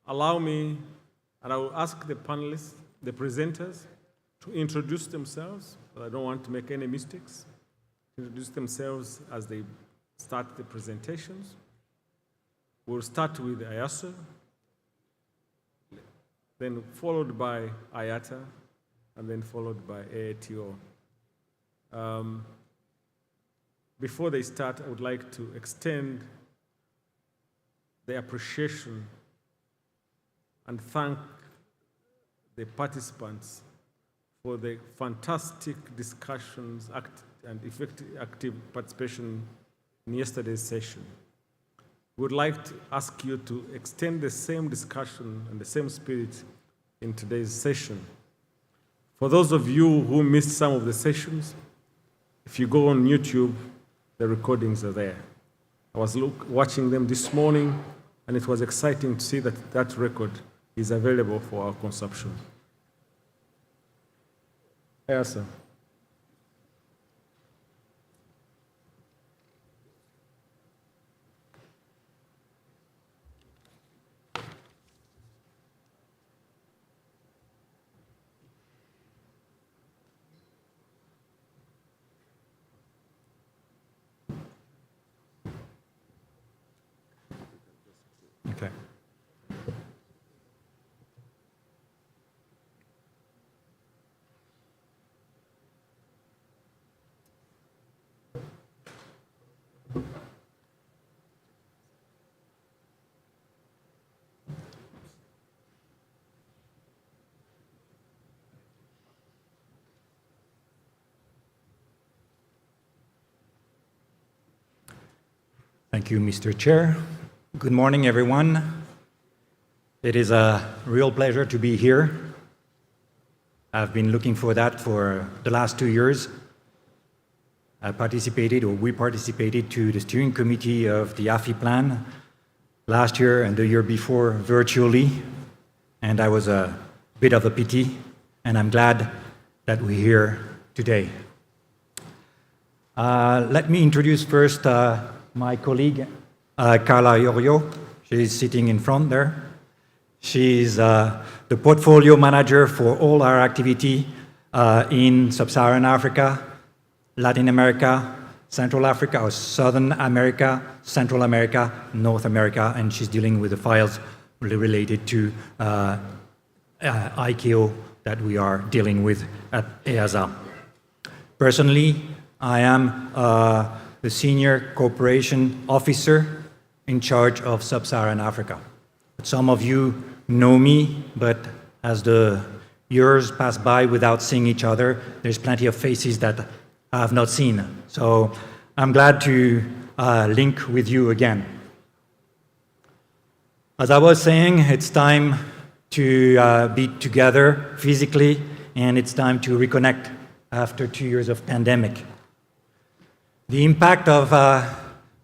allow me, and I will ask the panelists, the presenters, to introduce themselves. I don't want to make any mistakes. Introduce themselves as they start the presentations. We'll start with IASO, then followed by IATA, and then followed by AATO. Before they start, I would like to extend the appreciation and thank the participants for the fantastic discussions and effective active participation in yesterday's session. We would like to ask you to extend the same discussion and the same spirit in today's session. For those of you who missed some of the sessions, if you go on YouTube, the recordings are there. I was watching them this morning, and it was exciting to see that that record is available for our consumption. Yes, sir. Okay. Thank you, Mr. Chair. Good morning, everyone. It is a real pleasure to be here. I've been looking for that for the last 2 years. We participated to the steering committee of the AFI Plan last year and the year before virtually, and I was a bit of a pity, and I'm glad that we're here today. Let me introduce first my colleague, Carla Iorio. She's sitting in front there. She's the portfolio manager for all our activity in Sub-Saharan Africa, Latin America, Central Africa, or Southern America, Central America, North America, and she's dealing with the files related to ICAO that we are dealing with at EASA. Personally, I am the Senior Cooperation Officer in charge of Sub-Saharan Africa. Some of you know me, but as the years pass by without seeing each other, there's plenty of faces that I have not seen. So I'm glad to link with you again. As I was saying, it's time to be together physically, and it's time to reconnect after 2 years of pandemic. The impact of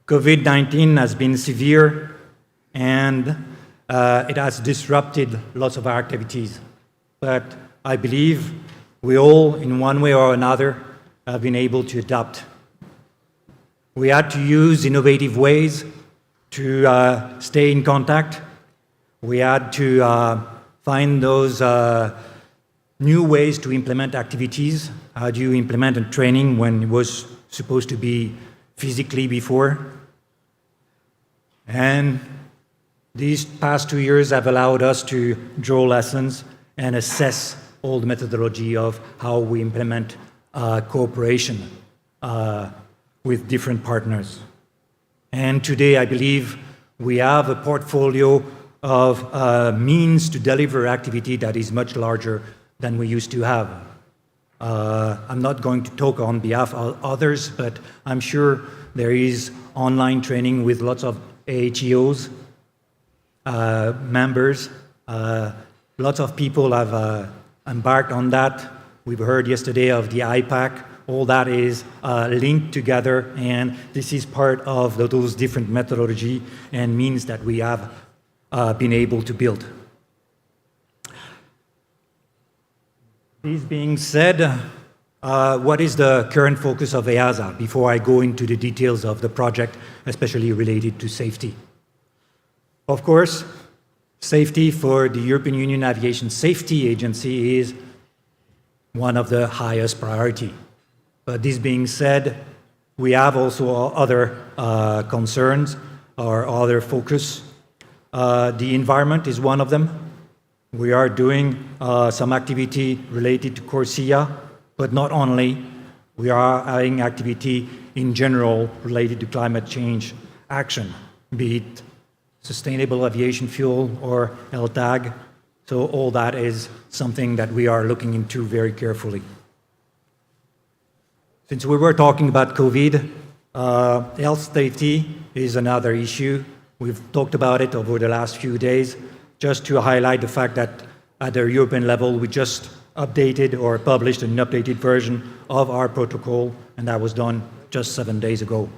COVID-19 has been severe, and it has disrupted lots of our activities. But I believe we all, in one way or another, have been able to adapt. We had to use innovative ways to stay in contact. We had to find those new ways to implement activities. How do you implement a training when it was supposed to be physically before? And these past 2 years have allowed us to draw lessons and assess all the methodology of how we implement cooperation with different partners. And today, I believe we have a portfolio of means to deliver activity that is much larger than we used to have. I'm not going to talk on behalf of others, but I'm sure there is online training with lots of AATOs, members. Lots of people have embarked on that. We've heard yesterday of the IPAC. All that is linked together, and this is part of those different methodology and means that we have been able to build. This being said, what is the current focus of EASA before I go into the details of the project, especially related to safety? Of course, Safety for the European Union Aviation Safety Agency is one of the highest priority. But this being said, we have also other concerns or other focus. The environment is one of them. We are doing some activity related to Corsia, but not only. We are having activity in general related to climate change action, be it sustainable aviation fuel or LTAG. So all that is something that we are looking into very carefully. Since we were talking about COVID, health safety is another issue. We've talked about it over the last few days, just to highlight the fact that at the European level, we just updated or published an updated version of our protocol, and that was done just 7 days ago.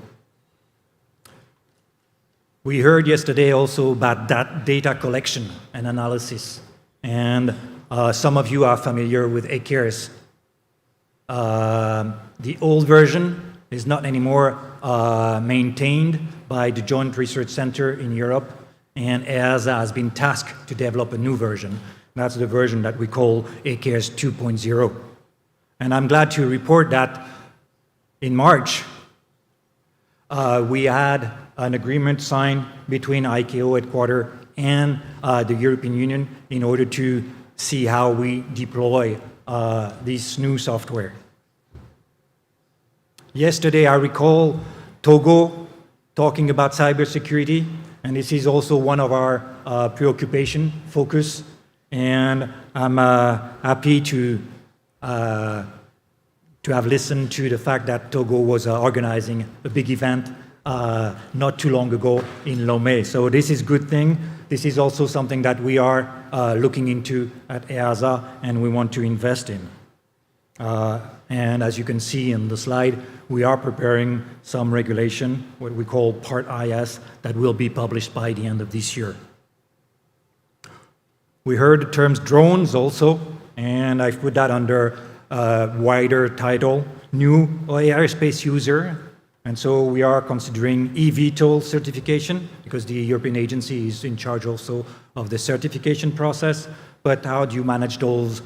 We heard yesterday also about that data collection and analysis, and some of you are familiar with ACARES. The old version is not anymore maintained by the Joint Research Center in Europe, and EASA has been tasked to develop a new version. That's the version that we call ACARES 2.0. And I'm glad to report that in March, we had an agreement signed between ICAO headquarters and the European Union in order to see how we deploy this new software. Yesterday, I recall Togo talking about cybersecurity, and this is also one of our preoccupation focus. And I'm happy to have listened to the fact that Togo was organizing a big event not too long ago in Lomé. So this is a good thing. This is also something that we are looking into at EASA and we want to invest in. And as you can see in the slide, we are preparing some regulation, what we call Part IS, that will be published by the end of this year. We heard the terms drones also, and I've put that under a wider title, new airspace user. And so we are considering eVTOL certification, because the European agency is in charge also of the certification process. But how do you manage those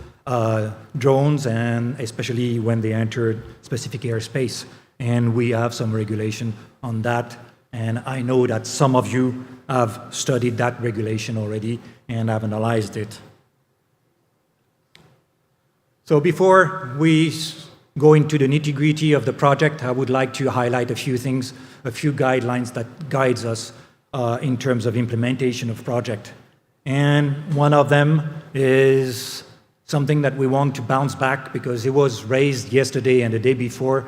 drones, and especially when they enter specific airspace? And we have some regulation on that. And I know that some of you have studied that regulation already and have analyzed it. So before we go into the nitty-gritty of the project, I would like to highlight a few things, a few guidelines that guides us in terms of implementation of project. And one of them is something that we want to bounce back because it was raised yesterday and the day before.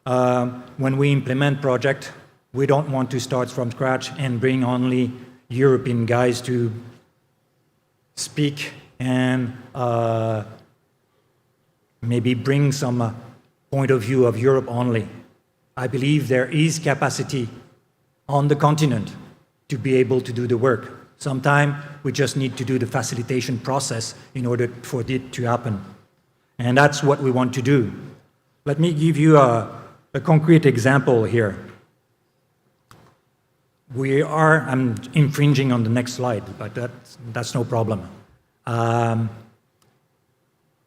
When we implement project, we don't want to start from scratch and bring only European guys to speak and maybe bring some point of view of Europe only. I believe there is capacity on the continent to be able to do the work. Sometimes we just need to do the facilitation process in order for it to happen. And that's what we want to do. Let me give you a concrete example here. I'm infringing on the next slide, but that's no problem.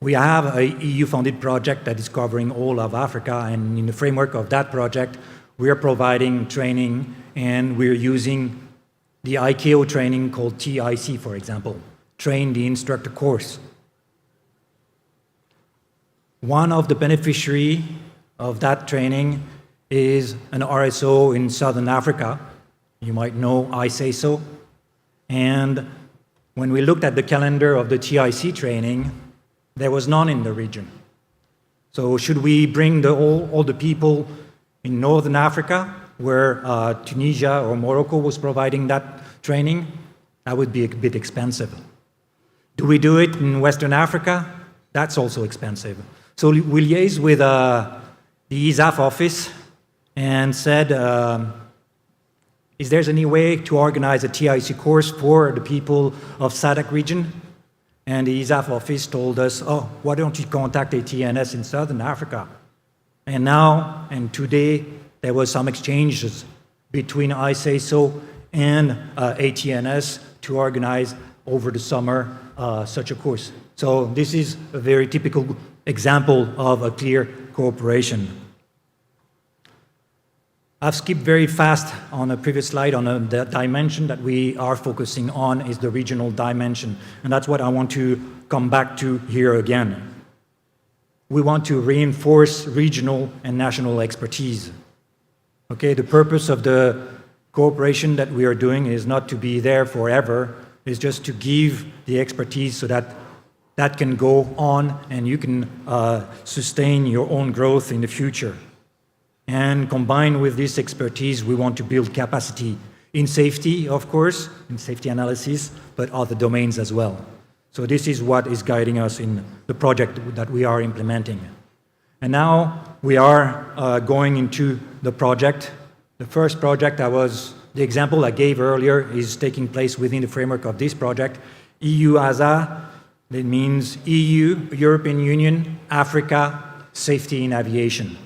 We have an EU-funded project that is covering all of Africa, and in the framework of that project, we are providing training, and we're using the ICAO training called TIC, for example, Train the Instructor course. One of the beneficiaries of that training is an RSO in Southern Africa. You might know IATA. And when we looked at the calendar of the TIC training, there was none in the region. So should we bring all the people in Northern Africa, where Tunisia or Morocco was providing that training? That would be a bit expensive. Do we do it in Western Africa? That's also expensive. So we liaised with the ISAF office and said, is there any way to organize a TIC course for the people of SADC region? And the ISAF office told us, oh, why don't you contact ATNS in Southern Africa? And now, and today, there was some exchanges between ISASO and ATNS to organize over the summer such a course. So this is a very typical example of a clear cooperation. I've skipped very fast on a previous slide on the dimension that we are focusing on is the regional dimension. And that's what I want to come back to here again. We want to reinforce regional and national expertise. Okay, the purpose of the cooperation that we are doing is not to be there forever, it's just to give the expertise so that that can go on and you can sustain your own growth in the future. And combined with this expertise, we want to build capacity in safety, of course, in safety analysis, but other domains as well. So this is what is guiding us in the project that we are implementing. And now we are going into the project. The first project the example I gave earlier is taking place within the framework of this project, EU-ASA. That means EU, European Union, Africa, Safety in Aviation.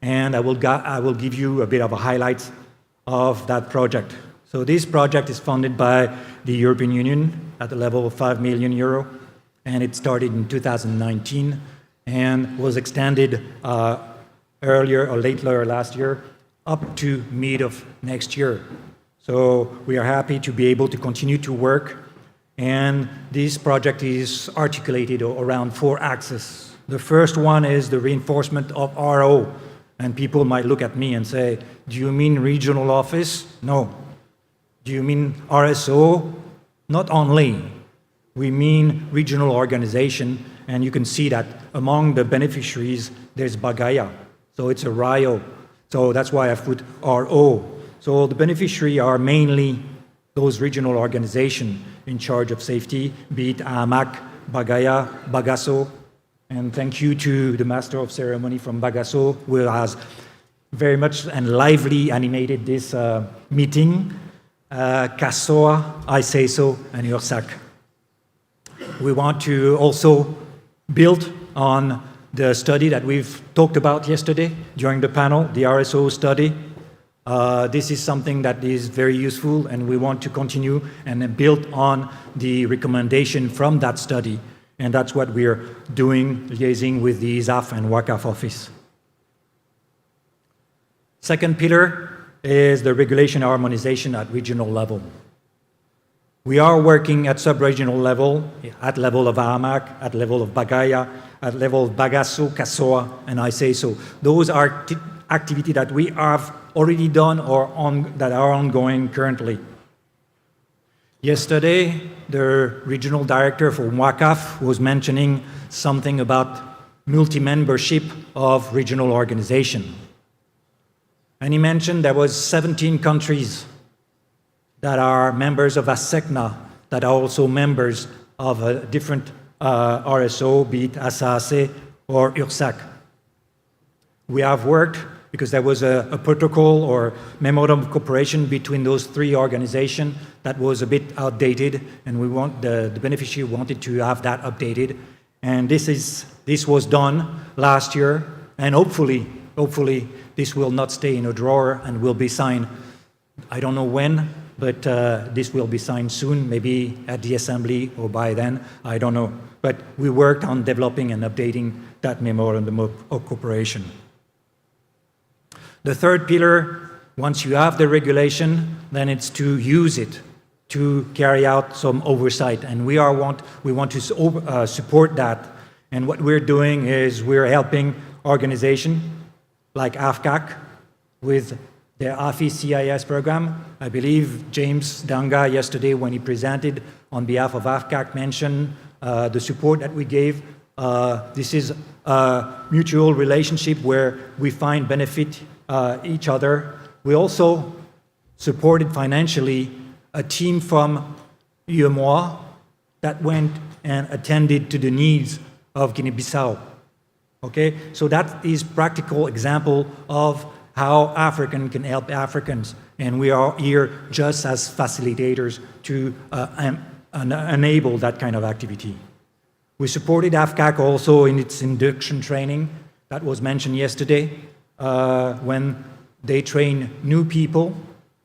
And I will give you a bit of a highlight of that project. So this project is funded by the European Union at the level of 5 million euro, and it started in 2019 and was extended earlier or later last year up to mid of next year. So we are happy to be able to continue to work, and this project is articulated around 4 axes. The first one is the reinforcement of RO, and people might look at me and say, do you mean regional office? No. Do you mean RSO? Not only. We mean regional organization, and you can see that among the beneficiaries, there's Bagaya. So it's a RIO. So that's why I put RO. So the beneficiaries are mainly those regional organizations in charge of safety, be it AMAC, Bagaya, BAGASO. And thank you to the Master of Ceremony from BAGASO, who has very much and lively animated this meeting. CASOA, ISASO, and URSAC. We want to also build on the study that we've talked about yesterday during the panel, the RSO study. This is something that is very useful, and we want to continue and build on the recommendation from that study. And that's what we're doing, liaising with the ISAF and WACAF office. Second pillar is the regulation harmonization at regional level. We are working at sub-regional level, at level of AMAC, at level of Bagaya, at level of BAGASO, CASOA, and ISASO. Those are activities that we have already done or that are ongoing currently. Yesterday, the regional director for WACAF was mentioning something about multi-membership of regional organization. And he mentioned there was 17 countries that are members of ASECNA that are also members of a different RSO, be it ASAC or URSAC. We have worked because there was a protocol or memorandum of cooperation between those 3 organizations that was a bit outdated, and the beneficiary wanted to have that updated. And this was done last year, and hopefully this will not stay in a drawer and will be signed. I don't know when, but this will be signed soon, maybe at the assembly or by then, I don't know. But we worked on developing and updating that memorandum of cooperation. The third pillar, once you have the regulation, then it's to use it to carry out some oversight. And we want to support that. And what we're doing is we're helping organizations like AFCAC with their AFI CIS program. I believe James Danga yesterday, when he presented on behalf of AFCAC, mentioned the support that we gave. This is a mutual relationship where we find benefit each other. We also supported financially a team from UMOA that went and attended to the needs of Guinea-Bissau. Okay, so that is practical example of how African can help Africans, and we are here just as facilitators to enable that kind of activity. We supported AFCAC also in its induction training that was mentioned yesterday when they train new people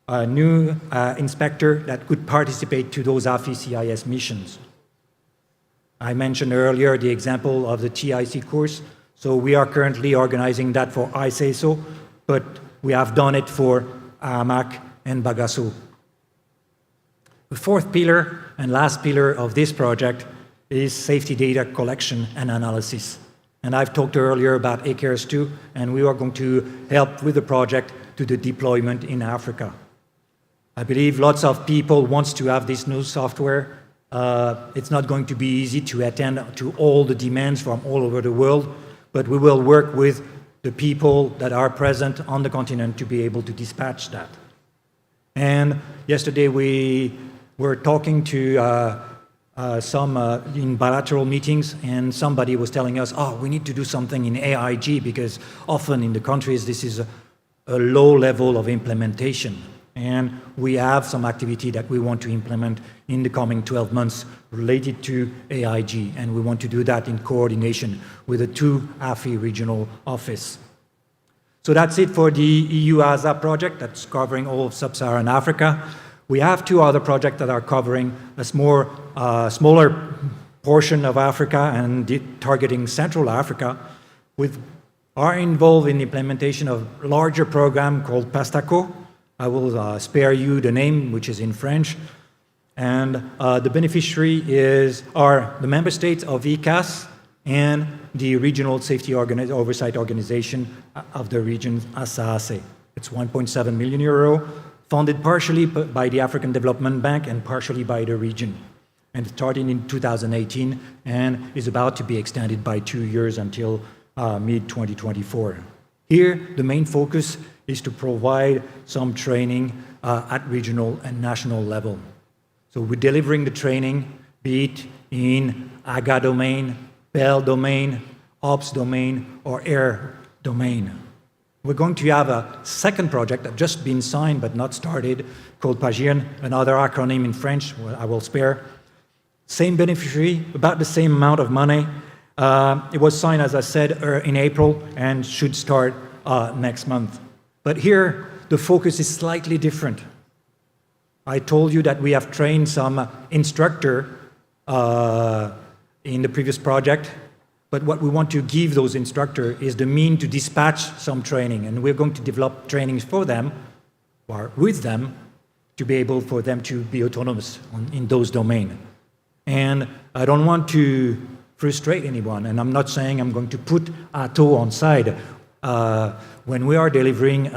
a new inspector that could participate to those AFI CIS missions. I mentioned earlier the example of the TIC course. So we are currently organizing that for ISASO, but we have done it for AMAC and BAGASO. The fourth pillar and last pillar of this project is safety data collection and analysis. And I've talked earlier about ACARES 2, and we are going to help with the project to the deployment in Africa. I believe lots of people want to have this new software. It's not going to be easy to attend to all the demands from all over the world, but we will work with the people that are present on the continent to be able to dispatch that. And yesterday we were talking to some in bilateral meetings, and somebody was telling us, oh, we need to do something in AIG because often in the countries this is a low level of implementation. And we have some activity that we want to implement in the coming 12 months related to AIG, and we want to do that in coordination with the 2 AFI regional offices. So that's it for the EU ASA project that's covering all of sub-Saharan Africa. We have 2 other projects that are covering a smaller portion of Africa and targeting Central Africa, are involved in the implementation of a larger program called PASTACO. I will spare you the name, which is in French. And the beneficiary are the member states of ECAS and the Regional Safety Oversight Organization of the region, ASAATM. It's 1.7 million euro, funded partially by the African Development Bank and partially by the region. And starting in 2018 and is about to be extended by 2 years until mid-2024. Here, the main focus is to provide some training at regional and national level. So we're delivering the training, be it in AGA domain, BEL domain, OPS domain, or air domain. We're going to have a second project that just been signed but not started, called PAGIRN, another acronym in French, I will spare. Same beneficiary, about the same amount of money. It was signed, as I said, in April and should start next month. But here, the focus is slightly different. I told you that we have trained some instructor in the previous project, but what we want to give those instructors is the mean to dispatch some training, and we're going to develop trainings for them, or with them, to be able for them to be autonomous in those domains. And I don't want to frustrate anyone, and I'm not saying I'm going to put AATO on side. When we are delivering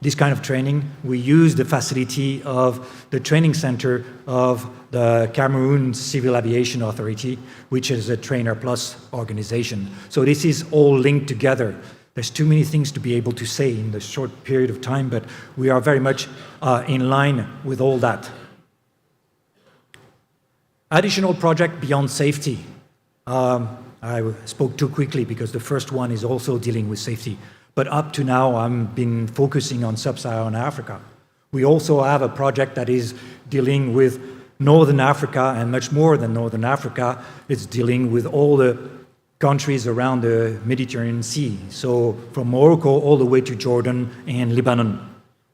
this kind of training, we use the facility of the training center of the Cameroon Civil Aviation Authority, which is a Trainer Plus organization. So this is all linked together. There's too many things to be able to say in the short period of time, but we are very much in line with all that. Additional project beyond safety. I spoke too quickly because the first one is also dealing with safety. But up to now, I've been focusing on sub-Saharan Africa. We also have a project that is dealing with Northern Africa, and much more than Northern Africa. It's dealing with all the countries around the Mediterranean Sea. So from Morocco all the way to Jordan and Lebanon.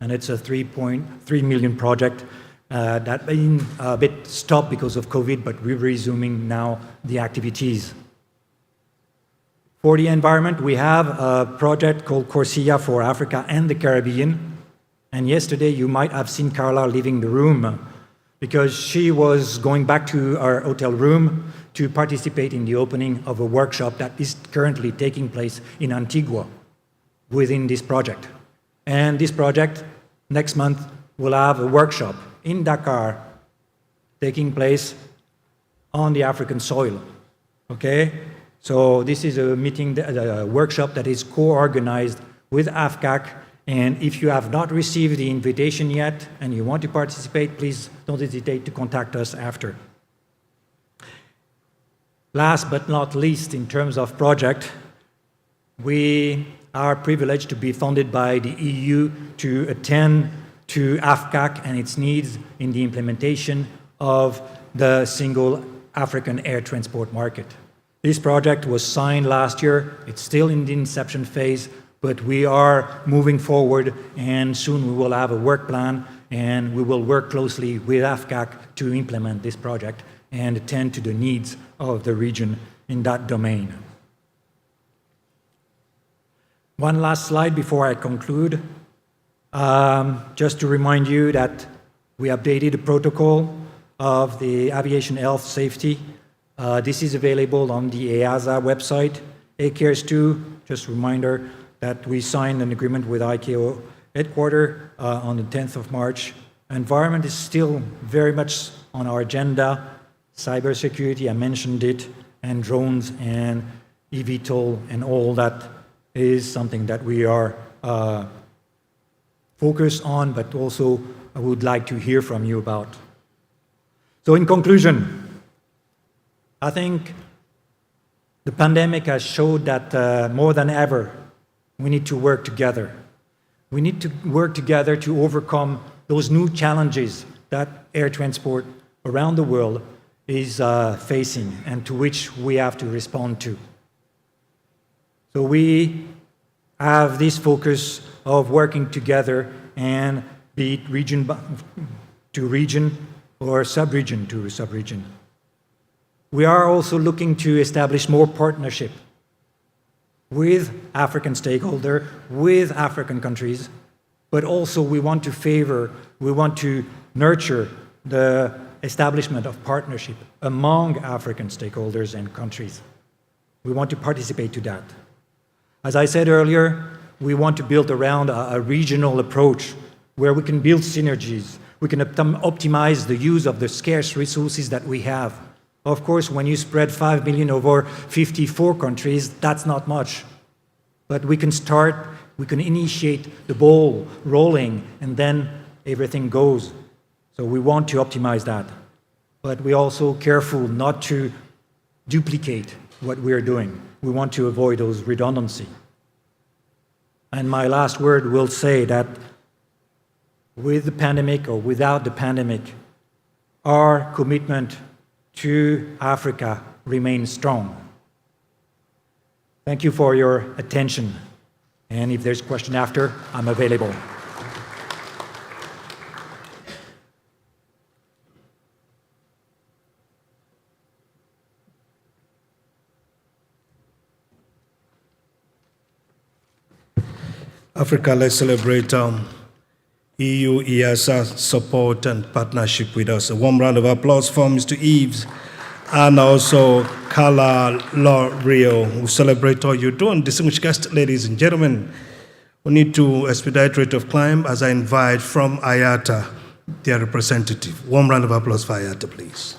And it's a 3.3 million project that's been a bit stopped because of COVID, but we're resuming now the activities. For the environment, we have a project called Corsia for Africa and the Caribbean. And yesterday, you might have seen Carla leaving the room because she was going back to our hotel room to participate in the opening of a workshop that is currently taking place in Antigua within this project. And this project, next month, will have a workshop in Dakar taking place on the African soil, okay? So this is a meeting, a workshop that is co-organized with AFCAC, and if you have not received the invitation yet and you want to participate, please don't hesitate to contact us after. Last but not least, in terms of project, we are privileged to be funded by the EU to attend to AFCAC and its needs in the implementation of the single African air transport market. This project was signed last year. It's still in the inception phase, but we are moving forward, and soon we will have a work plan, and we will work closely with AFCAC to implement this project and attend to the needs of the region in that domain. One last slide before I conclude. Just to remind you that we updated the protocol of the aviation health safety. This is available on the EASA website. ACARES 2, just a reminder that we signed an agreement with ICAO headquarters on the 10th of March. Environment is still very much on our agenda. Cybersecurity, I mentioned it, and drones and eVTOL and all that is something that we are focused on, but also I would like to hear from you about. So in conclusion, I think the pandemic has showed that more than ever, we need to work together. We need to work together to overcome those new challenges that air transport around the world is facing and to which we have to respond to. So we have this focus of working together, and be it region to region or sub-region to sub-region. We are also looking to establish more partnership with African stakeholders, with African countries, but also we want to nurture the establishment of partnership among African stakeholders and countries. We want to participate to that. As I said earlier, we want to build around a regional approach where we can build synergies. We can optimize the use of the scarce resources that we have. Of course, when you spread 5 million over 54 countries, that's not much. But we can initiate the ball rolling, and then everything goes. So we want to optimize that. But we're also careful not to duplicate what we're doing. We want to avoid those redundancy. And my last word will say that with the pandemic or without the pandemic, our commitment to Africa remains strong. Thank you for your attention. And if there's a question after, I'm available. Africa, let's celebrate EU EASA support and partnership with us. A warm round of applause for Mr. Eves and also Carla Lorio, who celebrate all you do. And distinguished guests, ladies and gentlemen, we need to expedite rate of climb as I invite from IATA their representative. Warm round of applause for IATA, please.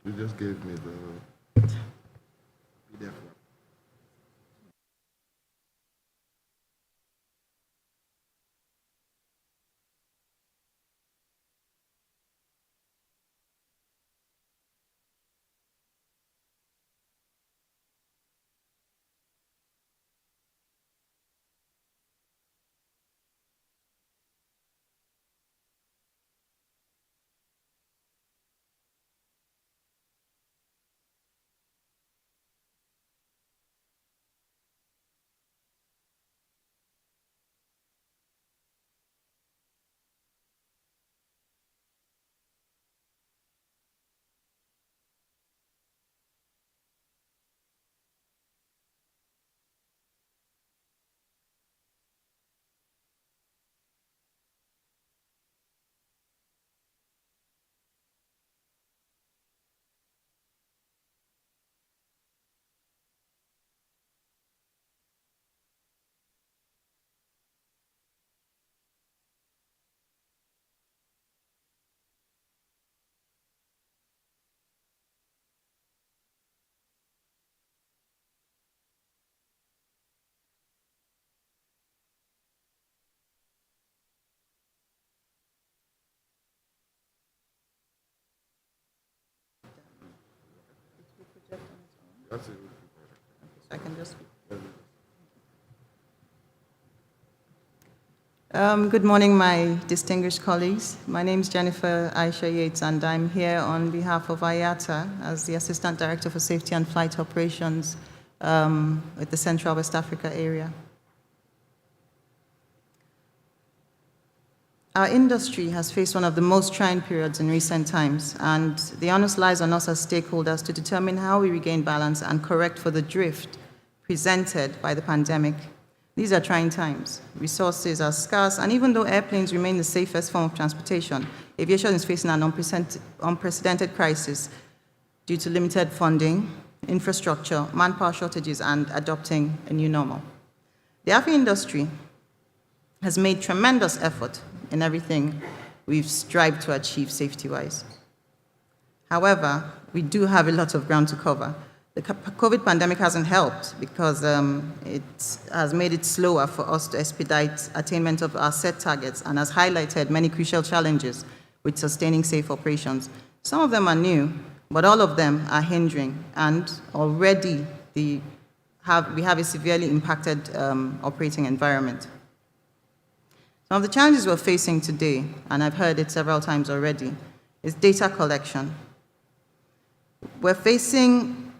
You just gave me the PDF. I can just speak. Good morning, my distinguished colleagues. My name is Jennifer Aisha Yates, and I'm here on behalf of IATA as the Assistant Director for Safety and Flight Operations with the Central West Africa area. Our industry has faced one of the most trying periods in recent times, and the onus lies on us as stakeholders to determine how we regain balance and correct for the drift presented by the pandemic. These are trying times. Resources are scarce, and even though airplanes remain the safest form of transportation, aviation is facing an unprecedented crisis due to limited funding, infrastructure, manpower shortages, and adopting a new normal. The AFI industry has made tremendous effort in everything we've strived to achieve safety-wise. However, we do have a lot of ground to cover. The COVID pandemic hasn't helped because it has made it slower for us to expedite attainment of our set targets and has highlighted many crucial challenges with sustaining safe operations. Some of them are new, but all of them are hindering, and already we have a severely impacted operating environment. Some of the challenges we're facing today, and I've heard it several times already, is data collection. We're facing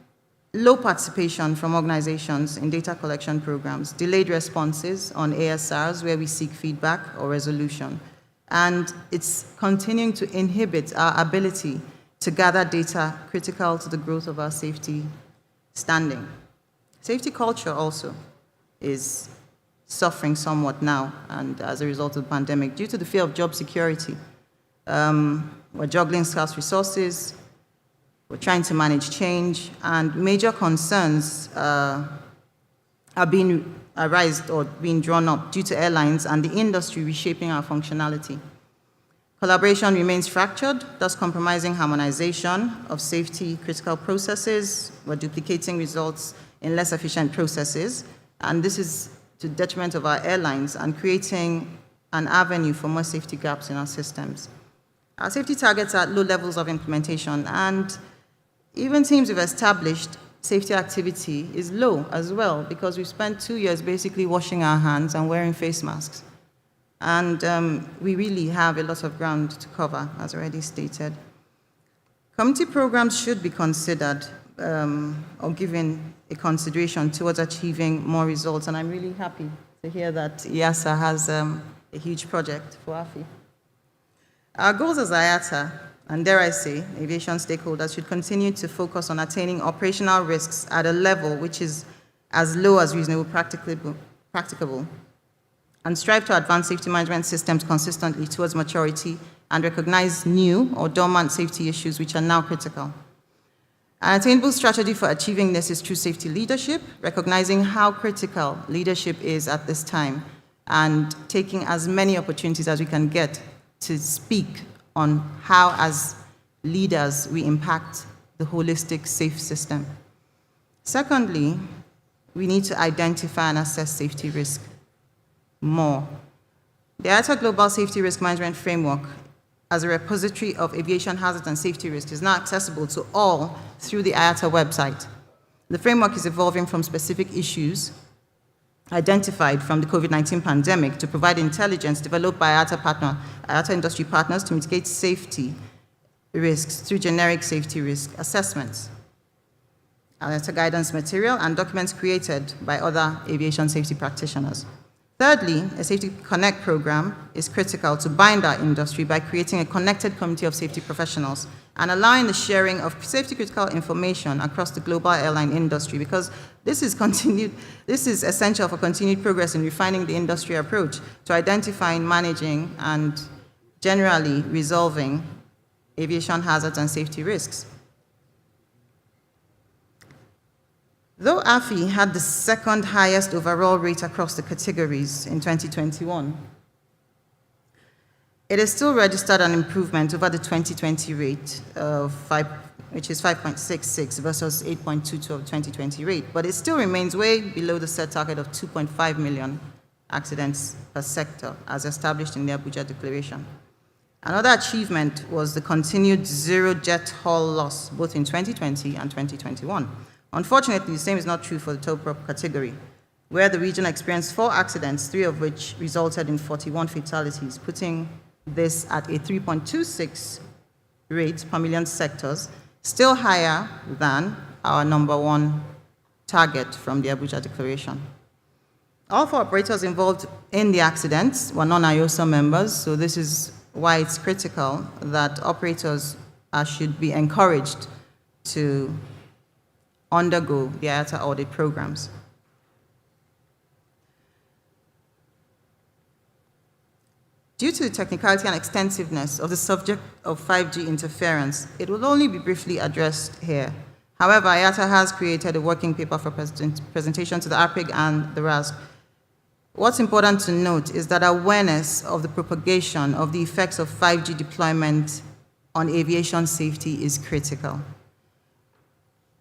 low participation from organizations in data collection programs, delayed responses on ASRs where we seek feedback or resolution, and it's continuing to inhibit our ability to gather data critical to the growth of our safety standing. Safety culture also is suffering somewhat now, and as a result of the pandemic, due to the fear of job security. We're juggling scarce resources, we're trying to manage change, and major concerns are being arised or being drawn up due to airlines and the industry reshaping our functionality. Collaboration remains fractured, thus compromising harmonization of safety critical processes. We're duplicating results in less efficient processes, and this is to the detriment of our airlines and creating an avenue for more safety gaps in our systems. Our safety targets are at low levels of implementation, and even teams we've established, safety activity is low as well, because we've spent 2 years basically washing our hands and wearing face masks. And we really have a lot of ground to cover, as already stated. Community programs should be considered or given a consideration towards achieving more results, and I'm really happy to hear that EASA has a huge project for AFI. Our goals as IATA, and dare I say, aviation stakeholders, should continue to focus on attaining operational risks at a level which is as low as reasonably practicable, and strive to advance safety management systems consistently towards maturity and recognize new or dormant safety issues which are now critical. An attainable strategy for achieving this is through safety leadership, recognizing how critical leadership is at this time, and taking as many opportunities as we can get to speak on how, as leaders, we impact the holistic safe system. Secondly, we need to identify and assess safety risk more. The IATA Global Safety Risk Management Framework, as a repository of aviation hazards and safety risks, is now accessible to all through the IATA website. The framework is evolving from specific issues identified from the COVID-19 pandemic to provide intelligence developed by IATA industry partners to mitigate safety risks through generic safety risk assessments, IATA guidance material, and documents created by other aviation safety practitioners. Thirdly, a Safety Connect program is critical to bind our industry by creating a connected community of safety professionals and allowing the sharing of safety critical information across the global airline industry, because this is essential for continued progress in refining the industry approach to identifying, managing, and generally resolving aviation hazards and safety risks. Though AFI had the second highest overall rate across the categories in 2021, it has still registered an improvement over the 2020 rate of which is 5.66 versus 8.22 of 2020 rate, but it still remains way below the set target of 2.5 million accidents per sector, as established in the Abuja Declaration. Another achievement was the continued zero jet hull loss, both in 2020 and 2021. Unfortunately, the same is not true for the turboprop category, where the region experienced 4 accidents, 3 of which resulted in 41 fatalities, putting this at a 3.26 rate per million sectors, still higher than our #1 target from the Abuja Declaration. All 4 operators involved in the accidents were non-IOSA members, so this is why it's critical that operators should be encouraged to undergo the IATA audit programs. Due to the technicality and extensiveness of the subject of 5G interference, it will only be briefly addressed here. However, IATA has created a working paper for presentation to the APRIG and the RASC. What's important to note is that awareness of the propagation of the effects of 5G deployment on aviation safety is critical.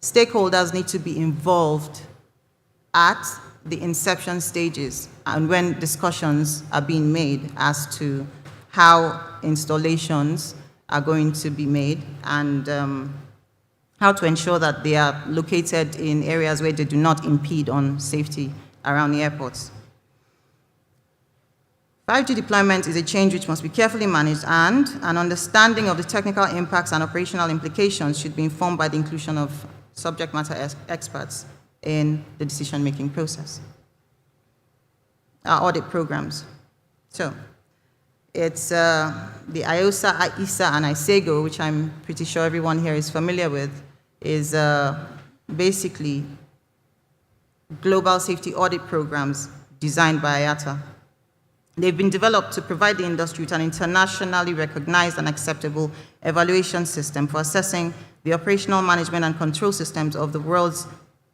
Stakeholders need to be involved at the inception stages and when discussions are being made as to how installations are going to be made and how to ensure that they are located in areas where they do not impede on safety around the airports. 5G deployment is a change which must be carefully managed, and an understanding of the technical impacts and operational implications should be informed by the inclusion of subject matter experts in the decision-making process. Our audit programs. So, it's the IOSA, ISA, and ISEGO, which I'm pretty sure everyone here is familiar with, is basically global safety audit programs designed by IATA. They've been developed to provide the industry with an internationally recognized and acceptable evaluation system for assessing the operational management and control systems of the world's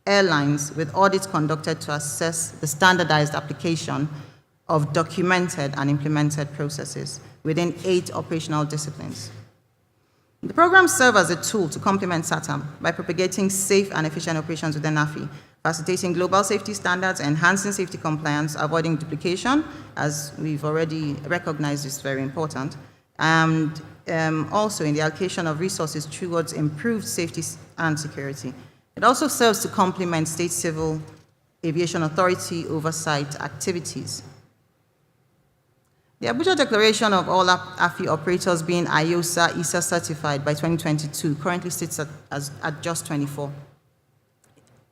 airlines, with audits conducted to assess the standardized application of documented and implemented processes within 8 operational disciplines. The programs serve as a tool to complement SAATM by propagating safe and efficient operations within AFI, facilitating global safety standards, enhancing safety compliance, avoiding duplication, as we've already recognized is very important, and also in the allocation of resources towards improved safety and security. It also serves to complement state civil aviation authority oversight activities. The Abuja Declaration of all AFI operators being IOSA, ISA certified by 2022 currently sits at just 24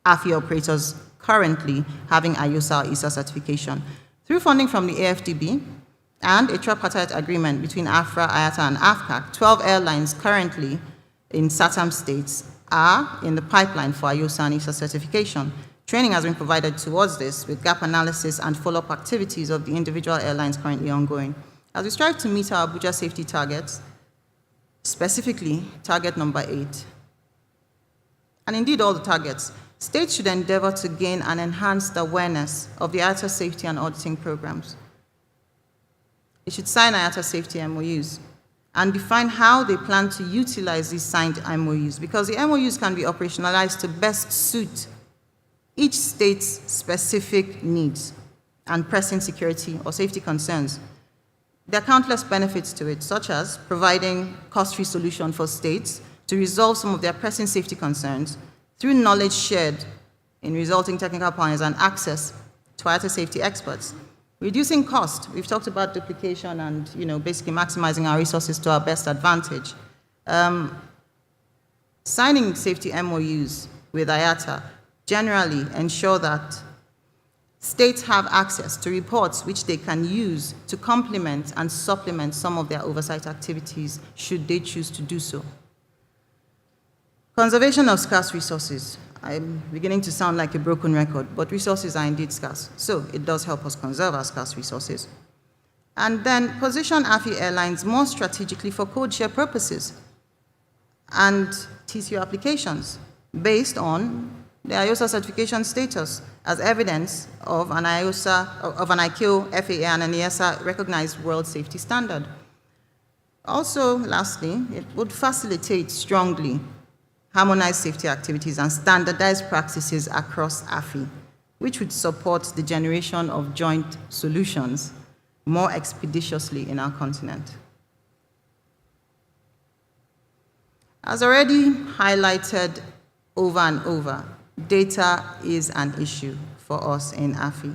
AFI operators currently having IOSA or ISA certification. Through funding from the AFDB and a tripartite agreement between AFRA, IATA, and AFCAC, 12 airlines currently in SAATM states are in the pipeline for IOSA and ISA certification. Training has been provided towards this, with gap analysis and follow-up activities of the individual airlines currently ongoing. As we strive to meet our Abuja safety targets, specifically target number 8, and indeed all the targets, states should endeavor to gain and enhance the awareness of the IATA safety and auditing programs. They should sign IATA safety MOUs and define how they plan to utilize these signed MOUs, because the MOUs can be operationalized to best suit each state's specific needs and pressing security or safety concerns. There are countless benefits to it, such as providing cost-free solution for states to resolve some of their pressing safety concerns through knowledge shared in resulting technical partners and access to IATA safety experts. Reducing cost, we've talked about duplication and basically maximizing our resources to our best advantage. Signing safety MOUs with IATA generally ensure that states have access to reports which they can use to complement and supplement some of their oversight activities should they choose to do so. Conservation of scarce resources. I'm beginning to sound like a broken record, but resources are indeed scarce, so it does help us conserve our scarce resources. And then position AFI airlines more strategically for code share purposes and TCO applications based on the IOSA certification status as evidence of an ICAO, FAA, and an EASA recognized world safety standard. Also, lastly, it would facilitate strongly harmonized safety activities and standardized practices across AFI, which would support the generation of joint solutions more expeditiously in our continent. As already highlighted over and over, data is an issue for us in AFI.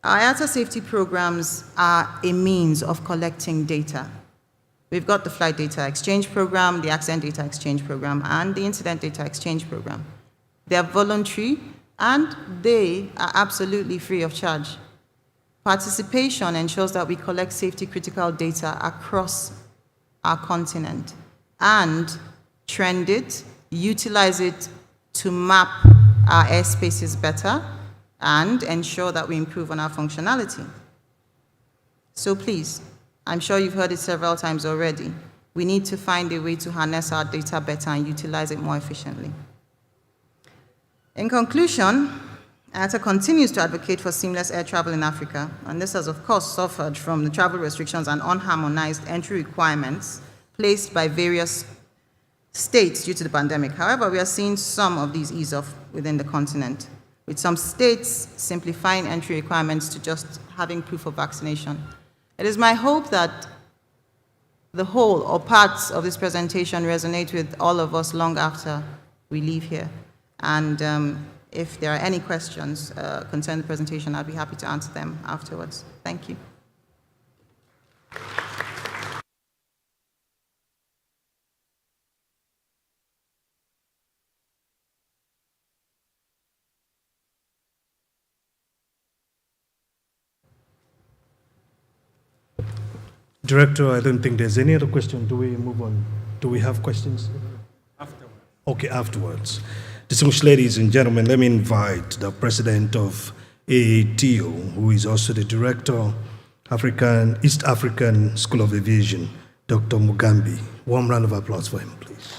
Our IATA safety programs are a means of collecting data. We've got the Flight Data Exchange Program, the Accident Data Exchange Program, and the Incident Data Exchange Program. They are voluntary, and they are absolutely free of charge. Participation ensures that we collect safety-critical data across our continent and trend it, utilize it to map our airspaces better, and ensure that we improve on our functionality. So please, I'm sure you've heard it several times already, we need to find a way to harness our data better and utilize it more efficiently. In conclusion, IATA continues to advocate for seamless air travel in Africa, and this has of course suffered from the travel restrictions and unharmonized entry requirements placed by various states due to the pandemic. However, we are seeing some of these ease off within the continent, with some states simplifying entry requirements to just having proof of vaccination. It is my hope that the whole or parts of this presentation resonate with all of us long after we leave here. And if there are any questions concerning the presentation, I'll be happy to answer them afterwards. Thank you. Director, I don't think there's any other question. Do we move on? Do we have questions? Afterwards. Okay, afterwards. Distinguished ladies and gentlemen, let me invite the president of AATO, who is also the director, East African School of Aviation, Dr. Mugambi. Warm round of applause for him, please.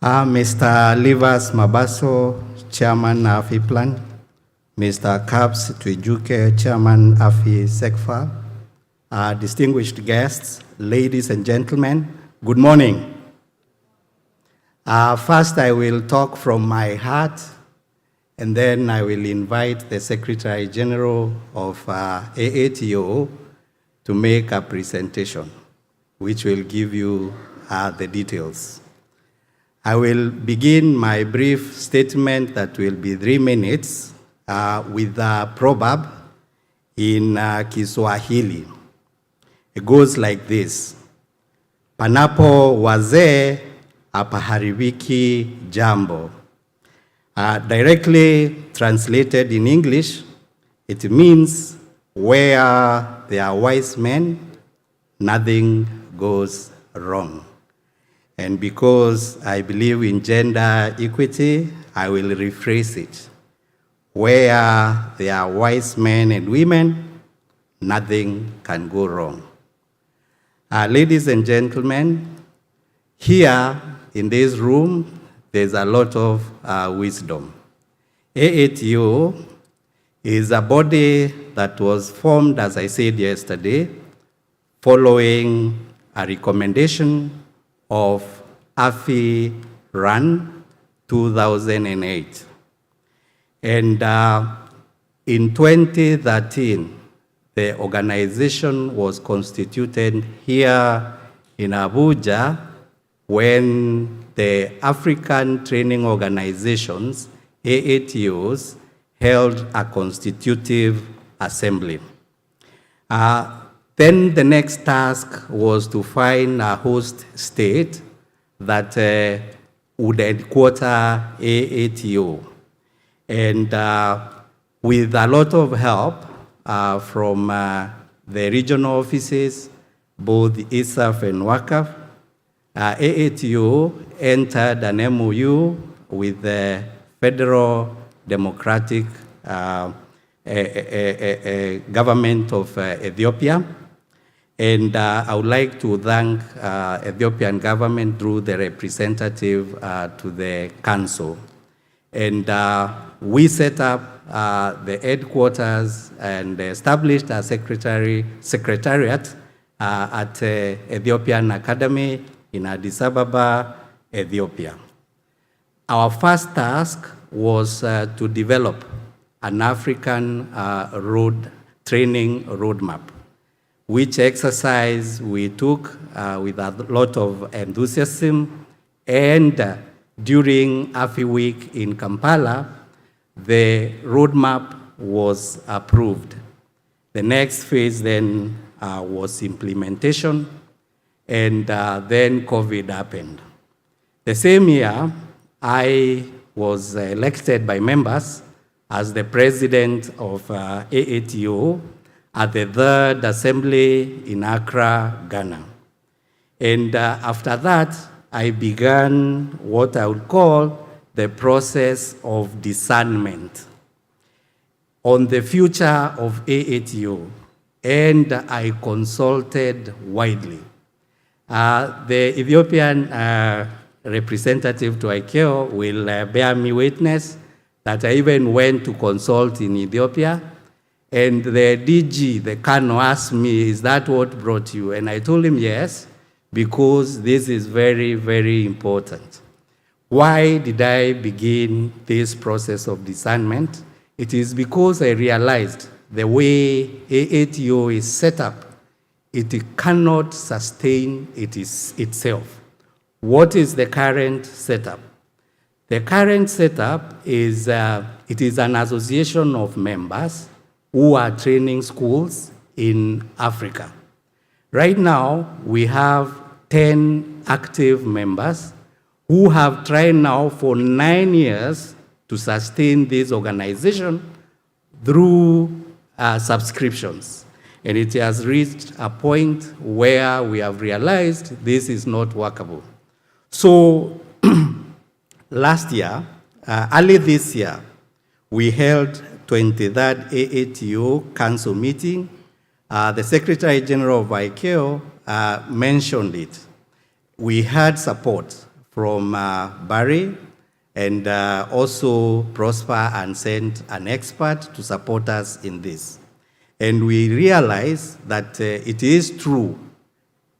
Mr. Livas Mabaso, Chairman AFI Plan, Mr. Caps Twijuke, Chairman AFI SECFA, distinguished guests, ladies and gentlemen, good morning. First, I will talk from my heart, and then I will invite the Secretary General of AATO to make a presentation, which will give you the details. I will begin my brief statement that will be 3 minutes with a proverb in Kiswahili. It goes like this: Panapo wazee hapaharibiki jambo. Directly translated in English, it means where there are wise men, nothing goes wrong. And because I believe in gender equity, I will rephrase it. Where there are wise men and women, nothing can go wrong. Ladies and gentlemen, here in this room, there's a lot of wisdom. AATO is a body that was formed, as I said yesterday, following a recommendation of AFI Run 2008. And in 2013, the organization was constituted here in Abuja when the African Training Organizations, AATOs, held a constitutive assembly. Then the next task was to find a host state that would headquarter AATO. And with a lot of help from the regional offices, both ISAF and WACAF, AATO entered an MOU with the Federal Democratic Government of Ethiopia. And I would like to thank Ethiopian government through the representative to the council. And we set up the headquarters and established a secretariat at Ethiopian Academy in Addis Ababa, Ethiopia. Our first task was to develop an African road training roadmap, which exercise we took with a lot of enthusiasm. And during AFI Week in Kampala, the roadmap was approved. The next phase then was implementation, and then COVID happened. The same year, I was elected by members as the president of AATO at the third assembly in Accra, Ghana. And after that, I began what I would call the process of discernment on the future of AATO, and I consulted widely. The Ethiopian representative to ICAO will bear me witness that I even went to consult in Ethiopia, and the DG, the Colonel, asked me, "Is that what brought you?" And I told him yes, because this is very, very important. Why did I begin this process of discernment? It is because I realized the way AATO is set up, it cannot sustain itself. What is the current setup? The current setup is it is an association of members who are training schools in Africa. Right now, we have 10 active members who have tried now for 9 years to sustain this organization through subscriptions. And it has reached a point where we have realized this is not workable. So last year, early this year, we held 23rd AATO Council meeting. The Secretary General of ICAO mentioned it. We had support from Barry, and also Prosper and sent an expert to support us in this. And we realized that it is true,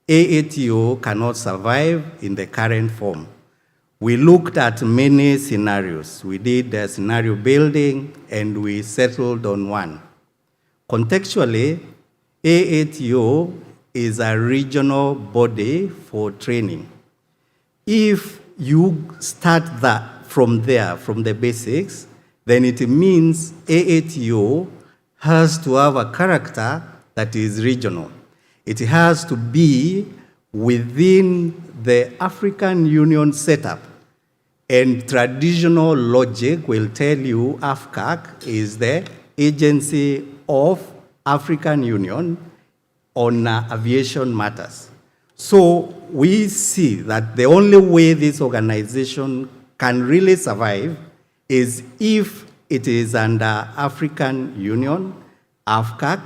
AATO cannot survive in the current form. We looked at many scenarios. We did a scenario building, and we settled on one. Contextually, AATO is a regional body for training. If you start from the basics, then it means AATO has to have a character that is regional. It has to be within the African Union setup. And traditional logic will tell you AFCAC is the agency of African Union on aviation matters. So we see that the only way this organization can really survive is if it is under African Union, AFCAC,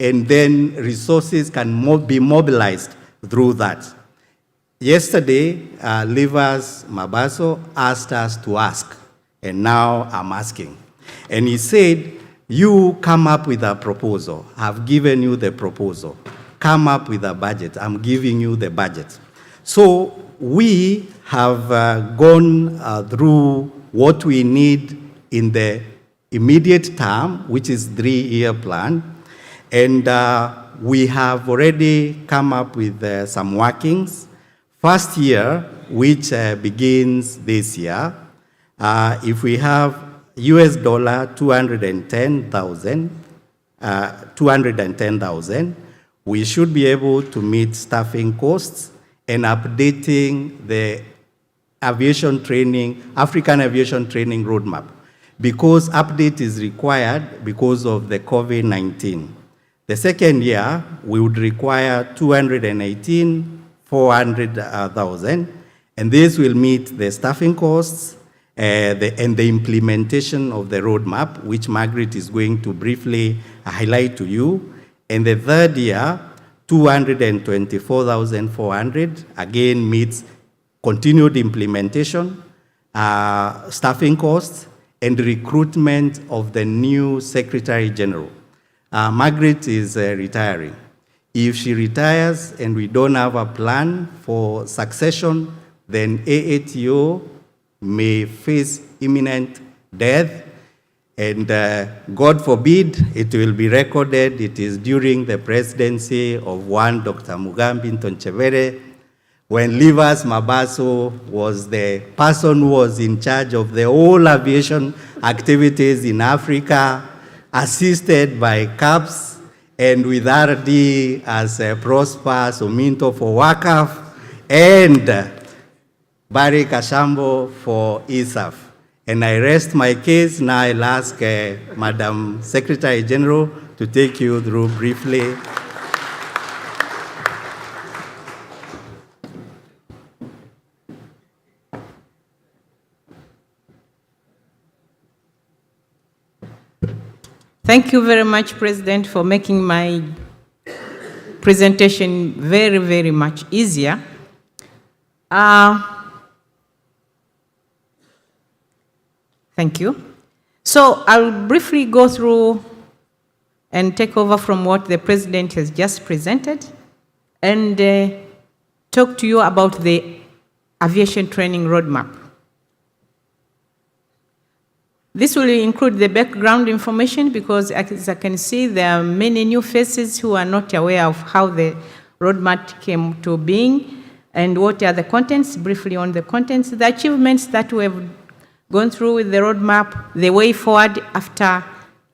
and then resources can be mobilized through that. Yesterday, Livers Mabaso asked us to ask, and now I'm asking. And he said, you come up with a proposal. I've given you the proposal. Come up with a budget. I'm giving you the budget. So we have gone through what we need in the immediate term, which is 3-year plan. And we have already come up with some workings. First year, which begins this year, if we have US dollar 210,000, we should be able to meet staffing costs and updating the aviation training, African aviation training roadmap, because update is required because of the COVID-19. The second year, we would require 400,000, and this will meet the staffing costs and the implementation of the roadmap, which Margaret is going to briefly highlight to you. And the third year, 224,400, again meets continued implementation, staffing costs, and recruitment of the new Secretary General. Margaret is retiring. If she retires and we don't have a plan for succession, then AATO may face imminent death. And God forbid, it will be recorded, it is during the presidency of one Dr. Mugambi Ntonchevere, when Livas Mabaso was the person who was in charge of the whole aviation activities in Africa, assisted by CAPS, and with RD as Prosper Suminto for WACAF, and Barry Kashambo for ISAF. And I rest my case. Now I'll ask Madam Secretary General to take you through briefly. Thank you very much, President, for making my presentation very, very much easier. Thank you. So I'll briefly go through and take over from what the President has just presented and talk to you about the aviation training roadmap. This will include the background information because, as I can see, there are many new faces who are not aware of how the roadmap came to being and what are the contents, briefly on the contents, the achievements that we have gone through with the roadmap, the way forward after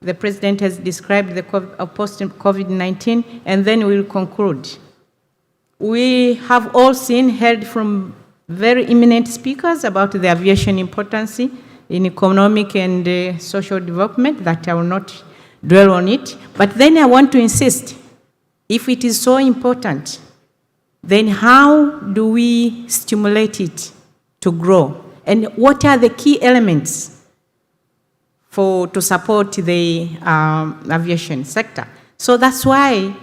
the President has described the post-COVID-19, and then we'll conclude. We have all heard from very eminent speakers about the aviation importance in economic and social development, that I will not dwell on it. But then I want to insist, if it is so important, then how do we stimulate it to grow? And what are the key elements to support the aviation sector? So that's why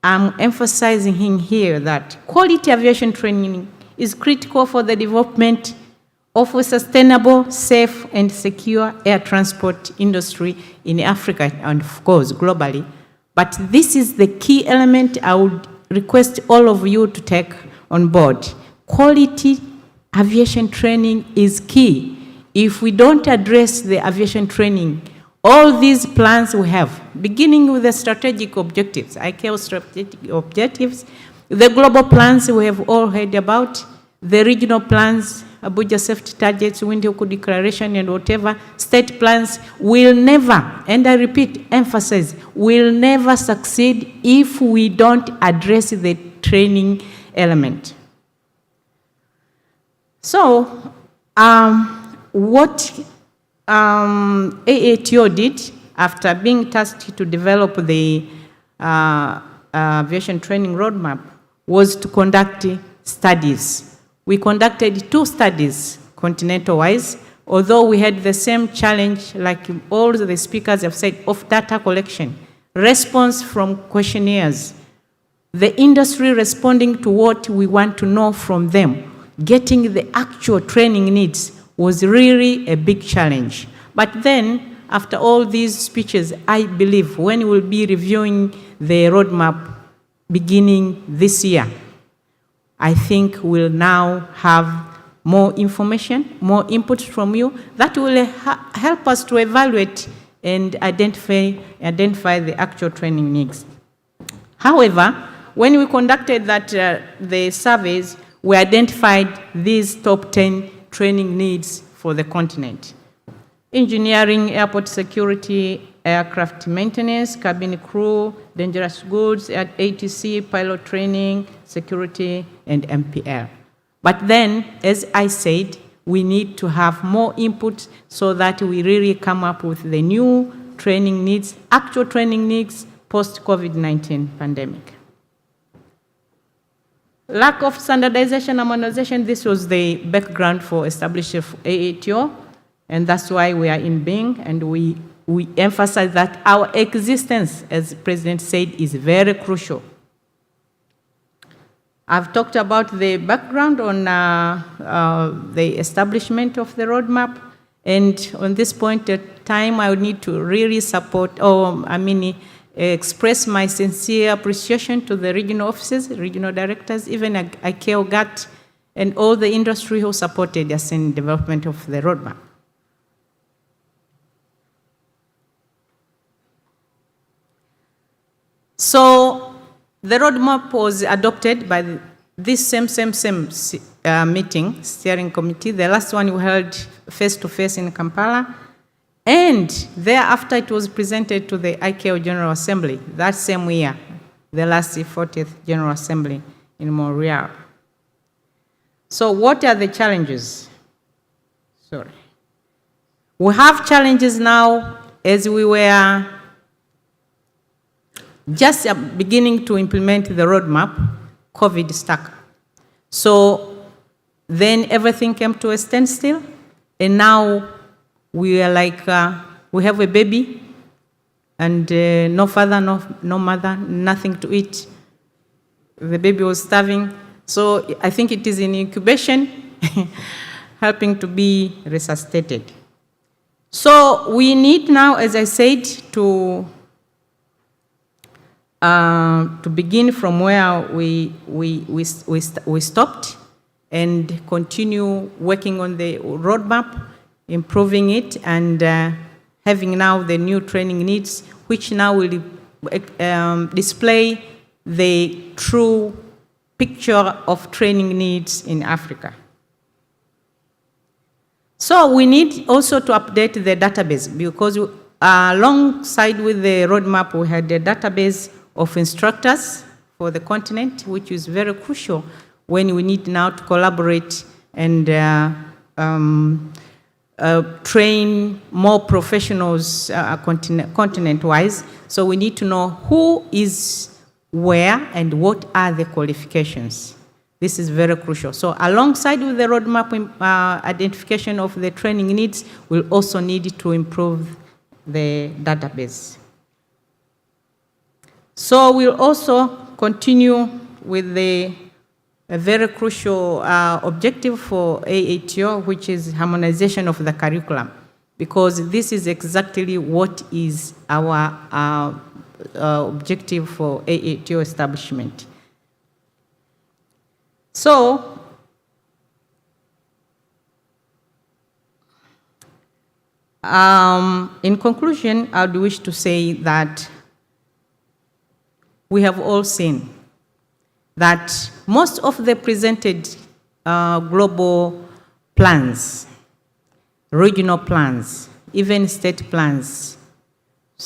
I'm emphasizing here that quality aviation training is critical for the development of a sustainable, safe, and secure air transport industry in Africa and, of course, globally. But this is the key element I would request all of you to take on board. Quality aviation training is key. If we don't address the aviation training, all these plans we have, beginning with the strategic objectives, ICAO strategic objectives, the global plans we have all heard about, the regional plans, Abuja safety targets, Windhoek declaration, and whatever, state plans will never, and I repeat, emphasize, will never succeed if we don't address the training element. So, what AATO did after being tasked to develop the aviation training roadmap was to conduct studies. We conducted 2 studies, continental-wise, although we had the same challenge, like all the speakers have said, of data collection, response from questionnaires, the industry responding to what we want to know from them, getting the actual training needs was really a big challenge. But then, after all these speeches, I believe when we'll be reviewing the roadmap beginning this year, I think we'll now have more information, more input from you that will help us to evaluate and identify the actual training needs. However, when we conducted the surveys, we identified these top 10 training needs for the continent: engineering, airport security, aircraft maintenance, cabin crew, dangerous goods, ATC, pilot training, security, and MPL. But then, as I said, we need to have more input so that we really come up with the new training needs, actual training needs post-COVID-19 pandemic. Lack of standardization, harmonization, this was the background for establishing AATO, and that's why we are in being, and we emphasize that our existence, as the President said, is very crucial. I've talked about the background on the establishment of the roadmap, and on this point in time, I would need to really express my sincere appreciation to the regional offices, regional directors, even ICAO GATT, and all the industry who supported us in development of the roadmap. So the roadmap was adopted by this same meeting, steering committee. The last one we held face-to-face in Kampala. And thereafter it was presented to the ICAO General Assembly that same year, the last 40th General Assembly in Montreal. So what are the challenges? Sorry. We have challenges now as we were just beginning to implement the roadmap, COVID stuck. So then everything came to a standstill, and now we are like, we have a baby, and no father, no mother, nothing to eat. The baby was starving. So I think it is in incubation, helping to be resuscitated. So we need now, as I said, to begin from where we stopped and continue working on the roadmap, improving it, and having now the new training needs, which now will display the true picture of training needs in Africa. So we need also to update the database, because alongside with the roadmap, we had a database of instructors for the continent, which is very crucial when we need now to collaborate and train more professionals continent-wise. So we need to know who is where and what are the qualifications. This is very crucial. So alongside with the roadmap identification of the training needs, we'll also need to improve the database. So we'll also continue with a very crucial objective for AATO, which is harmonization of the curriculum, because this is exactly what is our objective for AATO establishment. So, in conclusion, I would wish to say that we have all seen that most of the presented global plans, regional plans, even state plans,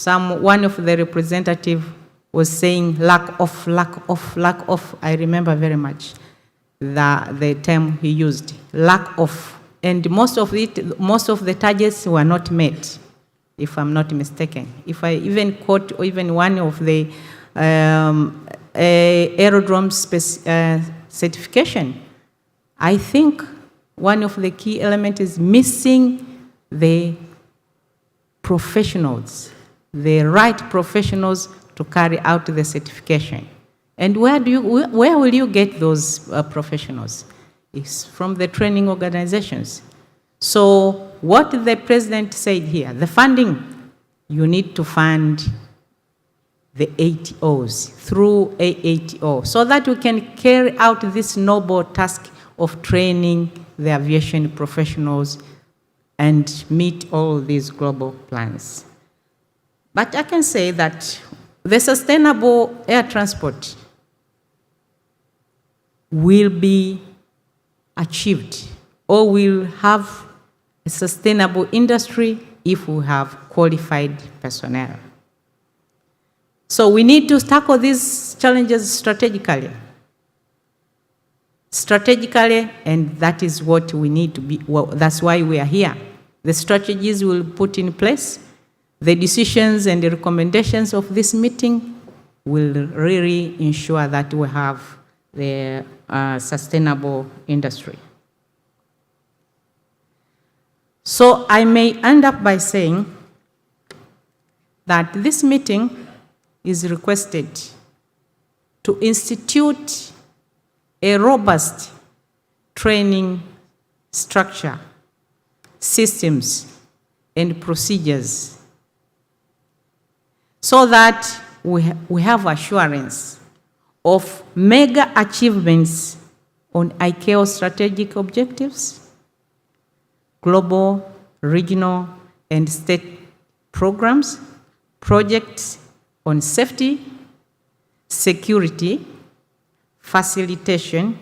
one of the representatives was saying lack of, I remember very much the term he used, lack of, and most of the targets were not met, if I'm not mistaken. If I even quote even one of the aerodrome certification, I think one of the key elements is missing the professionals, the right professionals to carry out the certification. And where will you get those professionals? It's from the training organizations. So what the president said here, the funding, you need to fund the ATOs through AATO, so that we can carry out this noble task of training the aviation professionals and meet all these global plans. But I can say that the sustainable air transport will be achieved, or will have a sustainable industry if we have qualified personnel. So we need to tackle these challenges strategically. And that is what we need to be, well, that's why we are here. The strategies we'll put in place, the decisions and the recommendations of this meeting will really ensure that we have the sustainable industry. So I may end up by saying that this meeting is requested to institute a robust training structure, systems, and procedures, so that we have assurance of mega achievements on ICAO strategic objectives, global, regional, and state programs, projects on safety, security, facilitation,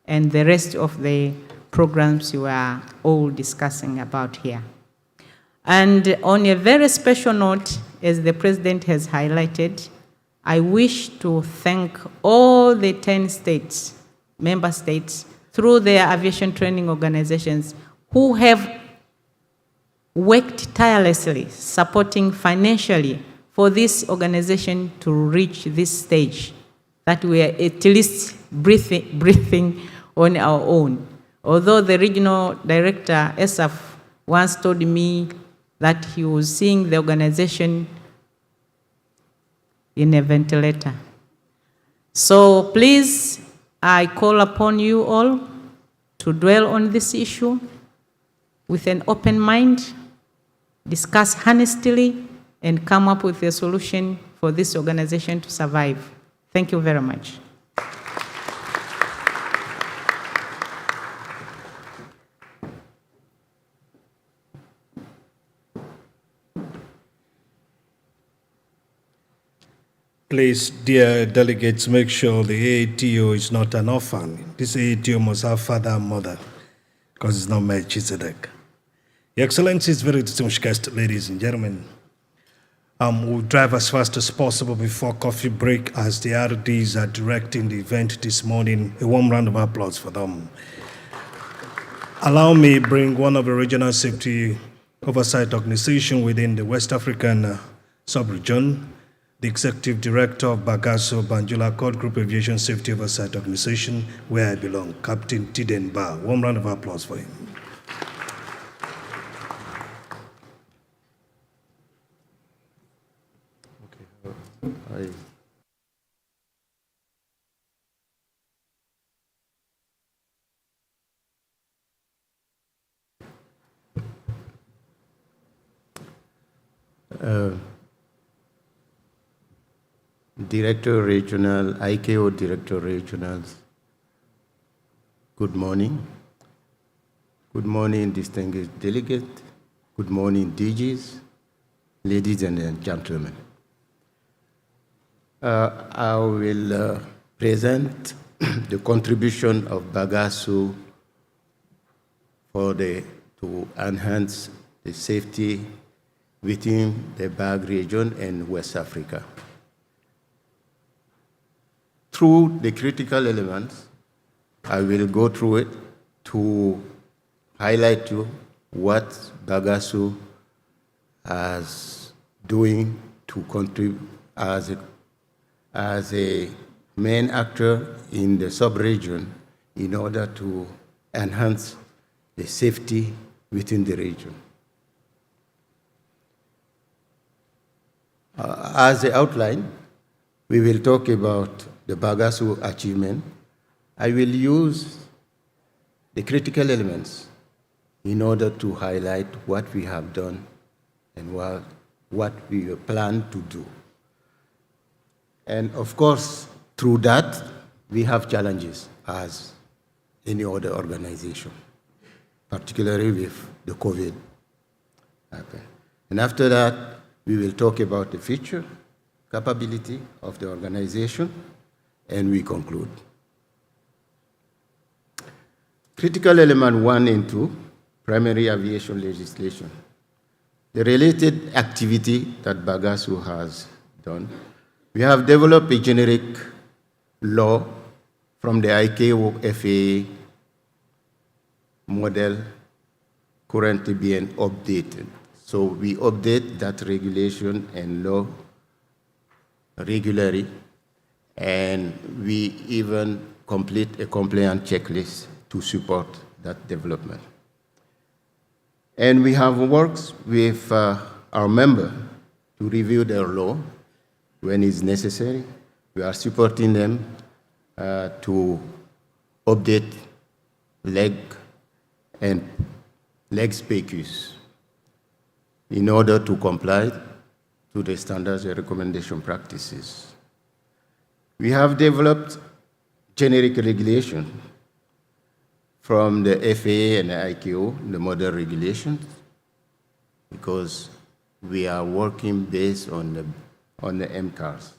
and the rest of the programs you are all discussing about here. And on a very special note, as the President has highlighted, I wish to thank all the 10 states, member states, through their aviation training organizations who have worked tirelessly, supporting financially for this organization to reach this stage, that we are at least breathing on our own. Although the regional director, ESAF, once told me that he was seeing the organization in a ventilator. So please, I call upon you all to dwell on this issue with an open mind, discuss honestly, and come up with a solution for this organization to survive. Thank you very much. Please, dear delegates, make sure the AATO is not an orphan. This AATO must have father and mother, because it's not Melchizedek. Your Excellencies, very distinguished guests, ladies and gentlemen, we'll drive as fast as possible before coffee break as the RDs are directing the event this morning. A warm round of applause for them. Allow me bring one of the regional safety oversight organizations within the West African sub-region, the Executive Director of BAGASO, Banjul Accord Group Aviation Safety Oversight Organization, where I belong, Captain Tiden Ba. Warm round of applause for him. Director Regional, ICAO Director Regionals, good morning. Good morning, distinguished delegate. Good morning, DGs, ladies and gentlemen. I will present the contribution of BAGASO to enhance the safety within the BAG region and West Africa. Through the critical elements, I will go through it to highlight to what BAGASO is doing to contribute as a main actor in the sub-region in order to enhance the safety within the region. As the outline, we will talk about the BAGASO achievement. I will use the critical elements in order to highlight what we have done and what we plan to do. And of course, through that, we have challenges as any other organization, particularly with the COVID. Okay. And after that, we will talk about the future capability of the organization, and we conclude. Critical element 1 and 2, primary aviation legislation. The related activity that BAGASO has done, we have developed a generic law from the ICAO FAA model currently being updated. So we update that regulation and law regularly, and we even complete a compliant checklist to support that development. And we have worked with our member to review their law when it's necessary. We are supporting them to update leg and leg specus in order to comply to the standards and recommendation practices. We have developed generic regulation from the FAA and the ICAO, the model regulations, because we are working based on the MCARs.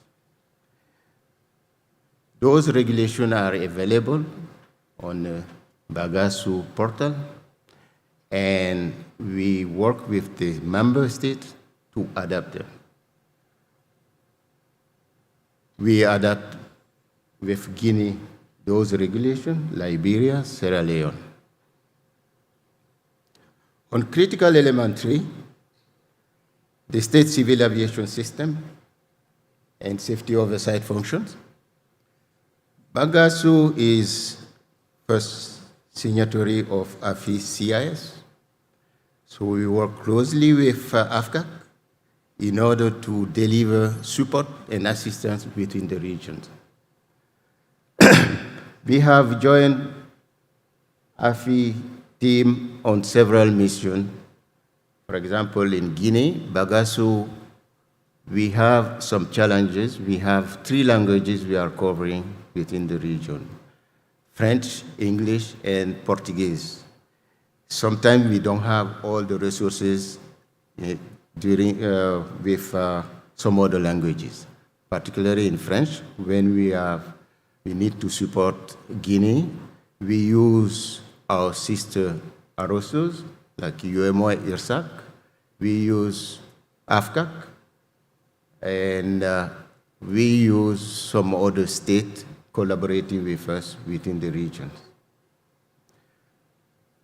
Those regulations are available on the BAGASO portal, and we work with the member states to adapt them. We adapt with Guinea those regulations, Liberia, Sierra Leone. On critical element 3, the state civil aviation system and safety oversight functions. BAGASO is first signatory of AFI CIS. So we work closely with AFCAC in order to deliver support and assistance within the regions. We have joined AFI team on several missions. For example, in Guinea, BAGASO, we have some challenges. We have 3 languages we are covering within the region: French, English, and Portuguese. Sometimes we don't have all the resources with some other languages, particularly in French. When we need to support Guinea, we use our sister AROSOs, like UMOI, IRSAC. We use AFCAC, and we use some other state collaborating with us within the regions.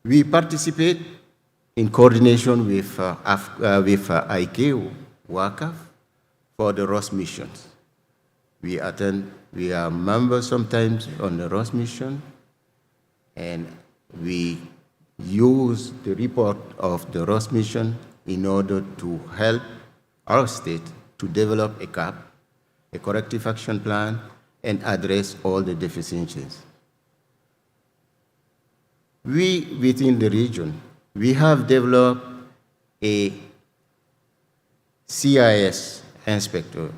We participate in coordination with ICAO, WACAF, for the ROS missions. We are members sometimes on the ROS mission, and we use the report of the ROS mission in order to help our state to develop a CAP, a corrective action plan, and address all the deficiencies. We, within the region, we have developed a CIS inspector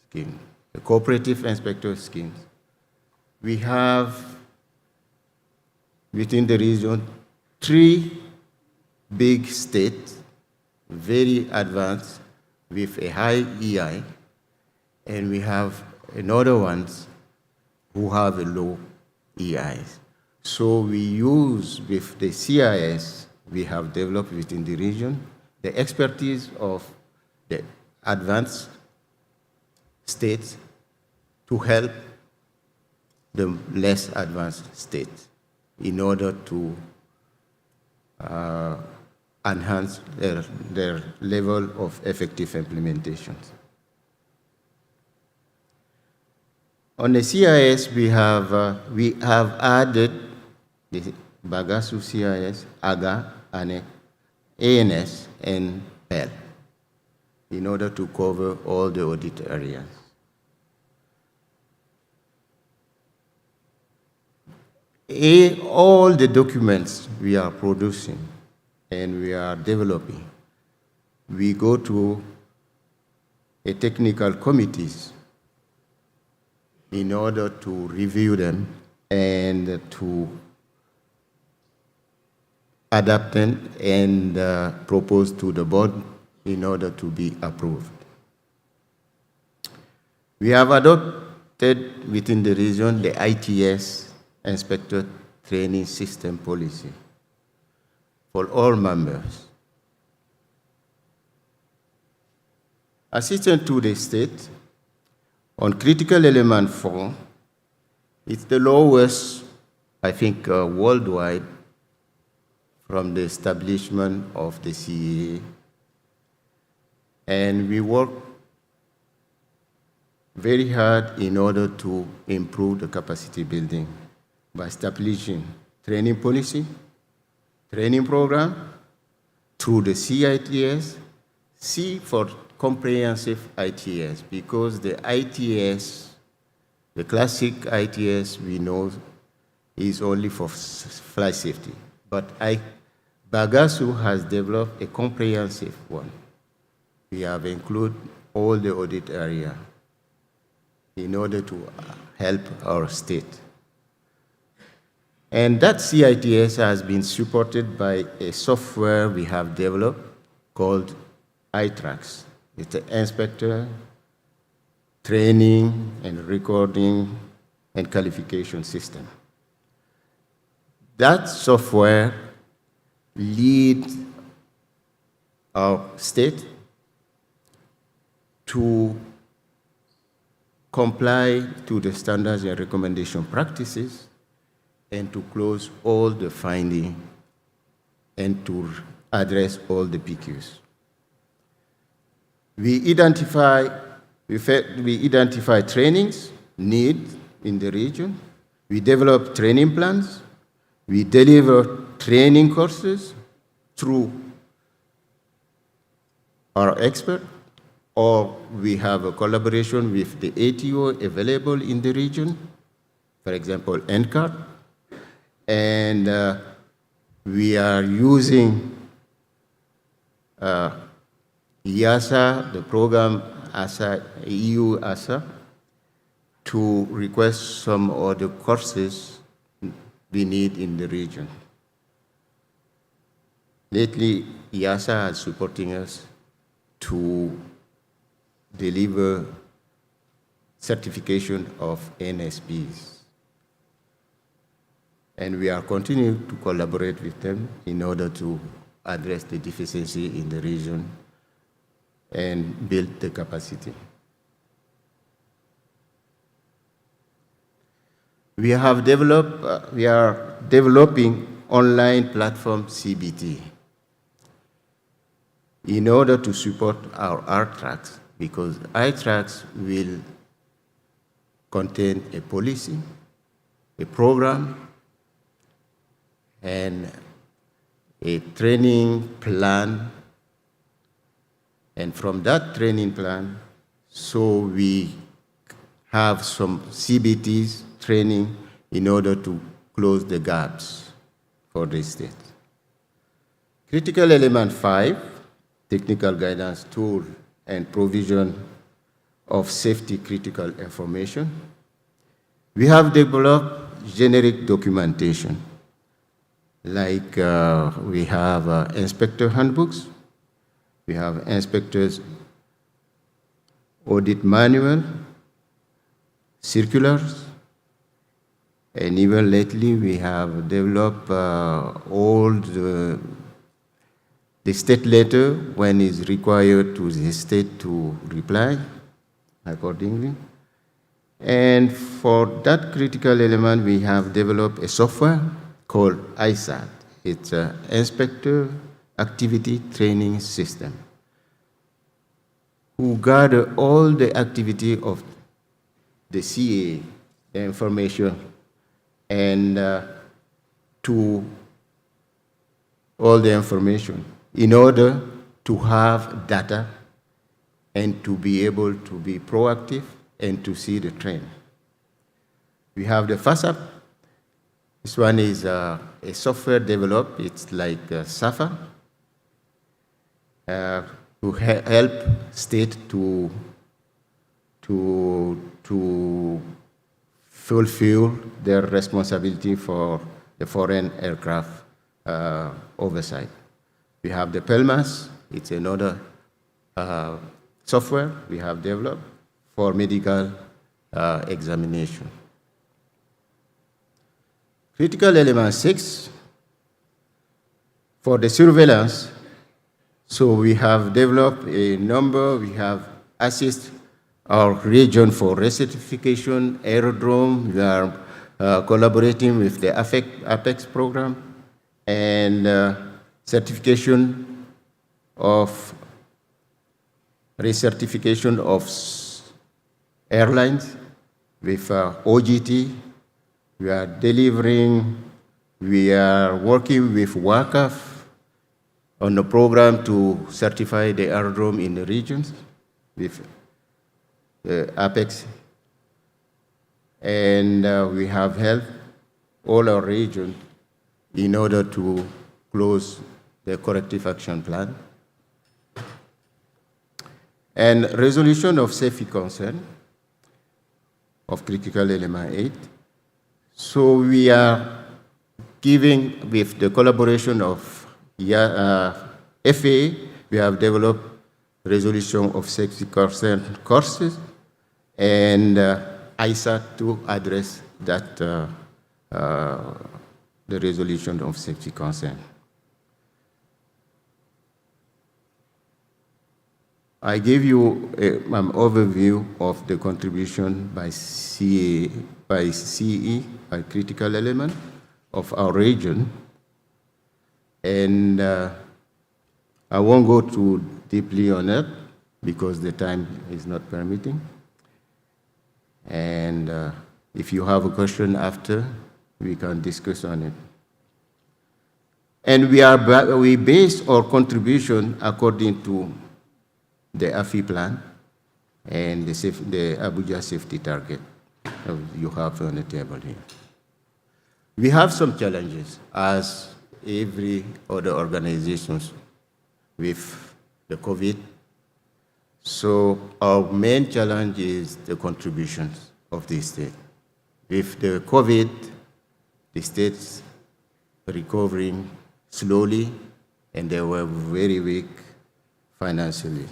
scheme, a cooperative inspector scheme. We have, within the region, 3 big states, very advanced, with a high EI, and we have another ones who have a low EI. So we use, with the CIS we have developed within the region, the expertise of the advanced states to help the less advanced states in order to enhance their level of effective implementation. On the CIS, we have added the BAGASO CIS, AGA, ANS, and PEL in order to cover all the audit areas. All the documents we are producing and we are developing, we go to a technical committees in order to review them and to adapt them and propose to the board in order to be approved. We have adopted within the region the ITS, Inspector Training System Policy, for all members. Assistance to the state on critical element 4, it's the lowest, I think, worldwide from the establishment of the CEA. And we work very hard in order to improve the capacity building by establishing training policy, training program, through the CITS, C for comprehensive ITS, because the ITS, the classic ITS we know is only for flight safety. But BAGASO has developed a comprehensive one. We have included all the audit area in order to help our state. And that CITS has been supported by a software we have developed called iTrax. It's an inspector, training, and recording and qualification system. That software leads our state to comply to the standards and recommendation practices and to close all the findings and to address all the PQs. We identify trainings need in the region. We develop training plans. We deliver training courses through our expert, or we have a collaboration with the ATO available in the region, for example, NCART. And we are using IASA, the program EU ASA, to request some of the courses we need in the region. Lately, IASA is supporting us to deliver certification of NSPs. And we are continuing to collaborate with them in order to address the deficiency in the region and build the capacity. We are developing online platform CBT in order to support our R-tracks, because R-tracks will contain a policy, a program, and a training plan. And from that training plan, so we have some CBTs training in order to close the gaps for the state. Critical element 5, technical guidance tool and provision of safety critical information. We have developed generic documentation, like we have inspector handbooks, we have inspectors audit manual, circulars, and even lately we have developed all the state letter when it's required to the state to reply accordingly. And for that critical element, we have developed a software called ISAT. It's an Inspector Activity Training System, who gather all the activity of the CA, the information, and to all the information in order to have data and to be able to be proactive and to see the trend. We have the FASAP. This one is a software developed. It's like SAFA to help state to fulfill their responsibility for the foreign aircraft oversight. We have the PELMAS. It's another software we have developed for medical examination. Critical element 6, for the surveillance, so we have developed a number, we have assist our region for recertification, aerodrome, we are collaborating with the APEX program, and certification of recertification of airlines with OGT. We are delivering, we are working with WACAF on the program to certify the aerodrome in the regions with APEX. And we have helped all our regions in order to close the corrective action plan. And resolution of safety concern of critical element 8. So we are giving, with the collaboration of FAA, we have developed resolution of safety concern courses and ISAT to address that the resolution of safety concern. I gave you an overview of the contribution by CE, by critical element of our region, and I won't go too deeply on it because the time is not permitting. And if you have a question after, we can discuss on it. And we base our contribution according to the AFI Plan and the Abuja safety target you have on the table here. We have some challenges, as every other organizations with the COVID. So our main challenge is the contributions of the state. With the COVID, the states recovering slowly, and they were very weak financially.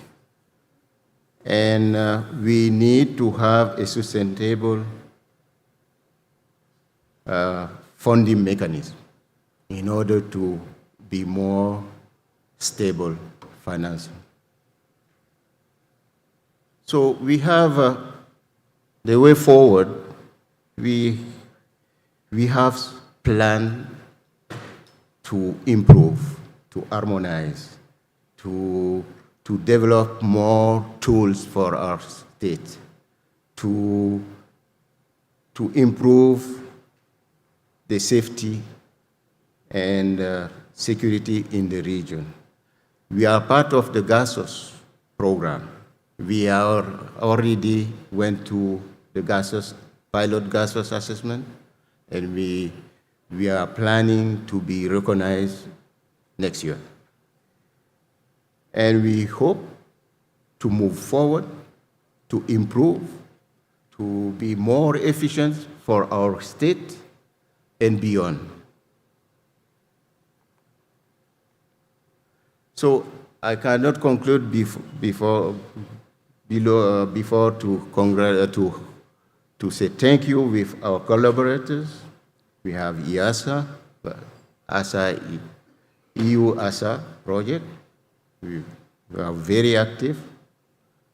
And we need to have a sustainable funding mechanism in order to be more stable financially. So we have the way forward. We have planned to improve, to harmonize, to develop more tools for our state, to improve the safety and security in the region. We are part of the BAGASO program. We are already went to the pilot BAGASO assessment, and we are planning to be recognized next year. And we hope to move forward, to improve, to be more efficient for our state and beyond. So I cannot conclude before to say thank you with our collaborators. We have IASA, ASA, EU ASA project. We are very active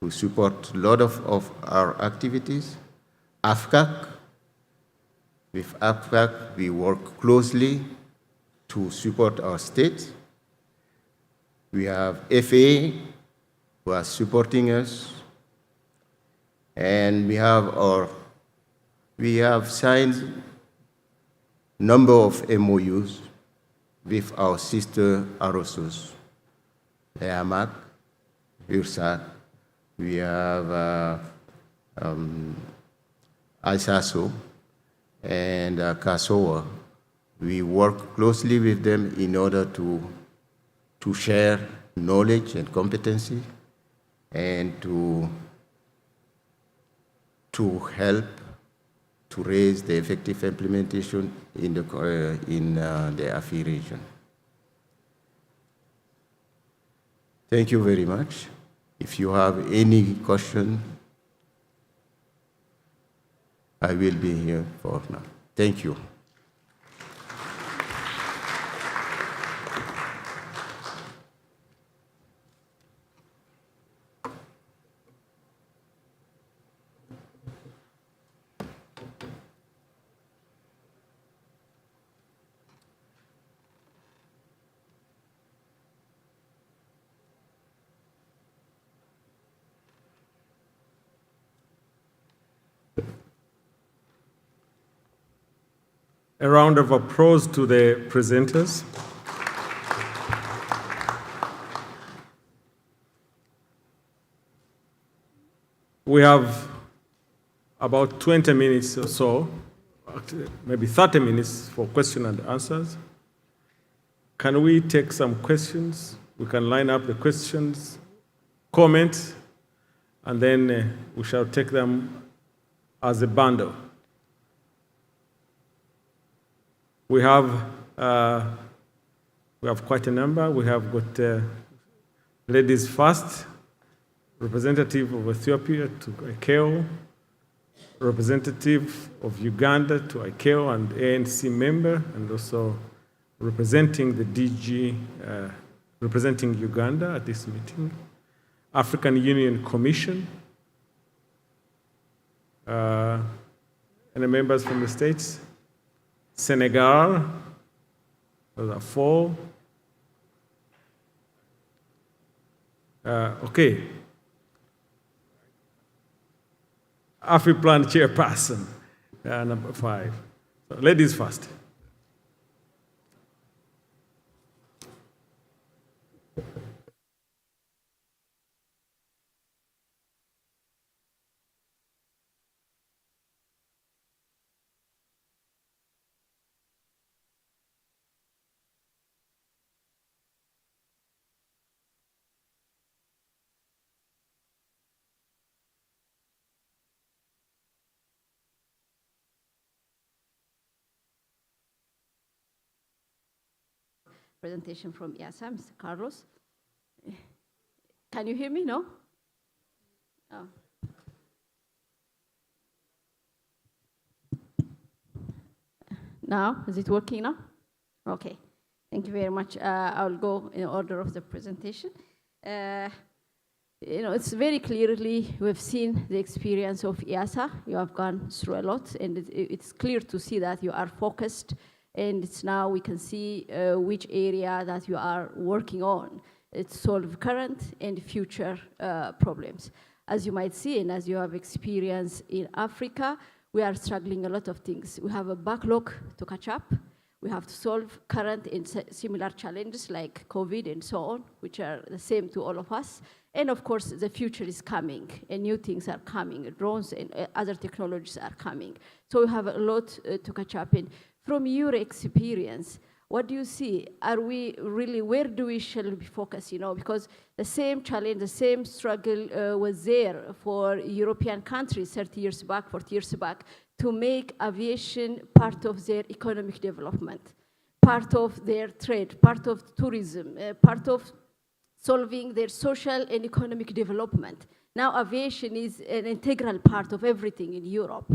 to support a lot of our activities. AFCAC, with AFCAC, we work closely to support our state. We have FAA, who are supporting us, and we have signed a number of MOUs with our sister ROSOs, EAMAC, URSAT. We have ISASO and CASOA. We work closely with them in order to share knowledge and competency, and to help to raise the effective implementation in the AFI region. Thank you very much. If you have any question, I will be here for now. Thank you. A round of applause to the presenters. We have about 20 minutes or so, maybe 30 minutes for question and answers. Can we take some questions? We can line up the questions, comments, and then we shall take them as a bundle. We have quite a number. We have got ladies first, representative of Ethiopia to Keo, representative of Uganda to ICAO and ANC member, and also representing the DG, representing Uganda at this meeting, African Union Commission, any members from the States, Senegal, those are 4. Okay. AFI Plan chairperson, number 5. So ladies first. Presentation from IASA, Mr. Carlos. Can you hear me, no? Oh. Now, is it working now? Okay, thank you very much. I'll go in order of the presentation. It's very clearly, we've seen the experience of IASA. You have gone through a lot, and it's clear to see that you are focused. And it's now we can see which area that you are working on. It's solve current and future problems. As you might see, and as you have experienced in Africa, we are struggling a lot of things. We have a backlog to catch up. We have to solve current and similar challenges like COVID and so on, which are the same to all of us. And of course, the future is coming, and new things are coming. Drones and other technologies are coming. So we have a lot to catch up in. From your experience, what do you see? Are we really, where do we shall be focused, because the same challenge, the same struggle was there for European countries 30 years back, 40 years back, to make aviation part of their economic development, part of their trade, part of tourism, part of solving their social and economic development. Now aviation is an integral part of everything in Europe,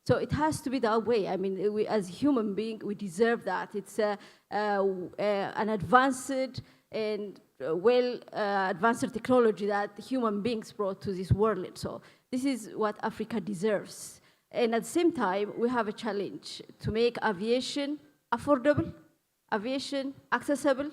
So it has to be that way. I mean, we, as human beings, we deserve that. It's an advanced and advanced technology that human beings brought to this world. So this is what Africa deserves. And at the same time, we have a challenge to make aviation affordable, aviation accessible,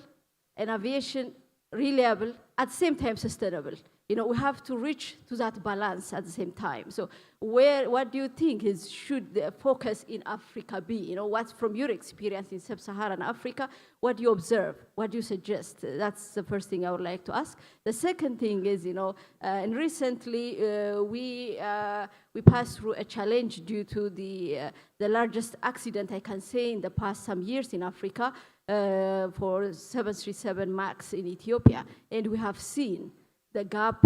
and aviation reliable, at the same time sustainable. We have to reach to that balance at the same time. So what do you think should the focus in Africa be? What's from your experience in sub-Saharan Africa, what do you observe? What do you suggest? That's the first thing I would like to ask. The second thing is, and recently we passed through a challenge due to the largest accident, I can say, in the past some years in Africa for 737 MAX in Ethiopia. And we have seen the gap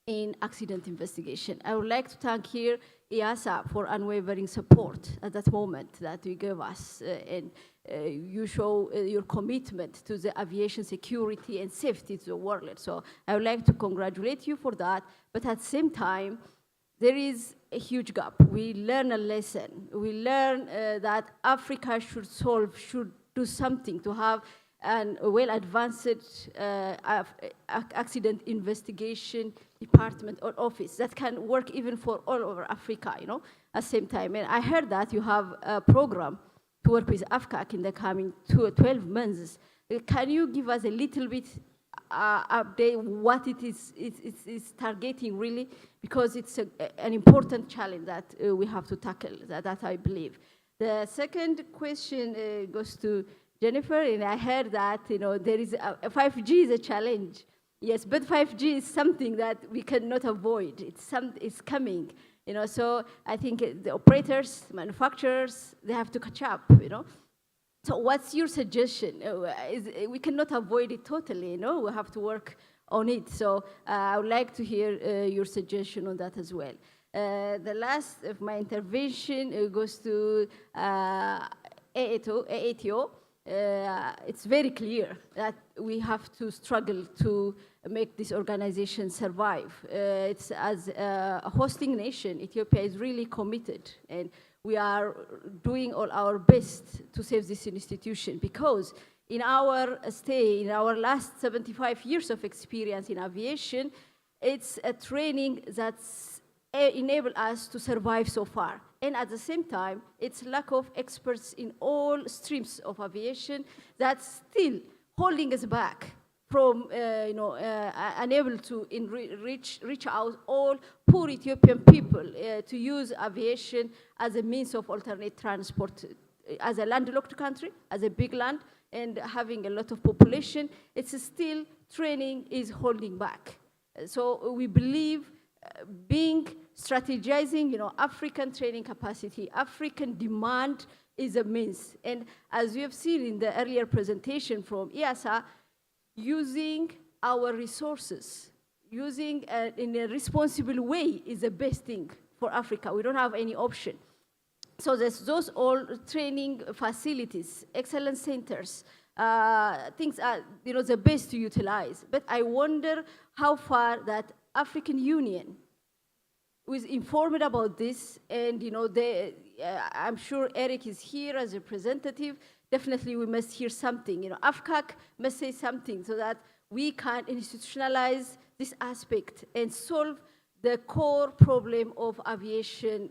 in accident investigation. I would like to thank here IASA for unwavering support at that moment that you gave us, and you show your commitment to the aviation security and safety to the world. So I would like to congratulate you for that, but at the same time, there is a huge gap. We learn a lesson. We learn that Africa should do something to have and a well-advanced accident investigation department or office that can work even for all over Africa, at the same time. And I heard that you have a program to work with AFCAC in the coming 12 months. Can you give us a little bit update what it is targeting really? Because it's an important challenge that we have to tackle, that I believe. The second question goes to Jennifer, and I heard that there is 5G is a challenge. Yes, but 5G is something that we cannot avoid. It's coming, So I think the operators, manufacturers, they have to catch up, So what's your suggestion? We cannot avoid it totally, We have to work on it. So I would like to hear your suggestion on that as well. The last of my intervention goes to AATO. it's very clear that we have to struggle to make this organization survive. It's as a hosting nation, Ethiopia is really committed, and we are doing all our best to save this institution, because in our stay, in our last 75 years of experience in aviation, it's a training that's enabled us to survive so far. And at the same time, it's lack of experts in all streams of aviation that's still holding us back from, unable to reach out all poor Ethiopian people to use aviation as a means of alternate transport. As a landlocked country, as a big land, and having a lot of population, it's still training is holding back. So we believe strategizing, African training capacity, African demand is a means. And as we have seen in the earlier presentation from EASA, using our resources, using in a responsible way is the best thing for Africa. We don't have any option. So there's those all training facilities, excellence centers, things are the best to utilize. But I wonder how far that African Union was informed about this, and I'm sure Eric is here as a representative. Definitely we must hear something. AFCAC must say something so that we can institutionalize this aspect and solve the core problem of aviation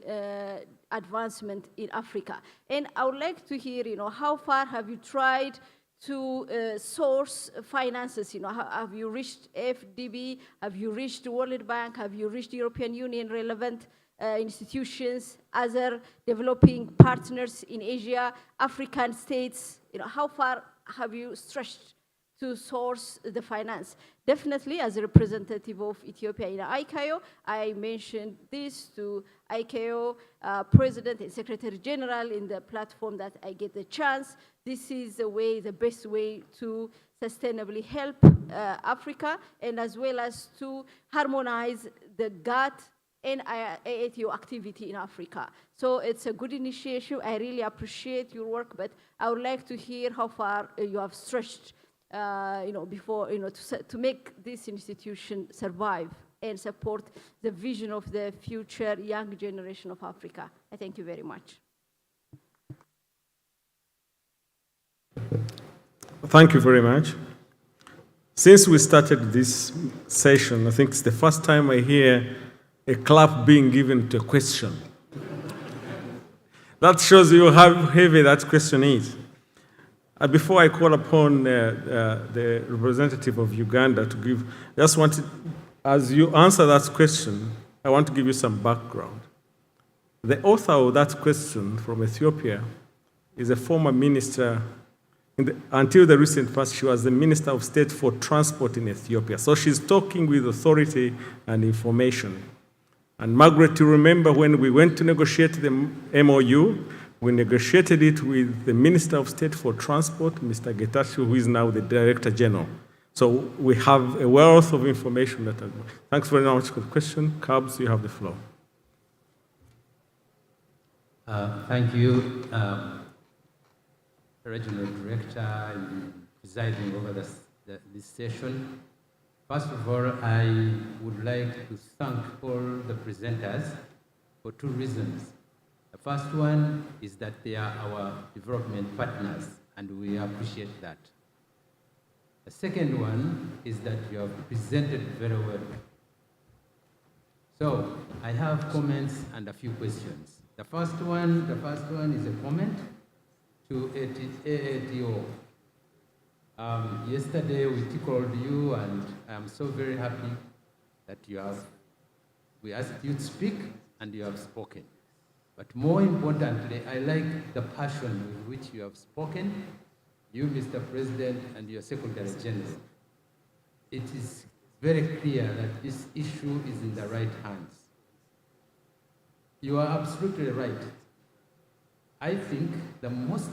advancement in Africa. And I would like to hear, how far have you tried to source finances? Have you reached FDB? Have you reached the World Bank? Have you reached the European Union relevant institutions, other developing partners in Asia, African states? How far have you stretched to source the finance? Definitely, as a representative of Ethiopia in ICAO, I mentioned this to ICAO President and Secretary General in the platform that I get the chance. This is the best way to sustainably help Africa, and as well as to harmonize the GATT and AATO activity in Africa. So it's a good initiative. I really appreciate your work, but I would like to hear how far you have stretched before, to make this institution survive and support the vision of the future young generation of Africa. I thank you very much. Thank you very much. Since we started this session, I think it's the first time I hear a clap being given to a question. That shows you how heavy that question is. Before I call upon the representative of Uganda to give, just wanted, as you answer that question, I want to give you some background. The author of that question from Ethiopia is a former minister. Until the recent past, she was the Minister of State for Transport in Ethiopia. So she's talking with authority and information. And Margaret, you remember when we went to negotiate the MOU, we negotiated it with the Minister of State for Transport, Mr. Getachew, who is now the Director General. So we have a wealth of information. Thanks very much for the question. Cabs, you have the floor. Thank you, Regional Director, presiding over this session. First of all, I would like to thank all the presenters for two reasons. The first one is that they are our development partners, and we appreciate that. The second one is that you have presented very well. So I have comments and a few questions. The first one is a comment to AATO. Yesterday we tickled you, and I'm so very happy that we asked you to speak and you have spoken. But more importantly, I like the passion with which you have spoken, you, Mr. President, and your Secretary General. It is very clear that this issue is in the right hands. You are absolutely right. I think the most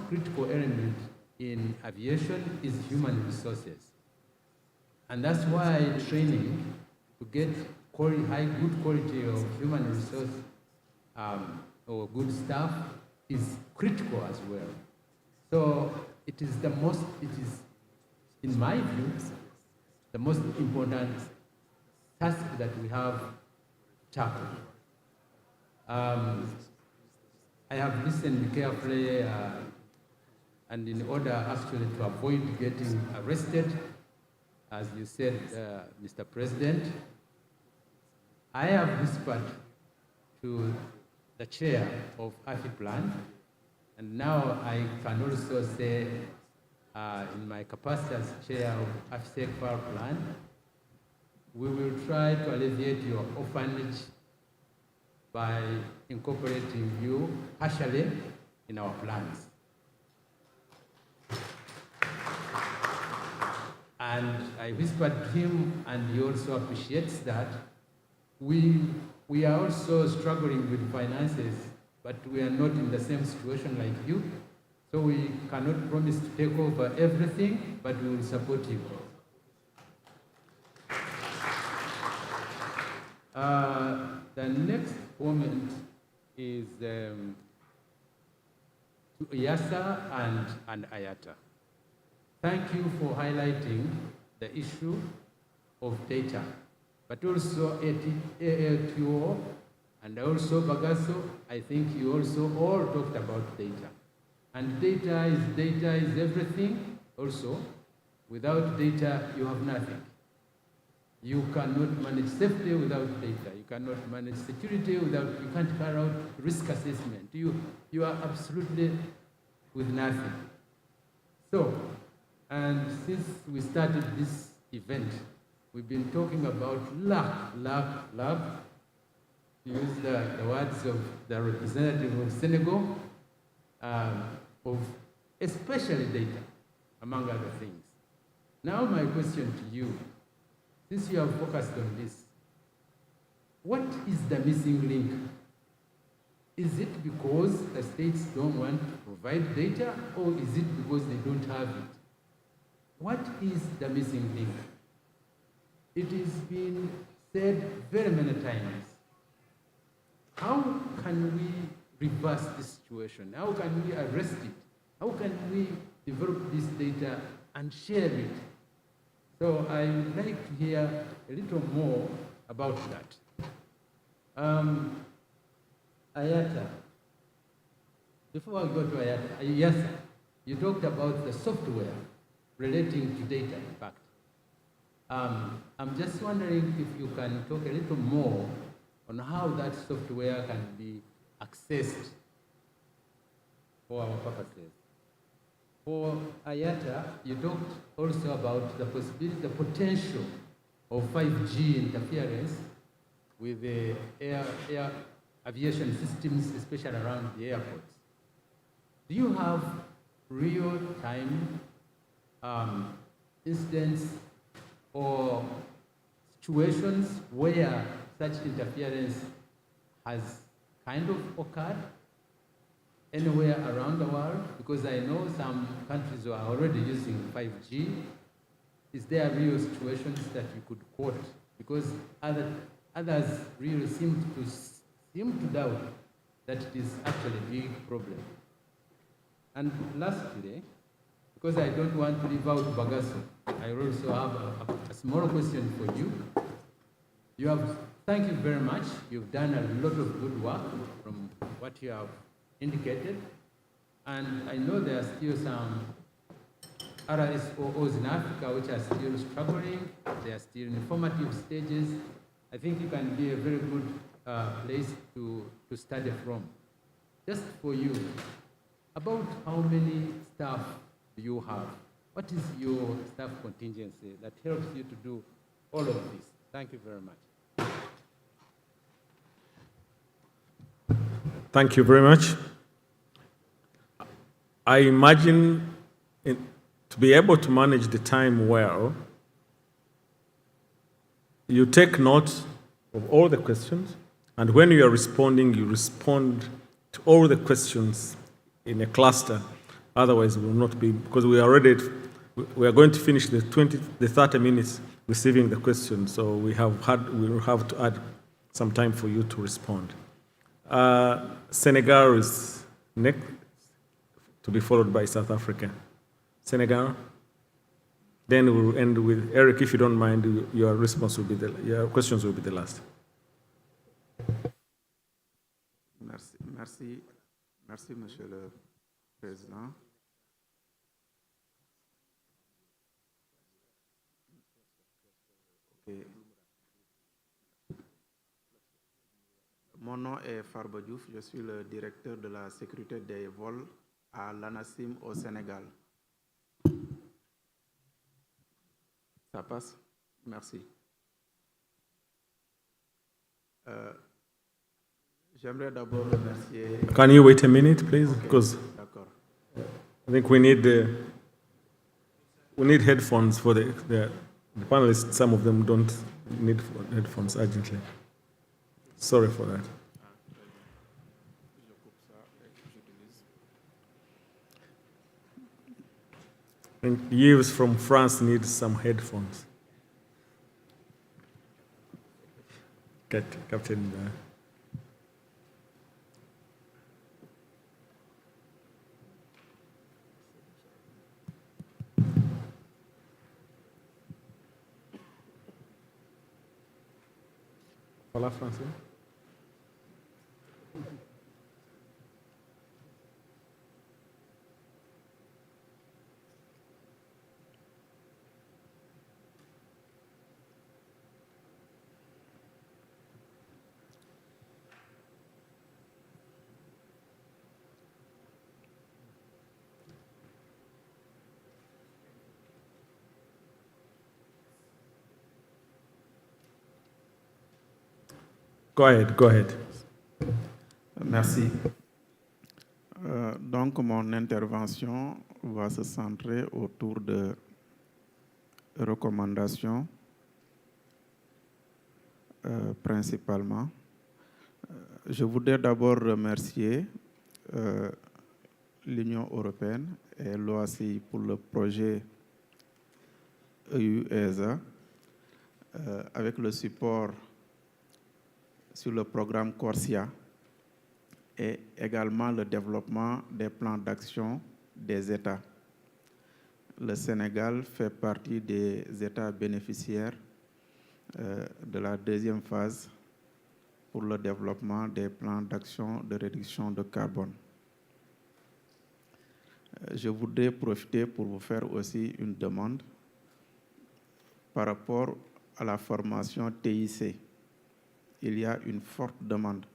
critical element in aviation is human resources. And that's why training to get good quality of human resource or good staff is critical as well. So it is, in my view, the most important task that we have to tackle. I have listened carefully, and in order actually to avoid getting arrested, as you said, Mr. President, I have whispered to the chair of AFI Plan, and now I can also say, in my capacity as chair of AFI Plan, we will try to alleviate your orphanage by incorporating you partially in our plans. And I whispered to him, and he also appreciates that. We are also struggling with finances, but we are not in the same situation like you. So we cannot promise to take over everything, but we will support you. The next comment is to EASA and IATA. Thank you for highlighting the issue of data, but also AATO and also BAGASO. I think you also all talked about data. And data is everything also. Without data, you have nothing. You cannot manage safety without data. You cannot manage security without, you can't carry out risk assessment. You are absolutely with nothing. So, and since we started this event, we've been talking about lack, to use the words of the representative of Senegal, of especially data, among other things. Now my question to you, since you have focused on this, what is the missing link? Is it because the states don't want to provide data, or is it because they don't have it? What is the missing link? It has been said very many times. How can we reverse this situation? How can we arrest it? How can we develop this data and share it? So I would like to hear a little more about that. IATA, before I go to IATA, yes, you talked about the software relating to data impact. I'm just wondering if you can talk a little more on how that software can be accessed for our purposes. For IATA, you talked also about the possibility, the potential of 5G interference with the air aviation systems, especially around the airports. Do you have real-time incidents or situations where such interference has kind of occurred anywhere around the world? Because I know some countries are already using 5G. Is there real situations that you could quote? Because others really seem to doubt that it is actually a big problem. And lastly, because I don't want to leave out BAGASO, I also have a small question for you. Thank you very much. You've done a lot of good work from what you have indicated. And I know there are still some RSOOs in Africa which are still struggling. They are still in formative stages. I think you can be a very good place to study from. Just for you, about how many staff do you have? What is your staff contingency that helps you to do all of this? Thank you very much. Thank you very much. I imagine to be able to manage the time well, you take note of all the questions, and when you are responding, you respond to all the questions in a cluster. Otherwise, we will not be, because we are going to finish the 30 minutes receiving the questions, so we will have to add some time for you to respond. Senegal is next to be followed by South Africa. Senegal. Then we'll end with Eric, if you don't mind, your questions will be the last. Merci, Monsieur le Président. Okay. Mon nom est Farba Diouf, je suis le directeur de la sécurité des vols à l'ANASIM au Sénégal. Ça passe? Merci. J'aimerais d'abord remercier... Can you wait a minute, please? Because D'accord. I think we need headphones for the panelists. Some of them don't need headphones urgently. Sorry for that. And Yves from France needs some headphones. Captain. Parla français? Go ahead. Merci. Donc, mon intervention va se centrer autour de recommandations principalement. Je voudrais d'abord remercier l'Union européenne et l'OACI pour le projet EU-ESA avec le support sur le programme Corsia et également le développement des plans d'action des États. Le Sénégal fait partie des États bénéficiaires de la deuxième phase pour le développement des plans d'action de réduction de carbone. Je voudrais profiter pour vous faire aussi une demande par rapport à la formation TIC. Il y a une forte demande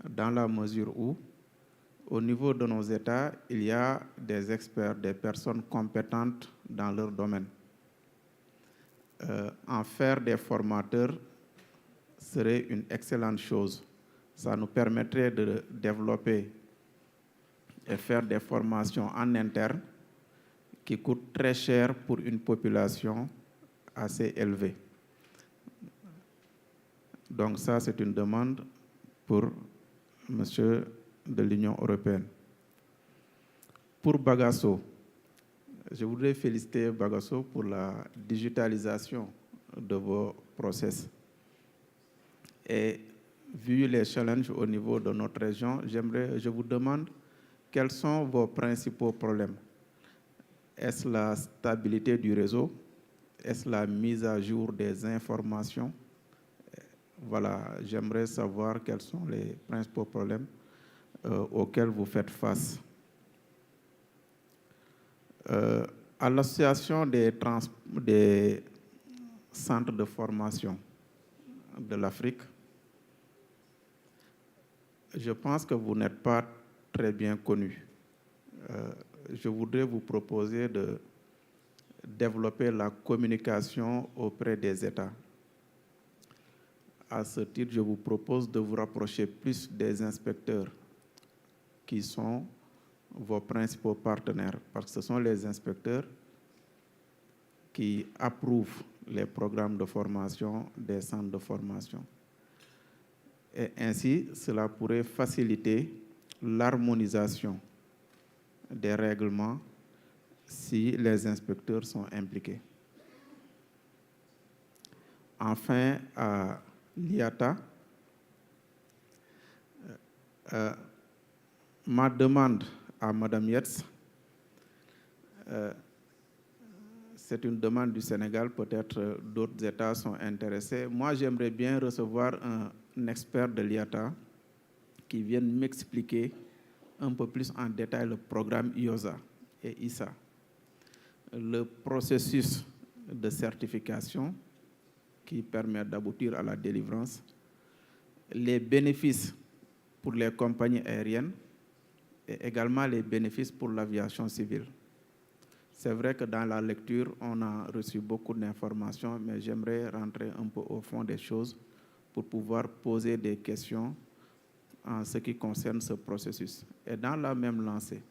dans la mesure où, au niveau de nos États, il y a des experts, des personnes compétentes dans leur domaine. En faire des formateurs serait une excellente chose. Ça nous permettrait de développer et faire des formations en interne qui coûtent très cher pour une population assez élevée. Donc ça, c'est une demande pour monsieur de l'Union européenne. Pour BAGASO, je voudrais féliciter BAGASO pour la digitalisation de vos process. Et vu les challenges au niveau de notre région, je vous demande quels sont vos principaux problèmes. Est-ce la stabilité du réseau? Est-ce la mise à jour des informations? Voilà, j'aimerais savoir quels sont les principaux problèmes auxquels vous faites face. À l'association des centres de formation de l'Afrique, je pense que vous n'êtes pas très bien connu. Je voudrais vous proposer de développer la communication auprès des États. À ce titre, je vous propose de vous rapprocher plus des inspecteurs qui sont vos principaux partenaires, parce que ce sont les inspecteurs qui approuvent les programmes de formation des centres de formation. Et ainsi, cela pourrait faciliter l'harmonisation des règlements si les inspecteurs sont impliqués. Enfin, à l'IATA, ma demande à Mme Yates, C'est une demande du Sénégal, peut-être d'autres États sont intéressés. Moi, j'aimerais bien recevoir un expert de l'IATA qui vienne m'expliquer un peu plus en détail le programme IOSA et ISA, le processus de certification qui permet d'aboutir à la délivrance, les bénéfices pour les compagnies aériennes et également les bénéfices pour l'aviation civile. C'est vrai que dans la lecture, on a reçu beaucoup d'informations, mais j'aimerais rentrer un peu au fond des choses pour pouvoir poser des questions en ce qui concerne ce processus. Et dans la même lancée,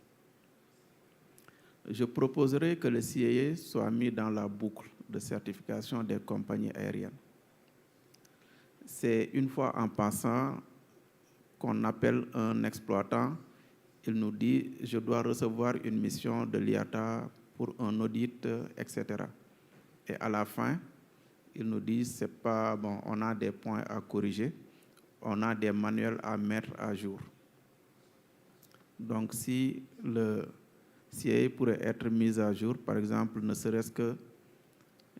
je proposerai que le CAA soit mis dans la boucle de certification des compagnies aériennes. C'est une fois en passant qu'on appelle un exploitant, il nous dit « je dois recevoir une mission de l'IATA pour un audit, etc. » Et à la fin, il nous dit « c'est pas bon, on a des points à corriger, on a des manuels à mettre à jour. » Donc si le CAA pourrait être mis à jour, par exemple, ne serait-ce que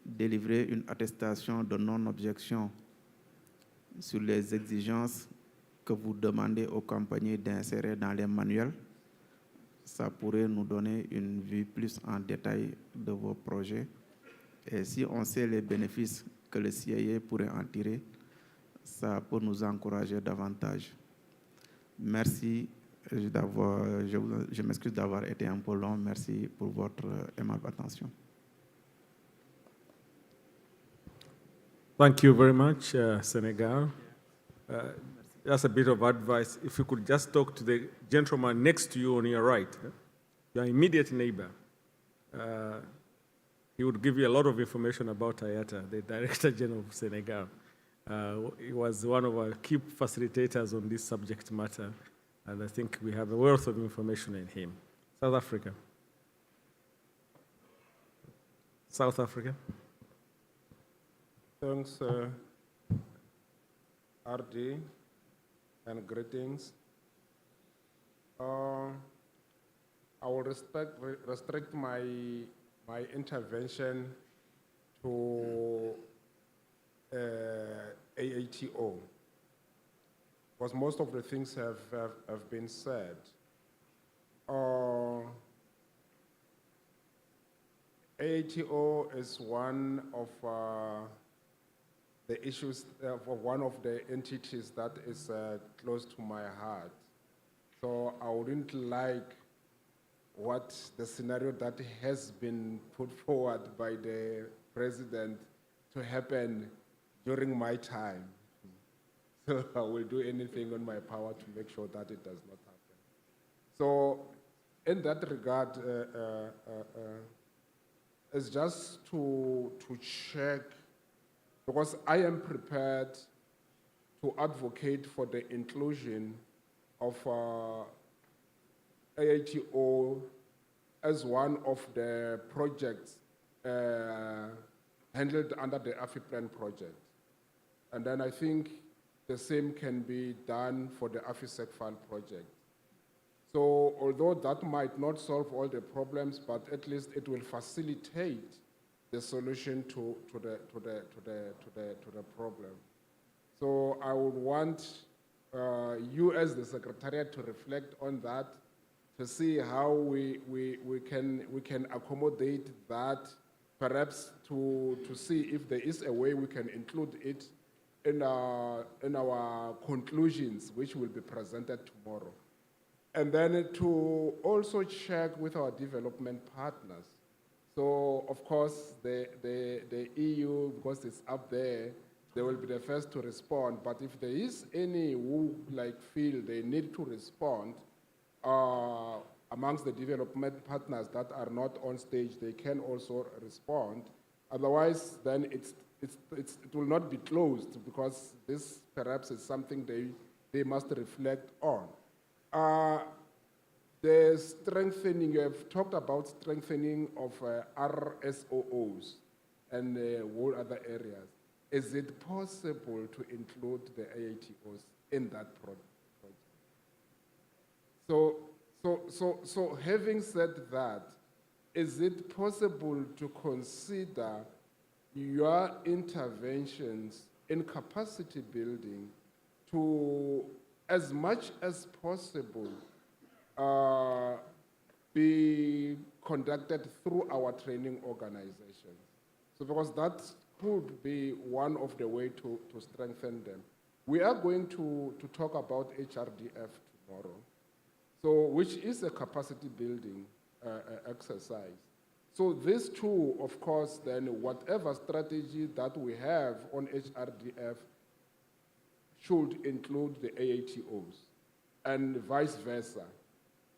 délivrer une attestation de non-objection sur les exigences que vous demandez aux compagnies d'insérer dans les manuels, ça pourrait nous donner une vue plus en détail de vos projets. Et si on sait les bénéfices que le CAA pourrait en tirer, ça peut nous encourager davantage. Merci. Je m'excuse d'avoir été un peu long. Merci pour votre aimable attention. Thank you very much, Senegal. Just a bit of advice. If you could just talk to the gentleman next to you on your right, your immediate neighbor. He would give you a lot of information about IATA, the Director General of Senegal. He was one of our key facilitators on this subject matter, and I think we have a wealth of information in him. South Africa. South Africa. Thanks, RD, and greetings. I will restrict my intervention to AATO, because most of the things have been said. AATO is one of the issues, one of the entities that is close to my heart. So I wouldn't like what the scenario that has been put forward by the president to happen during my time. So I will do anything on my power to make sure that it does not happen. So in that regard, it's just to check, because I am prepared to advocate for the inclusion of AATO as one of the projects handled under the AFI Plan project. And then I think the same can be done for the AFI SECFAL project. So although that might not solve all the problems, but at least it will facilitate the solution to the problem. So I would want you as the Secretariat to reflect on that, to see how we can accommodate that, perhaps to see if there is a way we can include it in our conclusions, which will be presented tomorrow. And then to also check with our development partners. So of course, the EU, because it's up there, they will be the first to respond. But if there is any who feel they need to respond, amongst the development partners that are not on stage, they can also respond. Otherwise, then it will not be closed, because this perhaps is something they must reflect on. The strengthening, you have talked about strengthening of RSOOs and all other areas. Is it possible to include the AATOs in that project? So having said that, is it possible to consider your interventions in capacity building to, as much as possible, be conducted through our training organizations? So because that could be one of the ways to strengthen them. We are going to talk about HRDF tomorrow, so which is a capacity building exercise. So these two, of course, then whatever strategy that we have on HRDF should include the AATOs and vice versa.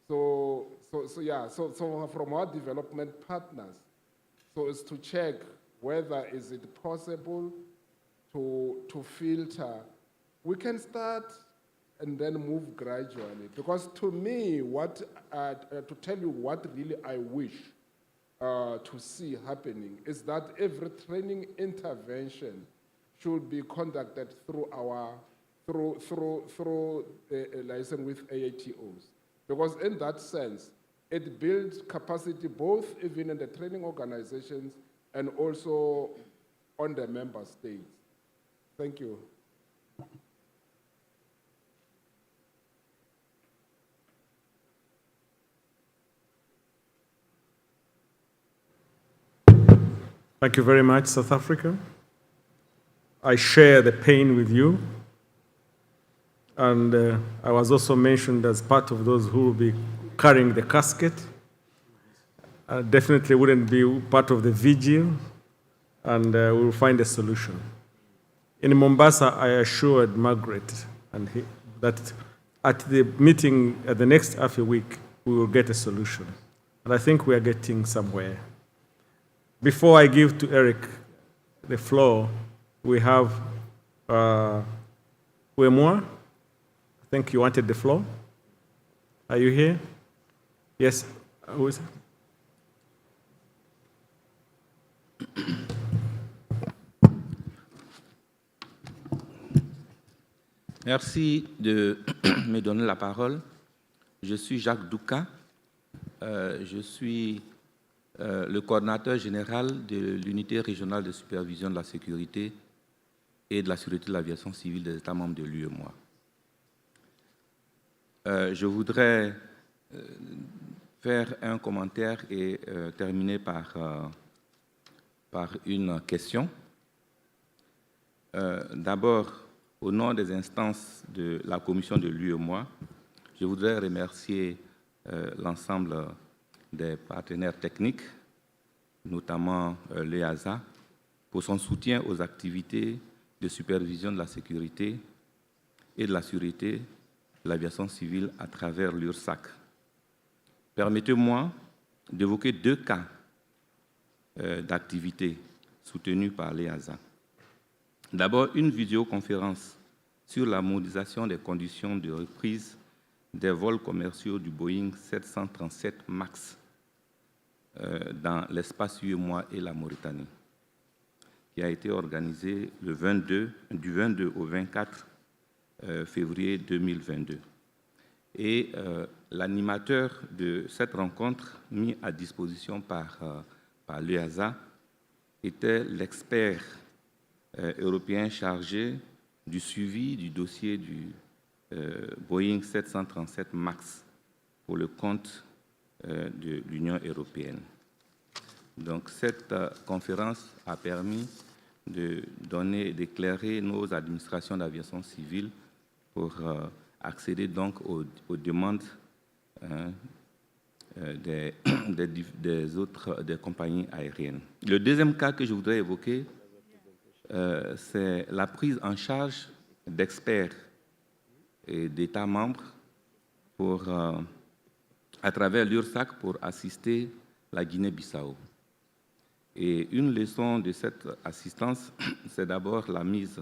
So from our development partners, so it's to check whether is it possible to filter. We can start and then move gradually. Because to me, to tell you what really I wish to see happening is that every training intervention should be conducted through the license with AATOs. Because in that sense, it builds capacity both even in the training organizations and also on the member states. Thank you. Thank you very much, South Africa. I share the pain with you. And I was also mentioned as part of those who will be carrying the casket. I definitely wouldn't be part of the vigil, and we will find a solution. In Mombasa, I assured Margaret that at the meeting at the next AFI week, we will get a solution. And I think we are getting somewhere. Before I give to Eric the floor, we have Wemwa. I think you wanted the floor. Are you here? Yes. Who is it? Merci de me donner la parole. Je suis Jacques Douka. Je suis le coordinateur général de l'unité régionale de supervision de la sécurité et de la sûreté de l'aviation civile des États membres de l'UEMOA. Je voudrais faire un commentaire et terminer par une question. D'abord, au nom des instances de la commission de l'UEMOA, je voudrais remercier l'ensemble des partenaires techniques, notamment l'EASA, pour son soutien aux activités de supervision de la sécurité et de la sûreté de l'aviation civile à travers l'URSSAC. Permettez-moi d'évoquer deux cas d'activités soutenus par l'EASA. D'abord, une vidéoconférence sur la modélisation des conditions de reprise des vols commerciaux du Boeing 737 MAX dans l'espace UEMOA et la Mauritanie, qui a été organisée du 22 au 24 février 2022. Et l'animateur de cette rencontre mis à disposition par l'EASA était l'expert européen chargé du suivi du dossier du Boeing 737 MAX pour le compte de l'Union européenne. Donc cette conférence a permis d'éclairer nos administrations d'aviation civile pour accéder donc aux demandes des compagnies aériennes. Le deuxième cas que je voudrais évoquer, c'est la prise en charge d'experts et d'États membres à travers l'URSSAC pour assister la Guinée-Bissau. Et une leçon de cette assistance, c'est d'abord la mise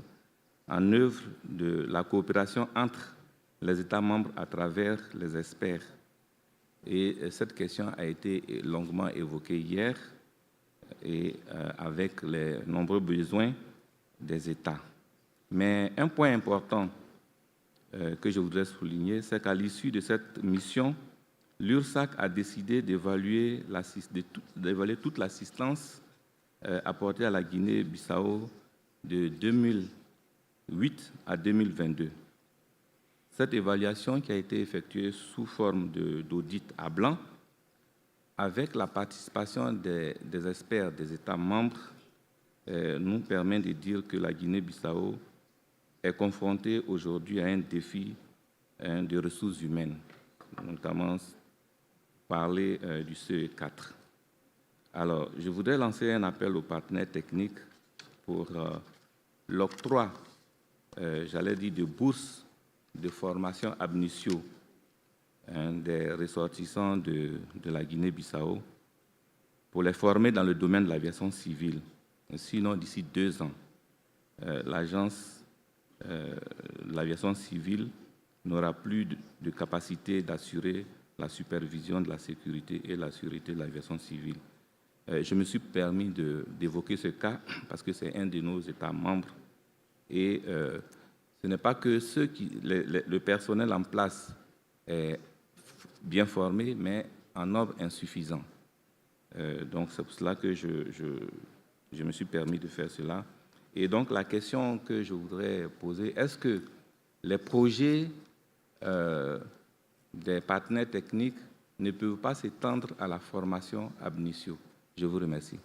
en œuvre de la coopération entre les États membres à travers les experts. Et cette question a été longuement évoquée hier et avec les nombreux besoins des États. Mais un point important que je voudrais souligner, c'est qu'à l'issue de cette mission, l'URSSAC a décidé d'évaluer toute l'assistance apportée à la Guinée-Bissau de 2008 à 2022. Cette évaluation qui a été effectuée sous forme d'audit à blanc, avec la participation des experts des États membres, nous permet de dire que la Guinée-Bissau est confrontée aujourd'hui à un défi de ressources humaines, notamment parler du CE4. Alors, je voudrais lancer un appel aux partenaires techniques pour l'octroi, j'allais dire, de bourses de formation ab initio des ressortissants de la Guinée-Bissau pour les former dans le domaine de l'aviation civile. Sinon, d'ici 2 ans, l'agence de l'aviation civile n'aura plus de capacité d'assurer la supervision de la sécurité et la sûreté de l'aviation civile. Je me suis permis d'évoquer ce cas parce que c'est un de nos États membres et ce n'est pas que le personnel en place est bien formé, mais en nombre insuffisant. Donc c'est pour cela que je me suis permis de faire cela. Et donc la question que je voudrais poser, est-ce que les projets des partenaires techniques ne peuvent pas s'étendre à la formation ab initio? Je vous remercie.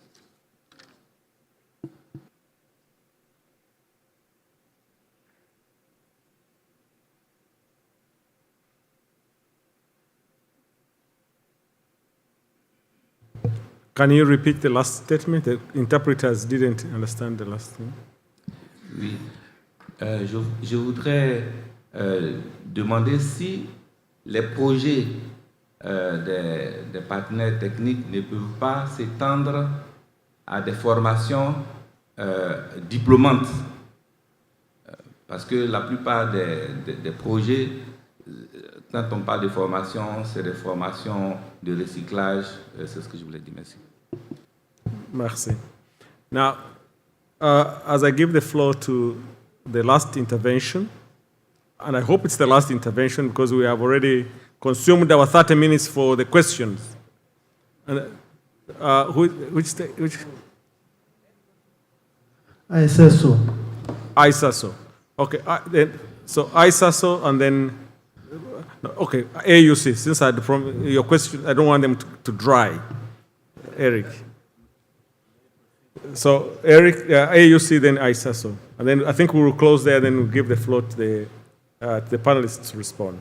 Can you repeat the last statement? The interpreters didn't understand the last thing. Oui. Je voudrais demander si les projets des partenaires techniques ne peuvent pas s'étendre à des formations diplômantes. Parce que la plupart des projets, quand on parle de formation, c'est des formations de recyclage. C'est ce que je voulais dire. Merci. Merci. Now, as I give the floor to the last intervention, and I hope it's the last intervention because we have already consumed our 30 minutes for the questions. And which? I say so. ISASO. Okay, so ISASO and then, okay, AUC, since your question, I don't want them to dry. Eric. So Eric, AUC, then ISASO. And then I think we will close there, then we'll give the floor to the panelists to respond.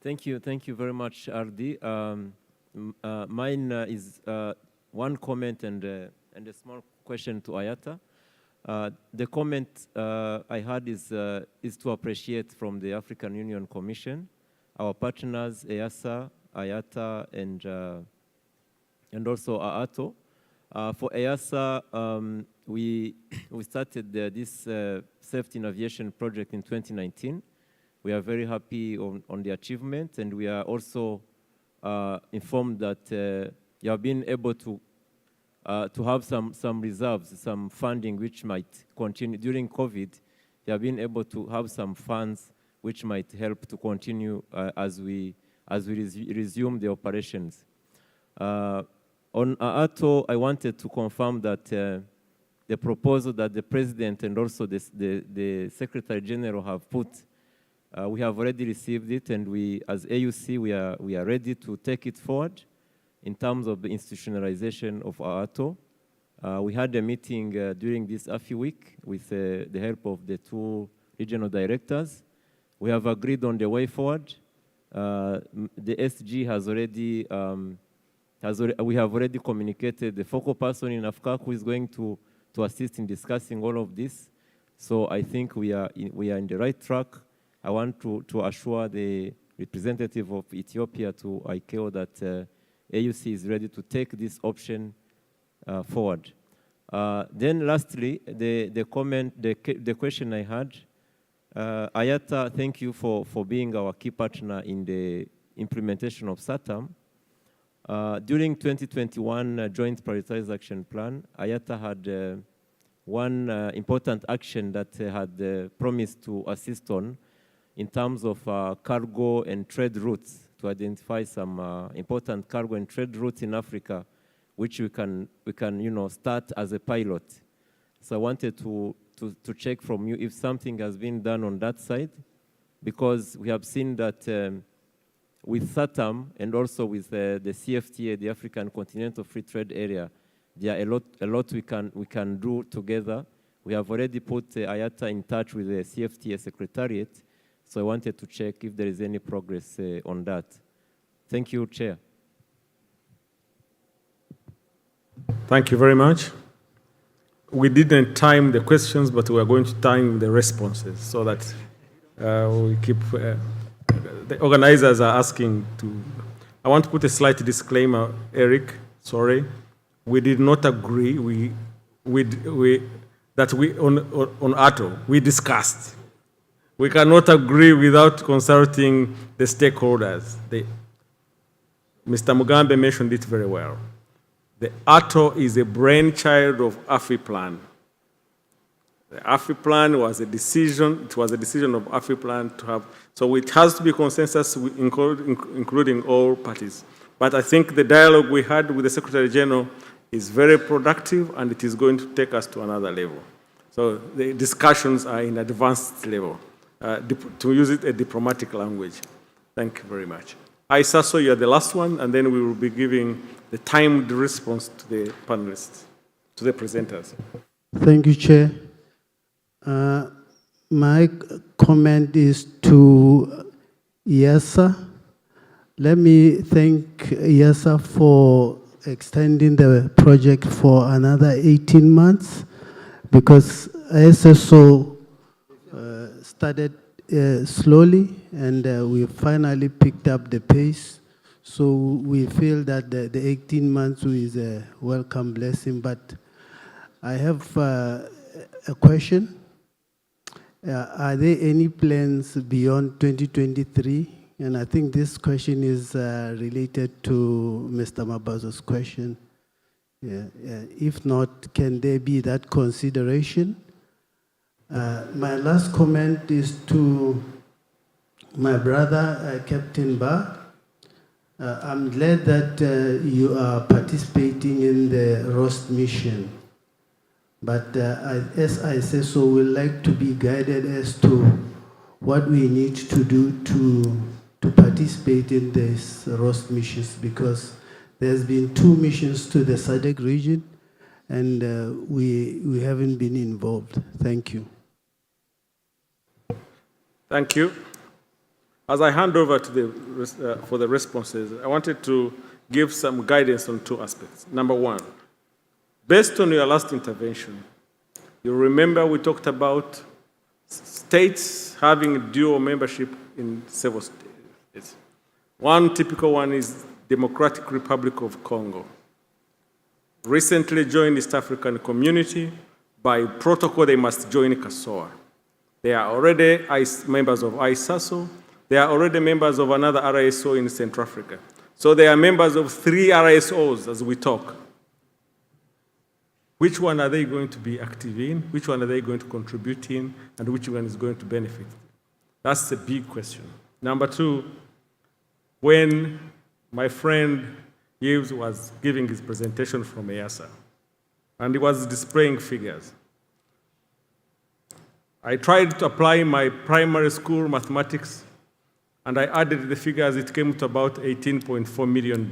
Thank you very much, RD. Mine is one comment and a small question to IATA. The comment I had is to appreciate from the African Union Commission, our partners, EASA, IATA, and also AATO. For EASA, we started this safety in aviation project in 2019. We are very happy on the achievement, and we are also informed that you have been able to have some reserves, some funding which might continue. During COVID, you have been able to have some funds which might help to continue as we resume the operations. On AATO, I wanted to confirm that the proposal that the President and also the Secretary General have put, we have already received it, and we, as AUC, we are ready to take it forward in terms of the institutionalization of AATO. We had a meeting during this AFI week with the help of the 2 regional directors. We have agreed on the way forward. The SG has already, we have already communicated the focal person in AFCA who is going to assist in discussing all of this. So I think we are in the right track. I want to assure the representative of Ethiopia to ICAO that AUC is ready to take this option forward. Then lastly, the question I had, IATA, thank you for being our key partner in the implementation of SAATM. During 2021 Joint Prioritized Action Plan, IATA had one important action that had promised to assist on in terms of cargo and trade routes to identify some important cargo and trade routes in Africa, which we can start as a pilot. So I wanted to check from you if something has been done on that side, because we have seen that with SAATM and also with the CFTA, the African Continental Free Trade Area, there are a lot we can do together. We have already put IATA in touch with the CFTA Secretariat, so I wanted to check if there is any progress on that. Thank you, Chair. Thank you very much. We didn't time the questions, but we are going to time the responses so that we keep, the organizers are asking to, I want to put a slight disclaimer, Eric, sorry. We did not agree, on AATO, we discussed. We cannot agree without consulting the stakeholders. Mr. Mugambe mentioned it very well. The AATO is a brainchild of AFI Plan. The AFI Plan was a decision, it was a decision of AFI Plan to have, so it has to be consensus including all parties. But I think the dialogue we had with the Secretary General is very productive and it is going to take us to another level. So the discussions are in advanced level, to use it a diplomatic language. Thank you very much. Isaso, you're the last one, and then we will be giving the timed response to the panelists, to the presenters. Thank you, Chair. My comment is to IASA. Let me thank IASA for extending the project for another 18 months, because ISSO started slowly, and we finally picked up the pace. So we feel that the 18 months is a welcome blessing. But I have a question. Are there any plans beyond 2023? And I think this question is related to Mr. Mabazo's question. If not, can there be that consideration? My last comment is to my brother, Captain Ba. I'm glad that you are participating in the ROST mission. But as I say so, we'd like to be guided as to what we need to do to participate in these ROST missions, because there's been 2 missions to the SADC region, and we haven't been involved. Thank you. Thank you. As I hand over to for the responses, I wanted to give some guidance on 2 aspects. Number 1, based on your last intervention, you remember we talked about states having dual membership in several states. One typical one is Democratic Republic of Congo. Recently joined East African Community. By protocol, they must join CASOA. They are already members of ISASO. They are already members of another RSO in Central Africa. So they are members of 3 RSOs as we talk. Which one are they going to be active in? Which one are they going to contribute in? And which one is going to benefit? That's the big question. Number 2, when my friend Yves was giving his presentation from IASA, and he was displaying figures, I tried to apply my primary school mathematics, and I added the figures, it came to about $18.4 million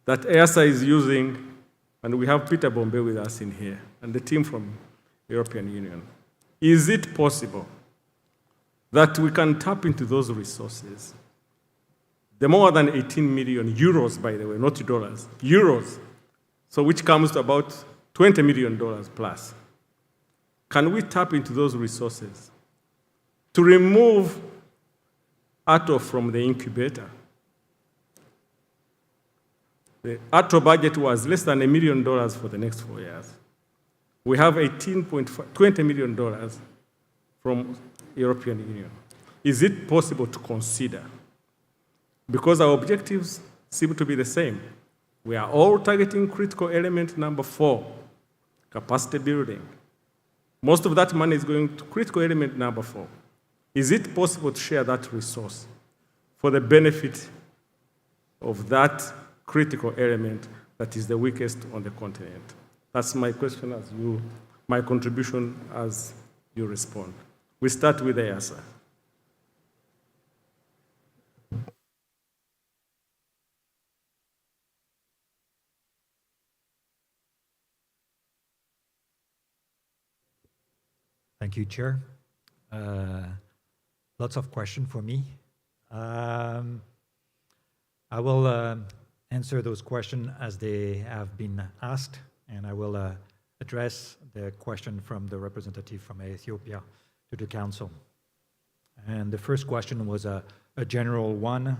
that IASA is using, and we have Peter Bombay with us in here, and the team from European Union. Is it possible that we can tap into those resources? The more than 18 million euros, by the way, not dollars, euros, so which comes to about $20 million plus. Can we tap into those resources to remove AATO from the incubator? The AATO budget was less than $1 million for the next 4 years. We have $20 million from European Union. Is it possible to consider? Because our objectives seem to be the same. We are all targeting critical element number 4, capacity building. Most of that money is going to critical element number 4. Is it possible to share that resource for the benefit of that critical element that is the weakest on the continent. That's my question as you, my contribution as you respond. We start with EASA. Thank you, Chair. Lots of questions for me. I will answer those questions as they have been asked, and I will address the question from the representative from Ethiopia to the Council. And the first question was a general one,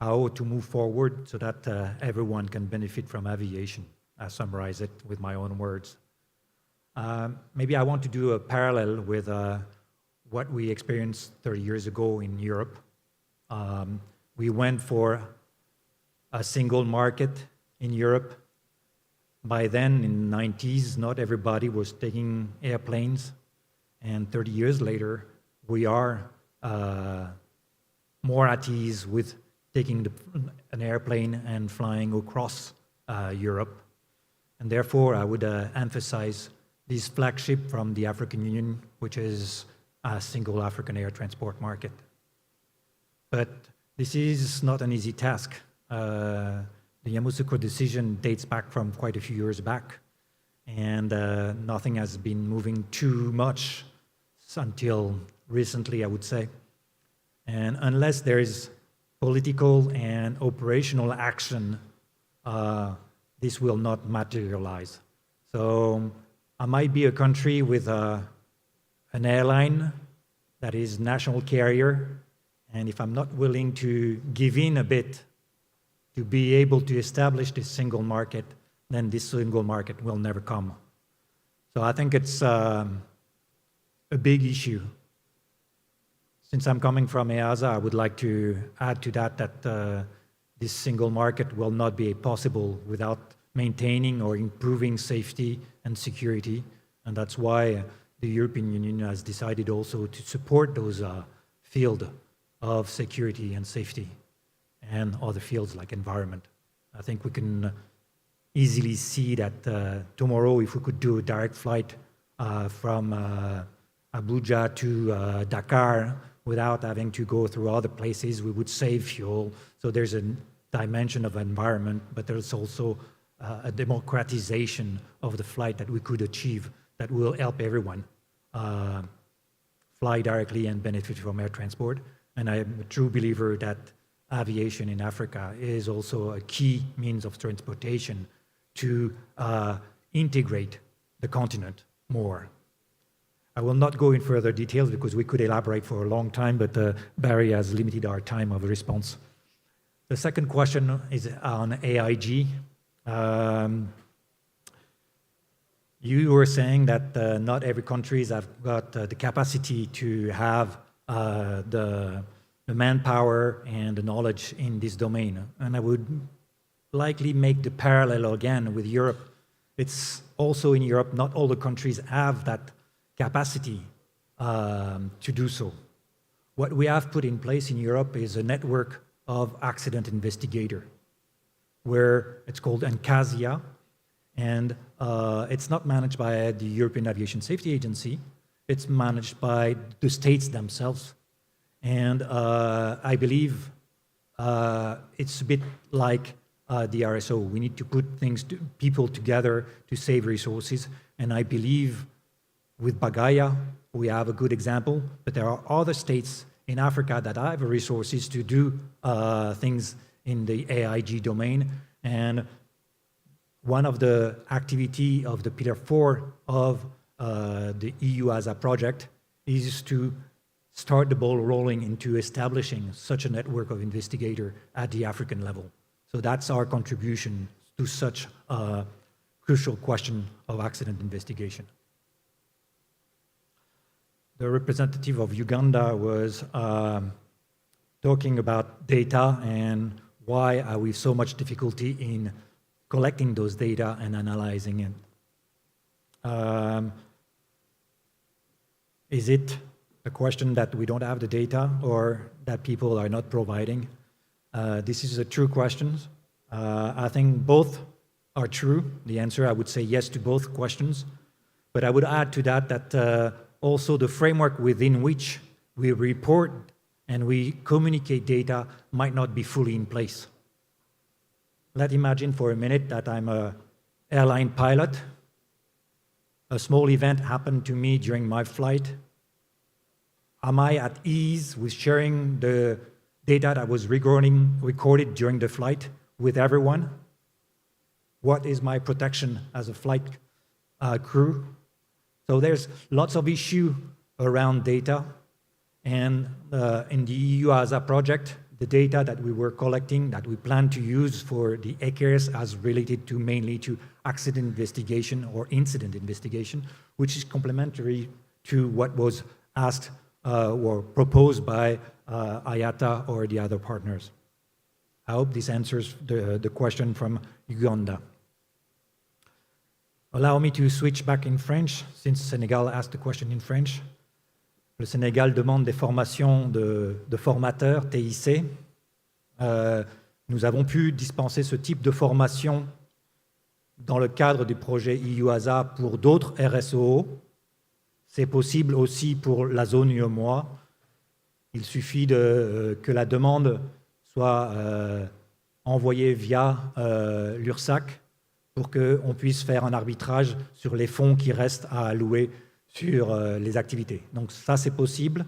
how to move forward so that everyone can benefit from aviation. I summarize it with my own words. Maybe I want to do a parallel with what we experienced 30 years ago in Europe. We went for a single market in Europe. By then, in the 90s, not everybody was taking airplanes. And 30 years later, we are more at ease with taking an airplane and flying across Europe. And therefore, I would emphasize this flagship from the African Union, which is a single African air transport market. But this is not an easy task. The Yamoussoukro decision dates back from quite a few years back, and nothing has been moving too much until recently, I would say. And unless there is political and operational action, this will not materialize. So I might be a country with an airline that is national carrier, and if I'm not willing to give in a bit to be able to establish this single market, then this single market will never come. So I think it's a big issue. Since I'm coming from EASA, I would like to add to that this single market will not be possible without maintaining or improving safety and security, and that's why the European Union has decided also to support those fields of security and safety and other fields like environment. I think we can easily see that tomorrow, if we could do a direct flight from Abuja to Dakar without having to go through other places, we would save fuel. So there's a dimension of environment, but there's also a democratization of the flight that we could achieve that will help everyone fly directly and benefit from air transport. And I'm a true believer that aviation in Africa is also a key means of transportation to integrate the continent more. I will not go in further details because we could elaborate for a long time, but Barry has limited our time of response. The second question is on AIG. You were saying that not every countries have got the capacity to have the manpower and the knowledge in this domain. And I would likely make the parallel again with Europe. It's also in Europe, not all the countries have that capacity to do so. What we have put in place in Europe is a network of accident investigator, where it's called ACIA, and it's not managed by the European Aviation Safety Agency, it's managed by the states themselves. And I believe it's a bit like the RSO. We need to put people together to save resources, and I believe with Bagaya, we have a good example, but there are other states in Africa that have resources to do things in the AIG domain. And one of the activity of the Pillar 4 of the EU ASA project is to start the ball rolling into establishing such a network of investigators at the African level. So that's our contribution to such a crucial question of accident investigation. The representative of Uganda was talking about data and why are we so much difficulty in collecting those data and analyzing it. Is it a question that we don't have the data or that people are not providing. This is a true question. I think both are true. The answer, I would say yes to both questions. But I would add to that that also the framework within which we report and we communicate data might not be fully in place. Let's imagine for a minute that I'm an airline pilot. A small event happened to me during my flight. Am I at ease with sharing the data that was recorded during the flight with everyone? What is my protection as a flight crew? So there's lots of issue around data. And in the EUASA project, the data that we were collecting, that we plan to use for the ECARES as related to mainly to accident investigation or incident investigation, which is complementary to what was asked or proposed by IATA or the other partners. I hope this answers the question from Uganda. Allow me to switch back in French, since Senegal asked the question in French. Le Sénégal demande des formations de formateurs TIC. Nous avons pu dispenser ce type de formation dans le cadre du projet EUASA pour d'autres RSO. C'est possible aussi pour la zone UEMOA. Il suffit que la demande soit envoyée via l'URSSAC pour qu'on puisse faire un arbitrage sur les fonds qui restent à allouer sur les activités. Donc ça, c'est possible.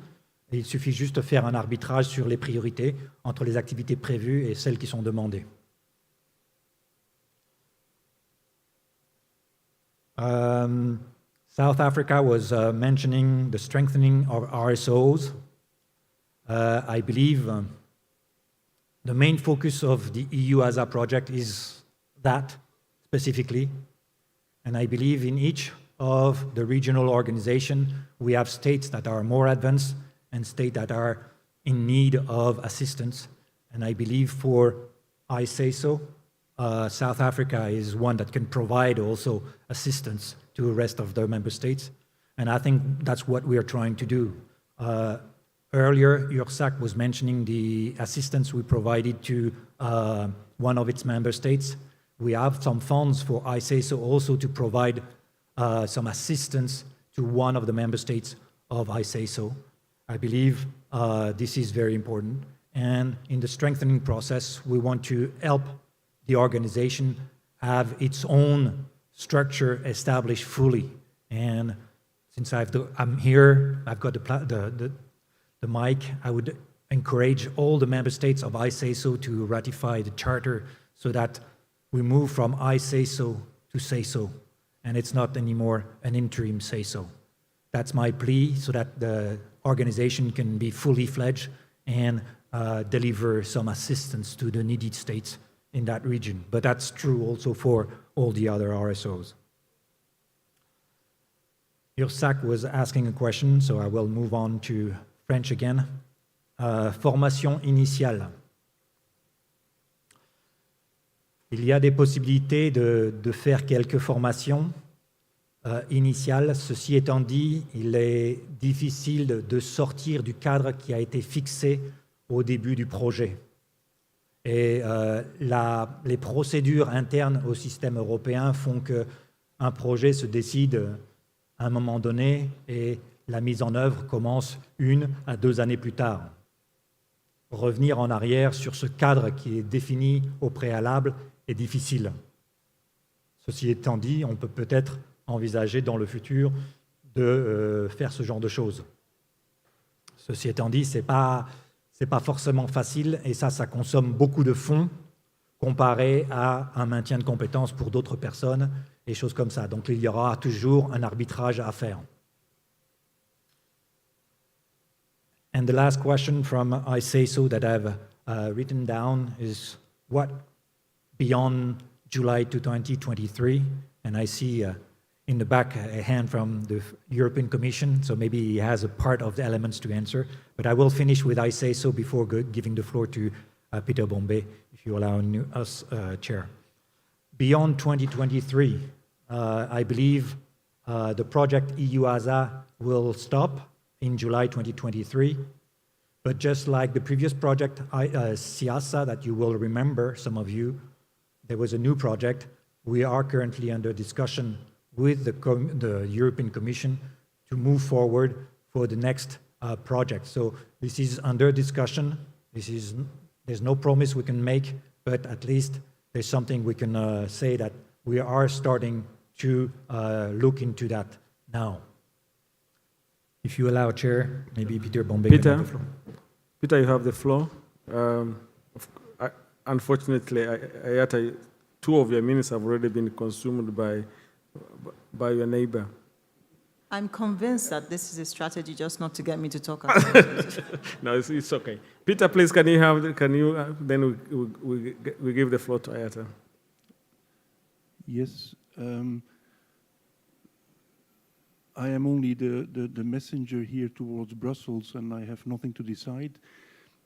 Il suffit juste de faire un arbitrage sur les priorités entre les activités prévues et celles qui sont demandées. South Africa was mentioning the strengthening of RSOs. I believe the main focus of the EUASA project is that specifically, and I believe in each of the regional organization, we have states that are more advanced and states that are in need of assistance. And I believe for ISASO, South Africa is one that can provide also assistance to the rest of the member states. And I think that's what we are trying to do. Earlier, URSSAC was mentioning the assistance we provided to one of its member states. We have some funds for ISASO also to provide some assistance to one of the member states of ISASO. I believe this is very important. And in the strengthening process, we want to help the organization have its own structure established fully. And since I'm here, I've got the mic, I would encourage all the member states of ISASO to ratify the charter so that we move from ISASO to SASO. And it's not anymore an interim say-so. That's my plea, so that the organization can be fully fledged and deliver some assistance to the needy states in that region. But that's true also for all the other RSOs. URSSAC was asking a question, so I will move on to French again. Formation initiale. Il y a des possibilités de faire quelques formations initiales. Ceci étant dit, il est difficile de sortir du cadre qui a été fixé au début du projet. Et les procédures internes au système européen font qu'un projet se décide à un moment donné et la mise en œuvre commence 1 à 2 années plus tard. Revenir en arrière sur ce cadre qui est défini au préalable est difficile. Ceci étant dit, on peut peut-être envisager dans le futur de faire ce genre de choses. Ceci étant dit, c'est pas forcément facile et ça consomme beaucoup de fonds comparé à un maintien de compétences pour d'autres personnes et choses comme ça. Donc il y aura toujours un arbitrage à faire. And the last question from ISASO that I've written down is what beyond July 2023, and I see in the back a hand from the European Commission, so maybe he has a part of the elements to answer, but I will finish with ISASO before giving the floor to Peter Bombay, if you allow us, Chair. Beyond 2023, I believe the project EUASA will stop in July 2023. But just like the previous project, SIASA, that you will remember, some of you, there was a new project. We are currently under discussion with the European Commission to move forward for the next project. So this is under discussion. There's no promise we can make, but at least there's something we can say that we are starting to look into that now. If you allow, Chair, maybe Peter Bombay can have the floor. Peter, you have the floor. Unfortunately, IATA, 2 of your minutes have already been consumed by your neighbor. I'm convinced that this is a strategy just not to get me to talk. No, it's okay. Peter, please, then we give the floor to IATA. Yes. I am only the messenger here towards Brussels, and I have nothing to decide.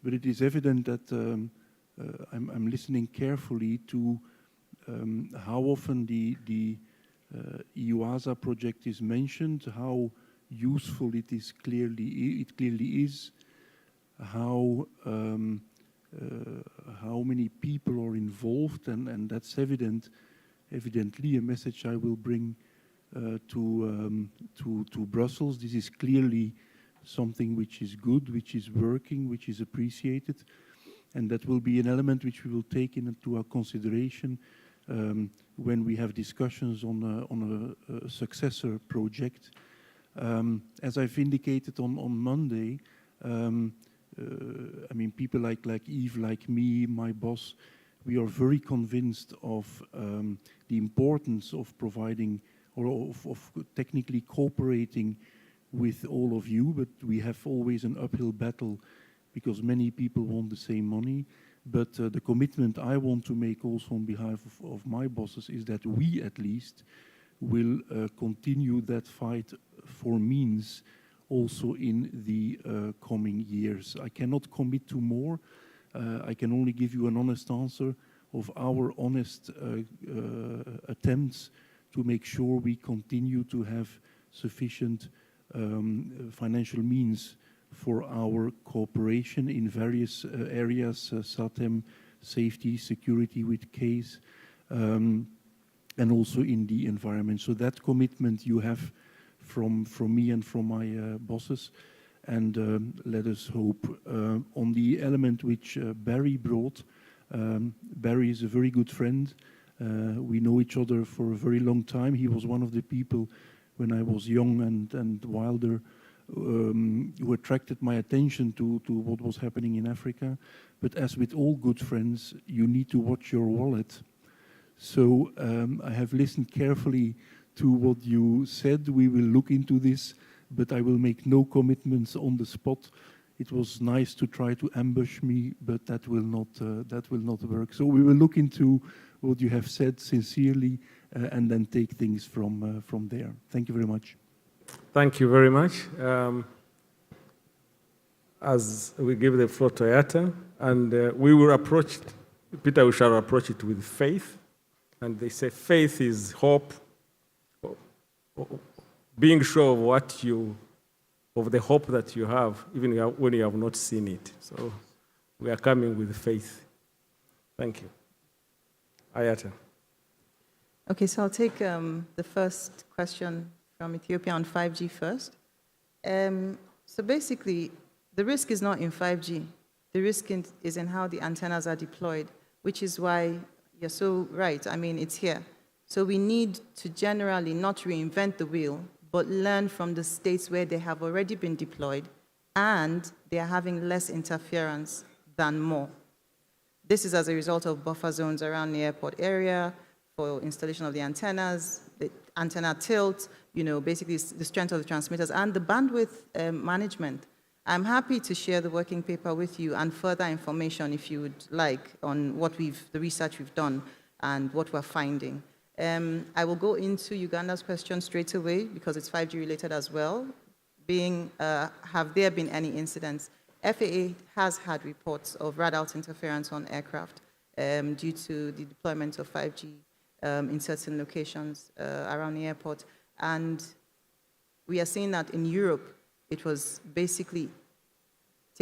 But it is evident that I'm listening carefully to how often the EUASA project is mentioned, how useful it clearly is, how many people are involved, and that's evidently a message I will bring to Brussels. This is clearly something which is good, which is working, which is appreciated, and that will be an element which we will take into our consideration when we have discussions on a successor project. As I've indicated on Monday, I mean, people like Yves, like me, my boss, we are very convinced of the importance of providing or of technically cooperating with all of you, but we have always an uphill battle because many people want the same money. But the commitment I want to make also on behalf of my bosses is that we at least will continue that fight for means also in the coming years. I cannot commit to more. I can only give you an honest answer of our honest attempts to make sure we continue to have sufficient financial means for our cooperation in various areas, SAATM, safety, security with case, and also in the environment. So that commitment you have from me and from my bosses, and let us hope. On the element which Barry brought, Barry is a very good friend. We know each other for a very long time. He was one of the people when I was young and wilder who attracted my attention to what was happening in Africa. But as with all good friends, you need to watch your wallet. So I have listened carefully to what you said. We will look into this, but I will make no commitments on the spot. It was nice to try to ambush me, but that will not work. So we will look into what you have said sincerely and then take things from there. Thank you very much. Thank you very much. As we give the floor to IATA, and we will approach, Peter, we shall approach it with faith. And they say faith is hope, being sure of the hope that you have, even when you have not seen it. So we are coming with faith. Thank you. IATA. Okay, so I'll take the first question from Ethiopia on 5G first. So basically, the risk is not in 5G. The risk is in how the antennas are deployed, which is why you're so right. I mean, it's here. So we need to generally not reinvent the wheel, but learn from the states where they have already been deployed and they are having less interference than more. This is as a result of buffer zones around the airport area for installation of the antennas, the antenna tilt, basically the strength of the transmitters, and the bandwidth management. I'm happy to share the working paper with you and further information, if you would like, on what the research we've done and what we're finding. I will go into Uganda's question straight away because it's 5G related as well. Have there been any incidents? FAA has had reports of radar interference on aircraft due to the deployment of 5G in certain locations around the airport. And we are seeing that in Europe, it was basically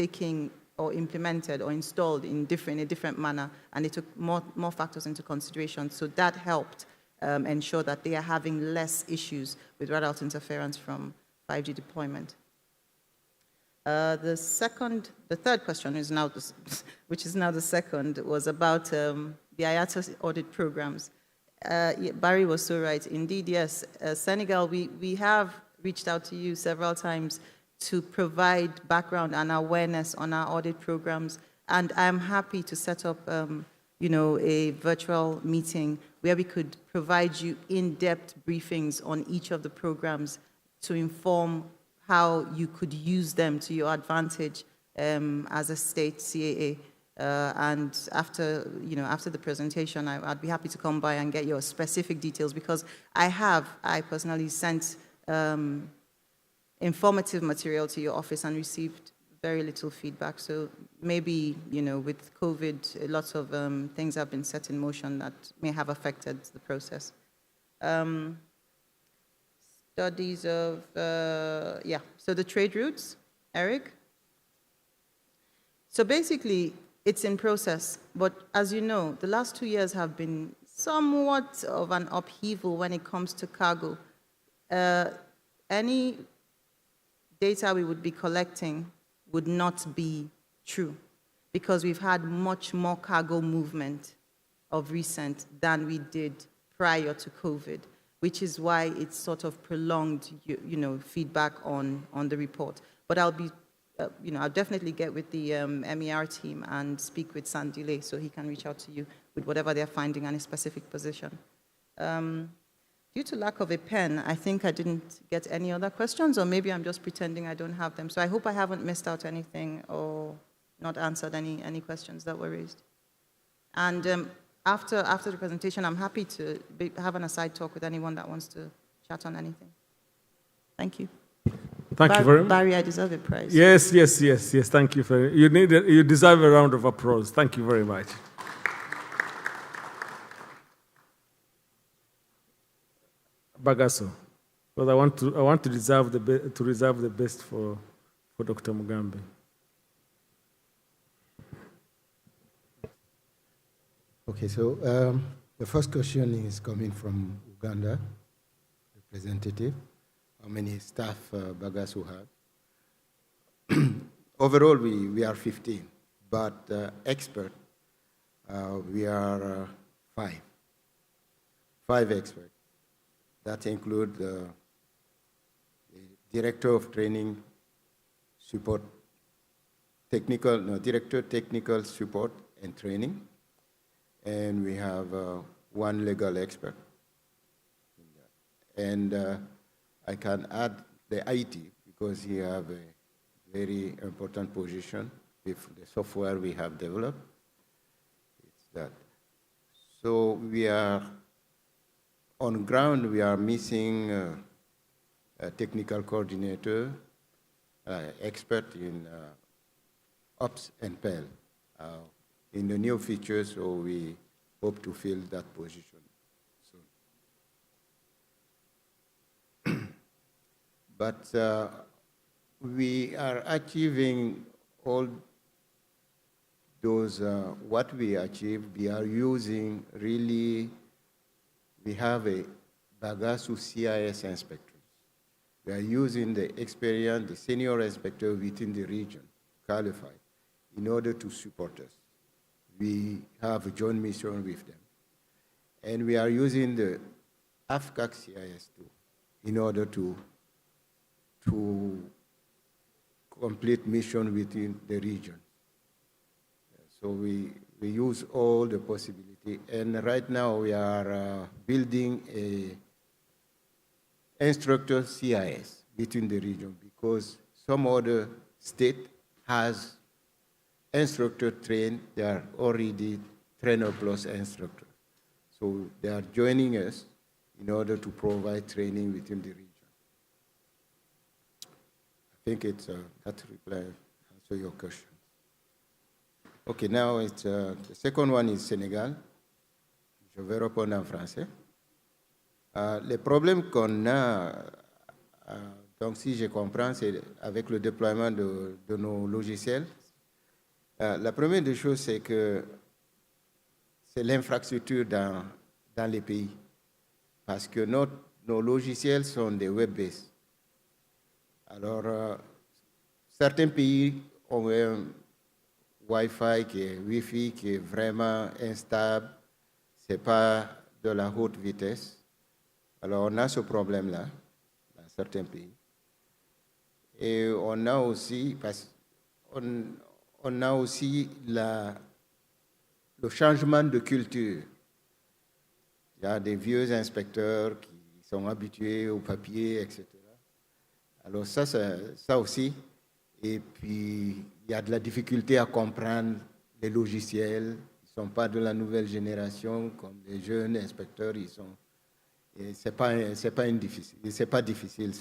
taking or implemented or installed in a different manner, and it took more factors into consideration. So that helped ensure that they are having less issues with radar interference from 5G deployment. The third question is now, which is now the second, was about the IATA audit programs. Barry was so right. Indeed, yes. Senegal, we have reached out to you several times to provide background and awareness on our audit programs, and I'm happy to set up, a virtual meeting where we could provide you in-depth briefings on each of the programs to inform how you could use them to your advantage as a state CAA. And after the presentation, I'd be happy to come by and get your specific details, because I personally sent informative material to your office and received very little feedback. So maybe, with COVID, lots of things have been set in motion that may have affected the process. Studies of, so the trade routes, Eric? So basically, it's in process, but as you know, the last 2 years have been somewhat of an upheaval when it comes to cargo. Any data we would be collecting would not be true, because we've had much more cargo movement of recent than we did prior to COVID, which is why it's sort of prolonged, feedback on the report. But I'll be, I'll definitely get with the MER team and speak with Sandile so he can reach out to you with whatever they're finding and a specific position. Due to lack of a pen, I think I didn't get any other questions, or maybe I'm just pretending I don't have them. So I hope I haven't missed out anything or not answered any questions that were raised. And after the presentation, I'm happy to have an aside talk with anyone that wants to chat on anything. Thank you. Thank you very much. Barry, I deserve a prize. Yes. Thank you. You deserve a round of applause. Thank you very much. Bagaso, because I want to reserve the best for Dr. Mugambe. Okay, so the first question is coming from Uganda, representative. How many staff Bagaso have? Overall, we are 15, but expert, we are 5. 5 experts. That include the Director of Training Support, Director Technical Support and Training, and we have 1 legal expert. And I can add the IT, because he have a very important position with the software we have developed. It's that. So we are, on ground, we are missing a technical coordinator, expert in ops and PEL. In the new future, so we hope to fill that position soon. But we are achieving all those, what we achieve, we are using really, we have a BAGASO CIS inspectors. We are using the experience, the senior inspector within the region, qualified, in order to support us. We have a joint mission with them. And we are using the AFCAC CIS too, in order to complete mission within the region. So we use all the possibility. And right now we are building a instructor CIS within the region, because some other state has instructor trained, they are already trainer plus instructor. So they are joining us in order to provide training within the region. I think it's that reply answer your question. Okay, now it's, the second one is Sénégal. Je vais répondre en français. Les problèmes qu'on a Donc, si je comprends, c'est avec le déploiement de nos logiciels. La première des choses, c'est que c'est l'infrastructure dans les pays. Parce que nos logiciels sont des web-based. Alors, certains pays ont un Wi-Fi Wi-Fi qui est vraiment instable. Ce n'est pas de la haute vitesse. Alors, on a ce problème-là dans certains pays. Et on a aussi, on a aussi le changement de culture. Il y a des vieux inspecteurs qui sont habitués au papier, etc. Alors ça aussi. Et puis, il y a de la difficulté à comprendre les logiciels. Ils ne sont pas de la nouvelle génération, comme les jeunes inspecteurs. Ce n'est pas difficile.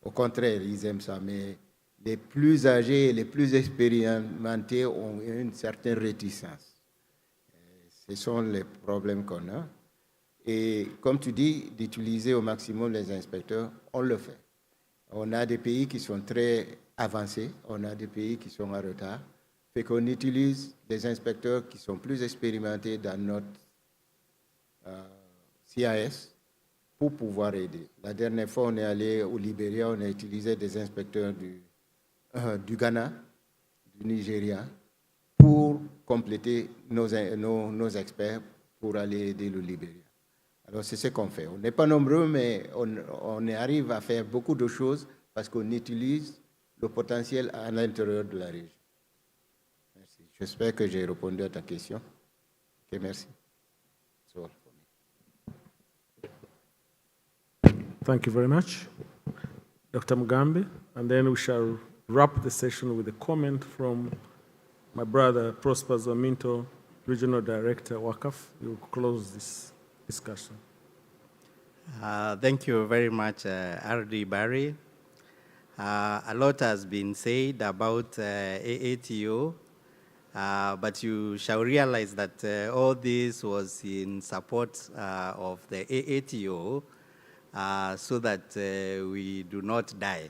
Au contraire, ils aiment ça. Mais les plus âgés et les plus expérimentés ont une certaine réticence. Ce sont les problèmes qu'on a. Et comme tu dis, d'utiliser au maximum les inspecteurs, on le fait. On a des pays qui sont très avancés, on a des pays qui sont en retard. Fait qu'on utilise des inspecteurs qui sont plus expérimentés dans notre CIS pour pouvoir aider. La dernière fois, on est allé au Libéria, on a utilisé des inspecteurs du Ghana, du Nigeria, pour compléter nos experts pour aller aider le Libéria. Alors, c'est ce qu'on fait. On n'est pas nombreux, mais on arrive à faire beaucoup de choses parce qu'on utilise le potentiel à l'intérieur de la région. Merci. J'espère que j'ai répondu à ta question. OK, merci. Thank you very much, Dr. Mugambi. And then we shall wrap the session with a comment from my brother, Prosper Zominto, Regional Director, WACAF. You will close this discussion. Thank you very much, R.D. Barry. A lot has been said about AATO, but you shall realize that all this was in support of the AATO so that we do not die.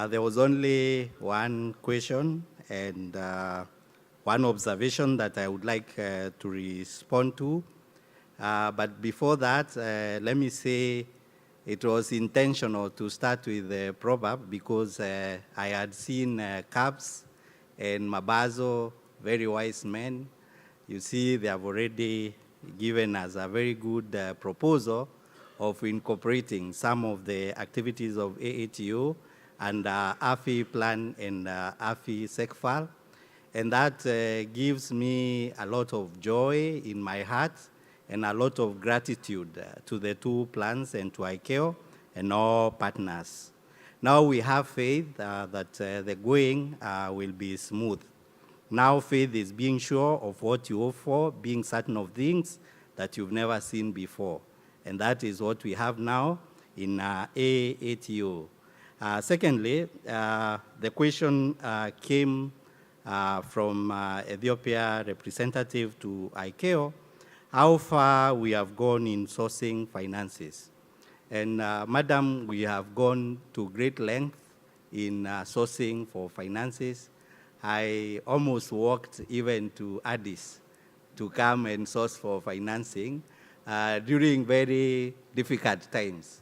There was only one question and one observation that I would like to respond to. But before that, let me say it was intentional to start with the proverb because I had seen Cabs and Mabazo, very wise men. You see, they have already given us a very good proposal of incorporating some of the activities of AATO and AFI Plan and AFI SECFAL. And that gives me a lot of joy in my heart and a lot of gratitude to the two plans and to ICAO and all partners. Now we have faith that the going will be smooth. Now faith is being sure of what you hope for, being certain of things that you've never seen before. And that is what we have now in AATO. Secondly, the question came from Ethiopia representative to ICAO, how far we have gone in sourcing finances. And Madam, we have gone to great length in sourcing for finances. I almost walked even to Addis to come and source for financing during very difficult times.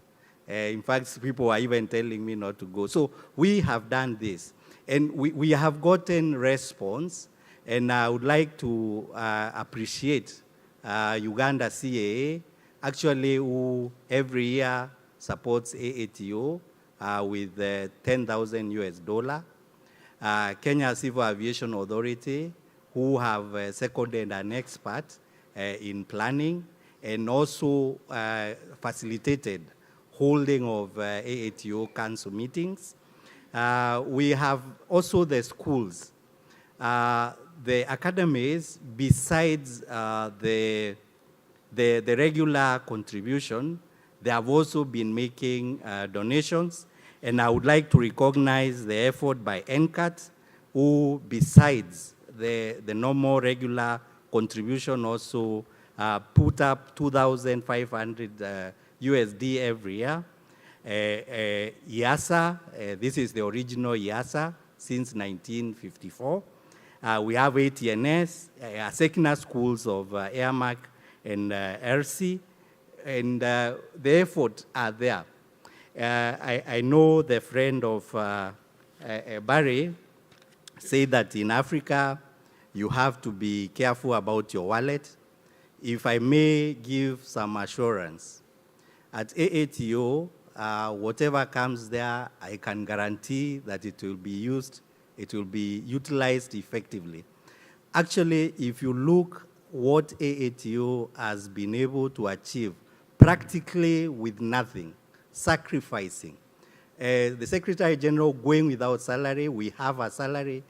In fact, people are even telling me not to go. So we have done this. And we have gotten response. And I would like to appreciate Uganda CAA, actually, who every year supports AATO with $10,000 US. Kenya Civil Aviation Authority, who have seconded an expert in planning and also facilitated holding of AATO council meetings. We have also the schools. The academies, besides the regular contribution, they have also been making donations. And I would like to recognize the effort by NCAT, who besides the normal regular contribution also put up 2,500 USD every year. IASA, this is the original IASA since 1954. We have ATNS, Sekina schools of Airmark and RC, and the efforts are there. I know the friend of Barry said that in Africa, you have to be careful about your wallet. If I may give some assurance, at AATO, whatever comes there, I can guarantee that it will be used, it will be utilized effectively. Actually, if you look what AATO has been able to achieve practically with nothing, sacrificing. The Secretary General going without salary, we have a salary.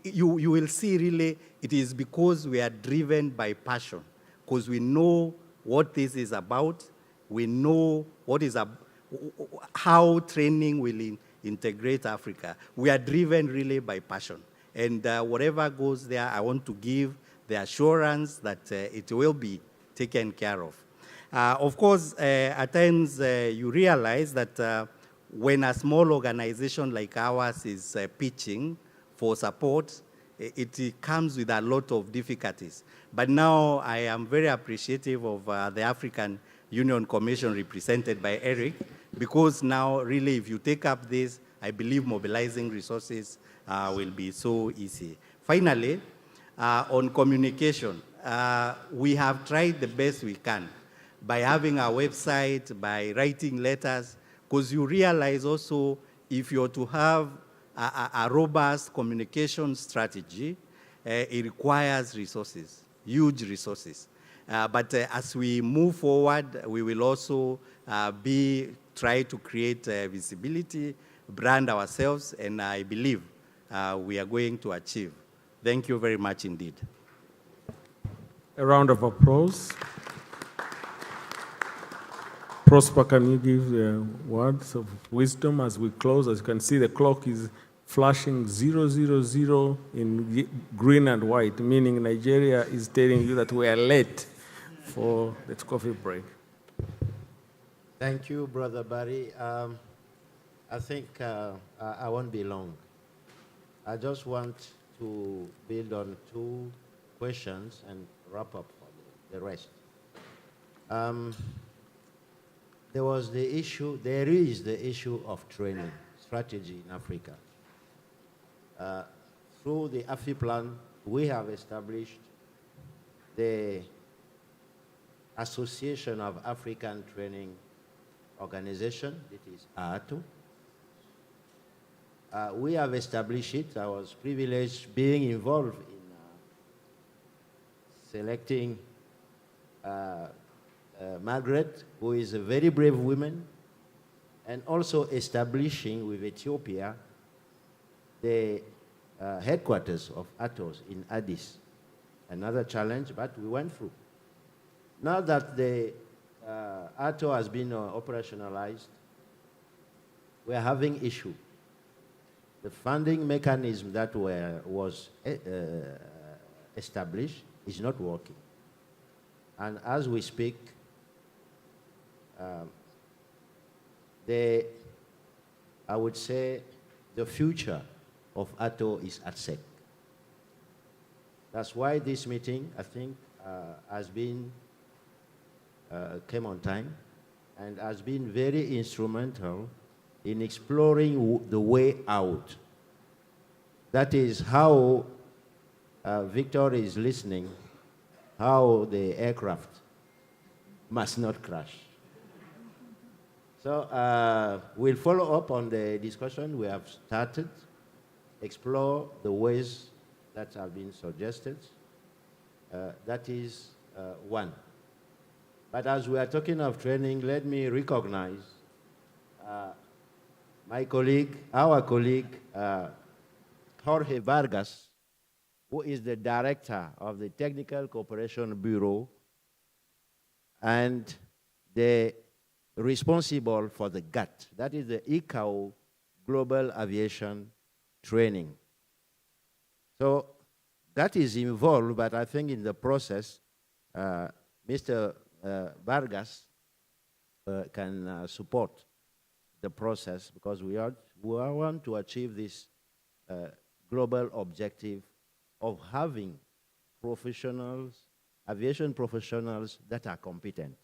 You will see really it is because we are driven by passion, because we know what this is about. We know what is how training will integrate Africa. We are driven really by passion. And whatever goes there, I want to give the assurance that it will be taken care of. Of course, at times you realize that when a small organization like ours is pitching for support, it comes with a lot of difficulties. But now I am very appreciative of the African Union Commission represented by Eric, because now really if you take up this, I believe mobilizing resources will be so easy. Finally, on communication, we have tried the best we can by having a website, by writing letters, because you realize also if you're to have a robust communication strategy, it requires resources, huge resources. But as we move forward, we will also try to create visibility, brand ourselves, and I believe we are going to achieve. Thank you very much indeed. A round of applause. Prosper, can you give the words of wisdom as we close? As you can see, the clock is flashing 000 in green and white, meaning Nigeria is telling you that we are late for the coffee break. Thank you, Brother Barry. I think I won't be long. I just want to build on two questions and wrap up for the rest. There is the issue of training strategy in Africa. Through the AFI Plan, we have established the Association of African Training Organization, it is AATO. We have established it. I was privileged being involved in selecting Margaret, who is a very brave woman, and also establishing with Ethiopia the headquarters of ATOS in Addis. Another challenge, but we went through. Now that the ATO has been operationalized, we are having issue. The funding mechanism that was established is not working. And as we speak, I would say the future of ATO is at stake. That's why this meeting, I think, came on time and has been very instrumental in exploring the way out. That is how Victor is listening, how the aircraft must not crash. So we'll follow up on the discussion we have started, explore the ways that have been suggested. That is one. But as we are talking of training, let me recognize our colleague, Jorge Vargas, who is the director of the Technical Cooperation Bureau and the responsible for the GATT, that is the ICAO Global Aviation Training. So that is involved, but I think in the process, Mr. Vargas can support. the process because we want to achieve this global objective of having professionals, aviation professionals that are competent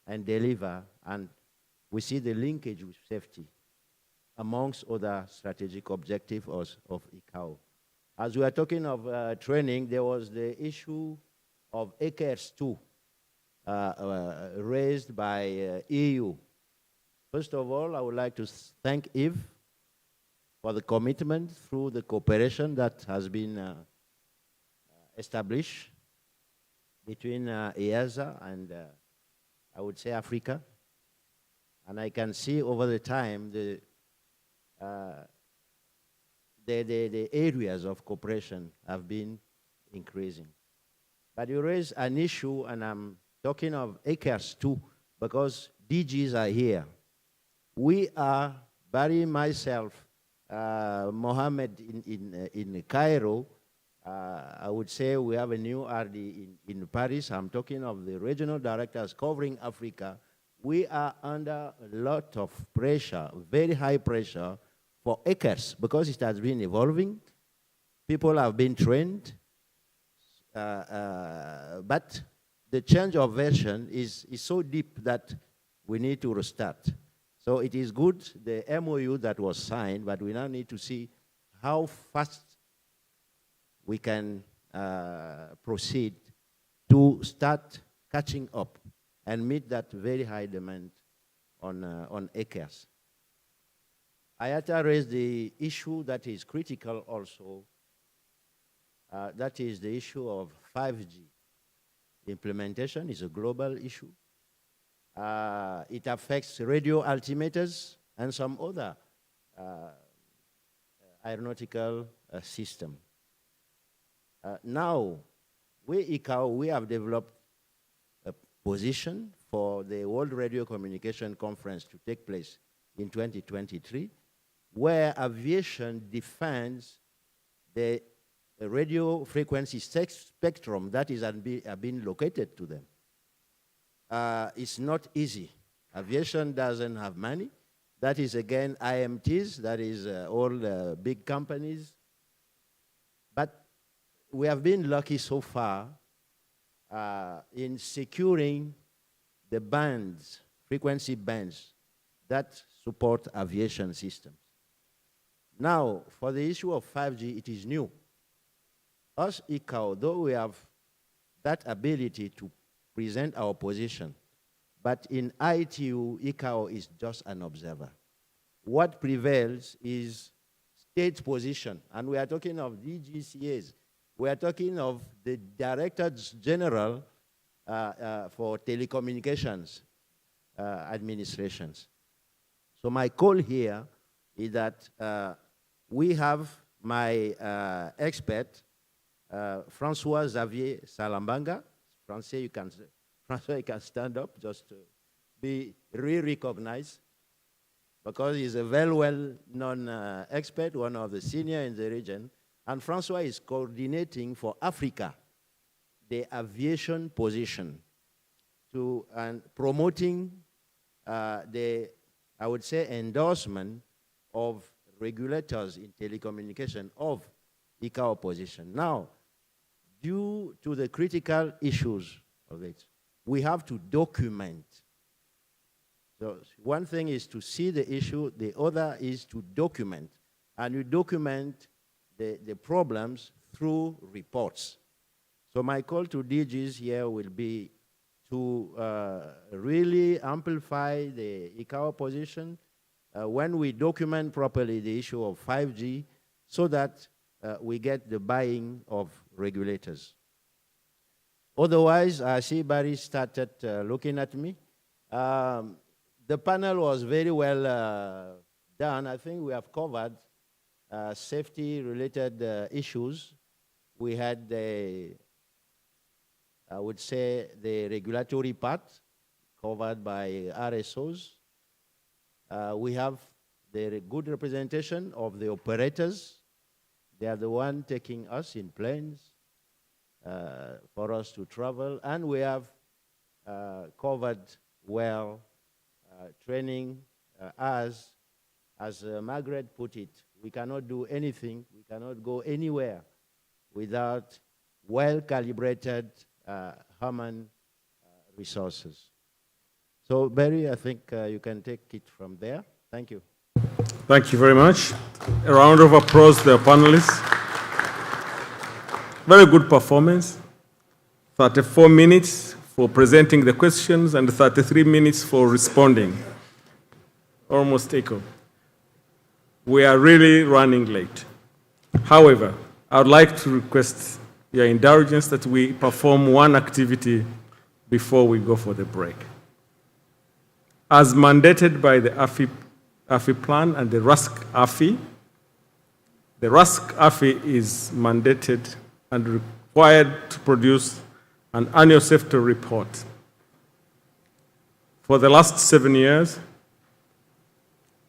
and deliver, and we see the linkage with safety amongst other strategic objectives of ICAO. As we are talking of training, there was the issue of ACARES 2 raised by EU. First of all, I would like to thank Yves for the commitment through the cooperation that has been established between EASA and I would say Africa. And I can see over the time the areas of cooperation have been increasing. But you raise an issue, and I'm talking of ACARES 2 because DGs are here. We are, Barry, myself, Mohammed in Cairo, I would say we have a new RD in Paris. I'm talking of the regional directors covering Africa. We are under a lot of pressure, very high pressure for ACARES because it has been evolving. People have been trained, but the change of version is so deep that we need to restart. So it is good, the MOU that was signed, but we now need to see how fast we can proceed to start catching up and meet that very high demand on ACARES. IATA raised the issue that is critical also, that is the issue of 5G. Implementation is a global issue. It affects radio altimeters and some other aeronautical system. Now, ICAO, we have developed a position for the World Radio Communication Conference to take place in 2023, where aviation defines the radio frequency spectrum that is being located to them. It's not easy. Aviation doesn't have money. That is, again, IMTs, that is all big companies. But we have been lucky so far in securing the bands, frequency bands, that support aviation systems. Now, for the issue of 5G, it is new. Us, ICAO, though we have that ability to present our position, but in ITU, ICAO is just an observer. What prevails is state position, and we are talking of DGCAs. We are talking of the Directors General for Telecommunications administrations. So my call here is that we have my expert, François Xavier Salambanga. François, you can stand up just to be re-recognized because he's a very well-known expert, one of the senior in the region. And François is coordinating for Africa the aviation position and promoting the, I would say, endorsement of regulators in telecommunication of ICAO position. Now, due to the critical issues of it, we have to document. So one thing is to see the issue, the other is to document. And you document the problems through reports. So my call to DGs here will be to really amplify the ICAO position when we document properly the issue of 5G so that we get the buy-in of regulators. Otherwise, I see Barry started looking at me. The panel was very well done. I think we have covered safety-related issues. We had the, I would say, the regulatory part covered by RSOs. We have the good representation of the operators. They are the one taking us in planes for us to travel. And we have covered well training as Margaret put it, we cannot do anything, we cannot go anywhere without well-calibrated human resources. So, Barry, I think you can take it from there. Thank you. Thank you very much. A round of applause to the panelists. Very good performance. 34 minutes for presenting the questions and 33 minutes for responding. Almost equal. We are really running late. However, I would like to request your indulgence that we perform one activity before we go for the break. As mandated by the AFI Plan and the RASC-AFI, the RASC-AFI is mandated and required to produce an annual safety report. For the last 7 years,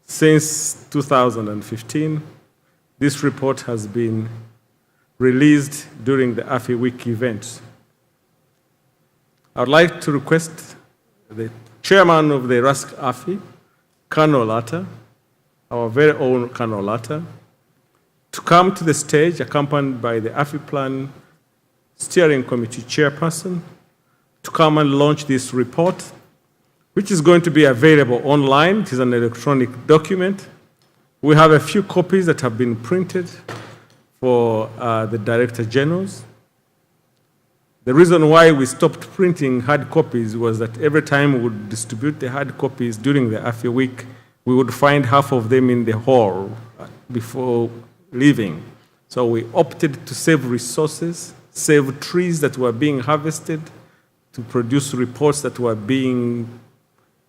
since 2015, this report has been released during the AFI Week event. I would like to request the chairman of the RASC-AFI, Colonel Latta, our very own Colonel Latta, to come to the stage accompanied by the AFI Plan Steering Committee chairperson to come and launch this report, which is going to be available online. It is an electronic document. We have a few copies that have been printed for the Director Generals. The reason why we stopped printing hard copies was that every time we would distribute the hard copies during the AFI Week, we would find half of them in the hall before leaving. So we opted to save resources, save trees that were being harvested, to produce reports that were being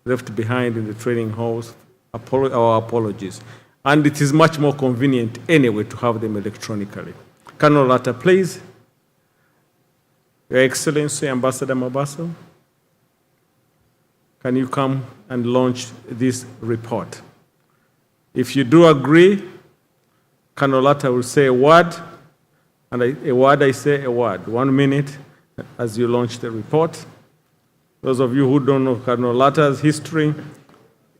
left behind in the training halls. Our apologies. And it is much more convenient anyway to have them electronically. Colonel Latta, please. Your Excellency, Ambassador Mabaso, can you come and launch this report? If you do agree, Colonel Latta will say a word, and a word I say a word. 1 minute as you launch the report. Those of you who don't know Colonel Latta's history,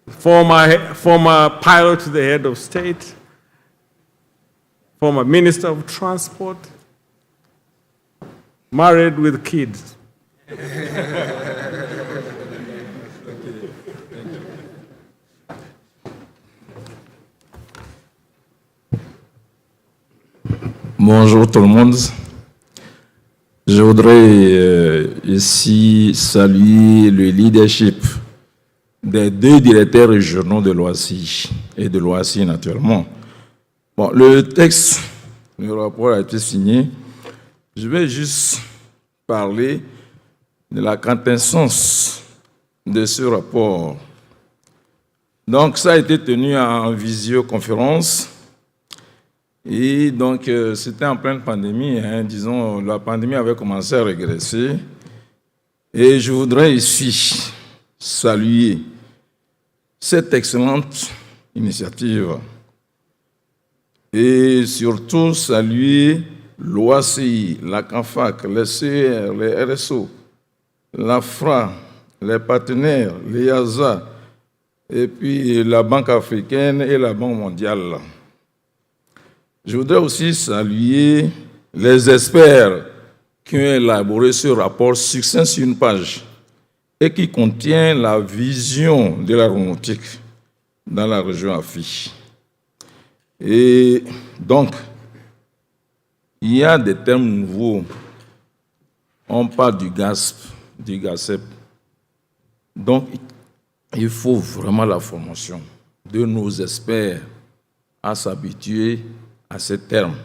former pilot to the head of state, former Minister of Transport, married with kids. Bonjour tout le monde. Je voudrais ici saluer le leadership des 2 directeurs régionaux de l'OACI et de l'OACI naturellement. Bon, le texte, le rapport a été signé. Je vais juste parler de la quintessence de ce rapport. Donc, ça a été tenu en visioconférence. Et donc, c'était en pleine pandémie. Hein, disons, la pandémie avait commencé à régresser. Et je voudrais ici saluer cette excellente initiative. Et surtout saluer l'OACI, la CANFAC, les CR, les RSO, l'AFRA, les partenaires, les IATA, et puis la Banque africaine et la Banque mondiale. Je voudrais aussi saluer les experts qui ont élaboré ce rapport succinct sur une page et qui contient la vision de l'aéronautique dans la région AFI. Et donc, il y a des termes nouveaux. On parle du GASP, du GASEP. Donc, il faut vraiment la formation de nos experts à s'habituer à ces termes.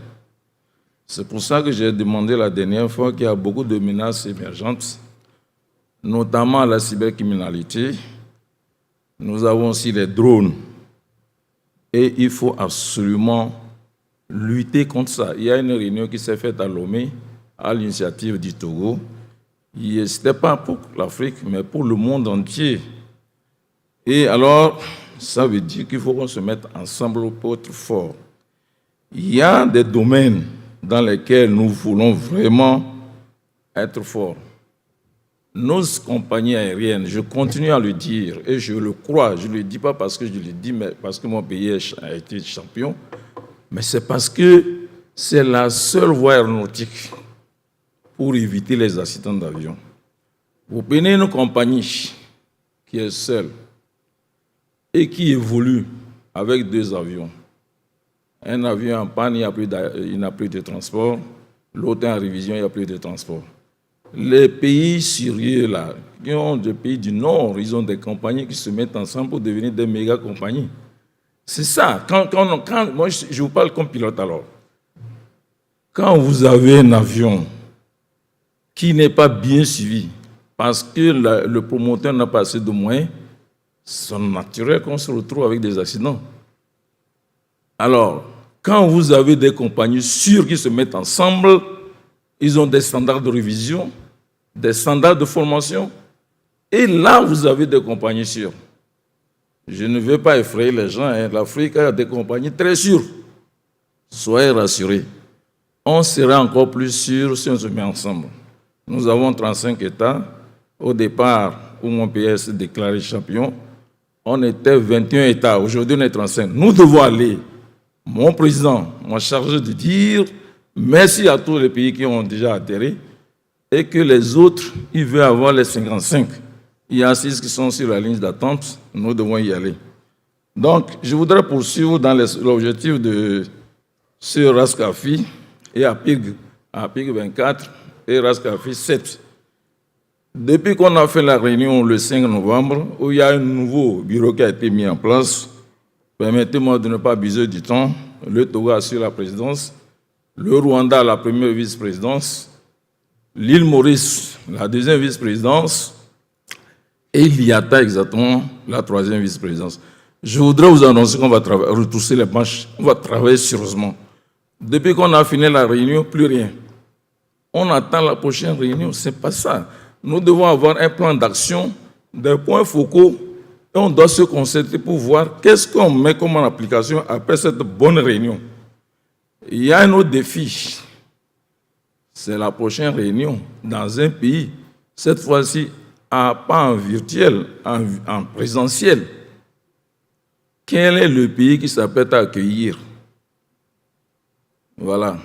C'est pour ça que j'ai demandé la dernière fois qu'il y a beaucoup de menaces émergentes, notamment la cybercriminalité. Nous avons aussi les drones. Et il faut absolument lutter contre ça. Il y a une réunion qui s'est faite à Lomé, à l'initiative du Togo. Ce n'était pas pour l'Afrique, mais pour le monde entier. Et alors, ça veut dire qu'il faut qu'on se mette ensemble pour être fort. Il y a des domaines dans lesquels nous voulons vraiment être forts. nos compagnies aériennes, je continue à le dire, et je le crois, je ne le dis pas parce que je le dis, mais parce que mon pays a été champion, mais c'est parce que c'est la seule voie aéronautique pour éviter les accidents d'avion. Vous prenez une compagnie qui est seule et qui évolue avec 2 avions. Un avion en panne, il n'a plus de transport. L'autre en révision, il n'y a plus de transport. Les pays sérieux, là, qui ont des pays du Nord, ils ont des compagnies qui se mettent ensemble pour devenir des méga compagnies. C'est ça. Moi, je vous parle comme pilote alors. Quand vous avez un avion qui n'est pas bien suivi, parce que le promoteur n'a pas assez de moyens, c'est naturel qu'on se retrouve avec des accidents. Alors, quand vous avez des compagnies sûres qui se mettent ensemble, ils ont des standards de révision, des standards de formation, et là, vous avez des compagnies sûres. Je ne veux pas effrayer les gens, hein. L'Afrique a des compagnies très sûres. Soyez rassurés. On sera encore plus sûr si on se met ensemble. Nous avons 35 États. Au départ, où mon pays s'est déclaré champion, on était 21 États. Aujourd'hui, on est 35. Nous devons aller. Mon président m'a chargé de dire merci à tous les pays qui ont déjà adhéré et que les autres, ils veulent avoir les 55. Il y a 6 qui sont sur la ligne d'attente. Nous devons y aller. Donc, je voudrais poursuivre dans l'objectif de ce RASCAFI et à PIG 24 et RASCAFI 7. Depuis qu'on a fait la réunion le 5 novembre, où il y a un nouveau bureau qui a été mis en place, permettez-moi de ne pas abuser du temps, le Togo assure la présidence, le Rwanda la première vice-présidence, l'île Maurice la deuxième vice-présidence, et l'IATA exactement la troisième vice-présidence. Je voudrais vous annoncer qu'on va retrousser les manches, on va travailler sérieusement. Depuis qu'on a fini la réunion, plus rien. On attend la prochaine réunion, c'est pas ça. Nous devons avoir un plan d'action, des points focaux, et on doit se concentrer pour voir qu'est-ce qu'on met comme en application après cette bonne réunion. Il y a un autre défi, c'est la prochaine réunion dans un pays, cette fois-ci, pas en virtuel, en présentiel. Quel est le pays qui s'apprête à accueillir? Voilà.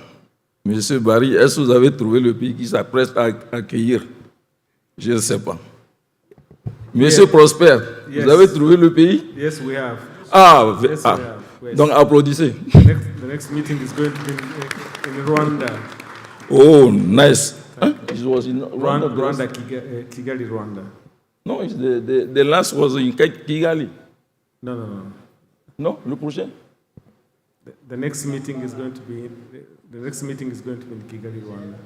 Monsieur Barry, est-ce que vous avez trouvé le pays qui s'apprête à accueillir? Je ne sais pas. Monsieur Prosper, vous avez trouvé le pays? Yes, we have. Yes, we have. Yes. Donc applaudissez. The next meeting is going to be in Rwanda. Oh, nice. Huh? It was in Rwanda, Kigali, Rwanda. No, the last was in Kigali. No. No, le prochain. The next meeting is going to be in Kigali, Rwanda.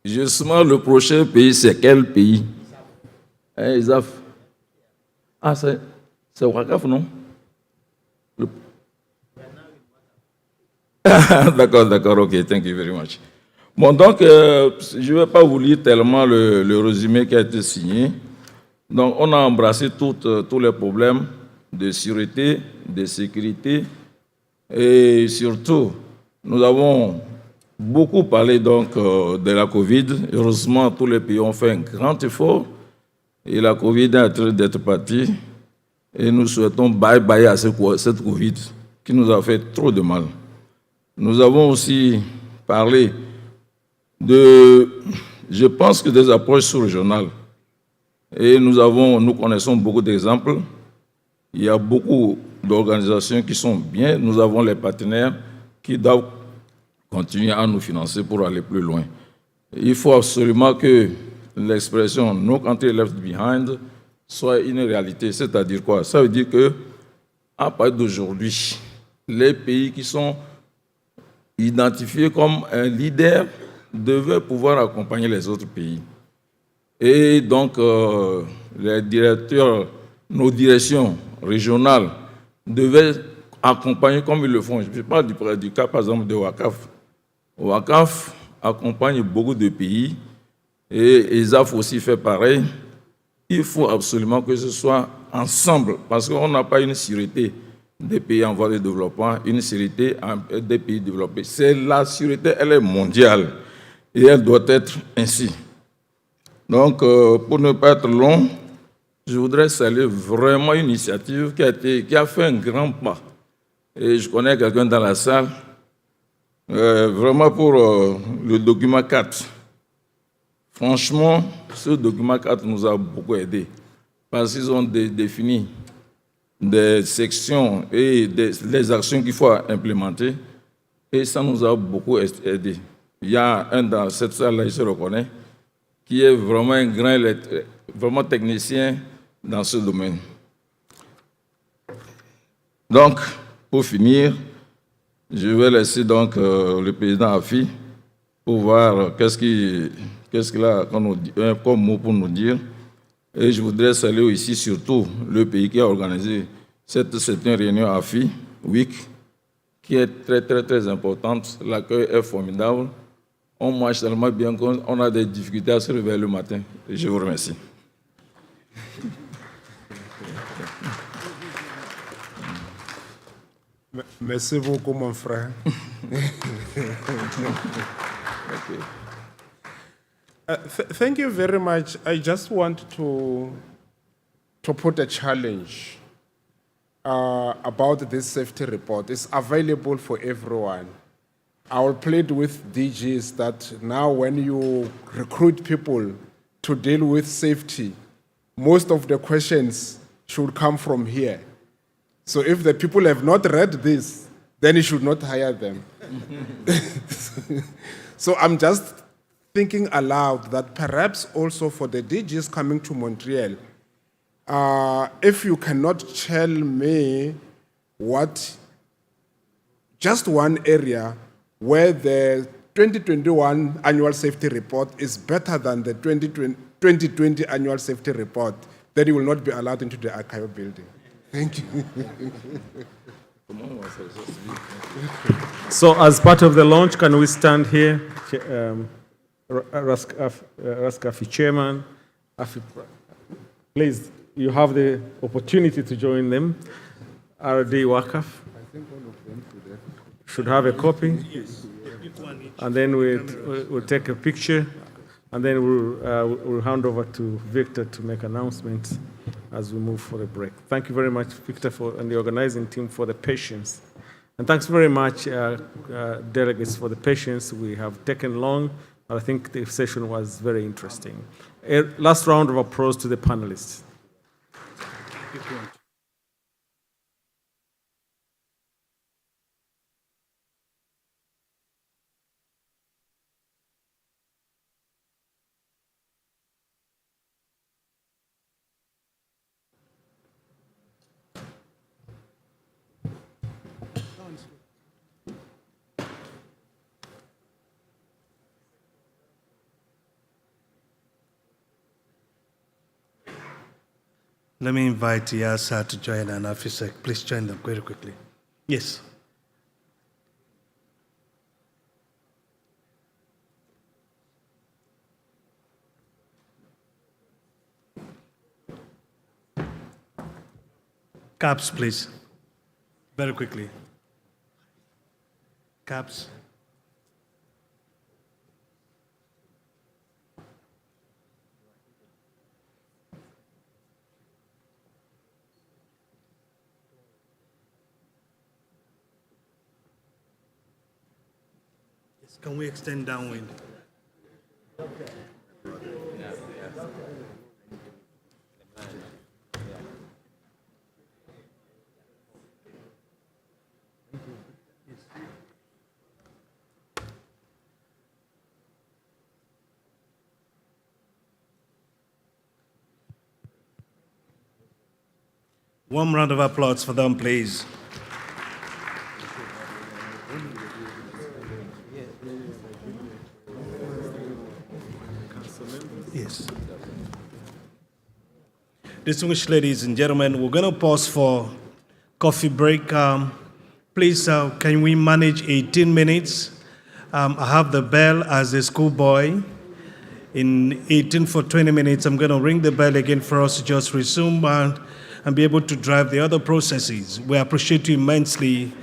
Justement, le prochain pays, c'est quel pays? Isaf. C'est Wakaf, non? D'accord, ok, thank you very much. Bon, donc, je ne vais pas vous lire tellement le résumé qui a été signé. Donc, on a embrassé tous les problèmes de sûreté, de sécurité, et surtout, nous avons beaucoup parlé donc de la Covid. Heureusement, tous les pays ont fait un grand effort et la Covid est en train d'être partie. Et nous souhaitons bye-bye à cette Covid qui nous a fait trop de mal. Nous avons aussi parlé je pense que des approches sous-régionales. Et nous connaissons beaucoup d'exemples. Il y a beaucoup d'organisations qui sont bien. Nous avons les partenaires qui doivent continuer à nous financer pour aller plus loin. Il faut absolument que l'expression « no country left behind » soit une réalité. C'est-à-dire quoi? Ça veut dire que, à partir d'aujourd'hui, les pays qui sont identifiés comme un leader devaient pouvoir accompagner les autres pays. Et donc, les directeurs, nos directions régionales devaient accompagner comme ils le font. Je parle du cas, par exemple, de WACAF. WACAF accompagne beaucoup de pays et ESAF aussi fait pareil. Il faut absolument que ce soit ensemble parce qu'on n'a pas une sûreté des pays en voie de développement, une sûreté des pays développés. C'est la sûreté, elle est mondiale et elle doit être ainsi. Donc, pour ne pas être long, je voudrais saluer vraiment une initiative qui a fait un grand pas. Et je connais quelqu'un dans la salle, vraiment pour le document 4. Franchement, ce document 4 nous a beaucoup aidé parce qu'ils ont défini des sections et des actions qu'il faut implémenter et ça nous a beaucoup aidé. Il y a un dans cette salle-là, il se reconnaît, qui est vraiment un grand vraiment technicien dans ce domaine. Donc, pour finir, je vais laisser donc le président AFI pour voir qu'est-ce qu'il a comme mot pour nous dire. Et je voudrais saluer ici surtout le pays qui a organisé cette réunion AFI Week, qui est très, très, très importante. L'accueil est formidable. On mange tellement bien qu'on a des difficultés à se réveiller le matin. Et je vous remercie. Merci beaucoup, mon frère. Thank you very much. I just want to put a challenge about this safety report. It's available for everyone. I will plead with DGs that now when you recruit people to deal with safety, most of the questions should come from here. So if the people have not read this, then you should not hire them. So I'm just thinking aloud that perhaps also for the DGs coming to Montreal, if you cannot tell me just one area where the 2021 annual safety report is better than the 2020 annual safety report, then you will not be allowed into the archive building. Thank you. So as part of the launch, can we stand here? Raskafi Chairman, AFI, please, you have the opportunity to join them. RD Wakaf should have a copy. And then we'll take a picture, and then we'll hand over to Victor to make announcements as we move for a break. Thank you very much, Victor, and the organizing team for the patience. And thanks very much, delegates, for the patience. We have taken long, but I think the session was very interesting. A last round of applause to the panelists. Let me invite IASA to join and AFISEC. Please join them very quickly. Yes. Caps, please. Very quickly. Caps. Can we extend downwind? One round of applause for them, please. Yes. Distinguished ladies and gentlemen, we're going to pause for coffee break. Please, can we manage 18 minutes? I have the bell as a schoolboy. In 18 for 20 minutes, I'm going to ring the bell again for us to just resume and be able to drive the other processes. We appreciate you immensely,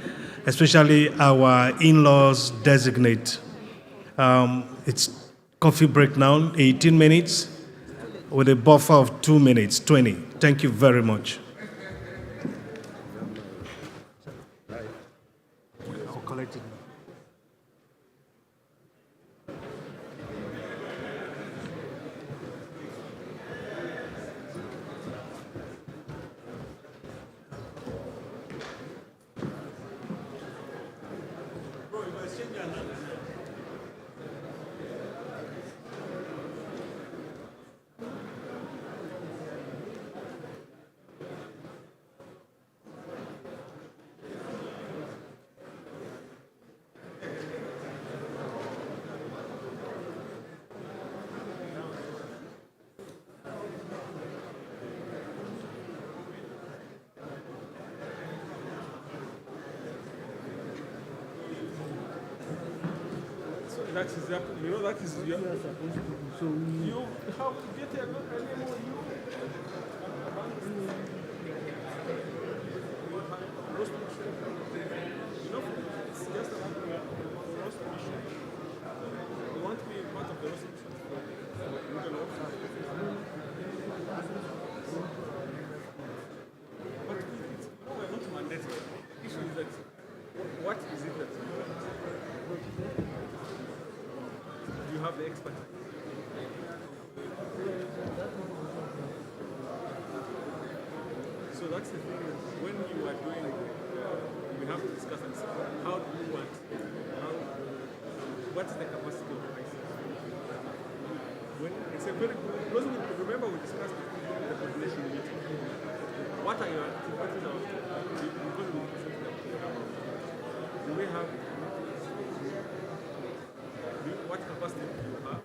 especially our in-laws designate. It's coffee break now, 18 minutes. with a buffer of 2 minutes, 20. Thank you very much. That is, you know, that is your, so you have to get a MOU. You know, it's just about the Ross mission. You want to be part of the Ross mission. You can also. But it's, we're not mandated. The issue is that what is it that you want? You have the expertise. So that's the thing. When you are doing, we have to discuss and say, how do you want? What is the capacity of the ICT? When it's a very because remember we discussed the population meeting. What are your activities? Because do we have what capacity do you have?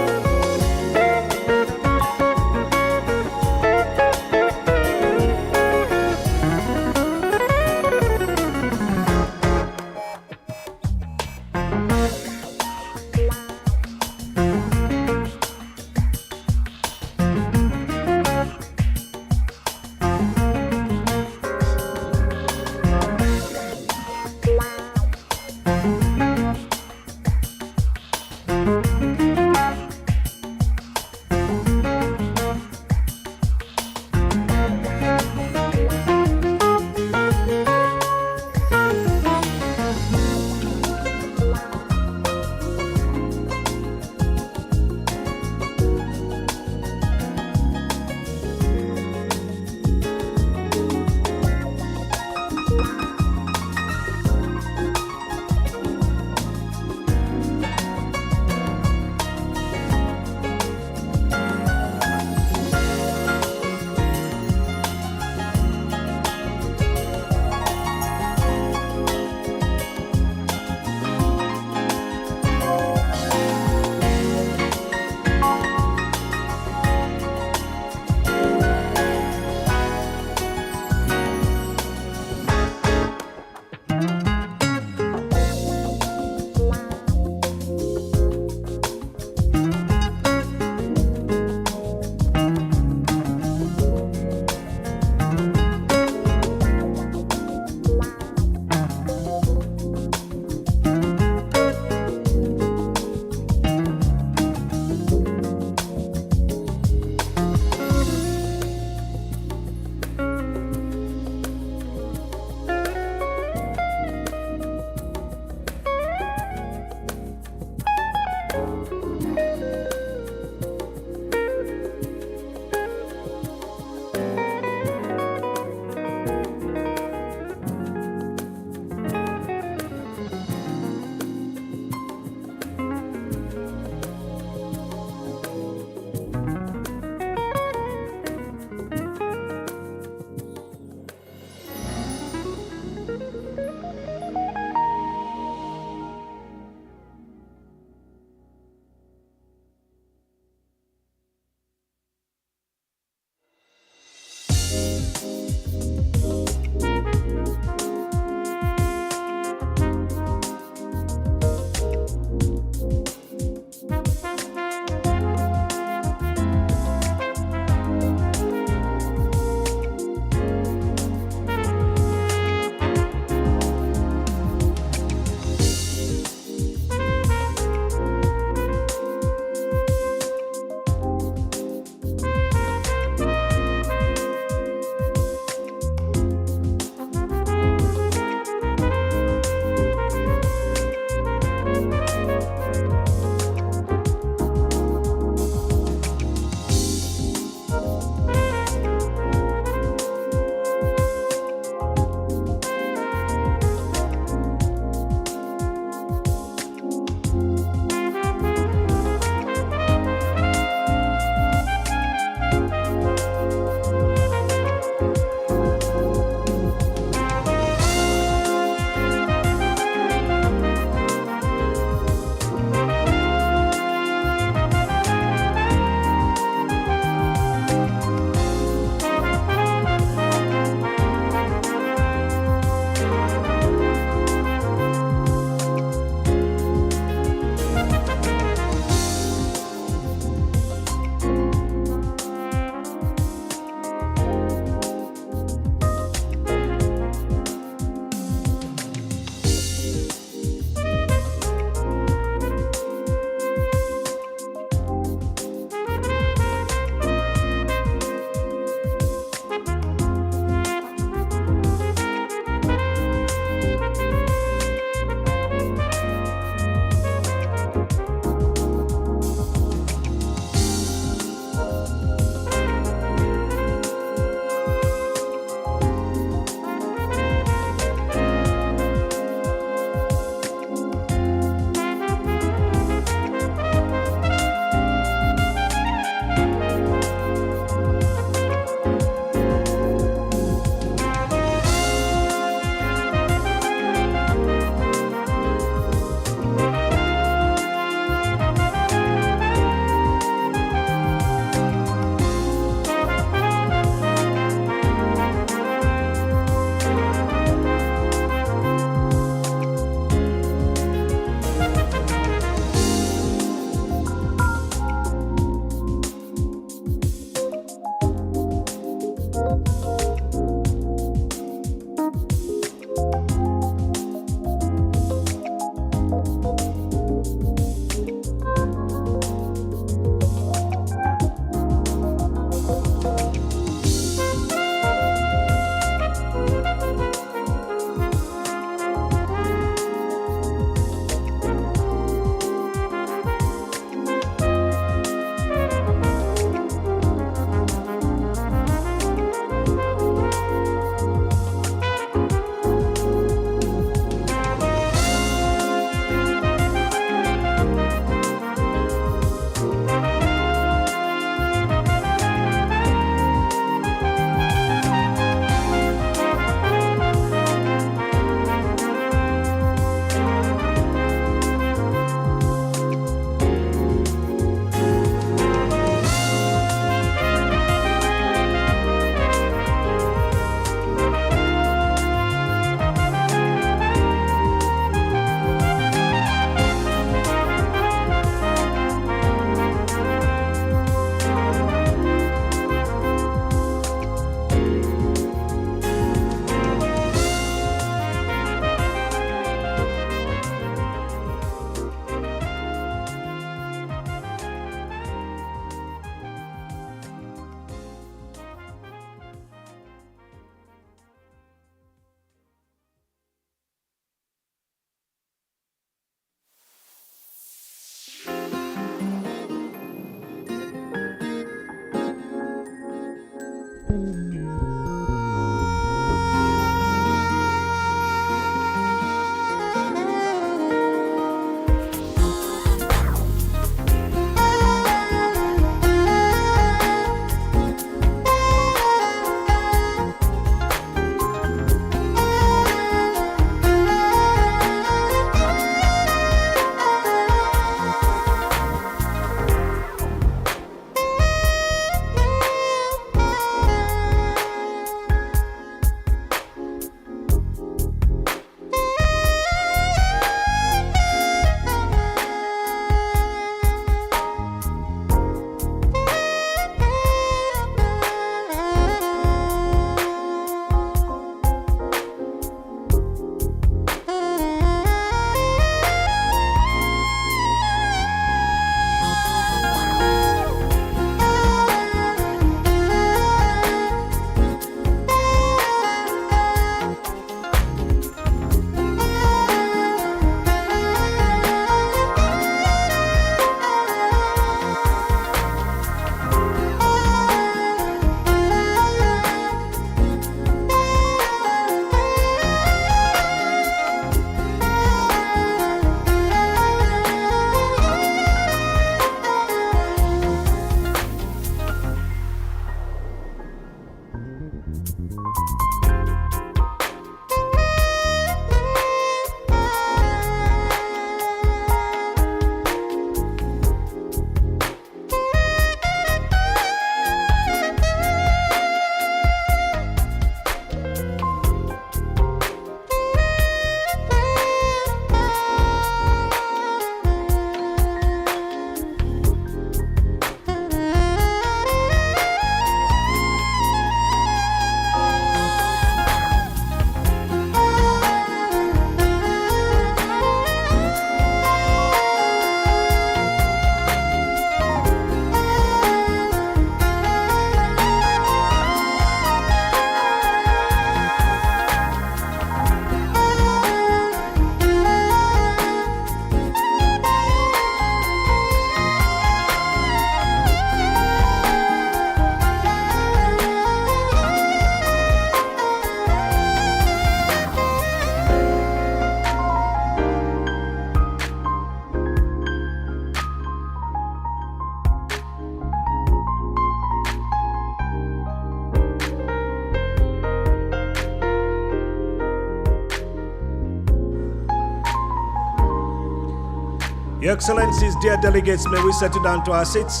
Your Excellencies, dear delegates, may we settle down to our seats.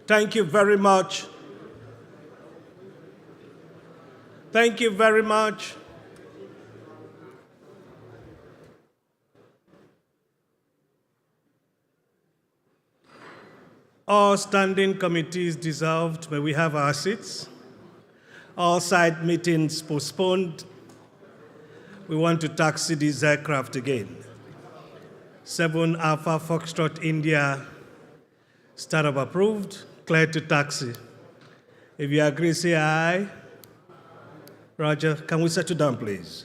Thank you very much. Thank you very much. All standing committees dissolved. May we have our seats? All side meetings postponed. We want to taxi these aircraft again. 7 Alpha Foxtrot India, startup approved, cleared to taxi. If you agree, say aye. Roger, can we settle down, please?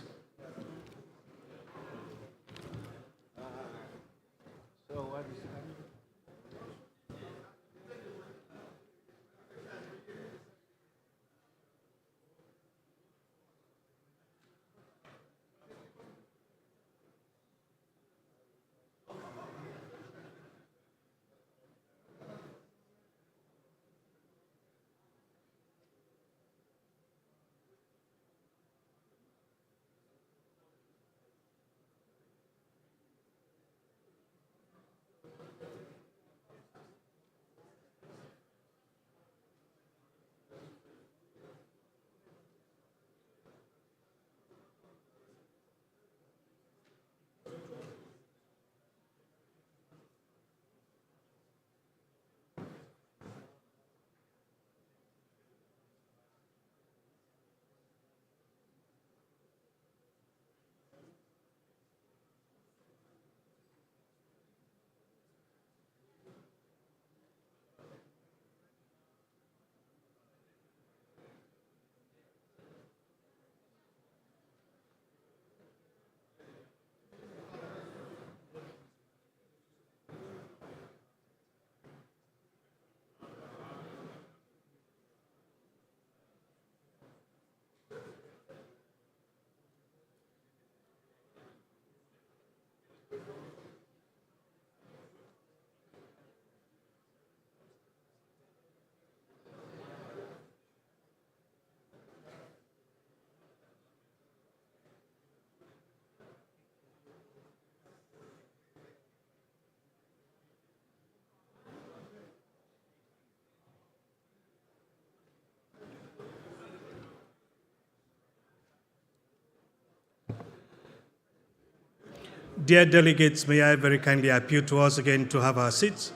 Dear delegates, may I very kindly appeal to us again to have our seats.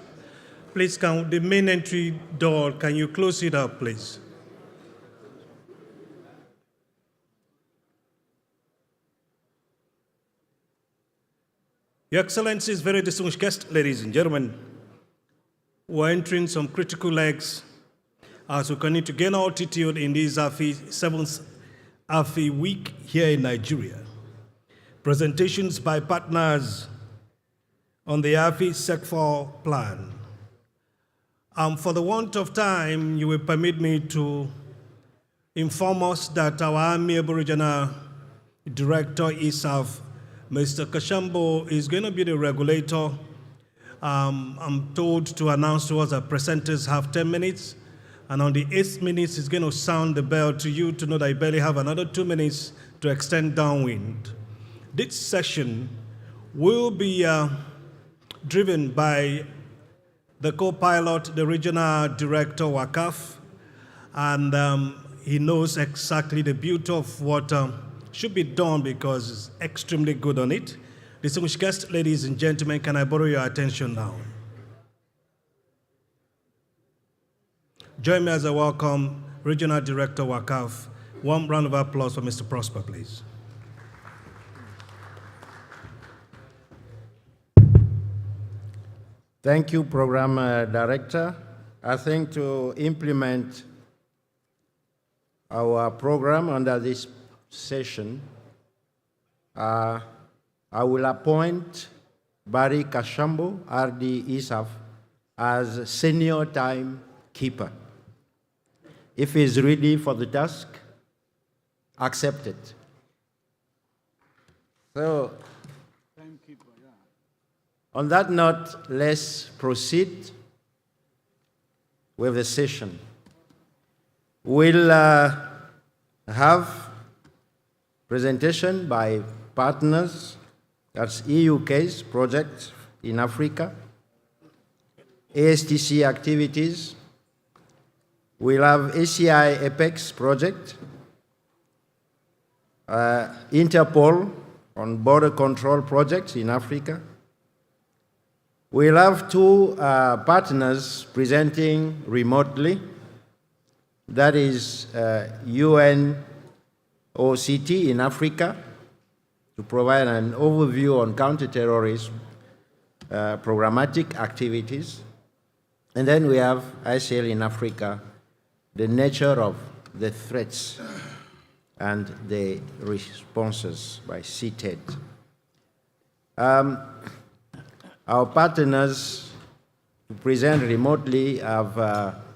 Please, can the main entry door, can you close it up, please? Your Excellencies, very distinguished guests, ladies and gentlemen, we're entering some critical legs as we continue to gain altitude in this AFI 7th AFI week here in Nigeria. Presentations by partners on the AFI sector plan. For the want of time, you will permit me to inform us that our amiable regional director, ISAF, Mr. Kashambo, is going to be the regulator. I'm told to announce to us that presenters have 10 minutes, and on the 8th minute, he's going to sound the bell to you to know that you barely have another 2 minutes to extend downwind. This session will be driven by the co-pilot, the regional director, WACAF, and he knows exactly the beauty of what should be done because he's extremely good on it. Distinguished guests, ladies and gentlemen, can I borrow your attention now? Join me as I welcome Regional Director, WACAF. One round of applause for Mr. Prosper, please. Thank you, Program Director. I think to implement our program under this session, I will appoint Barry Kashambo, RD ISAF, as senior timekeeper. If he is ready for the task, accept it. So, on that note, let's proceed with the session. We'll have presentation by partners, that's EU case projects in Africa, ASTC activities. We'll have ACI Apex project, Interpol on border control projects in Africa. We'll have two partners presenting remotely. That is UN-OCT in Africa to provide an overview on counterterrorism programmatic activities. And then we have ICL in Africa, the nature of the threats and the responses by CTED. Our partners to present remotely have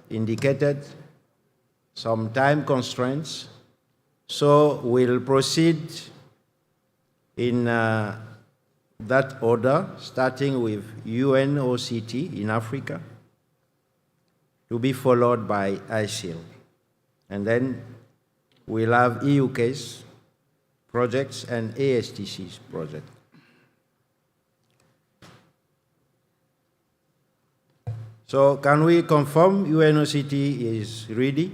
indicated some time constraints, so we'll proceed in that order, starting with UN-OCT in Africa, to be followed by ICL. And then we'll have EU case projects and ASTC's project. So can we confirm UN-OCT is ready?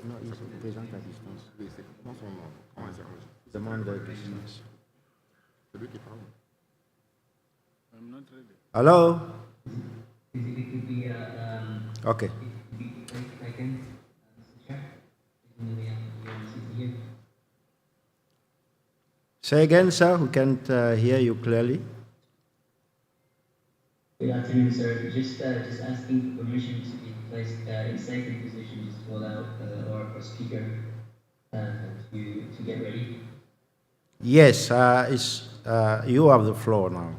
Non, ils se présentent à distance. Oui, c'est comment son nom? Comment il s'appelle? Demande de distance. C'est lui qui parle. I'm not ready. Hello? Okay. Say again, sir. We can't hear you clearly. Good afternoon, sir. Just asking permission to be placed in second position, just to allow our speaker to get ready. Yes, you have the floor now.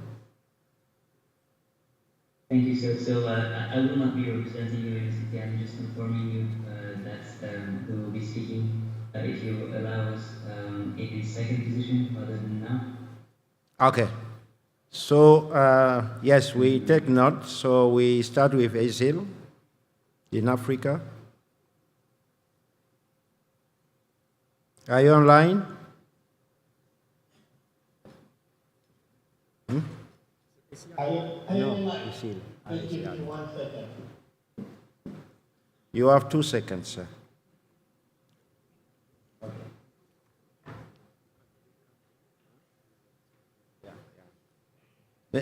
Thank you, sir. So I will not be representing UN-OCT. I'm just informing you that we will be speaking, if you allow us, in second position rather than now. Okay. So, yes, we take note. So we start with ASIL in Africa. Are you online? Hmm? No, ASIL. Give me 1 second. You have 2 seconds, sir.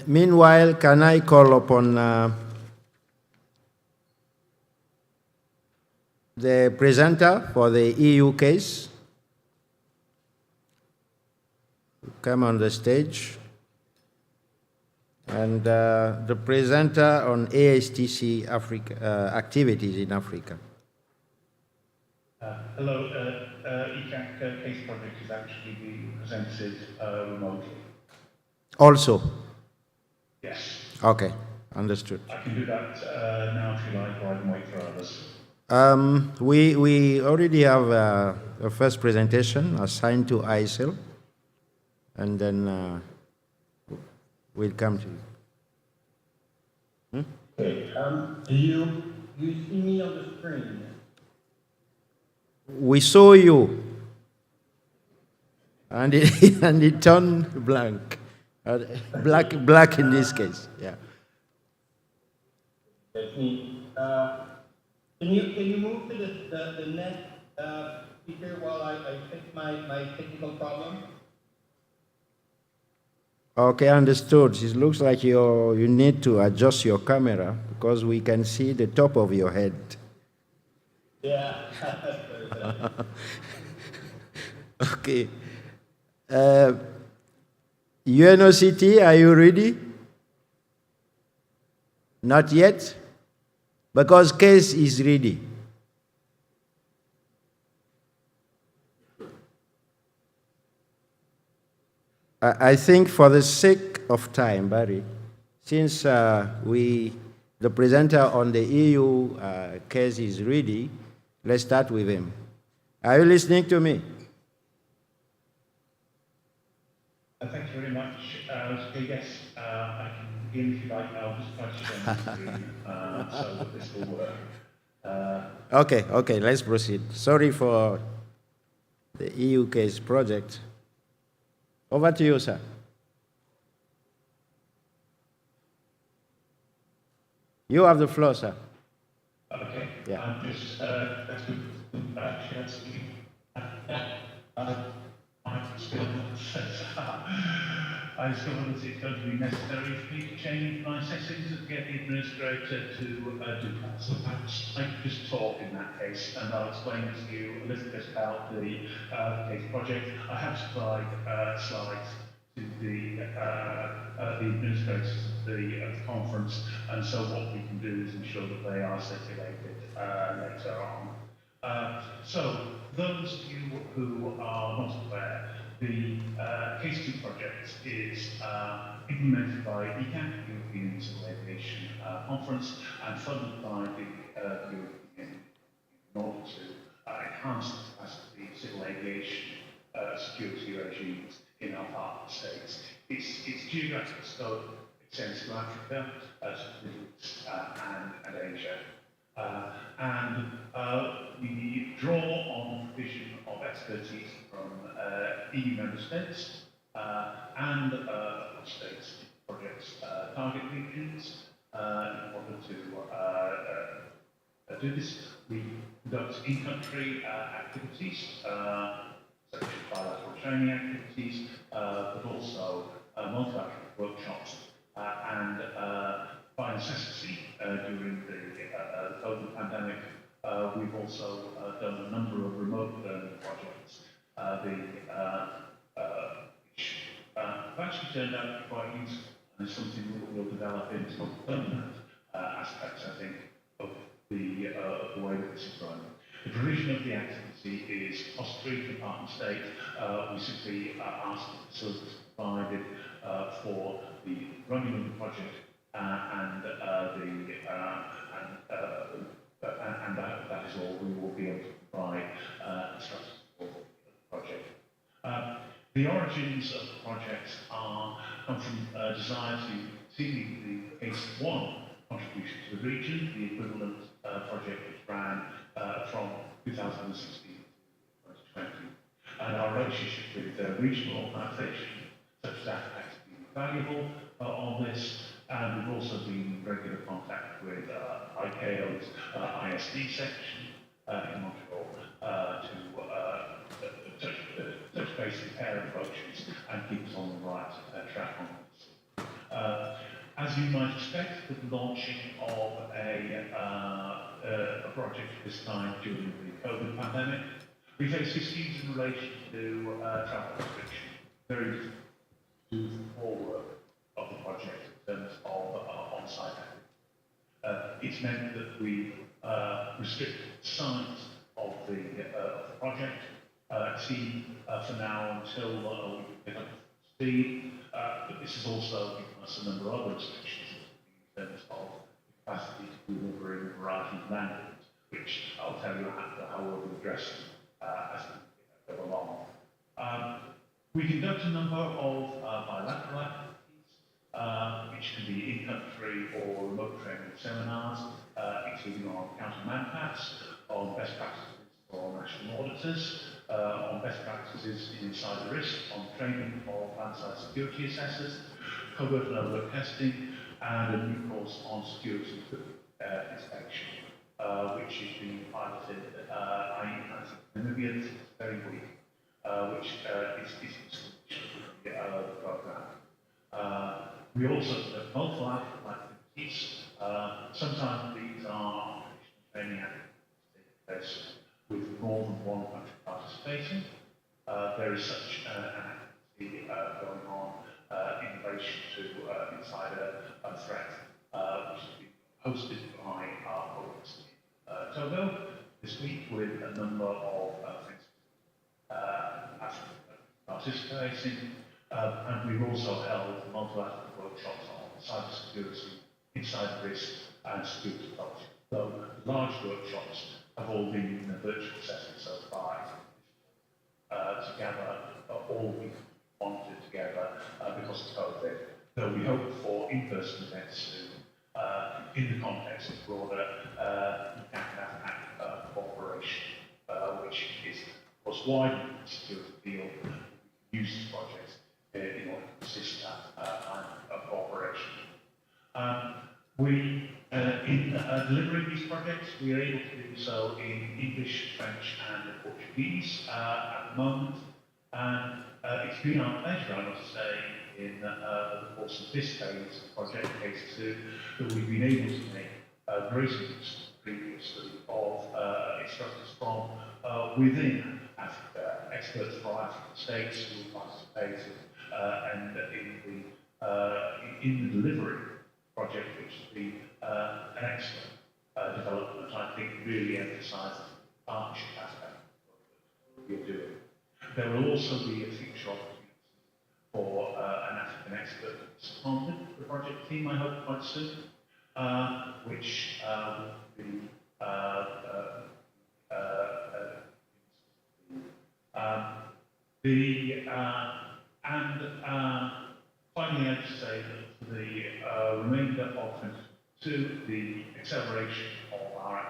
Meanwhile, can I call upon the presenter for the EU case to come on the stage, and the presenter on ASTC Africa, activities in Africa? Hello, ECAC case project is actually being presented remotely. Also? Yes. Okay, understood. I can do that now if you like, or I can wait for others. We already have a first presentation assigned to ISIL, and then we'll come to you. Okay, do you see me on the screen? We saw you, and it turned blank. Black in this case, yeah. That's me. Can you move to the next speaker while I fix my technical problem? Okay, understood. It looks like you need to adjust your camera because we can see the top of your head. Yeah. Okay. UN-OCT, are you ready? Not yet? Because case is ready. I think for the sake of time, Barry, since the presenter on the EU case is ready, let's start with him. Are you listening to me? Okay, yes, I can begin if you like. I'll just touch on the screen so that this will work. Okay, let's proceed. Sorry for the EU case project. Over to you, sir. You have the floor, sir. Okay. Yeah. I'm just I discovered that it's going to be necessary for me to change my settings and get the administrator to do that. So perhaps I could just talk in that case, and I'll explain to you a little bit about the case project. I have supplied slides to the administrators of the conference, and so what we can do is ensure that they are circulated later on. So, those of you who are not aware, the Case 2 project is implemented by ECAC, European Civil Aviation Conference, and funded by the European Union in order to enhance the capacity of civil aviation security regimes in our partner states. Its geographic scope extends to Africa, to the Middle East, and Asia. We draw on the provision of expertise from EU member states and states projects target regions in order to do this. We conduct in-country activities such as bilateral training activities, but also multilateral workshops and by necessity during the COVID pandemic, we've also done a number of remote learning projects, which have actually turned out to be quite useful, and it's something that we'll develop into permanent aspects, I think, of the way that this is run. The provision of the activity is cost-free for partner state. We simply ask that facilities provided for the running of the project and that is all we will be able to provide instructions for the project. The origins of the project come from a desire to see the Case 1 contribution to the region, the equivalent project which ran from 2016 to 2020. And our relationship with regional organisations such as AFI has been valuable on this, and we've also been in regular contact with ICAO's ISD section in Montreal to touch base with their approaches and keep us on the right track on this. As you might expect, with the launching of a project this time during the COVID pandemic, we face issues in relation to travel restrictions, very difficult to do the core work of the project in terms of on-site activity. It's meant that we restrict the size of the project for now until we get up to speed, but this has also given us a number of other restrictions in terms of capacity to deliver in a variety of languages, which I'll tell you how we'll be addressing as we go along. We conduct a number of bilateral activities, which can be in-country or remote training seminars, including on counter-manpaths, on best practices for national auditors, on best practices in cyber risk, on training of landside security assessors, covert and alert testing, and a new course on security inspection, which is being piloted in Namibia this very week, which is the program. We also have multiple activities. Sometimes these are training activities taking place with more than one country participating. There is such an activity going on in relation to insider threat, which is being hosted by our colleagues in Togo this week with a number of participating, and we've also held multilateral workshops on cybersecurity, inside risk, and security culture. So large workshops have all been in a virtual setting so far to gather all the wanted together because of COVID, though we hope for in-person events soon in the context of broader AFI cooperation, which is, of course, widening the security field. We use these projects in order to assist that kind of cooperation. In delivering these projects, we are able to do so in English, French, and Portuguese at the moment. And it's been our pleasure, I must say, in the course of this phase of Project Case 2, that we've been able to make great use previously of instructors from within Africa, experts from African states who participated and in the delivery project, which has been an excellent development. I think really emphasises the partnership aspect of what we're doing. There will also be a future opportunity for an African expert to be seconded to the project team, I hope, quite soon, which will be finally, I'd say that for the remainder of 2022, the acceleration of our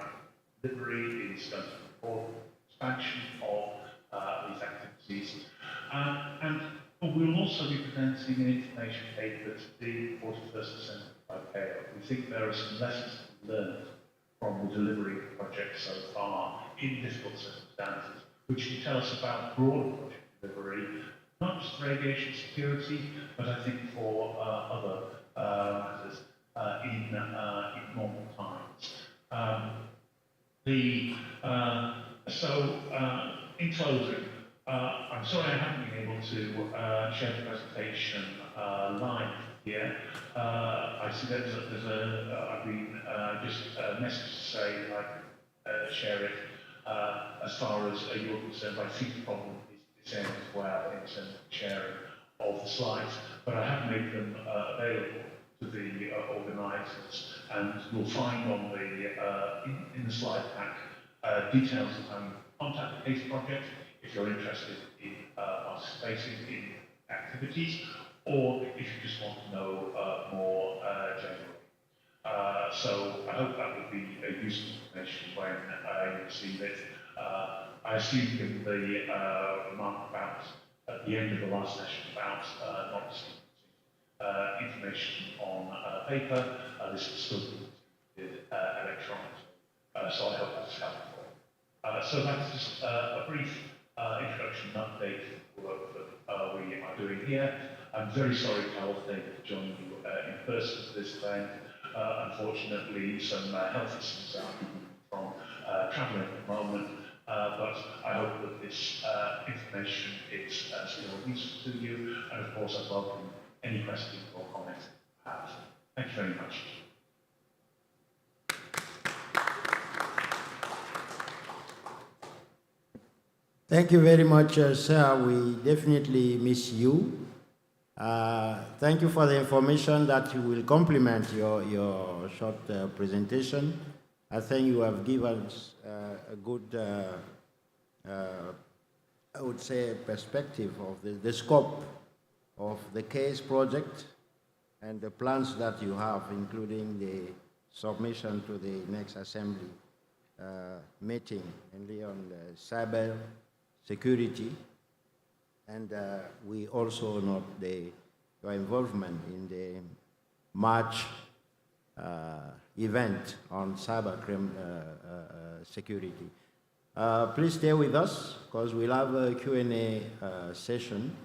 delivery is going to support expansion of these activities. And we'll also be presenting an information paper to the 41st Centre by IATA. We think there are some lessons learned from the delivery of the project so far in difficult circumstances, which will tell us about broader project delivery, not just for aviation security, but I think for other matters in normal times. In closing, I'm sorry I haven't been able to share the presentation live here. I see that I've been just messaged to say that I could share it. As far as you're concerned, I think the problem is the same as well in terms of sharing of the slides, but I have made them available to the organisers, and you'll find on the in the slide pack details of how you contact the CASE project if you're interested in participating in activities, or if you just want to know more generally. So I hope that will be a useful information when you receive it. I assume, given the remark about at the end of the last session about not receiving information on paper, this will still be electronically. So I hope that's helpful. So that's just a brief introduction and update for the work that we are doing here. I'm very sorry I wasn't able to join you in person for this event. Unfortunately, some health issues are from travelling at the moment, but I hope that this information is still useful to you, and of course I welcome any questions or comments you have. Thank you very much. Thank you very much, sir. We definitely miss you. Thank you for the information that you will complement your short presentation. I think you have given us a good, I would say, perspective of the scope of the CASE project and the plans that you have, including the submission to the next assembly meeting, mainly on the cyber security. And we also note your involvement in the March event on cyber security. Please stay with us, because we'll have a Q&A session,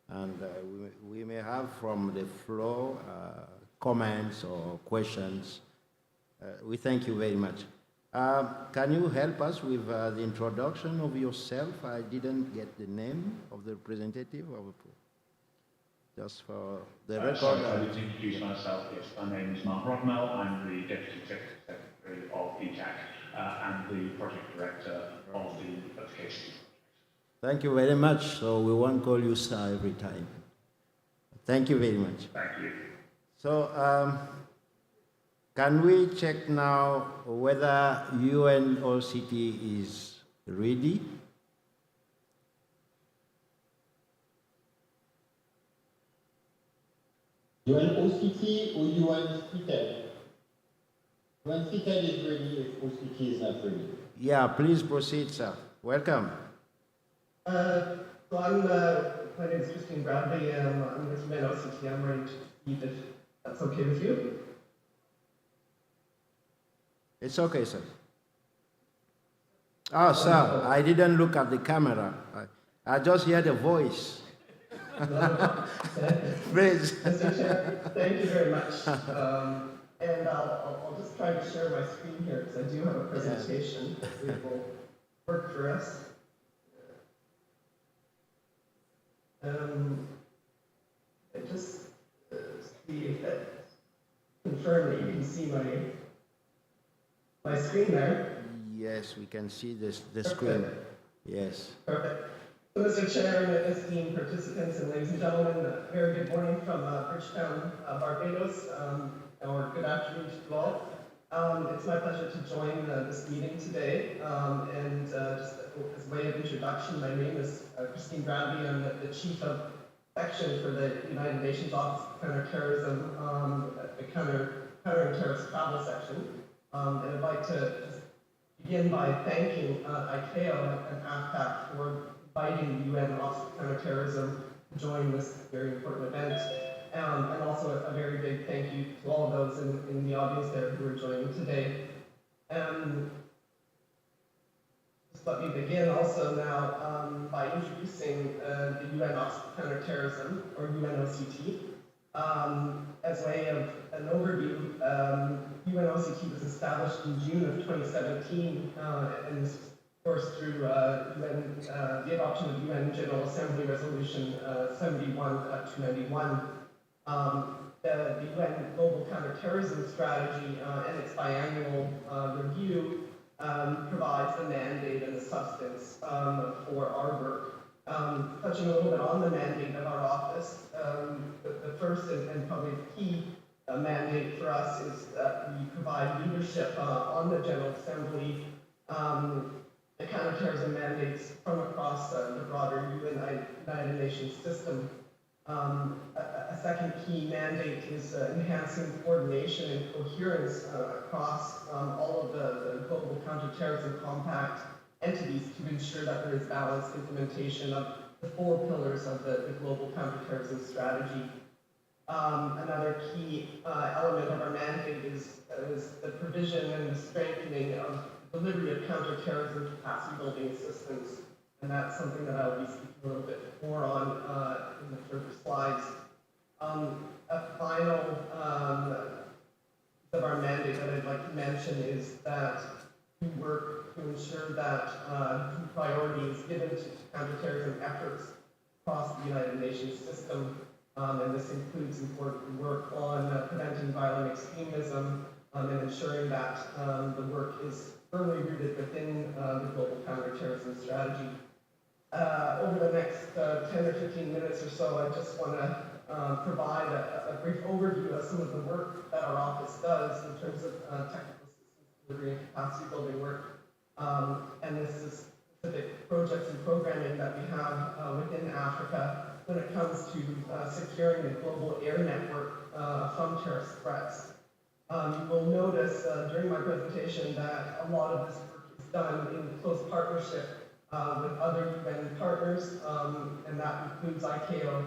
and we may have from the floor comments or questions. We thank you very much. Can you help us with the introduction of yourself? I didn't get the name of the representative. Just for the record. I would introduce myself. Yes, my name is Mark Rodmell. I'm the Deputy Executive Secretary of ETAC and the Project Director of the CASE. Thank you very much. So we won't call you sir every time. Thank you very much. Thank you. So can we check now whether UN-OCT is ready? UN-OCT or UN-CTED? UN-CTED is ready if OCT is not ready. Yeah, please proceed, sir. Welcome. So my name is Christine Bradley. I'm with UN-OCT. I'm ready to speak if that's okay with you. It's okay, sir. Oh, sir, I didn't look at the camera. I just hear the voice. Praise. Mr. Chair, thank you very much. And I'll just try to share my screen here because I do have a presentation. Hopefully it will work for us. I just see if that confirm that you can see my screen there. Yes, we can see the screen. Yes. Perfect. So, Mr. Chair and esteemed participants and ladies and gentlemen, a very good morning from Bridgetown, Barbados, or good afternoon to you all. It's my pleasure to join this meeting today. And just as a way of introduction, my name is Christine Bradley. I'm the Chief of Section for the United Nations Office of Counterterrorism, the Countering Terrorist Travel Section. And I'd like to just begin by thanking ICAO and AFCAC for inviting the UN Office of Counterterrorism to join this very important event. And also a very big thank you to all of those in the audience there who are joining today. Just let me begin also now by introducing the UN Office of Counterterrorism, or UN-OCT. As a way of an overview, UN-OCT was established in June of 2017, and this was, of course, through the adoption of UN General Assembly Resolution 71-291. The UN Global Counterterrorism Strategy and its biannual review provides the mandate and the substance for our work. Touching a little bit on the mandate of our office, the first and probably the key mandate for us is that we provide leadership on the General Assembly, the counterterrorism mandates from across the broader United Nations system. A second key mandate is enhancing coordination and coherence across all of the Global Counterterrorism Compact entities to ensure that there is balanced implementation of the 4 pillars of the Global Counterterrorism Strategy. Another key element of our mandate is the provision and the strengthening of the delivery of counterterrorism capacity building assistance. And that's something that I'll be speaking a little bit more on in the further slides. A final of our mandate that I'd like to mention is that we work to ensure that priority is given to counterterrorism efforts across the United Nations system. And this includes important work on preventing violent extremism and ensuring that the work is firmly rooted within the Global Counterterrorism Strategy. Over the next 10 or 15 minutes or so, I just want to provide a brief overview of some of the work that our office does in terms of technical assistance delivery and capacity building work. And this is specific projects and programming that we have within Africa when it comes to securing the global air network from terrorist threats. You will notice during my presentation that a lot of this work is done in close partnership with other UN partners, and that includes ICAO,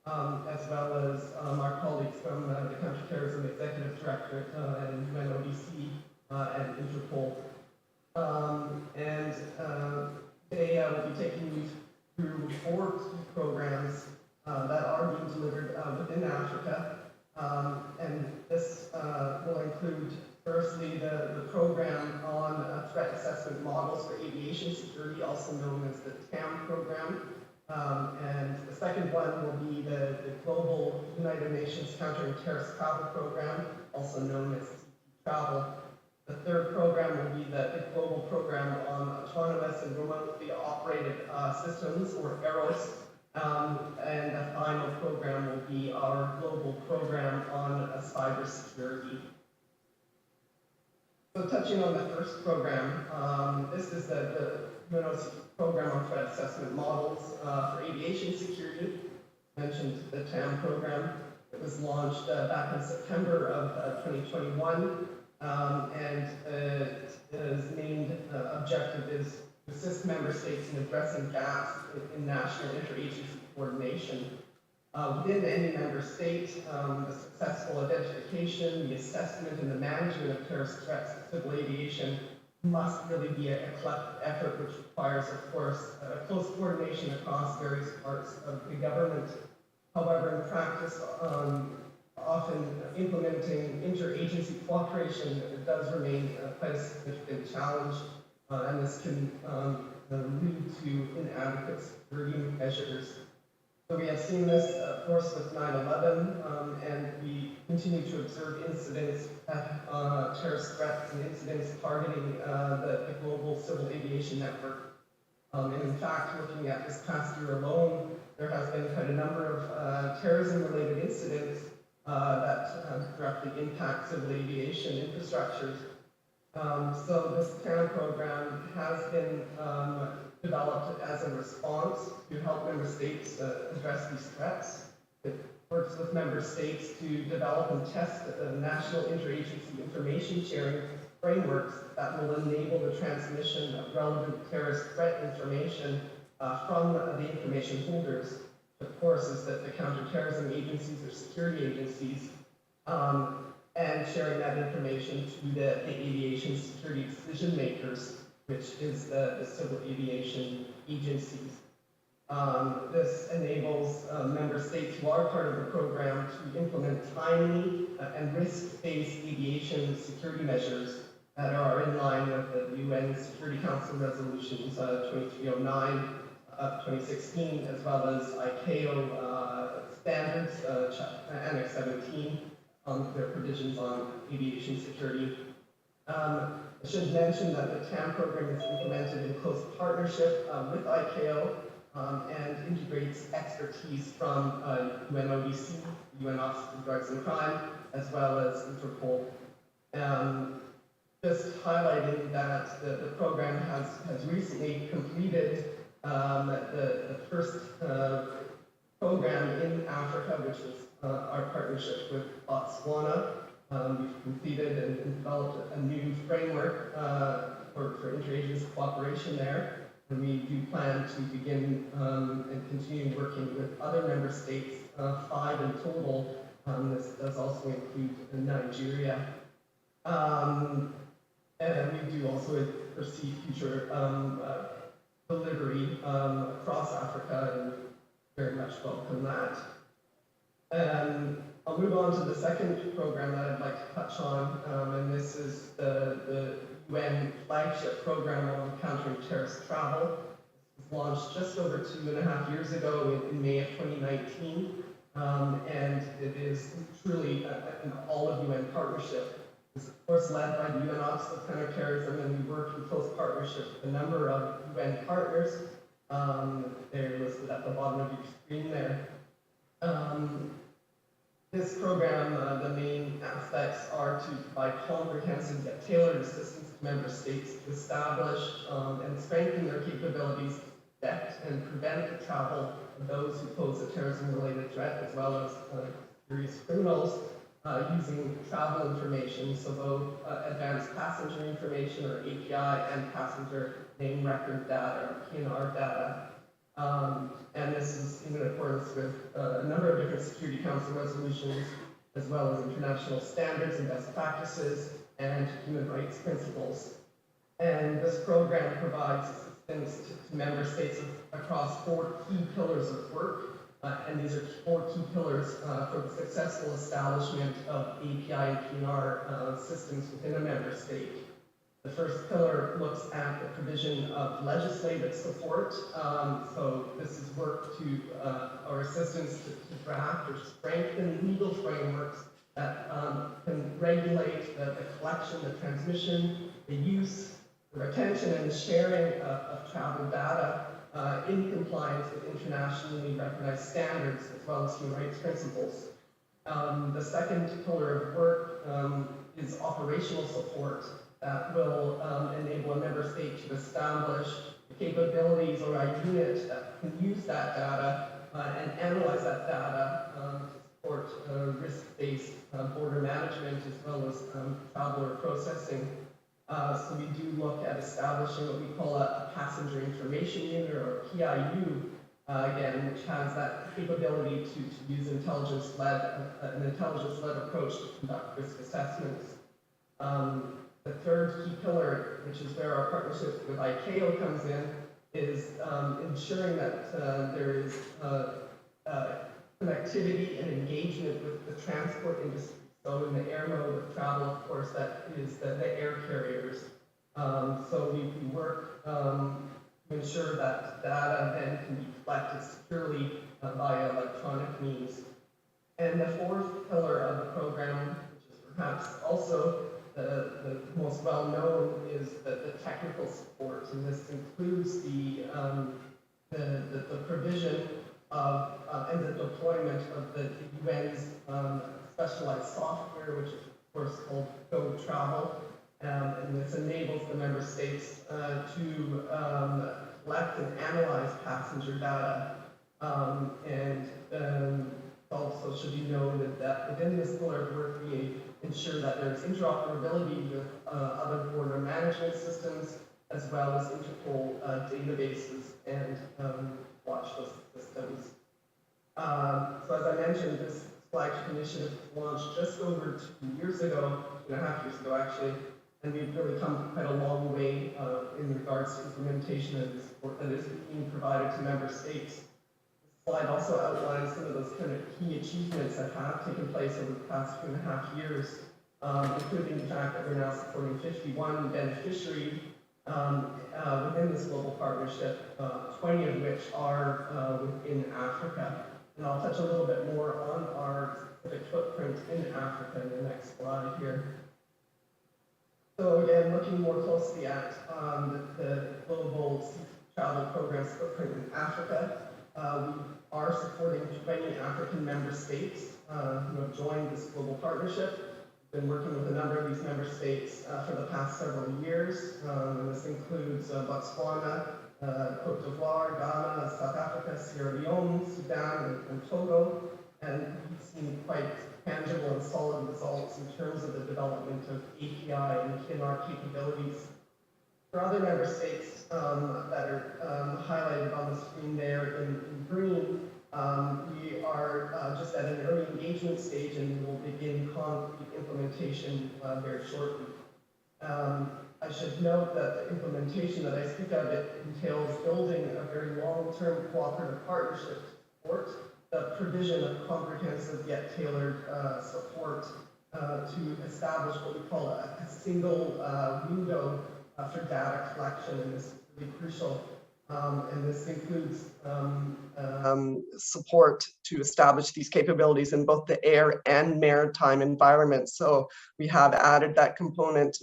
as well as our colleagues from the Counterterrorism Executive Directorate and UN-OCT and Interpol. Today I will be taking you through 4 key programs that are being delivered within Africa. And this will include, firstly, the program on threat assessment models for aviation security, also known as the TAM program. And the second one will be the Global United Nations Countering Terrorist Travel Program, also known as Travel. The third program will be the Global Program on Autonomous and Remotely Operated Systems, or AROS. And the final program will be our global program on cybersecurity. So touching on the first program, this is the UN-OCT program on threat assessment models for aviation security. I mentioned the TAM program. It was launched back in September of 2021, and its main objective is to assist member states in addressing gaps in national interagency coordination. Within any member state, the successful identification, the assessment, and the management of terrorist threats to civil aviation must really be a collective effort, which requires, of course, close coordination across various parts of the government. However, in practice, often implementing interagency cooperation does remain quite a significant challenge, and this can lead to inadequate security measures. So we have seen this, of course, with 9/11, and we continue to observe incidents, terrorist threats and incidents targeting the global civil aviation network. And in fact, looking at this past year alone, there has been quite a number of terrorism-related incidents that directly impact civil aviation infrastructures. So this TAM program has been developed as a response to help member states address these threats. It works with member states to develop and test national interagency information sharing frameworks that will enable the transmission of relevant terrorist threat information from the information holders. Of course, is that the counterterrorism agencies or security agencies, and sharing that information to the aviation security decision makers, which is the civil aviation agencies. This enables member states who are part of the program to implement timely and risk-based aviation security measures that are in line with the UN Security Council resolutions 2309 of 2016, as well as ICAO standards, Annex 17, their provisions on aviation security. I should mention that the TAM program is implemented in close partnership with ICAO and integrates expertise from UN-OCT, UN Office of Drugs and Crime, as well as Interpol. Just highlighting that the program has recently completed the first program in Africa, which was our partnership with Botswana. We've completed and developed a new framework for interagency cooperation there. And we do plan to begin and continue working with other member states, 5 in total. This does also include Nigeria. And we do also foresee future delivery across Africa, and very much welcome that. I'll move on to the second program that I'd like to touch on, and this is the UN flagship program on countering terrorist travel. It was launched just over 2.5 years ago in May of 2019, and it is truly an all-of-UN partnership. It's of course led by the UN Office of Counterterrorism, and we work in close partnership with a number of UN partners. They're listed at the bottom of your screen there. This program, the main aspects are to provide comprehensive yet tailored assistance to member states to establish and strengthen their capabilities to detect and prevent the travel of those who pose a terrorism-related threat, as well as serious criminals, using travel information, so both advanced passenger information, or API, and passenger name record data, or PNR data. And this is in accordance with a number of different Security Council resolutions, as well as international standards and best practices, and human rights principles. And this program provides assistance to member states across 4 key pillars of work. And these are 4 key pillars for the successful establishment of API and PNR systems within a member state. The first pillar looks at the provision of legislative support. So this is work to, or assistance to draft or strengthen legal frameworks that can regulate the collection, the transmission, the use, the retention, and the sharing of travel data in compliance with internationally recognized standards, as well as human rights principles. The second pillar of work is operational support that will enable a member state to establish the capabilities or a unit that can use that data and analyze that data to support risk-based border management as well as traveler processing. So we do look at establishing what we call a passenger information unit, or PIU, again, which has that capability to use an intelligence-led approach to conduct risk assessments. The third key pillar, which is where our partnership with ICAO comes in, is ensuring that there is connectivity and engagement with the transport industry. So in the air mode of travel, of course, that is the air carriers. So we work to ensure that data then can be collected securely via electronic means. And the fourth pillar of the program, which is perhaps also the most well-known, is the technical support. And this includes the provision of and the deployment of the UN's specialized software, which is of course called Go Travel, and this enables the member states to collect and analyze passenger data, and also should be noted that within this pillar of work we ensure that there's interoperability with other border management systems as well as Interpol databases and watch list systems. So as I mentioned, this flagship initiative was launched just over 2 years ago, 2.5 years ago actually, and we've really come quite a long way in regards to implementation of the support that is being provided to member states. This slide also outlines some of those kind of key achievements that have taken place over the past 2.5 years, including the fact that we're now supporting 51 beneficiaries within this global partnership, 20 of which are within Africa. And I'll touch a little bit more on our specific footprint in Africa in the next slide here. So again, looking more closely at the global travel program's footprint in Africa, we are supporting 20 African member states who have joined this global partnership. We've been working with a number of these member states for the past several years, and this includes Botswana, Cote d'Ivoire, Ghana, South Africa, Sierra Leone, Sudan, and Togo, and we've seen quite tangible and solid results in terms of the development of API and KNR capabilities. For other member states that are highlighted on the screen there in green, we are just at an early engagement stage and we will begin concrete implementation very shortly. I should note that the implementation that I speak of, it entails building a very long-term cooperative partnership to support the provision of comprehensive yet tailored support to establish what we call a single window for data collection, and this is really crucial. And this includes support to establish these capabilities in both the air and maritime environments. So we have added that component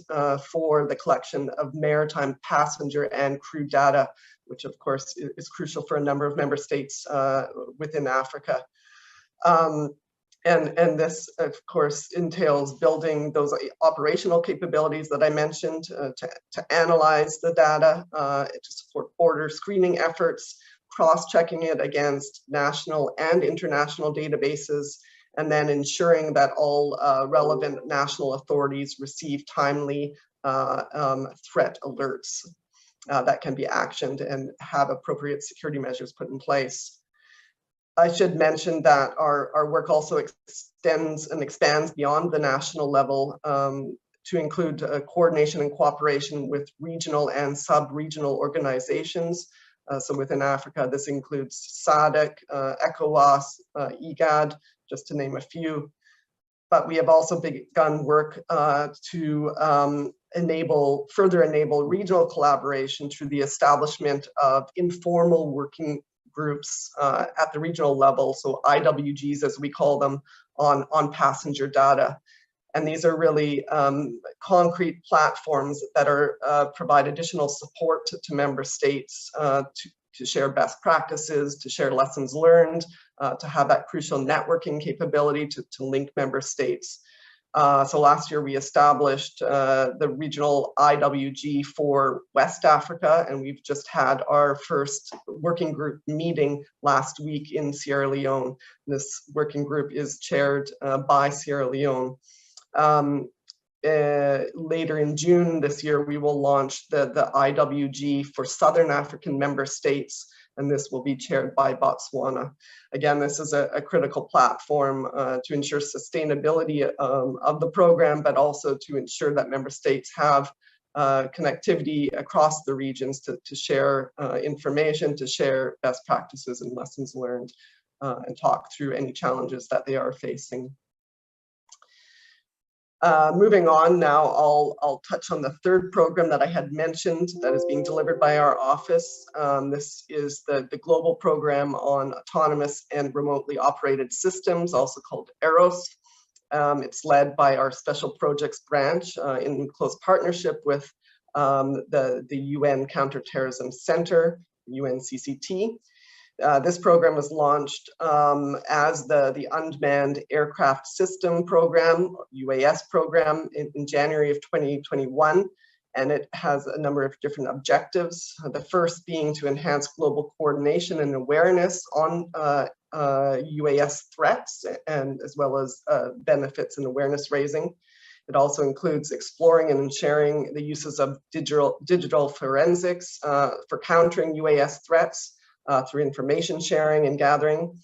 for the collection of maritime passenger and crew data, which of course is crucial for a number of member states within Africa. And this, of course, entails building those operational capabilities that I mentioned to analyze the data, to support border screening efforts, cross-checking it against national and international databases, and then ensuring that all relevant national authorities receive timely threat alerts that can be actioned and have appropriate security measures put in place. I should mention that our work also extends and expands beyond the national level to include coordination and cooperation with regional and sub-regional organizations. So within Africa, this includes SADC, ECOWAS, IGAD, just to name a few. But we have also begun work to further enable regional collaboration through the establishment of informal working groups at the regional level, so IWGs as we call them, on passenger data. And these are really concrete platforms that are provide additional support to member states to share best practices, to share lessons learned, to have that crucial networking capability to link member states. So last year we established the regional IWG for West Africa, and we've just had our first working group meeting last week in Sierra Leone. This working group is chaired by Sierra Leone. Later in June this year, we will launch the IWG for Southern African member states, and this will be chaired by Botswana. Again, this is a critical platform to ensure sustainability of the program, but also to ensure that member states have connectivity across the regions to share information, to share best practices and lessons learned, and talk through any challenges that they are facing. Moving on now, I'll touch on the third program that I had mentioned that is being delivered by our office. This is the global program on autonomous and remotely operated systems, also called AROS. It's led by our special projects branch in close partnership with the UN Counterterrorism Center, UNCCT. This program was launched as the Unmanned Aircraft System Program, UAS program, in January of 2021, and it has a number of different objectives. The first being to enhance global coordination and awareness on UAS threats, and as well as benefits and awareness raising. It also includes exploring and sharing the uses of digital forensics for countering UAS threats, through information sharing and gathering.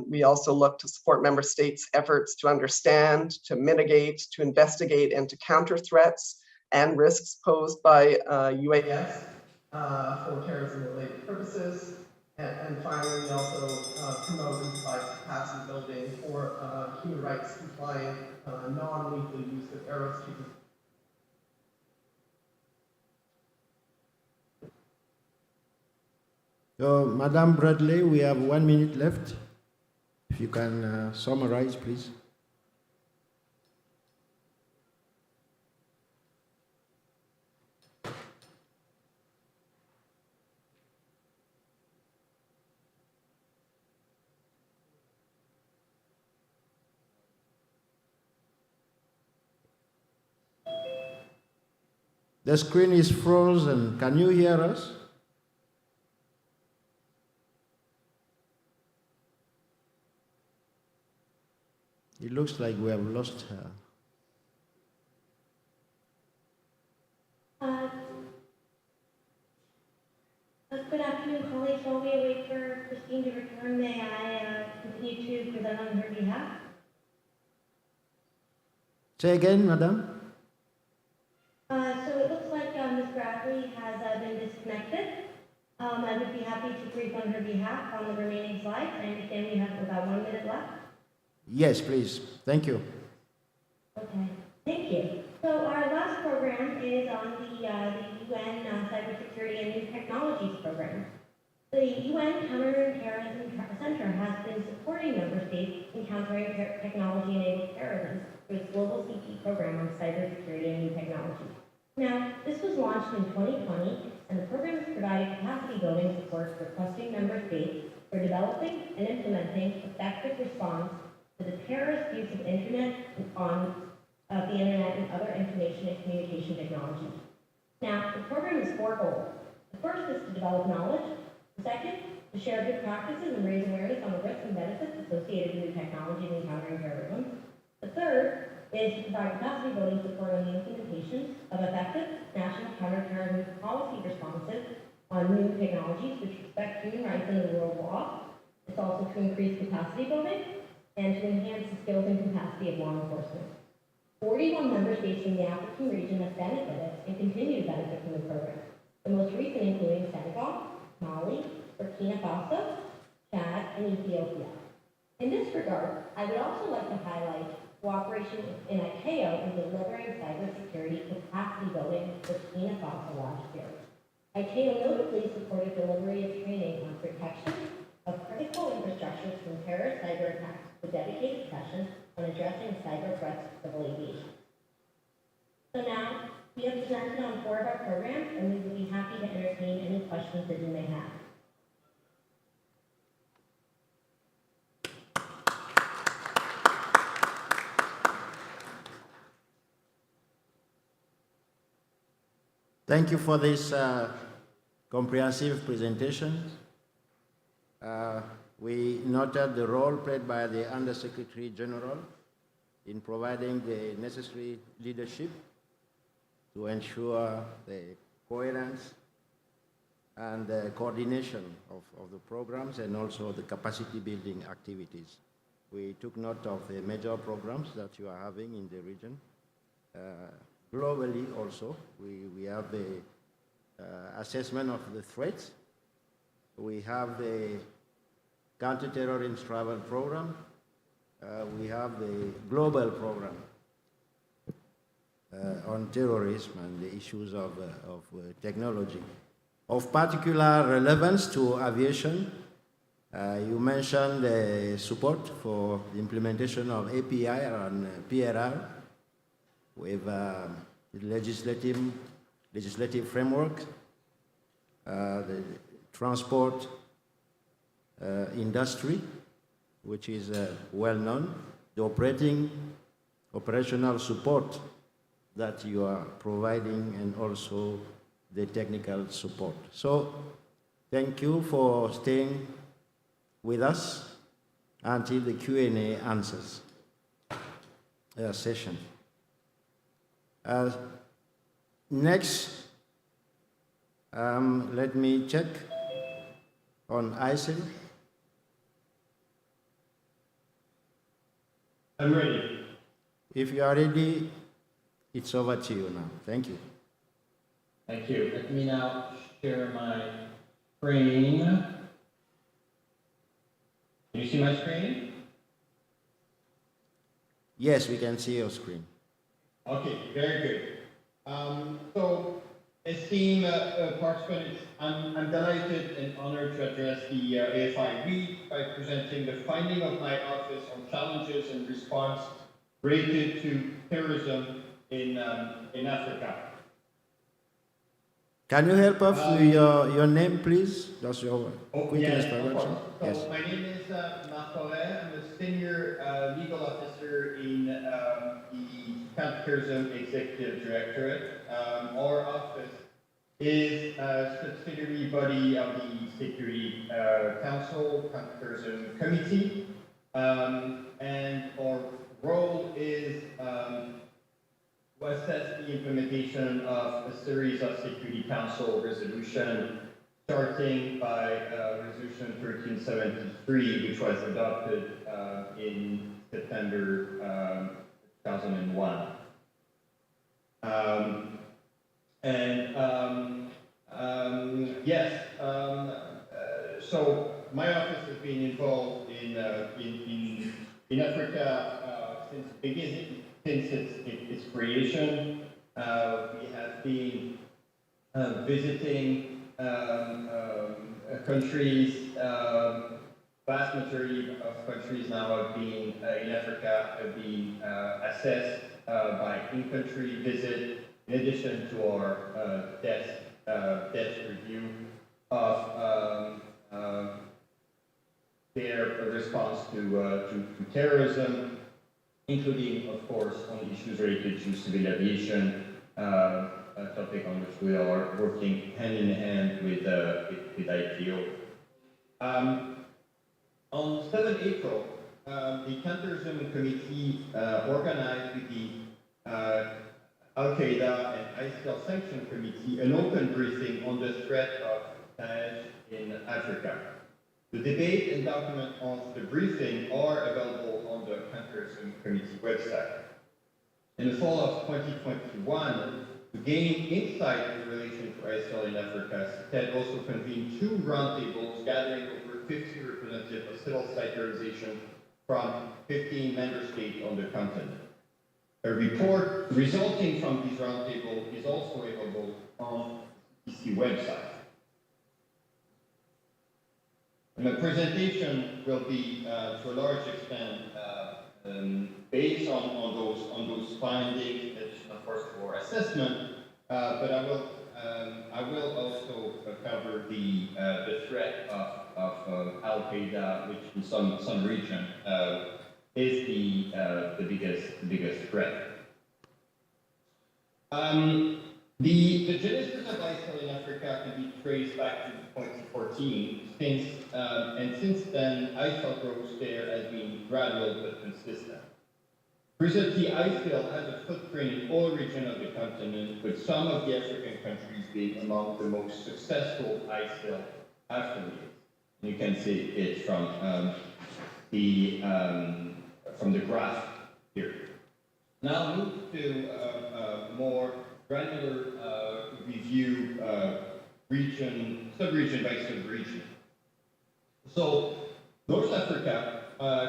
We also look to support member states' efforts to understand, to mitigate, to investigate, and to counter threats and risks posed by UAS for terrorism-related purposes. And finally, we also promote and provide capacity building for human rights compliant, non-lethal use of AROS capabilities. So, Madam Bradley, we have 1 minute left. If you can summarize, please. The screen is frozen. Can you hear us? It looks like we have lost her. Good afternoon, colleagues. While we wait for Christine to return, may I continue to present on her behalf? Say again, madam. So it looks like Ms. Bradley has been disconnected. I would be happy to brief on her behalf on the remaining slides. I understand we have about 1 minute left. Yes, please. Thank you. Okay, thank you. So our last program is on the UN Cybersecurity and New Technologies program. The UN Counterterrorism Center has been supporting member states in countering technology-enabled terrorism through its global CT program on cybersecurity and new technology. Now, this was launched in 2020, and the program has provided capacity building support for trusting member states for developing and implementing effective response to the terrorist use of internet the internet and other information and communication technologies. Now, the program has 4 goals. The first is to develop knowledge. The second, to share good practices and raise awareness on the risks and benefits associated with new technologies and countering terrorism. The third is to provide capacity building support on the implementation of effective national counterterrorism policy responses on new technologies which respect human rights and the rule of law. It's also to increase capacity building and to enhance the skills and capacity of law enforcement. 41 member states in the African region have benefited and continue to benefit from the program. The most recent including Senegal, Mali, Burkina Faso, Chad, and Ethiopia. In this regard, I would also like to highlight cooperation in IATA in delivering cybersecurity capacity building for Burkina Faso last year. IATA notably supported delivery of training on protection of critical infrastructures from terrorist cyber attacks with dedicated sessions on addressing cyber threats to civil aviation. So now, we have presented on 4 of our programs, and we will be happy to entertain any questions that you may have. Thank you for this comprehensive presentation. We noted the role played by the Undersecretary General in providing the necessary leadership to ensure the coherence and the coordination of the programs and also the capacity building activities. We took note of the major programs that you are having in the region. Globally also, we have the assessment of the threats. We have the counter-terrorism travel program. We have the global program on terrorism and the issues of technology. Of particular relevance to aviation, you mentioned the support for the implementation of API and PRR with legislative framework, the transport industry, which is well known, the operational support that you are providing, and also the technical support. So thank you for staying with us until the Q&A answers session. Next, let me check on ISIL. I'm ready. If you are ready, it's over to you now. Thank you. Thank you. Let me now share my screen. Can you see my screen? Yes, we can see your screen. Okay, very good. So, esteemed participants, I'm delighted and honored to address the AFI Week by presenting the finding of my office on challenges and response related to terrorism in Africa. Can you help us with your name, please? That's your quick yes, introduction. So Yes. my name is Marc Paulet. I'm a senior legal officer in the Counterterrorism Executive Directorate. Our office is a subsidiary body of the Security Council, Counterterrorism Committee, and our role is to assess the implementation of a series of Security Council resolutions, starting by Resolution 1373, which was adopted in September 2001. So my office has been involved in Africa since the beginning, since its creation. We have been visiting countries. Vast majority of countries now have been in Africa have been assessed by in-country visit, in addition to our desk review of their response to terrorism, including, of course, on issues related to civil aviation, a topic on which we are working hand in hand with IATA. On 7 April, the Counterterrorism Committee organized with the Al-Qaeda and ISIL Sanction Committee an open briefing on the threat of Daesh in Africa. The debate and document of the briefing are available on the Counterterrorism Committee website. In the fall of 2021, to gain insight in relation to ISIL in Africa, CITED also convened 2 roundtables gathering over 50 representatives of civil society organizations from 15 member states on the continent. A report resulting from these roundtables is also available on the CTC website. And the presentation will be, to a large extent, based on those findings, of course, for assessment. But I will also cover the threat of Al-Qaeda, which in some region is the biggest threat. The genesis of ISIL in Africa can be traced back to 2014, since then, ISIL growth there has been gradual but consistent. Presently, ISIL has a footprint in all regions of the continent, with some of the African countries being among the most successful ISIL affiliates. You can see it from the graph here. Now move to a more granular review, sub-region by sub-region. So North Africa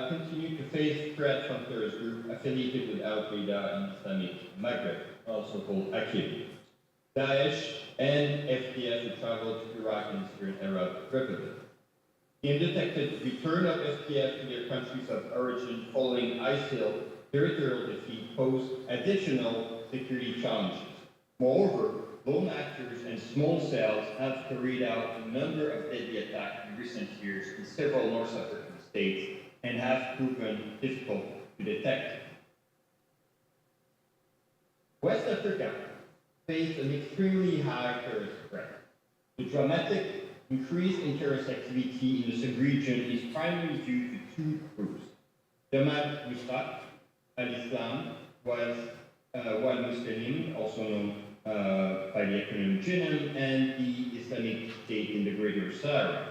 continue to face threat from terrorist groups affiliated with Al-Qaeda and Islamic Maghreb, also called ACI, Daesh, and FDF who traveled to Iraq and the Syrian Arab Republic. The undetected return of FDF to their countries of origin following ISIL territorial defeat posed additional security challenges. Moreover, lone actors and small cells have carried out a number of deadly attacks in recent years in several North African states and have proven difficult to detect. West Africa faced an extremely high terrorist threat. The dramatic increase in terrorist activity in the sub-region is primarily due to two groups. Jamaat Nusrat al-Islam was Muslim, also known by the acronym JINM, and the Islamic State in the Greater Sahara.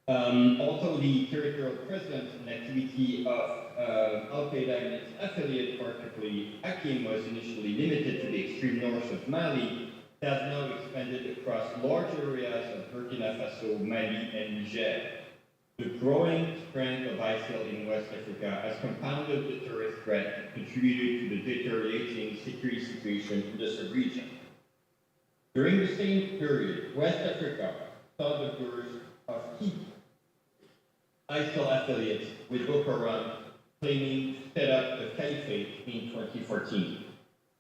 Although the territorial presence and activity of Al-Qaeda and its affiliate, particularly Hakim, was initially limited to the extreme north of Mali, it has now expanded across large areas of Burkina Faso, Mali, and Niger. The growing strength of ISIL in West Africa has compounded the terrorist threat and contributed to the deteriorating security situation in the sub-region. During the same period, West Africa saw the birth of key ISIL affiliates, with Boko Haram claiming to set up the caliphate in 2014,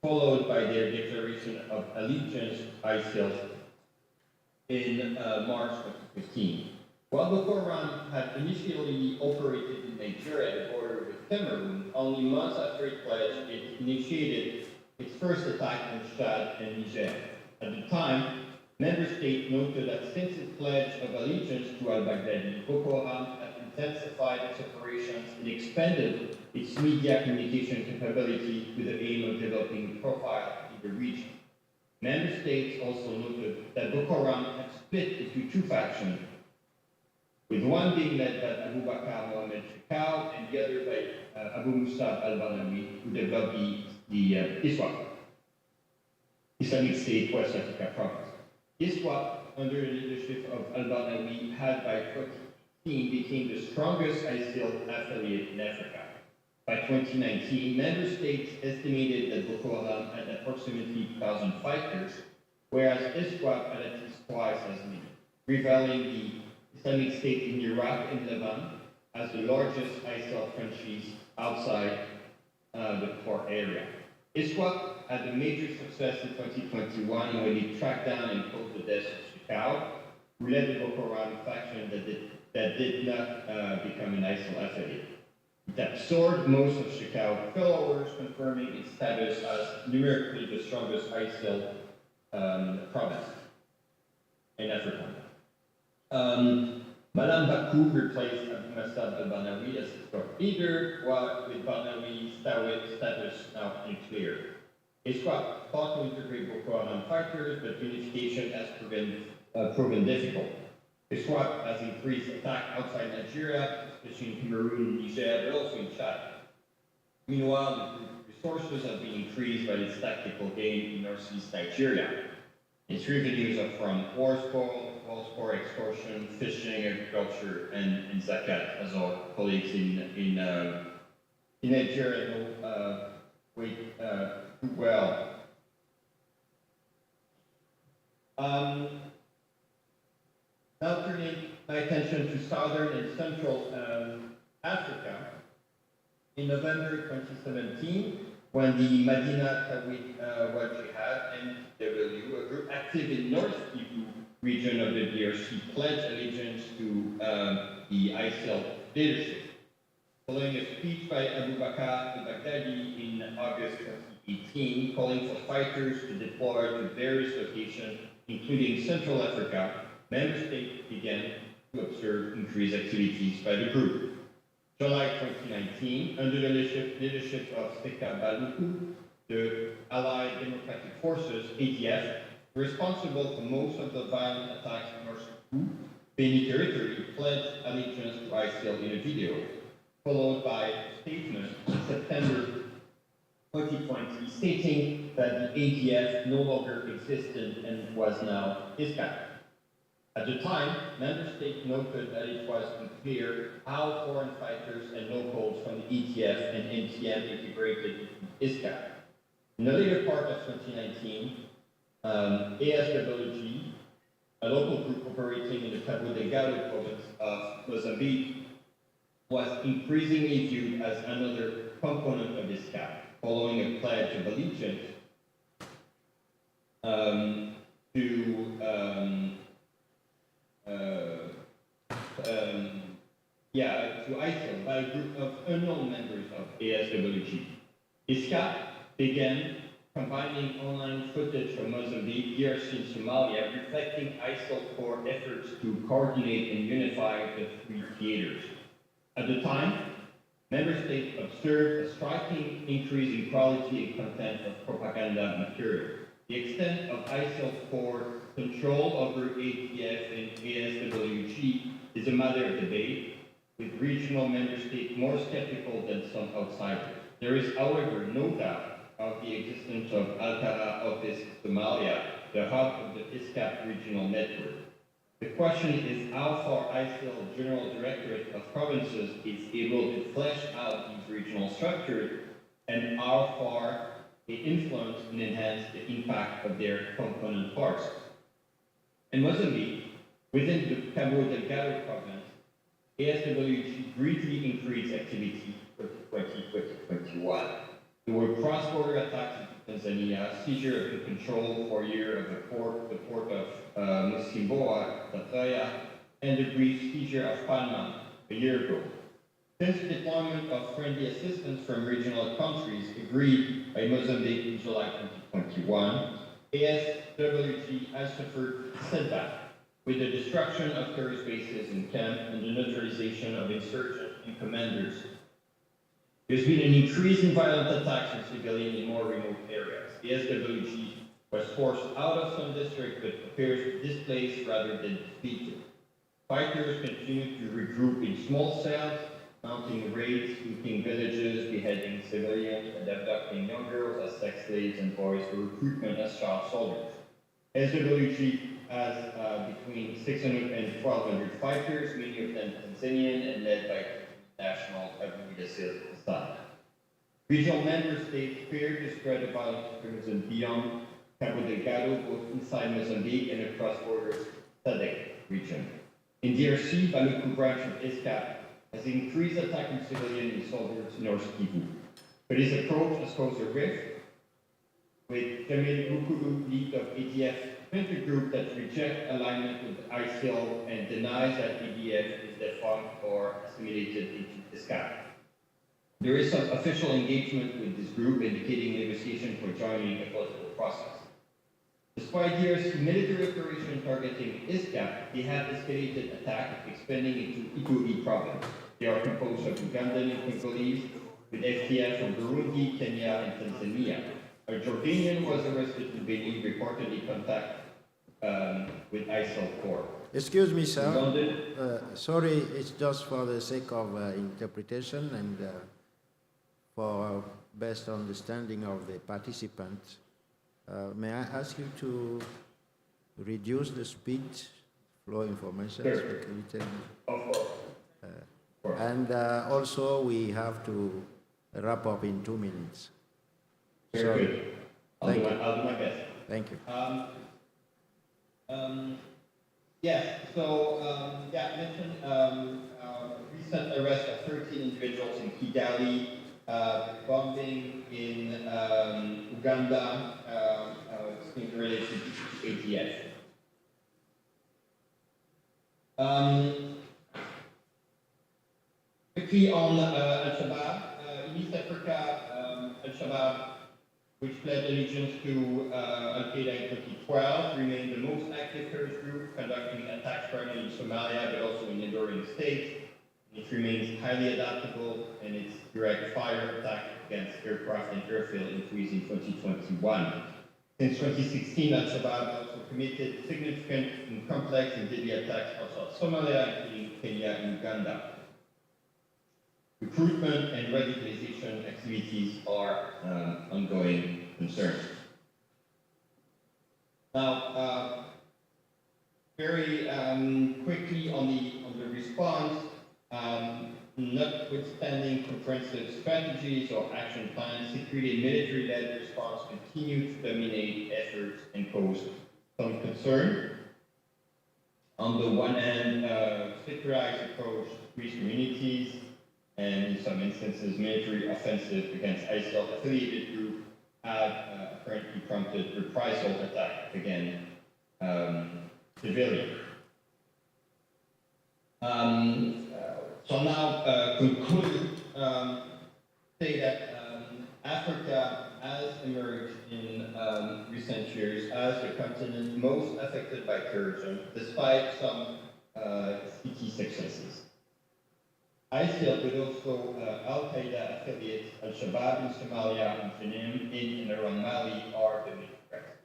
followed by their declaration of allegiance to ISIL in March 2015. While Boko Haram had initially operated in Nigeria at the border with Cameroon, only months after it pledged, it initiated its first attack on Chad and Niger. At the time, member states noted that since its pledge of allegiance to al-Baghdadi, Boko Haram had intensified its operations and expanded its media communication capability with the aim of developing a profile in the region. Member states also noted that Boko Haram had split into two factions, with one being led by Abu Bakr Mohammed Shekau and the other by Abu Musab al-Barnawi, who developed the ISWAP, Islamic State West Africa Province. ISWAP, under the leadership of al-Barnawi, had by 2015 became the strongest ISIL affiliate in Africa. By 2019, member states estimated that Boko Haram had approximately 2,000 fighters, whereas ISWAP had at least twice as many, rivaling the Islamic State in Iraq and Lebanon as the largest ISIL countries outside the core area. ISWAP had a major success in 2021 when it tracked down and caused the death of Shekau, who led the Boko Haram faction that did not become an ISIL affiliate. It absorbed most of Shekau's followers, confirming its status as numerically the strongest ISIL province in Africa. Malam Bakou replaced Abu Musab al-Barnawi as its top leader, while with Barnawi's status now unclear. ISWAP sought to integrate Boko Haram fighters, but unification has proven difficult. ISWAP has increased attack outside Nigeria, especially in Cameroon and Niger, but also in Chad. Meanwhile, the resources have been increased by its tactical gain in northeast Nigeria. Its revenues are from war sport, extortion, fishing, agriculture, and zakat, as our colleagues in Nigeria know well. Now turning my attention to southern and central Africa, in November 2017, when the Madina Tawhid wal Jihad (MW), a group active in North Kivu region of the DRC, pledged allegiance to the ISIL leadership. Following a speech by Abu Bakr al-Baghdadi in August 2018, 2015, calling for fighters to deploy to various locations, including Central Africa, member states began to observe increased activities by the group. July 2019, under the leadership of Seka Baluku, the Allied Democratic Forces, ADF, responsible for most of the violent attacks in North Beni territory, pledged allegiance to ISIL in a video, followed by a statement in September 2020 stating that the ADF no longer existed and was now ISCAP. At the time, member states noted that it was unclear how foreign fighters and locals from the ETF and NTM integrated into ISCAP. In the later part of 2019, ASWG, a local group operating in the Cabo Delgado province of Mozambique, was increasingly viewed as another component of ISCAP, following a pledge of allegiance to ISIL by a group of unknown members of ASWG. ISCAP began combining online footage from Mozambique, DRC, and Somalia, reflecting ISIL core efforts to coordinate and unify the three theaters. At the time, member states observed a striking increase in quality and content of propaganda material. The extent of ISIL's core control over ATF and ASWG is a matter of debate, with regional member states more skeptical than some outsiders. There is, however, no doubt of the existence of Al-Qara office in Somalia, the hub of the ISCAP regional network. The question is how far ISIL General Directorate of Provinces is able to flesh out these regional structures and how far they influence and enhance the impact of their component parts. In Mozambique, within the Cabo Delgado province, ASWG greatly increased activity for 2021. There were cross-border attacks in Tanzania, seizure of control for a year of the port of Musimboa, Tataya, and the brief seizure of Palma a year ago. Since the deployment of friendly assistance from regional countries agreed by Mozambique in July 2021, ASWG has suffered setback with the destruction of terrorist bases in camp and the neutralization of insurgents and commanders. There's been an increase in violent attacks on civilians in more remote areas. The SWG was forced out of some districts but appears displaced rather than defeated. Fighters continue to regroup in small cells, mounting raids, looting villages, beheading civilians, and abducting young girls as sex slaves and boys for recruitment as child soldiers. SWG has between 600 and 1,200 fighters, many of them Tanzanian and led by national Assad. Regional member states fear the spread of violent extremism beyond Cabo Delgado, both inside Mozambique and across borders SADC region. In DRC, Baluku branch of ISCAP has increased attack on civilians and soldiers in North Kivu. But his approach has caused a rift with Jamil Mukulu, lead of ADF, a group that rejects alignment with ISIL and denies that ADF is defunct or assimilated into ISCAP. There is some official engagement with this group indicating negotiation for joining a political process. Despite DRC military operation targeting ISCAP, they have escalated attack expanding into Ituri province. They are composed of Ugandan and Congolese, with FTF from Burundi, Kenya, and Tanzania. A Jordanian was arrested in Benin, reportedly contact with ISIL core. Excuse me, sir. Sorry, it's just for the sake of interpretation and for best understanding of the participants. May I ask you to reduce the speed, flow information? Sure. So can you tell me? Of course. And also, we have to wrap up in 2 minutes. Very good. I'll do my best. Thank you. Yes, so, I mentioned recent arrest of 13 individuals in Kigali, bombing in Uganda, in relation to ATF. Quickly on Al-Shabaab, in East Africa, Al-Shabaab which pledged allegiance to Al-Qaeda in 2012, remained the most active terrorist group, conducting attacks primarily in Somalia, but also in neighboring states. It remains highly adaptable, and its direct fire attack against aircraft and airfield increased in 2021. Since 2016, Al-Shabaab also committed significant and complex and deadly attacks outside Somalia, including Kenya and Uganda. Recruitment and radicalization activities are ongoing concerns. Now, very quickly on the response, notwithstanding comprehensive strategies or action plans, security and military-led response continue to dominate efforts and pose some concern. On the one hand, sectorized approach to peace communities, and in some instances, military offensive against ISIL-affiliated groups have apparently prompted reprisal attack against civilians. So now conclude, say that Africa has emerged in recent years as the continent most affected by terrorism, despite some CT successes. ISIL, but also Al-Qaeda affiliates, Al-Shabaab in Somalia and Jenin in and around Mali are the main threats.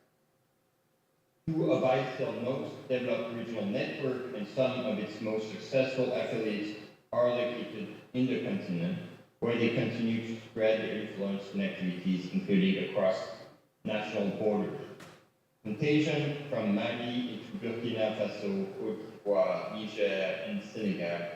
Two of ISIL's most developed regional network and some of its most successful affiliates are located in the continent, where they continue to spread their influence and activities, including across national borders. Contagion from Mali into Burkina Faso, Côte d'Ivoire, Niger, and Senegal.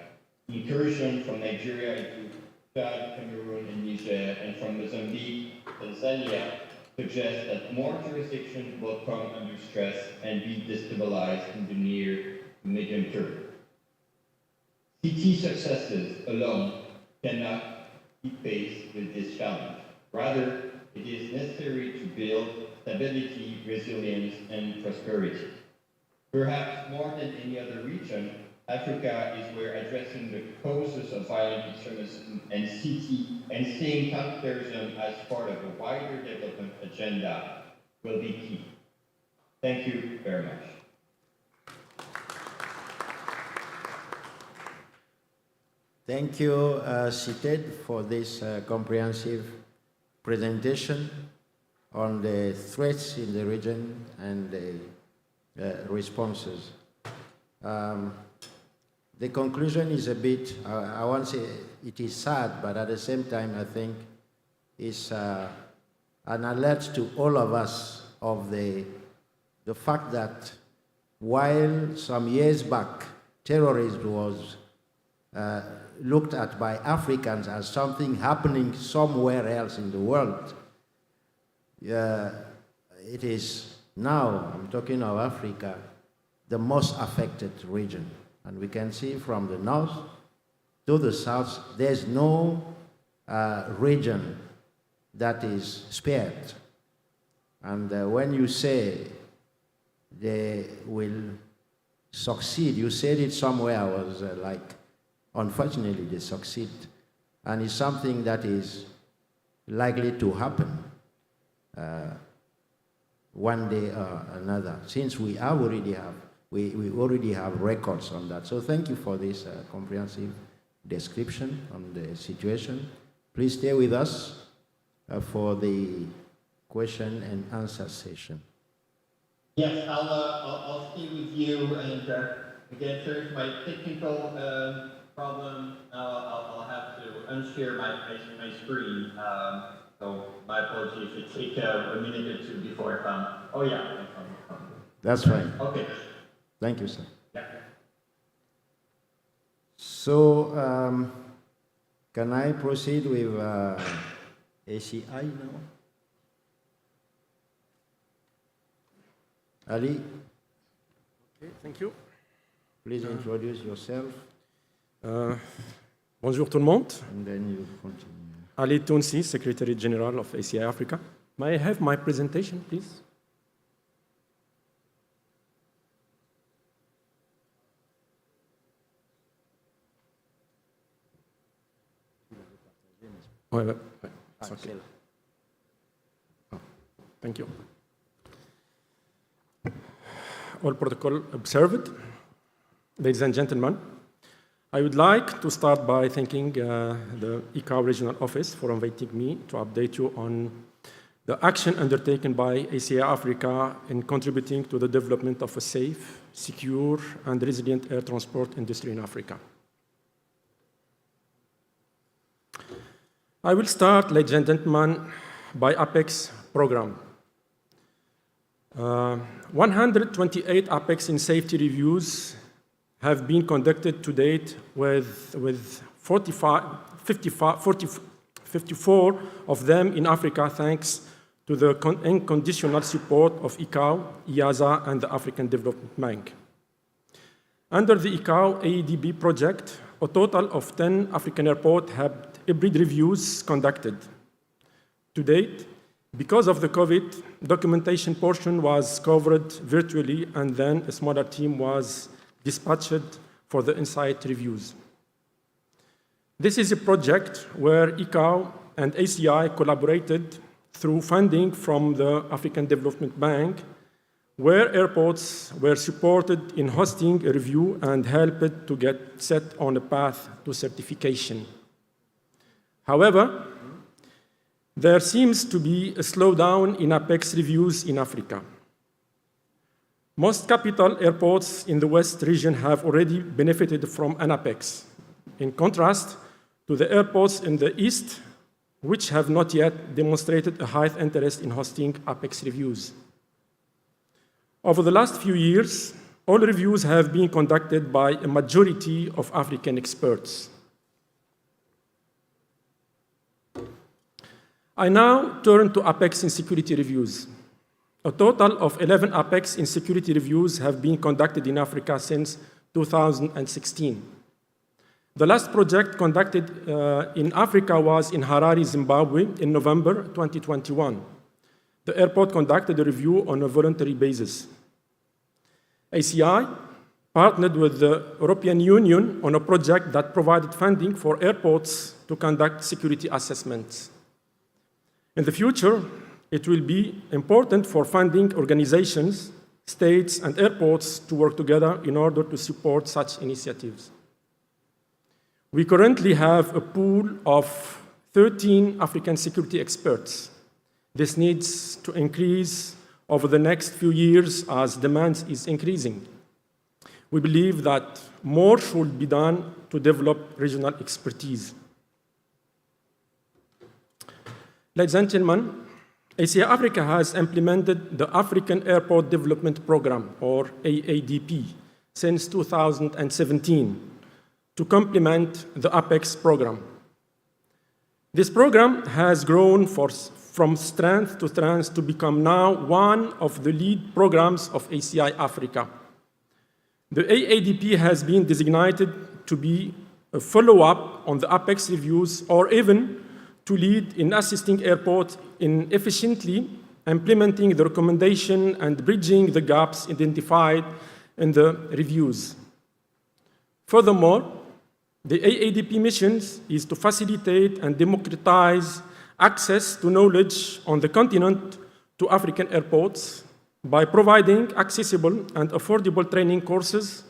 Incursion from Nigeria into Chad, Cameroon, and Niger, and from Mozambique, Tanzania, suggests that more jurisdictions will come under stress and be destabilized in the near to medium term. CT successes alone cannot keep pace with this challenge. Rather, it is necessary to build stability, resilience, and prosperity. Perhaps more than any other region, Africa is where addressing the causes of violent extremism and seeing counterterrorism as part of a wider development agenda will be key. Thank you very much. Thank you, Sited, for this comprehensive presentation on the threats in the region and the responses. The conclusion is a bit, I won't say it is sad, but at the same time, I think it's an alert to all of us of the fact that while some years back, terrorism was looked at by Africans as something happening somewhere else in the world, it is now, I'm talking of Africa, the most affected region. And we can see from the north to the south, there's no region that is spared. And when you say they will succeed, you said it somewhere, I was like, unfortunately they succeed. And it's something that is likely to happen one day or another, since we already have we already have records on that. So thank you for this comprehensive description on the situation. Please stay with us for the question and answer session. Yes, I'll stay with you, and again, sorry for my technical problem. I'll have to unshare my screen. So my apologies if it takes a minute or two before I found. Oh yeah, that's fine. Okay. Thank you, sir. Yeah. So, can I proceed with ACI now? Ali? Okay, thank you. Please introduce yourself. Bonjour tout le monde. And then you continue. Ali Tounsi, Secretary General of ACI Africa. May I have my presentation, please? Ouais, it's okay. Thank you. All protocol observed. Ladies and gentlemen, I would like to start by thanking the ICAO Regional Office for inviting me to update you on the action undertaken by ACI Africa in contributing to the development of a safe, secure, and resilient air transport industry in Africa. I will start, ladies and gentlemen, by APEX program. 128 APEX in safety reviews have been conducted to date with 54 of them in Africa, thanks to the unconditional support of ICAO, EASA, and the African Development Bank. Under the ICAO AEDB project, a total of 10 African airports have hybrid reviews conducted. To date, because of the COVID, documentation portion was covered virtually, and then a smaller team was dispatched for the in-site reviews. This is a project where ICAO and ACI collaborated through funding from the African Development Bank, where airports were supported in hosting a review and helped to get set on a path to certification. However, there seems to be a slowdown in APEX reviews in Africa. Most capital airports in the West region have already benefited from an APEX, in contrast to the airports in the East, which have not yet demonstrated a high interest in hosting APEX reviews. Over the last few years, all reviews have been conducted by a majority of African experts. I now turn to APEX in security reviews. A total of 11 APEX in security reviews have been conducted in Africa since 2016. The last project conducted in Africa was in Harare, Zimbabwe, in November 2021. The airport conducted a review on a voluntary basis. ACI partnered with the European Union on a project that provided funding for airports to conduct security assessments. In the future, it will be important for funding organizations, states, and airports to work together in order to support such initiatives. We currently have a pool of 13 African security experts. This needs to increase over the next few years as demand is increasing. We believe that more should be done to develop regional expertise. Ladies and gentlemen, ACI Africa has implemented the African Airport Development Program, or AADP, since 2017 to complement the APEX program. This program has grown from strength to strength to become now one of the lead programs of ACI Africa. The AADP has been designated to be a follow-up on the APEX reviews, or even to lead in assisting airports in efficiently implementing the recommendation and bridging the gaps identified in the reviews. Furthermore, the AADP mission is to facilitate and democratize access to knowledge on the continent to African airports by providing accessible and affordable training courses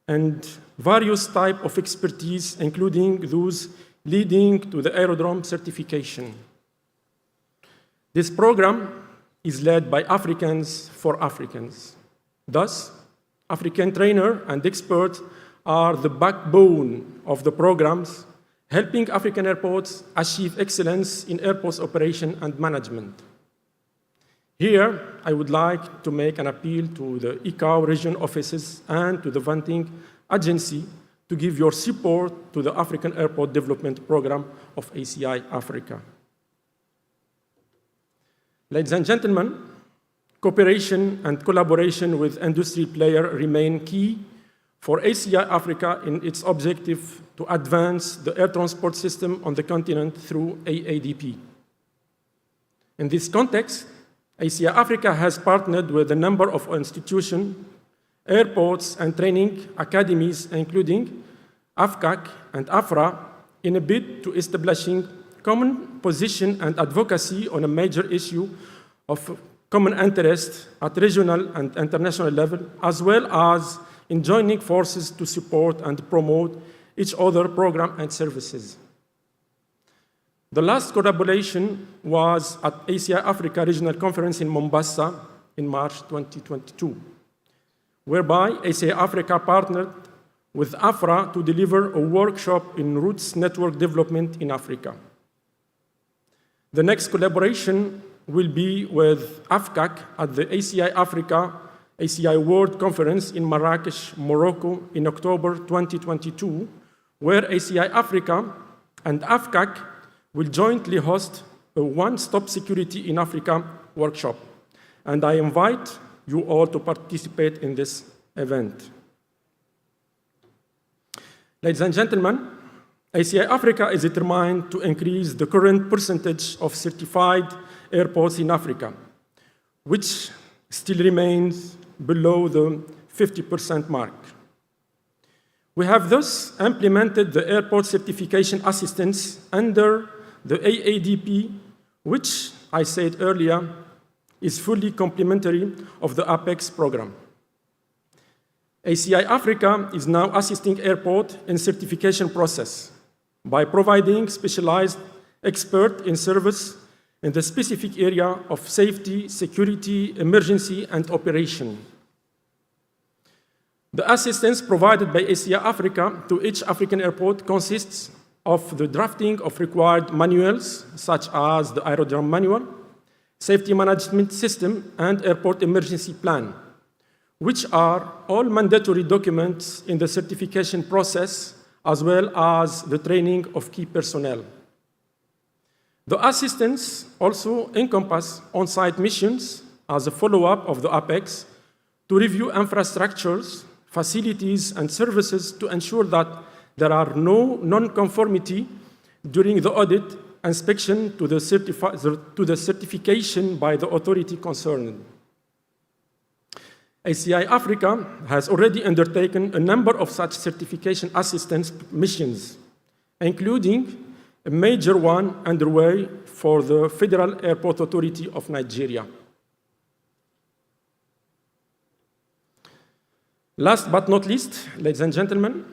and various types of expertise, including those leading to the aerodrome certification. This program is led by Africans for Africans. Thus, African trainers and experts are the backbone of the programs, helping African airports achieve excellence in airports operation and management. Here, I would like to make an appeal to the ICAO region offices and to the funding agency to give your support to the African Airport Development Program of ACI Africa. Ladies and gentlemen, cooperation and collaboration with industry players remain key for ACI Africa in its objective to advance the air transport system on the continent through AADP. In this context, ACI Africa has partnered with a number of institutions, airports, and training academies, including AFCAC and AFRA, in a bid to establishing common position and advocacy on a major issue of common interest at regional and international level, as well as in joining forces to support and promote each other program and services. The last collaboration was at ACI Africa Regional Conference in Mombasa in March 2022, whereby ACI Africa partnered with AFRA to deliver a workshop in roots network development in Africa. The next collaboration will be with AFCAC at the ACI Africa ACI World Conference in Marrakesh, Morocco in October 2022, where ACI Africa and AFCAC will jointly host a one-stop security in Africa workshop. And I invite you all to participate in this event. Ladies and gentlemen, ACI Africa is determined to increase the current percentage of certified airports in Africa, which still remains below the 50% mark. We have thus implemented the airport certification assistance under the AADP, which I said earlier is fully complementary of the APEX program. ACI Africa is now assisting airport in certification process by providing specialized expert in service in the specific area of safety, security, emergency, and operation. The assistance provided by ACI Africa to each African airport consists of the drafting of required manuals, such as the aerodrome manual, safety management system, and airport emergency plan, which are all mandatory documents in the certification process, as well as the training of key personnel. The assistance also encompasses on-site missions as a follow-up of the APEX to review infrastructures, facilities, and services to ensure that there are no non-conformity during the audit inspection to the certification by the authority concerned. ACI Africa has already undertaken a number of such certification assistance missions, including a major one underway for the Federal Airport Authority of Nigeria. Last but not least, ladies and gentlemen,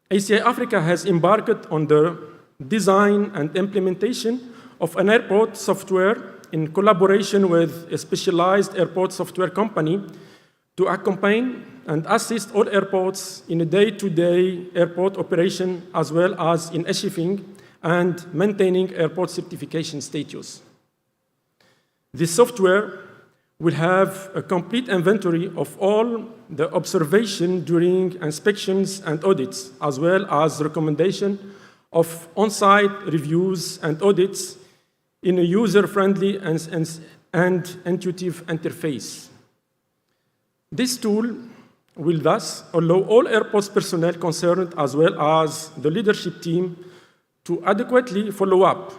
ACI Africa has embarked on the design and implementation of an airport software in collaboration with a specialized airport software company to accompany and assist all airports in a day-to-day airport operation, as well as in achieving and maintaining airport certification status. This software will have a complete inventory of all the observation during inspections and audits, as well as recommendation of on-site reviews and audits in a user-friendly and intuitive interface. This tool will thus allow all airports personnel concerned, as well as the leadership team, to adequately follow up,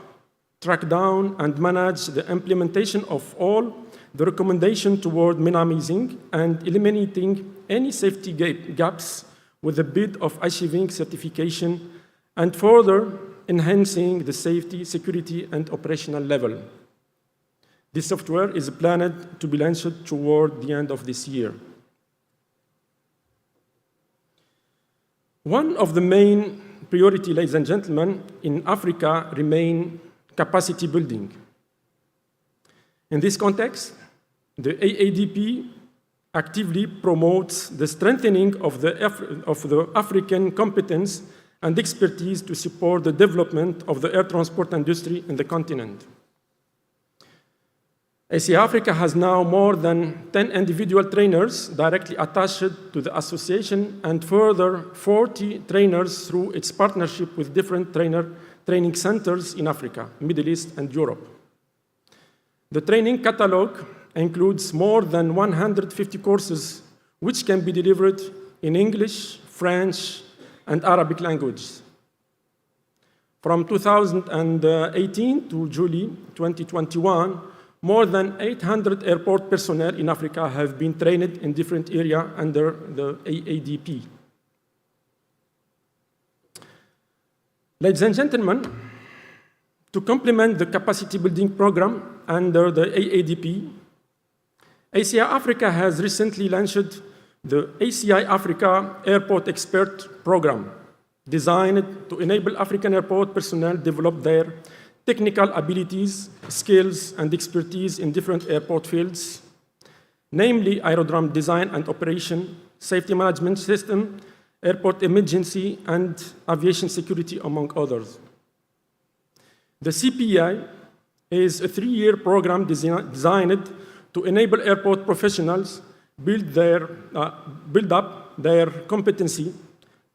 track down, and manage the implementation of all the recommendations toward minimizing and eliminating any safety gaps with the bid of achieving certification and further enhancing the safety, security, and operational level. This software is planned to be launched toward the end of this year. One of the main priorities, ladies and gentlemen, in Africa remain capacity building. In this context, the AADP actively promotes the strengthening of the African competence and expertise to support the development of the air transport industry in the continent. ACI Africa has now more than 10 individual trainers directly attached to the association and further 40 trainers through its partnership with different training centers in Africa, Middle East, and Europe. The training catalog includes more than 150 courses which can be delivered in English, French, and Arabic languages. From 2018 to July 2021, more than 800 airport personnel in Africa have been trained in different areas under the AADP. Ladies and gentlemen, to complement the capacity building program under the AADP, ACI Africa has recently launched the ACI Africa Airport Expert Program, designed to enable African airport personnel develop their technical abilities, skills, and expertise in different airport fields, namely aerodrome design and operation, safety management system, airport emergency, and aviation security, among others. The CPI is a 3-year program designed to enable airport professionals build up their competency,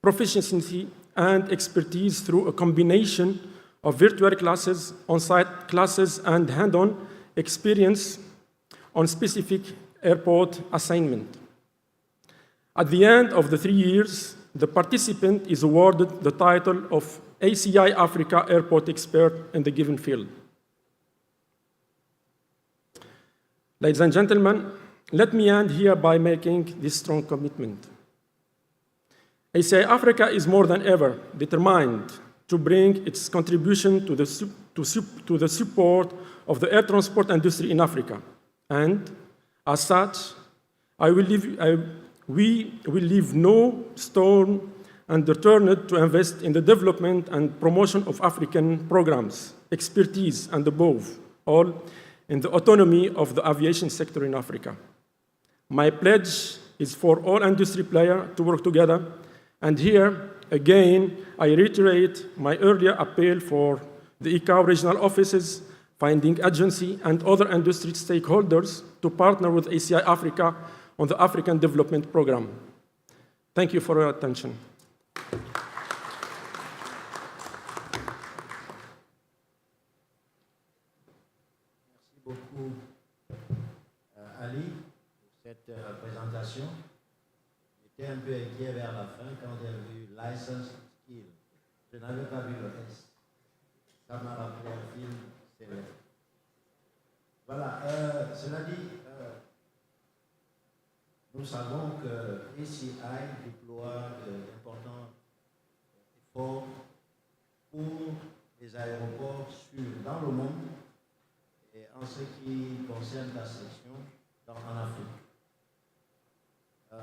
proficiency, and expertise through a combination of virtual classes, on-site classes, and hand-on experience on specific airport assignment. At the end of the 3 years, the participant is awarded the title of ACI Africa Airport Expert in the given field. Ladies and gentlemen, let me end here by making this strong commitment. ACI Africa is more than ever determined to bring its contribution to the support of the air transport industry in Africa. And as such, we will leave no stone unturned to invest in the development and promotion of African programs, expertise, and above all, in the autonomy of the aviation sector in Africa. My pledge is for all industry players to work together, and here, again, I reiterate my earlier appeal for the ICAO regional offices, funding agency, and other industry stakeholders to partner with ACI Africa on the African Development Program. Thank you for your attention. Merci beaucoup, Ali, pour cette présentation. J'étais un peu inquiet vers la fin quand j'ai vu License Skill. Je n'avais pas vu le S. Ça m'a rappelé un film célèbre. Voilà, cela dit, nous savons que ACI déploie d'importants efforts pour les aéroports dans le monde et en ce qui concerne la section en Afrique.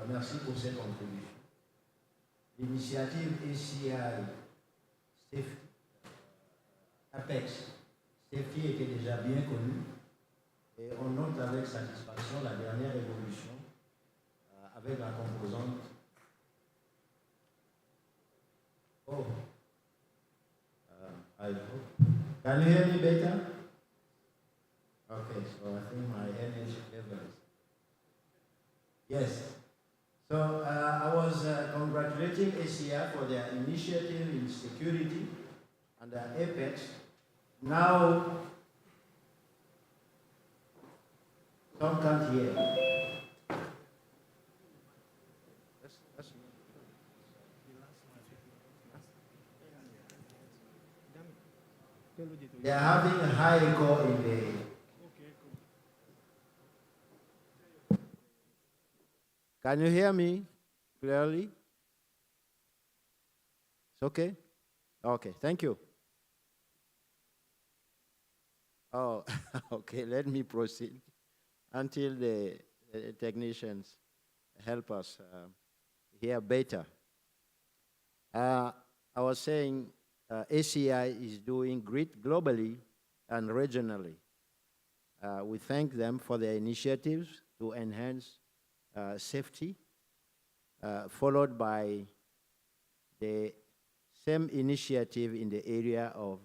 Merci pour ces contributions. L'initiative ACI Apex Safety était déjà bien connue et on note avec satisfaction la dernière évolution avec la composante. Oh, I hope. Can you hear me better? Okay, so I think my energy level is. Yes. So I was congratulating ACI for their initiative in security and Apex. Now, some can't hear. They are having a high echo in the. Can you hear me clearly? It's okay? Okay, thank you. Oh, okay, let me proceed until the technicians help us hear better. I was saying ACI is doing great globally and regionally. We thank them for their initiatives to enhance safety, followed by the same initiative in the area of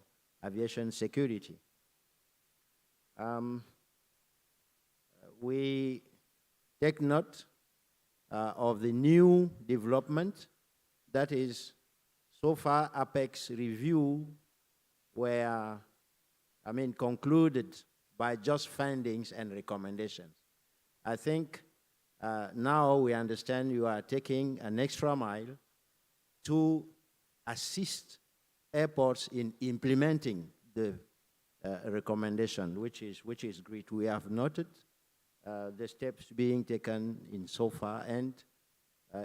aviation security. We take note of the new development, that is, so far Apex review were, concluded by just findings and recommendations. I think now we understand you are taking an extra mile to assist airports in implementing the recommendation, which is great. We have noted the steps being taken in so far, and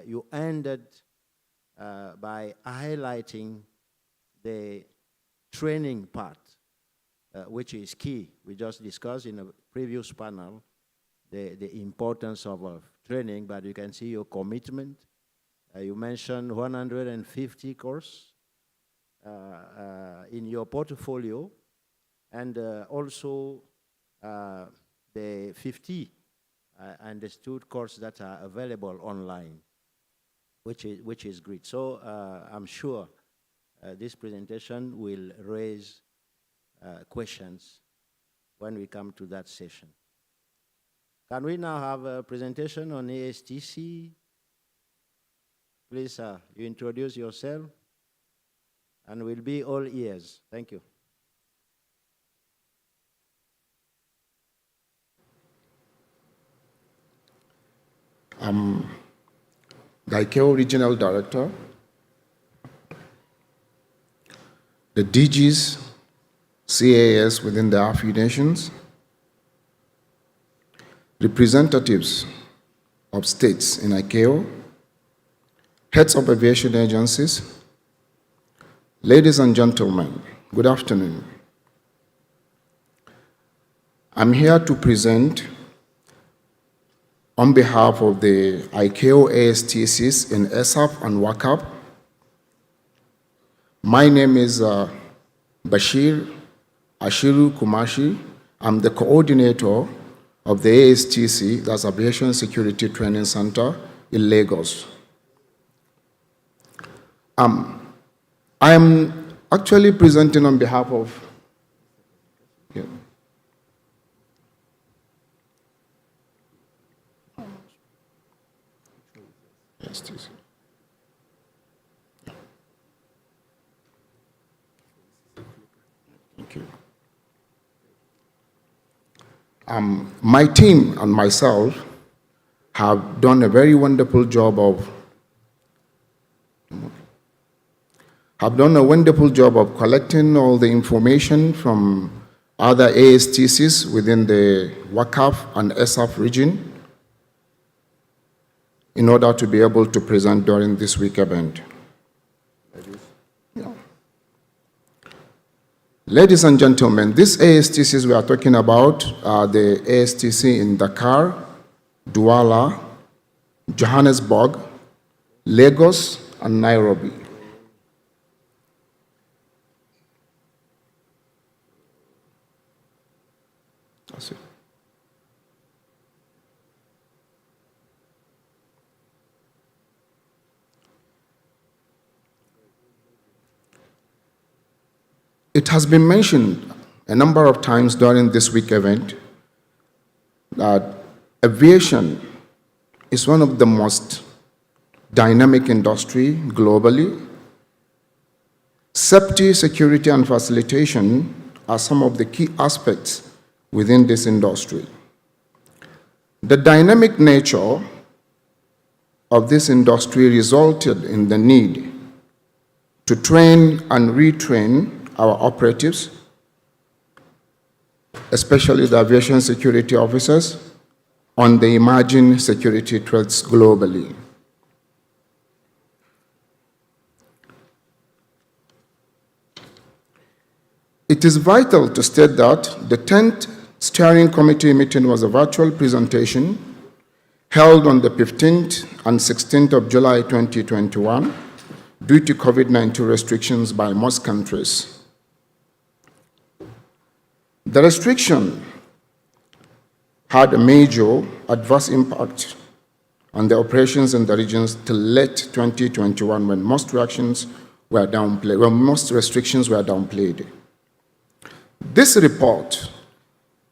you ended by highlighting the training part, which is key. We just discussed in a previous panel the importance of training, but you can see your commitment. You mentioned 150 courses in your portfolio, and also the 50 understood courses that are available online, which is great. So I'm sure this presentation will raise questions when we come to that session. Can we now have a presentation on ASTC? Please, you introduce yourself, and we'll be all ears. Thank you. I'm the ICAO Regional Director. The DGs, CAS within the AFI nations, representatives of states in ICAO, heads of aviation agencies, ladies and gentlemen, good afternoon. I'm here to present on behalf of the ICAO ASTCs in ESAP and WACAP. My name is Bashir Ashiru Kumashi. I'm the coordinator of the ASTC, that's Aviation Security Training Center in Lagos. I am actually presenting on behalf of ASTC. Thank you. My team and myself have done a very wonderful job of collecting all the information from other ASTCs within the WACAF and ESAF region in order to be able to present during this week event. Ladies and gentlemen, these ASTCs we are talking about are the ASTC in Dakar, Douala, Johannesburg, Lagos, and Nairobi. That's it. It has been mentioned a number of times during this week event that aviation is one of the most dynamic industry globally. Safety, security, and facilitation are some of the key aspects within this industry. The dynamic nature of this industry resulted in the need to train and retrain our operatives, especially the aviation security officers, on the emerging security threats globally. It is vital to state that the 10th Steering Committee meeting was a virtual presentation held on the 15th and 16th of July 2021 due to COVID-19 restrictions by most countries. The restriction had a major adverse impact on the operations in the regions till late 2021 when most restrictions were downplayed. This report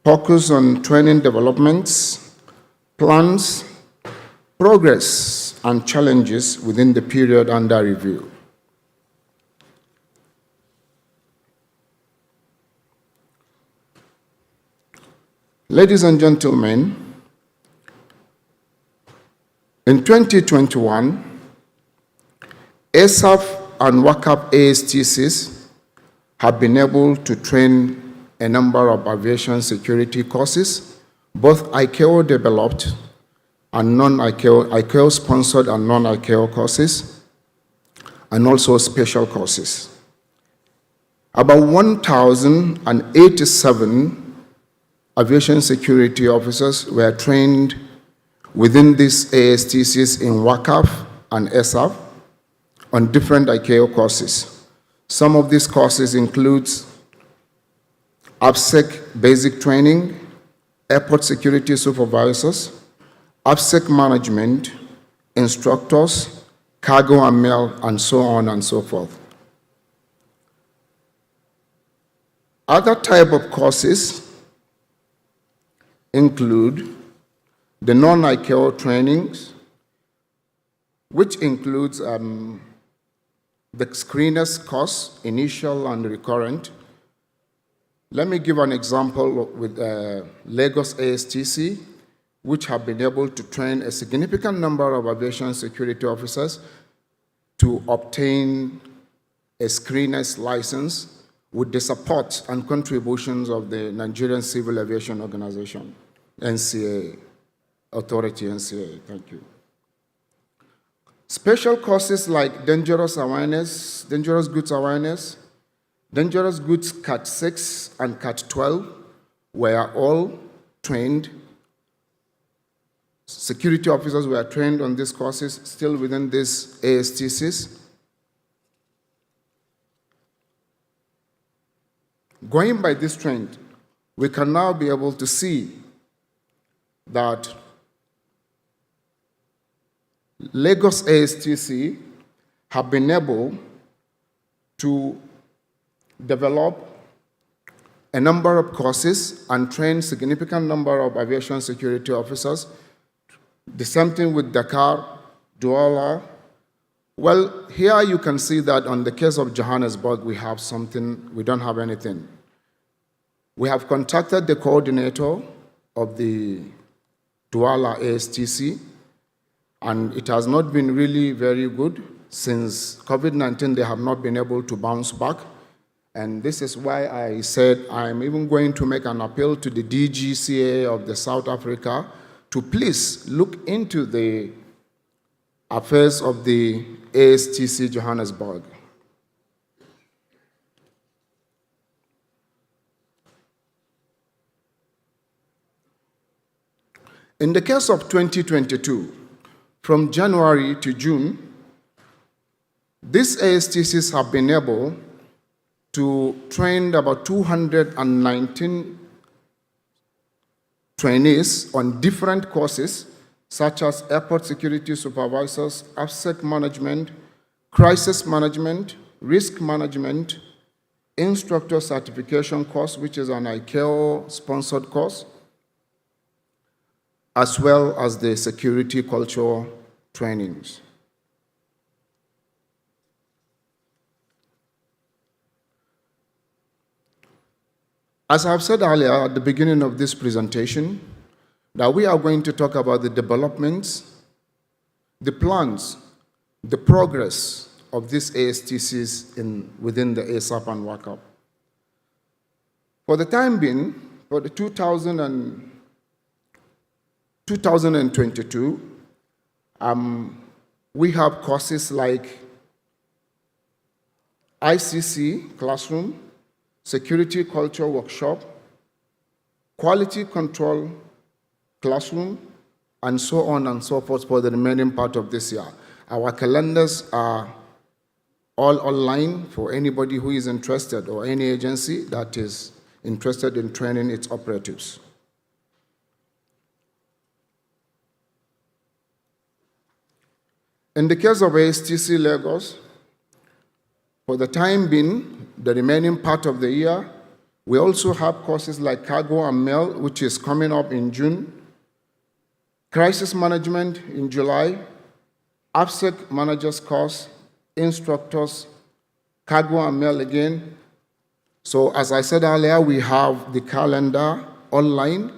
focused on training developments, plans, progress, and challenges within the period under review. Ladies and gentlemen, in 2021, ASAF and WACAP ASTCs have been able to train a number of aviation security courses, both ICAO developed and ICAO sponsored and non-ICAO courses, and also special courses. About 1,087 aviation security officers were trained within these ASTCs in WACAF and SAF on different ICAO courses. Some of these courses include AFSEC basic training, airport security supervisors, AFSEC management, instructors, cargo and mail, and so on and so forth. Other type of courses include the non-ICAO trainings, which includes the screeners course, initial and recurrent. Let me give an example with Lagos ASTC, which have been able to train a significant number of aviation security officers to obtain a screener's license with the support and contributions of the Nigerian Civil Aviation Organization, NCA, Authority NCA. Thank you. Special courses like dangerous goods awareness, dangerous goods Cat 6 and Cat 12 were all trained. Security officers were trained on these courses, still within these ASTCs. Going by this trend, we can now be able to see that Lagos ASTC have been able to develop a number of courses and train significant number of aviation security officers. The same thing with Dakar, Douala. Well, here you can see that on the case of Johannesburg, we have something, we don't have anything. We have contacted the coordinator of the Douala ASTC, and it has not been really very good. Since COVID-19, they have not been able to bounce back. And this is why I said I'm even going to make an appeal to the DGCA of the South Africa to please look into the affairs of the ASTC Johannesburg. In the case of 2022, from January to June, these ASTCs have been able to train about 219 trainees on different courses, such as airport security supervisors, AFSEC management, crisis management, risk management, instructor certification course, which is an ICAO-sponsored course, as well as the security culture trainings. As I've said earlier at the beginning of this presentation, that we are going to talk about the developments, the plans, the progress of these ASTCs within the ASAP and WACAP. For the time being, for the 2022, we have courses like ICC classroom, security culture workshop, quality control classroom, and so on and so forth for the remaining part of this year. Our calendars are all online for anybody who is interested or any agency that is interested in training its operatives. In the case of ASTC Lagos, for the time being, the remaining part of the year, we also have courses like cargo and mail, which is coming up in June, crisis management in July, AFSEC managers course, instructors, cargo and mail again. So as I said earlier, we have the calendar online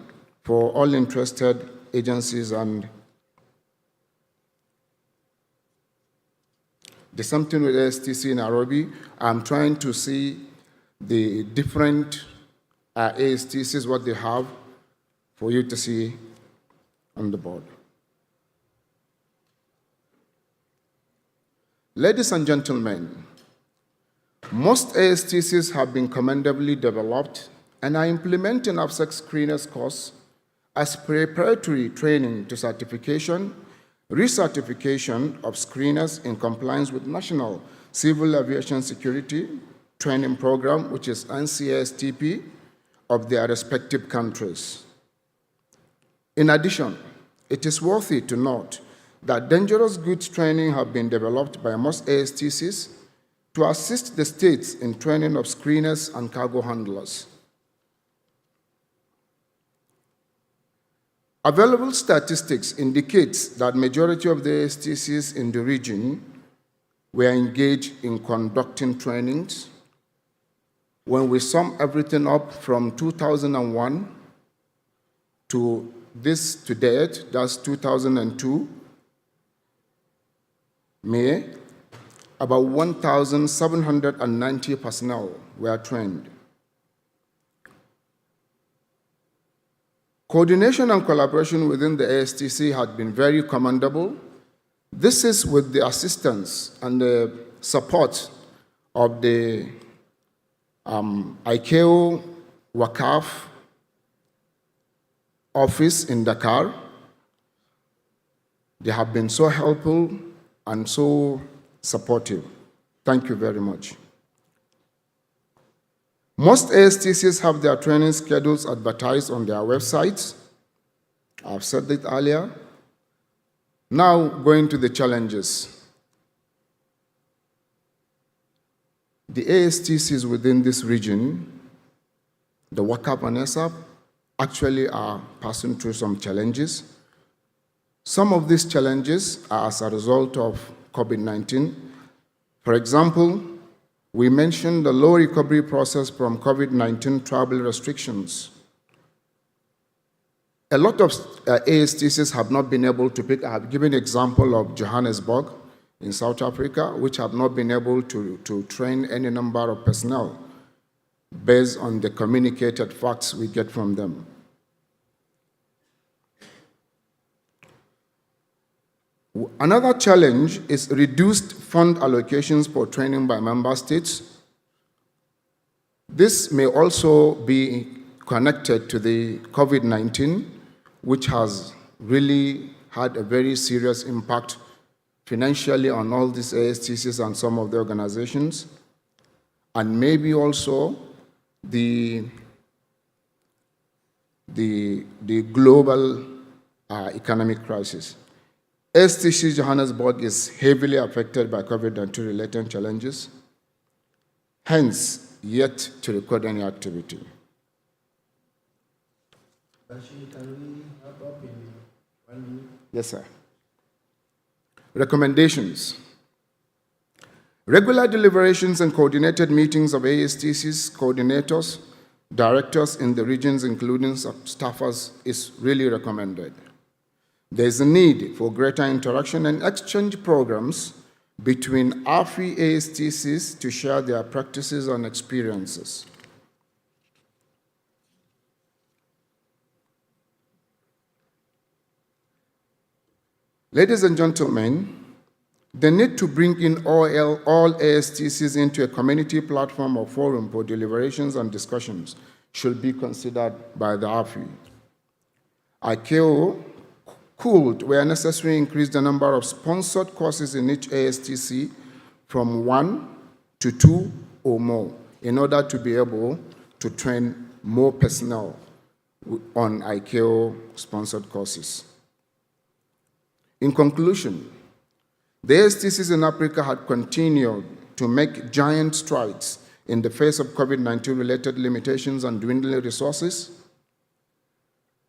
for all interested agencies, and the same thing with ASTC in Nairobi. I'm trying to see the different ASTCs, what they have, for you to see on the board. Ladies and gentlemen, most ASTCs have been commendably developed and are implementing AFSEC screeners course as preparatory training to certification, recertification of screeners in compliance with National Civil Aviation Security Training Program, which is NCASTP, of their respective countries. In addition, it is worthy to note that dangerous goods training have been developed by most ASTCs to assist the states in training of screeners and cargo handlers. Available statistics indicates that majority of the ASTCs in the region were engaged in conducting trainings. When we sum everything up from 2001 to this to date, that's 2002, May, about 1,790 personnel were trained. Coordination and collaboration within the ASTC had been very commendable. This is with the assistance and the support of the ICAO WACAF office in Dakar. They have been so helpful and so supportive. Thank you very much. Most ASTCs have their training schedules advertised on their websites. I've said it earlier. Now, going to the challenges. The ASTCs within this region, the WACAP and ESAP, actually are passing through some challenges. Some of these challenges are as a result of COVID-19. For example, we mentioned the low recovery process from COVID-19 travel restrictions. A lot of ASTCs have not been able to pick. I have given an example of Johannesburg in South Africa, which have not been able to train any number of personnel based on the communicated facts we get from them. Another challenge is reduced fund allocations for training by member states. This may also be connected to the COVID-19, which has really had a very serious impact financially on all these ASTCs and some of the organizations, and maybe also the global economic crisis. ASTC Johannesburg is heavily affected by COVID-19 related challenges, hence yet to record any activity. Can we wrap up in 1 minute? Yes, sir. Recommendations. Regular deliberations and coordinated meetings of ASTCs, coordinators, directors in the regions, including staffers, is really recommended. There is a need for greater interaction and exchange programs between AFI ASTCs to share their practices and experiences. Ladies and gentlemen, the need to bring in all ASTCs into a community platform or forum for deliberations and discussions should be considered by the AFI. ICAO could, where necessary, increase the number of sponsored courses in each ASTC from 1 to 2 or more in order to be able to train more personnel on ICAO-sponsored courses. In conclusion, the ASTCs in Africa had continued to make giant strides in the face of COVID-19 related limitations and dwindling resources.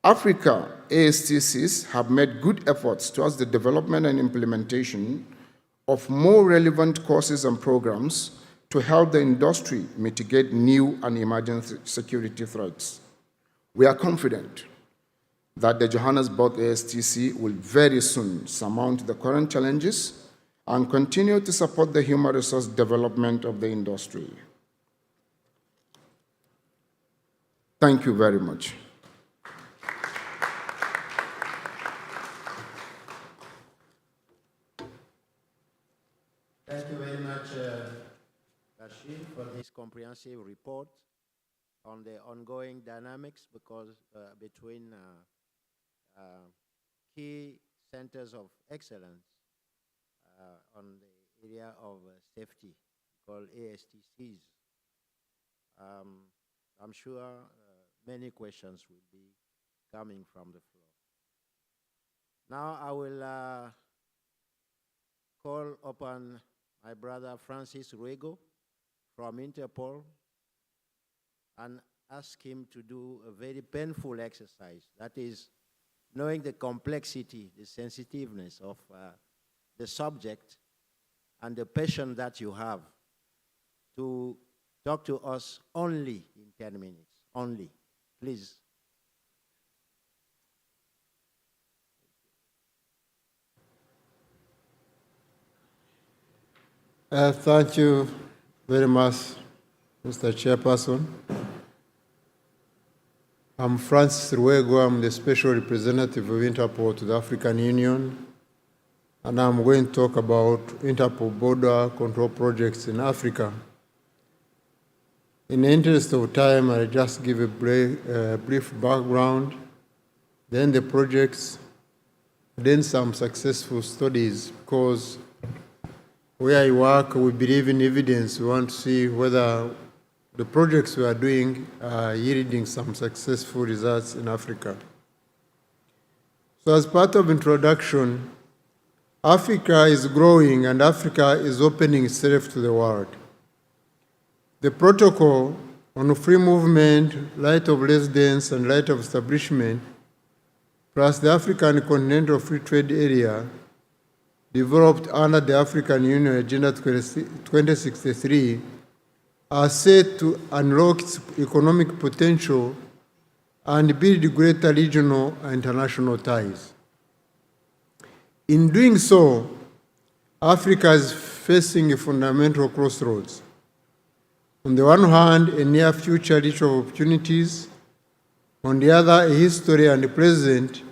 Africa ASTCs have made good efforts towards the development and implementation of more relevant courses and programs to help the industry mitigate new and emerging security threats. We are confident that the Johannesburg ASTC will very soon surmount the current challenges and continue to support the human resource development of the industry. Thank you very much. Thank you very much, Rashid, for this comprehensive report. on the ongoing dynamics because between key centers of excellence on the area of safety called ASTCs. I'm sure many questions will be coming from the floor. Now I will call upon my brother Francis Ruego from Interpol and ask him to do a very painful exercise. That is, knowing the complexity, the sensitiveness of the subject and the passion that you have, to talk to us only in 10 minutes, only. Please. Thank you very much, Mr. Chairperson. I'm Francis Ruego. I'm the Special Representative of Interpol to the African Union, and I'm going to talk about Interpol border control projects in Africa. In the interest of time, I'll just give a brief background, then the projects, then some successful studies, because where I work, we believe in evidence. We want to see whether the projects we are doing are yielding some successful results in Africa. So as part of introduction, Africa is growing and Africa is opening itself to the world. The protocol on free movement, right of residence, and right of establishment, plus the African Continental Free Trade Area, developed under the African Union Agenda 2063, are set to unlock its economic potential and build greater regional and international ties. In doing so, Africa is facing a fundamental crossroads. On the one hand, a near future rich of opportunities. On the other, a history and a present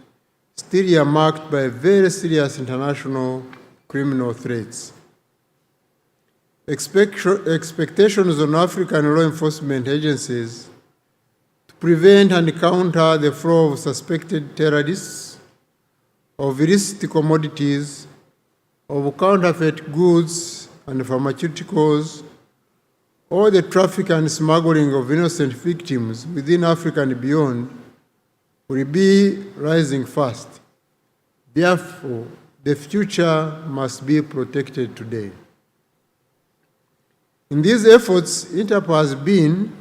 still marked by very serious international criminal threats. Expectations on African law enforcement agencies to prevent and counter the flow of suspected terrorists, of illicit commodities, of counterfeit goods and pharmaceuticals, or the traffic and smuggling of innocent victims within Africa and beyond will be rising fast. Therefore, the future must be protected today. In these efforts, Interpol has been,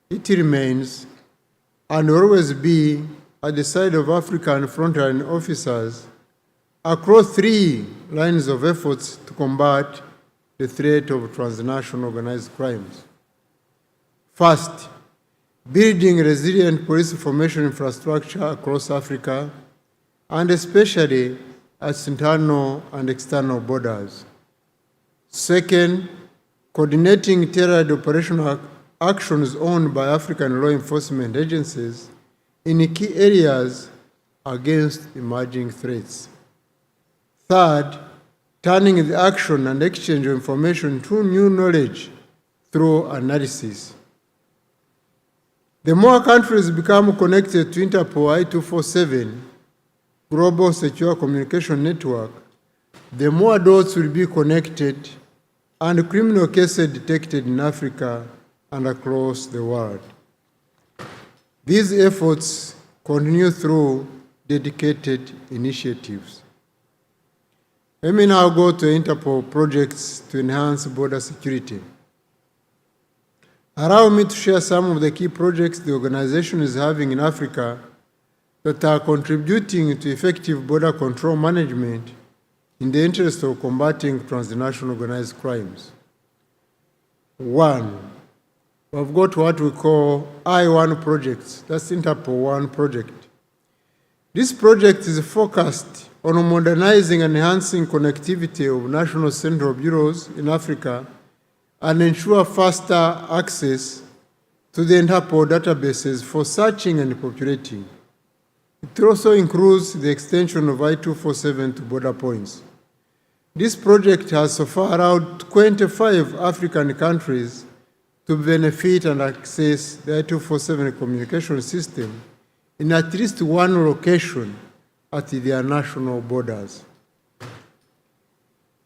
it remains, and will always be at the side of African frontline officers across three lines of efforts to combat the threat of transnational organized crimes. First, building resilient police formation infrastructure across Africa, and especially at internal and external borders. Second, coordinating tailored operational actions owned by African law enforcement agencies in key areas against emerging threats. Third, turning the action and exchange of information to new knowledge through analysis. The more countries become connected to Interpol I-247, Global Secure Communication Network, the more dots will be connected and criminal cases detected in Africa and across the world. These efforts continue through dedicated initiatives. Let me now go to Interpol projects to enhance border security. Allow me to share some of the key projects the organization is having in Africa that are contributing to effective border control management in the interest of combating transnational organized crimes. One, we've got what we call I-1 projects. That's Interpol One project. This project is focused on modernizing and enhancing connectivity of national central bureaus in Africa and ensure faster access to the Interpol databases for searching and populating. It also includes the extension of I-247 to border points. This project has so far allowed 25 African countries to benefit and access the I-247 communication system in at least one location at their national borders.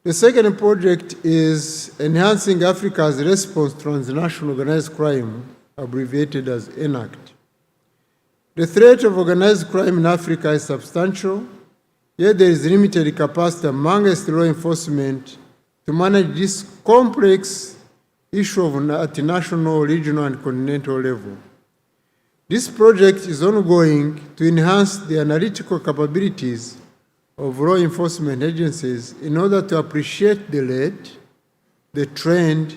The second project is enhancing Africa's response to transnational organized crime, abbreviated as ENACT. The threat of organized crime in Africa is substantial, yet there is limited capacity amongst law enforcement to manage this complex issue at national, regional, and continental level. This project is ongoing to enhance the analytical capabilities of law enforcement agencies in order to appreciate the rate, the trend,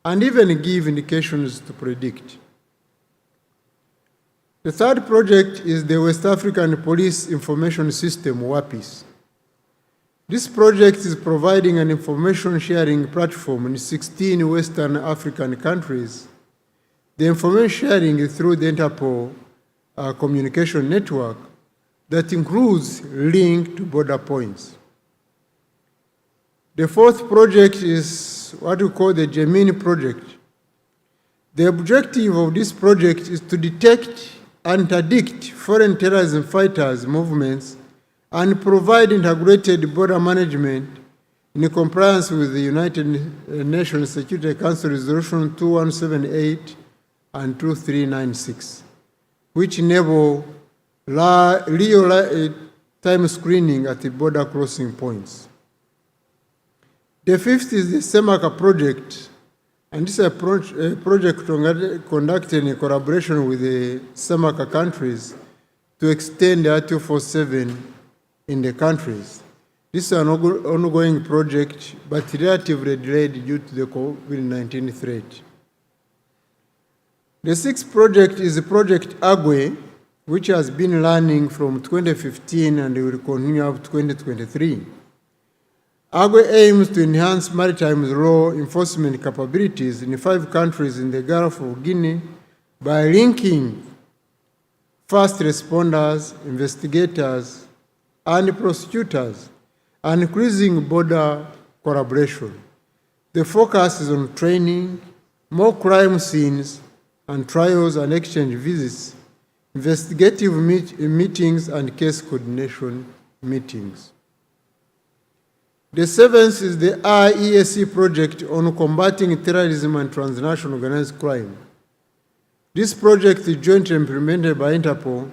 and even give indications to predict. The third project is the West African Police Information System, WAPIS. This project is providing an information sharing platform in 16 Western African countries. The information sharing is through the Interpol communication network that includes link to border points. The fourth project is what we call the Gemini project. The objective of this project is to detect and interdict foreign terrorism fighters' movements and provide integrated border management in compliance with the United Nations Security Council Resolution 2178 and 2396, which enable real-time screening at the border crossing points. The fifth is the SEMACA project, and this is a project conducted in collaboration with the SEMACA countries to extend the I-247 in the countries. This is an ongoing project, but relatively delayed due to the COVID-19 threat. The sixth project is the Project AGWE, which has been running from 2015 and will continue up to 2023. AGWE aims to enhance maritime law enforcement capabilities in 5 countries in the Gulf of Guinea by linking first responders, investigators, and prosecutors, and increasing border collaboration. The focus is on training, more crime scenes, and trials and exchange visits, investigative meetings, and case coordination meetings. The seventh is the IEAC project on combating terrorism and transnational organized crime. This project is jointly implemented by Interpol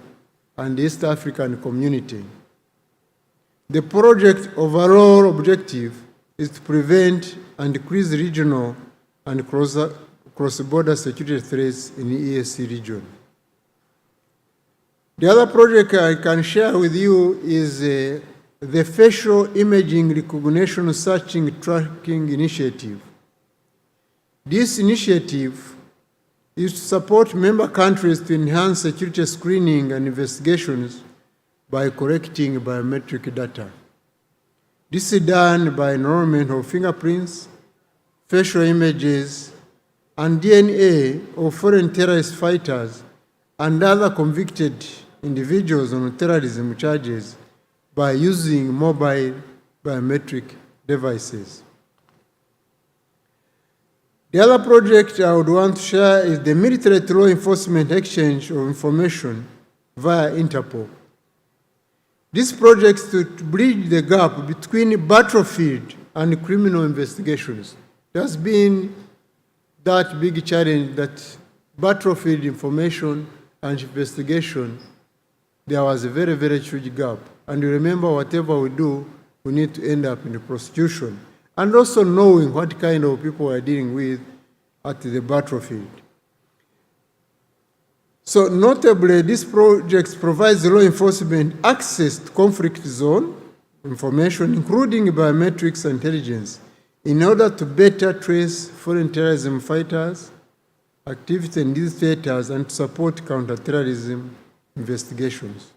and the East African community. The project's overall objective is to prevent and decrease regional and cross-border security threats in the EAC region. The other project I can share with you is the Facial Imaging Recognition Searching Tracking Initiative. This initiative is to support member countries to enhance security screening and investigations by collecting biometric data. This is done by enrollment of fingerprints, facial images, and DNA of foreign terrorist fighters and other convicted individuals on terrorism charges by using mobile biometric devices. The other project I would want to share is the military law enforcement exchange of information via Interpol. This project is to bridge the gap between battlefield and criminal investigations. There's been that big challenge that battlefield information and investigation, there was a very, very huge gap. And you remember, whatever we do, we need to end up in the prosecution. And also knowing what kind of people we're dealing with at the battlefield. So notably, this project provides law enforcement access to conflict zone information, including biometrics and intelligence, in order to better trace foreign terrorism fighters, activity in these theaters, and to support counterterrorism investigations.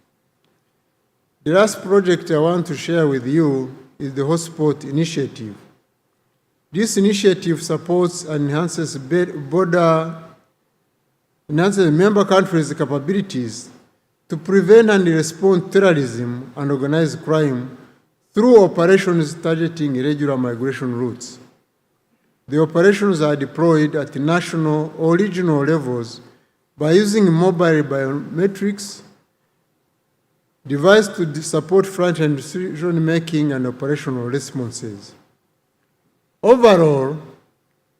The last project I want to share with you is the Hotspot Initiative. This initiative supports and enhances member countries' capabilities to prevent and respond to terrorism and organized crime through operations targeting irregular migration routes. The operations are deployed at the national or regional levels by using mobile biometrics devices to support front-end decision-making and operational responses. Overall,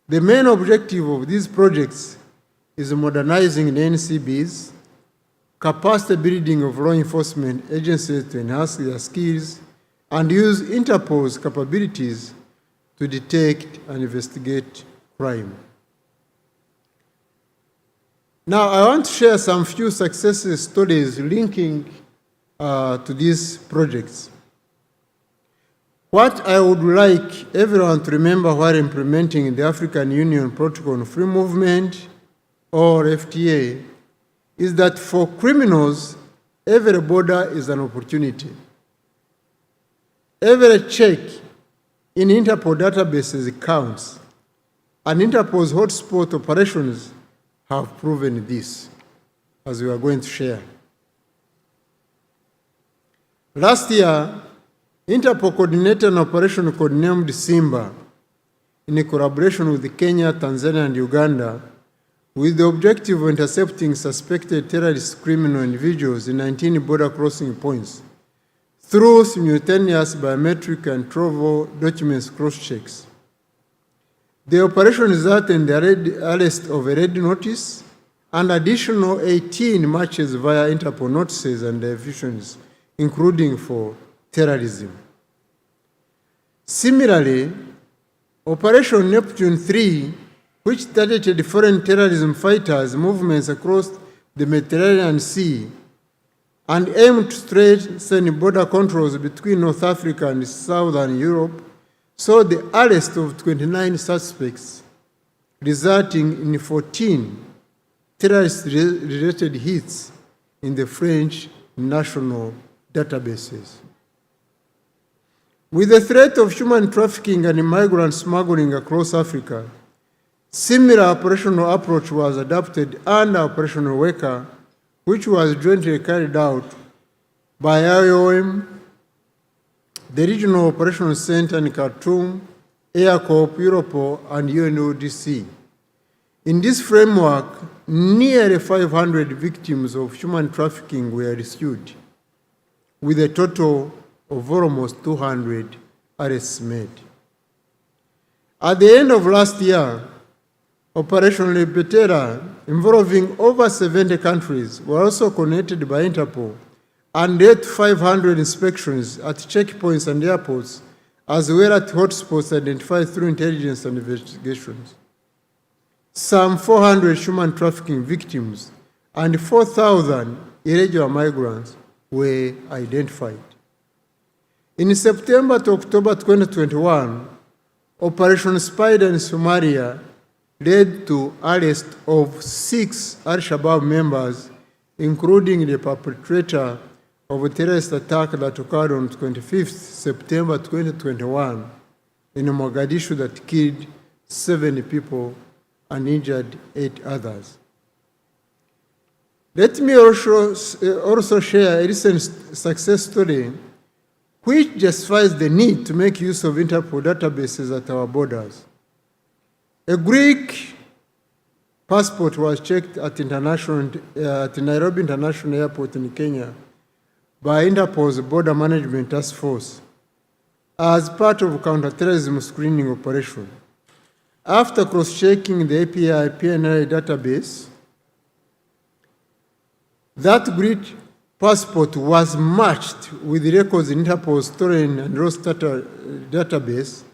the main objective of these projects is modernizing the NCBs, capacity building of law enforcement agencies to enhance their skills, and use Interpol's capabilities to detect and investigate crime. Now, I want to share some few success stories linking to these projects. What I would like everyone to remember while implementing the African Union Protocol on Free Movement, or FTA, is that for criminals, every border is an opportunity. Every check in Interpol databases counts, and Interpol's hotspot operations have proven this, as we are going to share. Last year, Interpol coordinated an operation codenamed Simba in a collaboration with Kenya, Tanzania, and Uganda, with the objective of intercepting suspected terrorist criminal individuals in 19 border crossing points through simultaneous biometric and travel documents cross-checks. The operation resulted in the arrest of a red notice and additional 18 matches via Interpol notices and evasions, including for terrorism. Similarly, Operation Neptune 3, which targeted foreign terrorism fighters' movements across the Mediterranean Sea and aimed to strengthen border controls between North Africa and Southern Europe, saw the arrest of 29 suspects, resulting in 14 terrorist-related hits in the French national databases. With the threat of human trafficking and migrant smuggling across Africa, similar operational approach was adopted under Operation Weka, which was jointly carried out by IOM, the Regional Operations Center in Khartoum, AirCorp, Europol, and UN-OCT. In this framework, nearly 500 victims of human trafficking were rescued, with a total of almost 200 arrests made. At the end of last year, Operation Lepetera, involving over 70 countries, were also connected by Interpol and led 500 inspections at checkpoints and airports, as well as hotspots identified through intelligence and investigations. Some 400 human trafficking victims and 4,000 irregular migrants were identified. In September to October 2021, Operation Spider in Somalia led to arrest of 6 Al-Shabaab members, including the perpetrator of a terrorist attack that occurred on 25th September 2021 in Mogadishu that killed 7 people and injured 8 others. Let me also share a recent success story which justifies the need to make use of Interpol databases at our borders. A Greek passport was checked at Nairobi International Airport in Kenya by Interpol's Border Management Task Force as part of a counterterrorism screening operation. After cross-checking the API PNR database, that Greek passport was matched with records in Interpol's stolen and lost database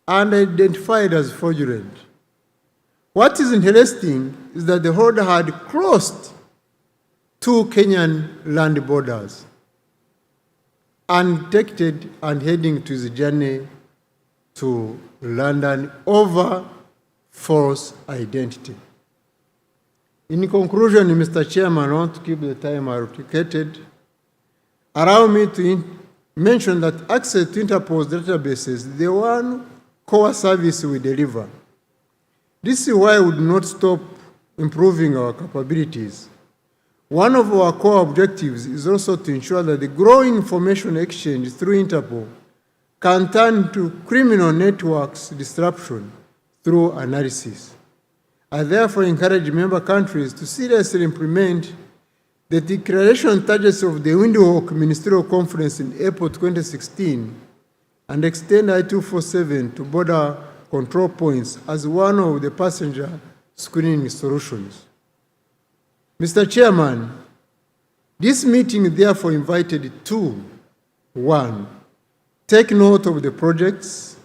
and identified as fraudulent. What is interesting is that the holder had crossed 2 Kenyan land borders, undetected and heading to his journey to London over false identity. In conclusion, Mr. Chairman, I want to keep the time allocated. Allow me to mention that access to Interpol's databases is the one core service we deliver. This is why we do not stop improving our capabilities. One of our core objectives is also to ensure that the growing information exchange through Interpol can turn to criminal networks disruption through analysis. I therefore encourage member countries to seriously implement the declaration targets of the Windhoek Ministerial Conference in April 2016 and extend I-247 to border control points as one of the passenger screening solutions. Mr. Chairman, this meeting therefore invited two. One, take note of the projects.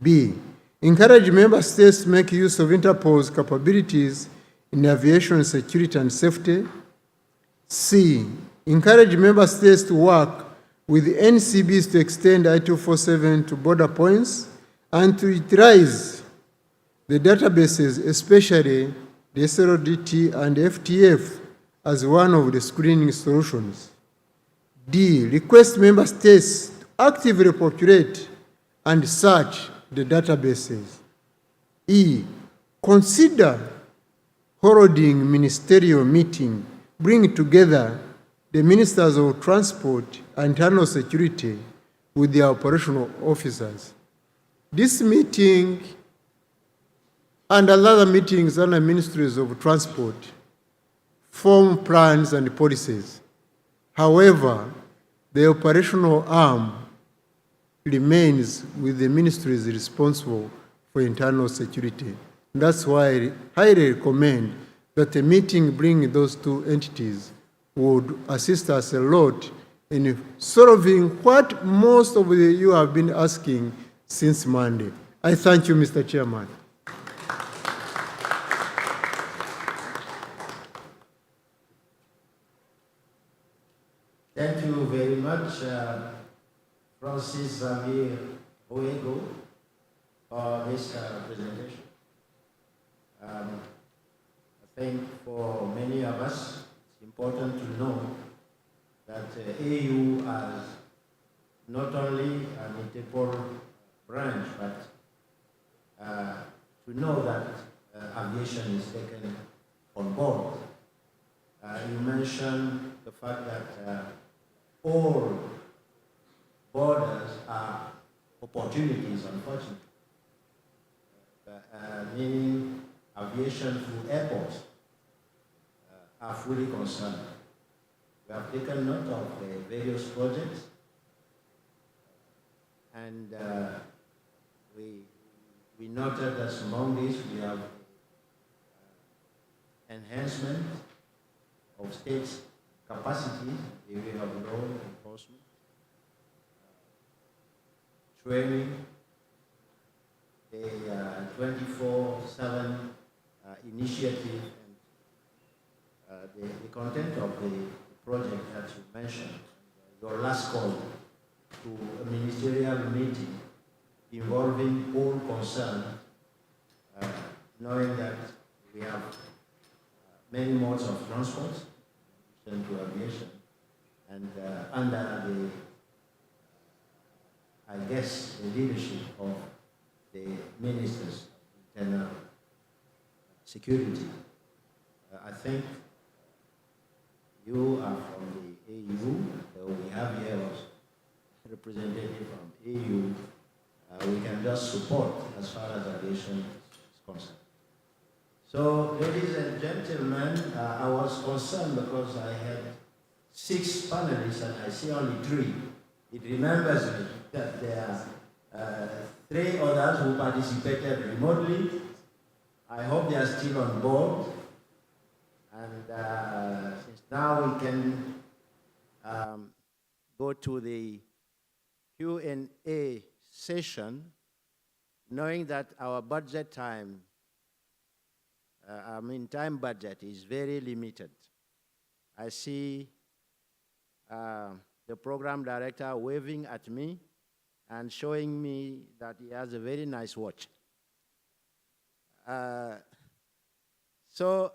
B, encourage member states to make use of Interpol's capabilities in aviation security and safety. C, encourage member states to work with the NCBs to extend I-247 to border points and to utilize the databases, especially the SLDT and FTF, as one of the screening solutions. D, request member states to actively populate and search the databases. E, consider holding ministerial meeting, bring together the ministers of transport and internal security with their operational officers. This meeting and other meetings under ministries of transport form plans and policies. However, the operational arm remains with the ministries responsible for internal security. That's why I highly recommend that a meeting bringing those two entities would assist us a lot in solving what most of you have been asking since Monday. I thank you, Mr. Chairman. Thank you very much, Francis Xavier Oego, for this presentation. I think for many of us, it's important to know that AU has not only an Interpol branch, but to know that aviation is taken on board. You mentioned the fact that all borders are opportunities, unfortunately, meaning aviation through airports are fully concerned. We have taken note of the various projects, and we noted that among these we have enhancement of states' capacity in the area of law enforcement, training, the 24/7 initiative, and the content of the project that you mentioned, your last call to a ministerial meeting involving all concerned, knowing that we have many modes of transport to aviation, and under the, I guess, the leadership of the ministers of internal security. I think you are from the AU, we have here also representative from AU. We can just support as far as aviation is concerned. So, ladies and gentlemen, I was concerned because I had 6 panelists and I see only 3. It remembers me that there are 3 others who participated remotely. I hope they are still on board. And since now we can go to the Q&A session, knowing that our budget time, time budget is very limited. I see the program director waving at me and showing me that he has a very nice watch. So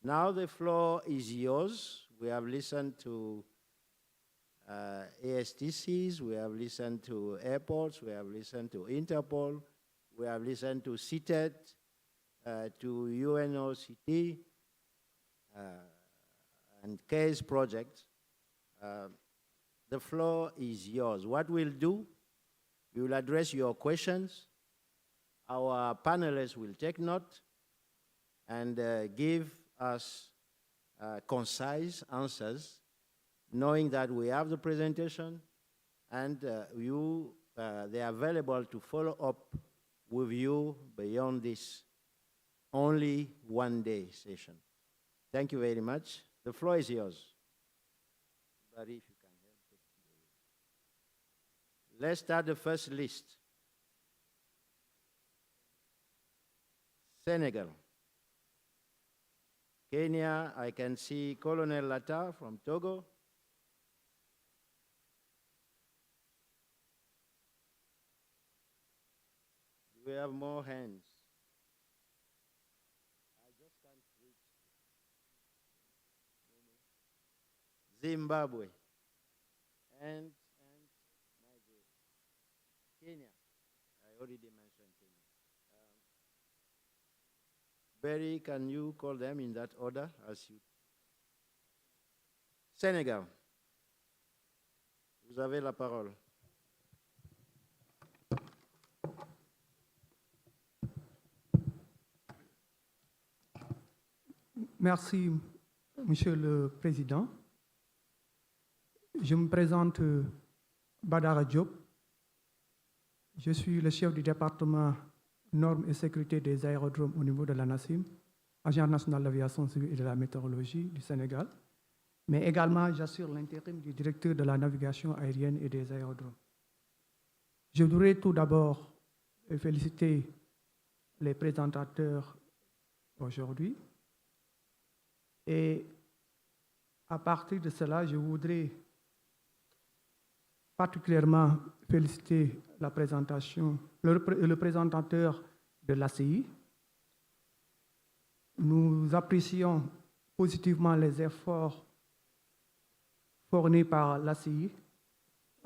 now the floor is yours. We have listened to ASTCs, we have listened to airports, we have listened to Interpol, we have listened to CITED, to UN-OCT, and CASE projects. The floor is yours. What we'll do, we will address your questions, our panelists will take note and give us concise answers, knowing that we have the presentation and they are available to follow up with you beyond this only one-day session. Thank you very much. The floor is yours. But if you can help it. Let's start the first list. Senegal. Kenya, I can see Colonel Lata from Togo. Do we have more hands? I just can't reach. Zimbabwe and Nigeria. Kenya, I already mentioned Kenya. Barry, can you call them in that order as you? Sénégal. Vous avez la parole. Merci, Monsieur le Président. Je me présente Badara Diop. Je suis le chef du département normes et sécurité des aérodromes au niveau de la NACIM, Agence nationale de l'aviation civile et de la météorologie du Sénégal, mais également j'assure l'intérim du directeur de la navigation aérienne et des aérodromes. Je voudrais tout d'abord féliciter les présentateurs aujourd'hui et à partir de cela, je voudrais particulièrement féliciter la présentation, le présentateur de l'ACI. Nous apprécions positivement les efforts fournis par l'ACI,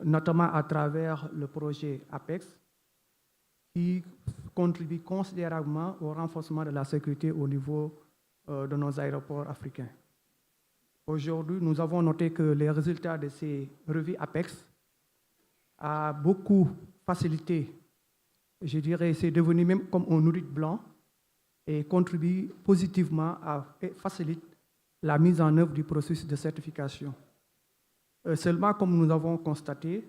notamment à travers le projet APEX, qui contribue considérablement au renforcement de la sécurité au niveau de nos aéroports africains. Aujourd'hui, nous avons noté que les résultats de ces revues APEX a beaucoup facilité, je dirais, c'est devenu même comme un outil blanc et contribue positivement et facilite la mise en œuvre du processus de certification. Seulement, comme nous avons constaté,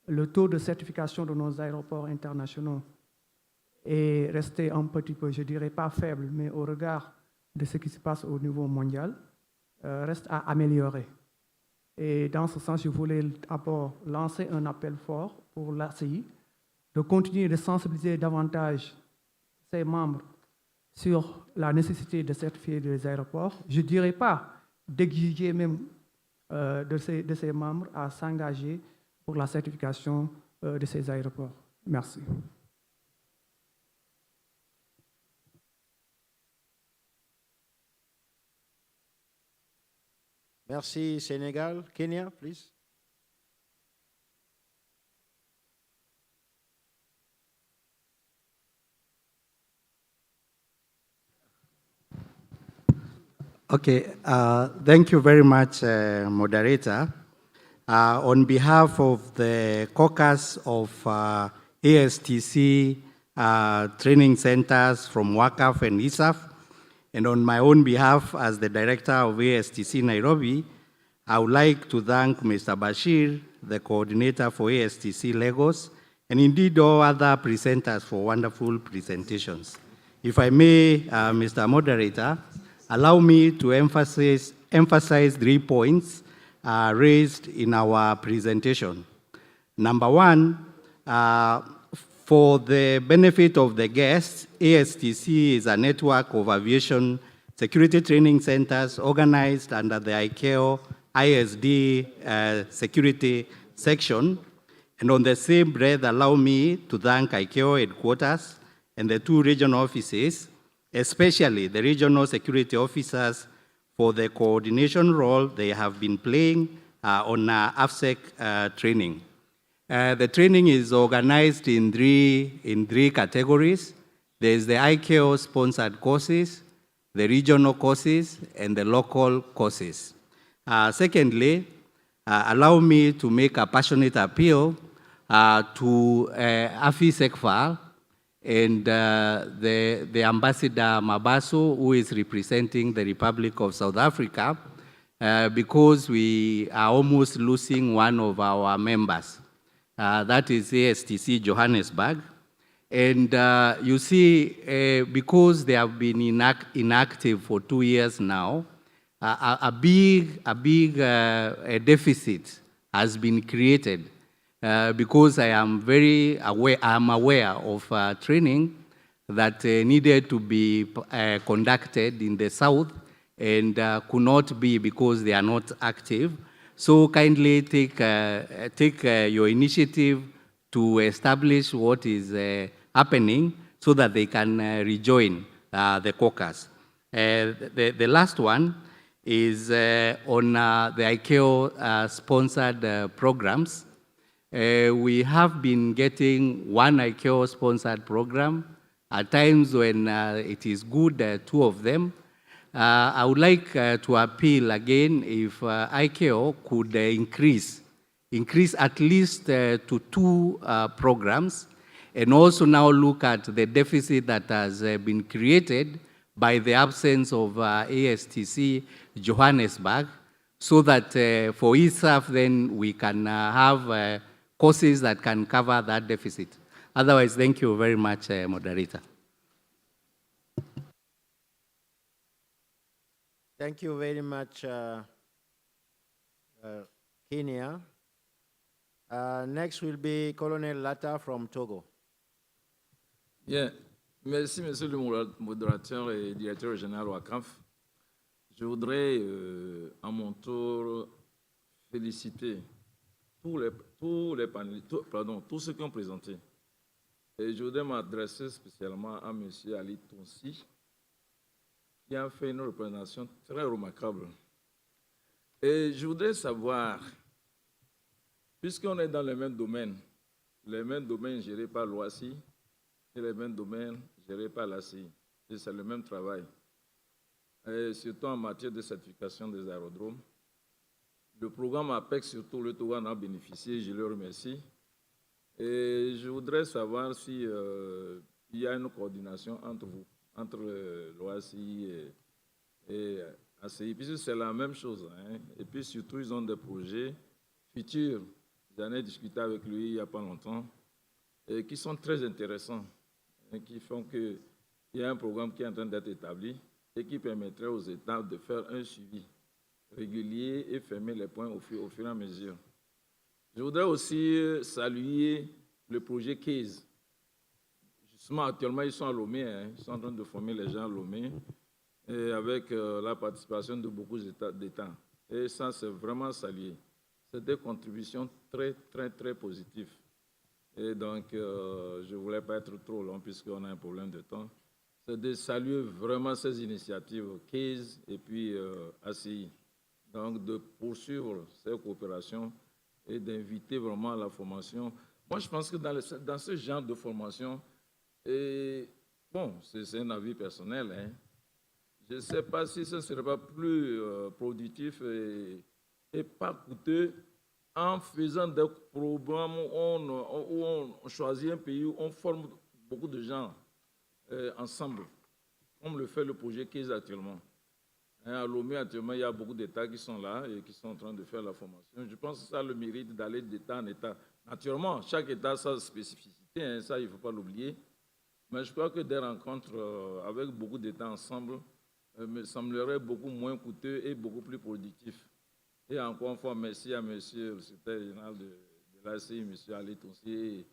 le taux de certification de nos aéroports internationaux est resté un petit peu, je dirais pas faible, mais au regard de ce qui se passe au niveau mondial, reste à améliorer. Et dans ce sens, je voulais d'abord lancer un appel fort pour l'ACI de continuer de sensibiliser davantage ses membres sur la nécessité de certifier les aéroports. Je ne dirais pas d'exiger même de ses membres à s'engager pour la certification de ces aéroports. Merci. Merci, Sénégal. Kenya, please. Okay, thank you very much, moderator. On behalf of the caucus of ASTC training centers from WACAF and ISAF, and on my own behalf as the director of ASTC Nairobi, I would like to thank Mr. Bashir, the coordinator for ASTC Lagos, and indeed all other presenters for wonderful presentations. If I may, Mr. Moderator, allow me to emphasize 3 points raised in our presentation. Number one, for the benefit of the guests, ASTC is a network of aviation security training centers organized under the ICAO ISD security section. And on the same breath, allow me to thank ICAO headquarters and the 2 regional offices, especially the regional security officers, for the coordination role they have been playing on AFSEC training. The training is organized in three categories. There is the ICAO-sponsored courses, the regional courses, and the local courses. Secondly, allow me to make a passionate appeal to AFI SECFAL and the Ambassador Mabaso, who is representing the Republic of South Africa, because we are almost losing one of our members. That is ASTC Johannesburg. And you see, because they have been inactive for 2 years now, a big deficit has been created because I am aware of training that needed to be conducted in the south and could not be because they are not active. So kindly take your initiative to establish what is happening so that they can rejoin the caucus. The last one is on the ICAO sponsored programs. We have been getting one ICAO sponsored program. At times when it is good, 2 of them. I would like to appeal again if ICAO could increase at least to 2 programs, and also now look at the deficit that has been created by the absence of ASTC Johannesburg, so that for ISAF then we can have courses that can cover that deficit. Otherwise, thank you very much, Moderator. Thank you very much, Kenya. Next will be Colonel Lata from Togo. Bien. Merci, monsieur le modérateur et directeur général WACAF. Je voudrais, à mon tour, féliciter tous ceux qui ont présenté. Et je voudrais m'adresser spécialement à monsieur Ali Tonsi, qui a fait une représentation très remarquable. Et je voudrais savoir, puisqu'on est dans les mêmes domaines gérés par l'OACI et les mêmes domaines gérés par l'ACI, et c'est le même travail, et surtout en matière de certification des aérodromes. Le programme APEX, surtout le Togo en a bénéficié, je le remercie. Et je voudrais savoir si il y a une coordination entre vous, entre l'OACI et ACI, puisque c'est la même chose. Hein. Et puis surtout, ils ont des projets futurs. J'en ai discuté avec lui il n'y a pas longtemps, et qui sont très intéressants, et qui font qu'il y a un programme qui est en train d'être établi et qui permettrait aux États de faire un suivi régulier et fermer les points au fur et à mesure. Je voudrais aussi saluer le projet CASE. Justement, actuellement, ils sont à Lomé, hein, ils sont en train de former les gens à Lomé, et avec la participation de beaucoup d'États. Et ça, c'est vraiment salué. C'est des contributions très, très, très positives. Et donc, je ne voulais pas être trop long puisqu'on a un problème de temps. C'est de saluer vraiment ces initiatives, CASE et puis ACI. Donc, de poursuivre ces coopérations et d'inviter vraiment à la formation. Moi, je pense que dans ce genre de formation, et bon, c'est un avis personnel, hein, je ne sais pas si ce ne serait pas plus productif et pas coûteux en faisant des programmes où on choisit un pays où on forme beaucoup de gens ensemble, comme le fait le projet CASE actuellement. À Lomé, actuellement, il y a beaucoup d'États qui sont là et qui sont en train de faire la formation. Je pense que ça a le mérite d'aller d'État en État. Naturellement, chaque État a sa spécificité, hein, ça, il ne faut pas l'oublier. Mais je crois que des rencontres avec beaucoup d'États ensemble me sembleraient beaucoup moins coûteux et beaucoup plus productifs. Et encore une fois, merci à monsieur le secrétaire général de l'ACI, monsieur Ali Tonsi,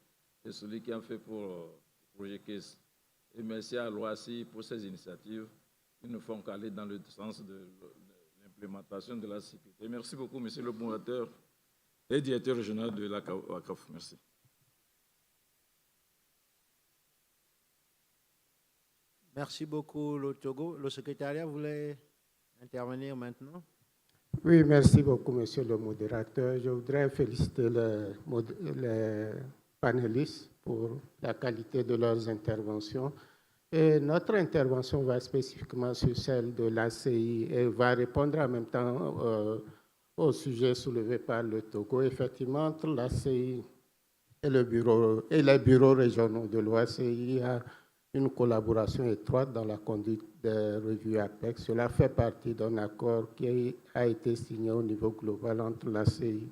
et celui qui a fait pour le projet CASE. Et merci à l'OACI pour ces initiatives qui ne font qu'aller dans le sens de l'implémentation de la sécurité. Merci beaucoup, monsieur le modérateur et directeur régional de la WACAF. Merci. Merci beaucoup, le Togo. Le secrétariat voulait intervenir maintenant. Oui, merci beaucoup, monsieur le modérateur. Je voudrais féliciter les panélistes pour la qualité de leurs interventions. Et notre intervention va spécifiquement sur celle de l'ACI et va répondre en même temps au sujet soulevé par le Togo. Effectivement, entre l'ACI et les bureaux régionaux de l'OACI, il y a une collaboration étroite dans la conduite des revues APEX. Cela fait partie d'un accord qui a été signé au niveau global entre l'ACI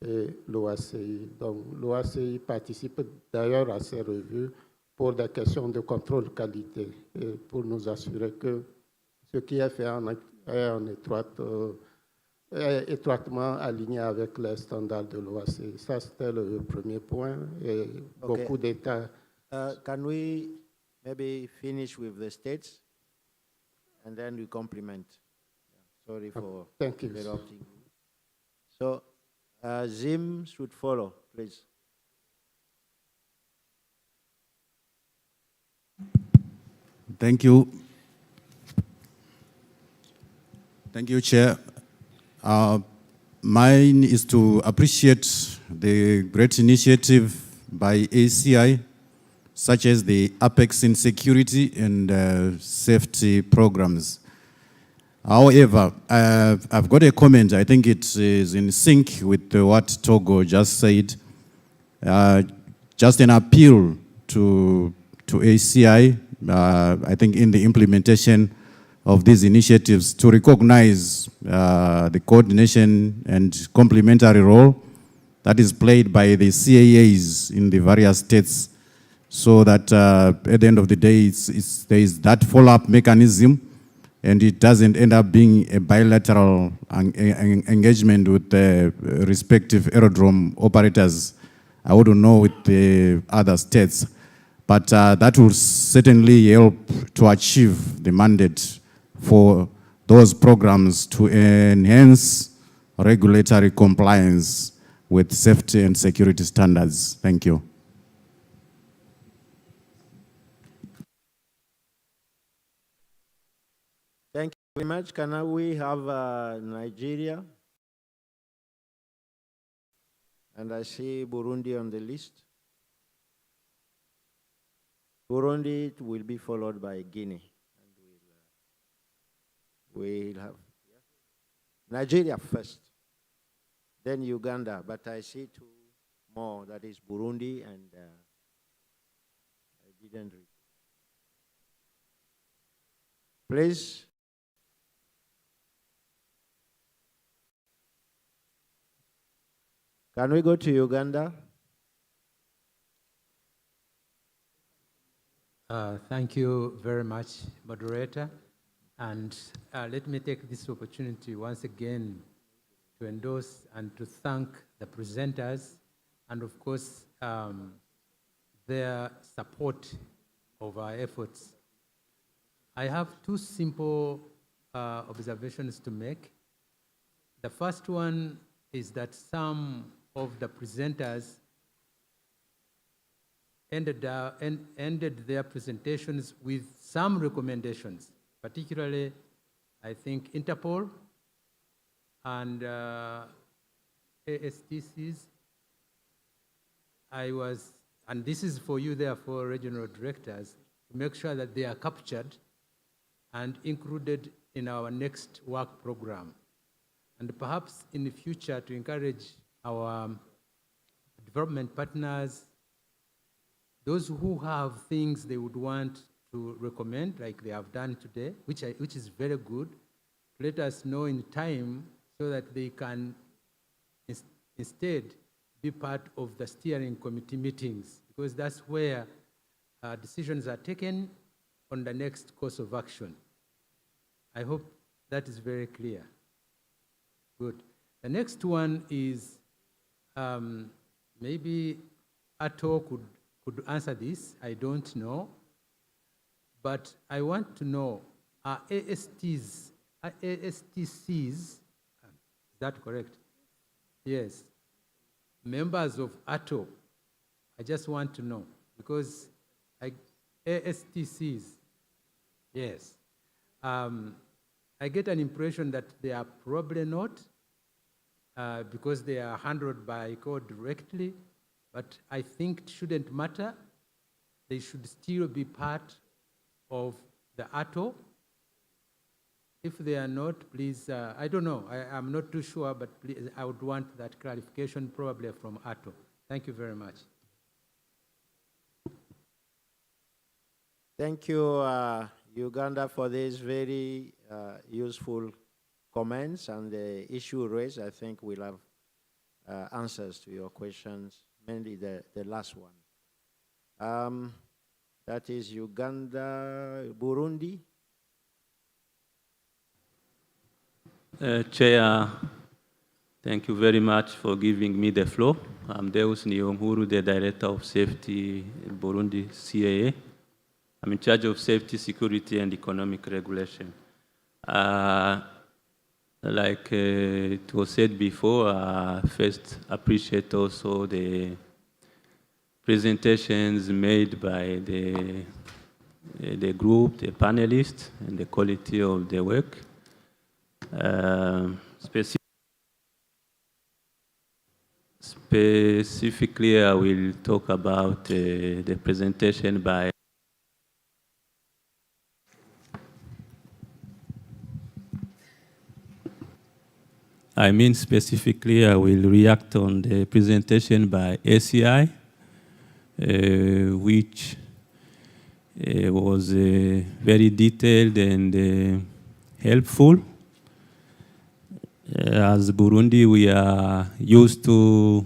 et l'OACI. Donc l'OACI participe d'ailleurs à ces revues pour des questions de contrôle qualité et pour nous assurer que ce qui est fait est étroitement aligné avec les standards de l'OACI. Ça, c'était le premier point. Et beaucoup d'États... Can we maybe finish with the states and then we complement? Sorry for Thank you. interrupting you. So, Zim should follow, please. Thank you. Thank you, Chair. Mine is to appreciate the great initiative by ACI, such as the Apex in security and safety programs. However, I've got a comment. I think it is in sync with what Togo just said. Just an appeal to ACI, I think in the implementation of these initiatives, to recognize the coordination and complementary role that is played by the CAAs in the various states, so that at the end of the day, there is that follow-up mechanism, and it doesn't end up being a bilateral engagement with the respective aerodrome operators. I wouldn't know with the other states, but that will certainly help to achieve the mandate for those programs to enhance regulatory compliance with safety and security standards. Thank you. Thank you very much. Can we have Nigeria? And I see Burundi on the list. Burundi will be followed by Guinea. We'll have Nigeria first, then Uganda, but I see two more, that is Burundi and I didn't read. Please. Can we go to Uganda? Thank you very much, moderator. And let me take this opportunity once again to endorse and to thank the presenters and, of course, their support of our efforts. I have two simple observations to make. The first one is that some of the presenters ended their presentations with some recommendations. Particularly, I think Interpol and ASTCs. And this is for you, therefore, regional directors, to make sure that they are captured and included in our next work program. And perhaps in the future to encourage our development partners, those who have things they would want to recommend, like they have done today, which is very good. Let us know in time so that they can instead be part of the steering committee meetings, because that's where decisions are taken on the next course of action. I hope that is very clear. Good. The next one is maybe AATO could answer this. I don't know. But I want to know, are ASTCs, is that correct? Yes. Members of AATO, I just want to know, because ASTCs, yes. I get an impression that they are probably not, because they are handled by code directly, but I think it shouldn't matter. They should still be part of the AATO. If they are not, please, I don't know, I'm not too sure, but please, I would want that clarification probably from AATO. Thank you very much. Thank you, Uganda, for these very useful comments and the issue raised. I think we'll have answers to your questions, mainly the last one. That is Uganda, Burundi. Chair, thank you very much for giving me the floor. I'm Deus Niyomhuru, the Director of Safety in Burundi, CAA. I'm in charge of safety, security, and economic regulation. Like it was said before, first appreciate also the presentations made by the group, the panelists, and the quality of the work. Specifically, I will talk about the presentation by specifically, I will react on the presentation by ACI, which was very detailed and helpful. As Burundi, we are used to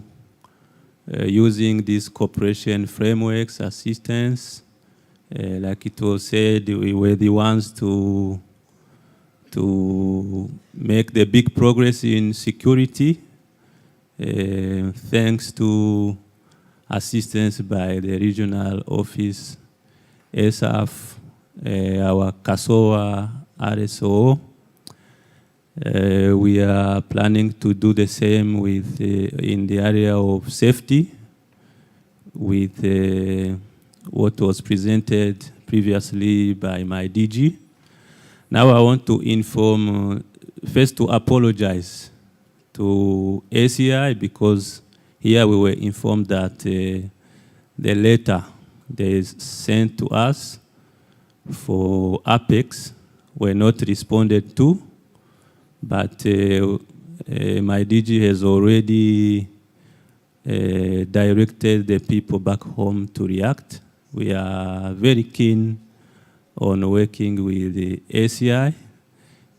using these cooperation frameworks, assistance. Like it was said, we were the ones to make the big progress in security, thanks to assistance by the regional office, ESAF, our KASOA, RSO. We are planning to do the same with in the area of safety, with what was presented previously by my DG. Now I want to inform, first to apologize to ACI, because here we were informed that the letter they sent to us for Apex were not responded to, but my DG has already directed the people back home to react. We are very keen on working with the ACI,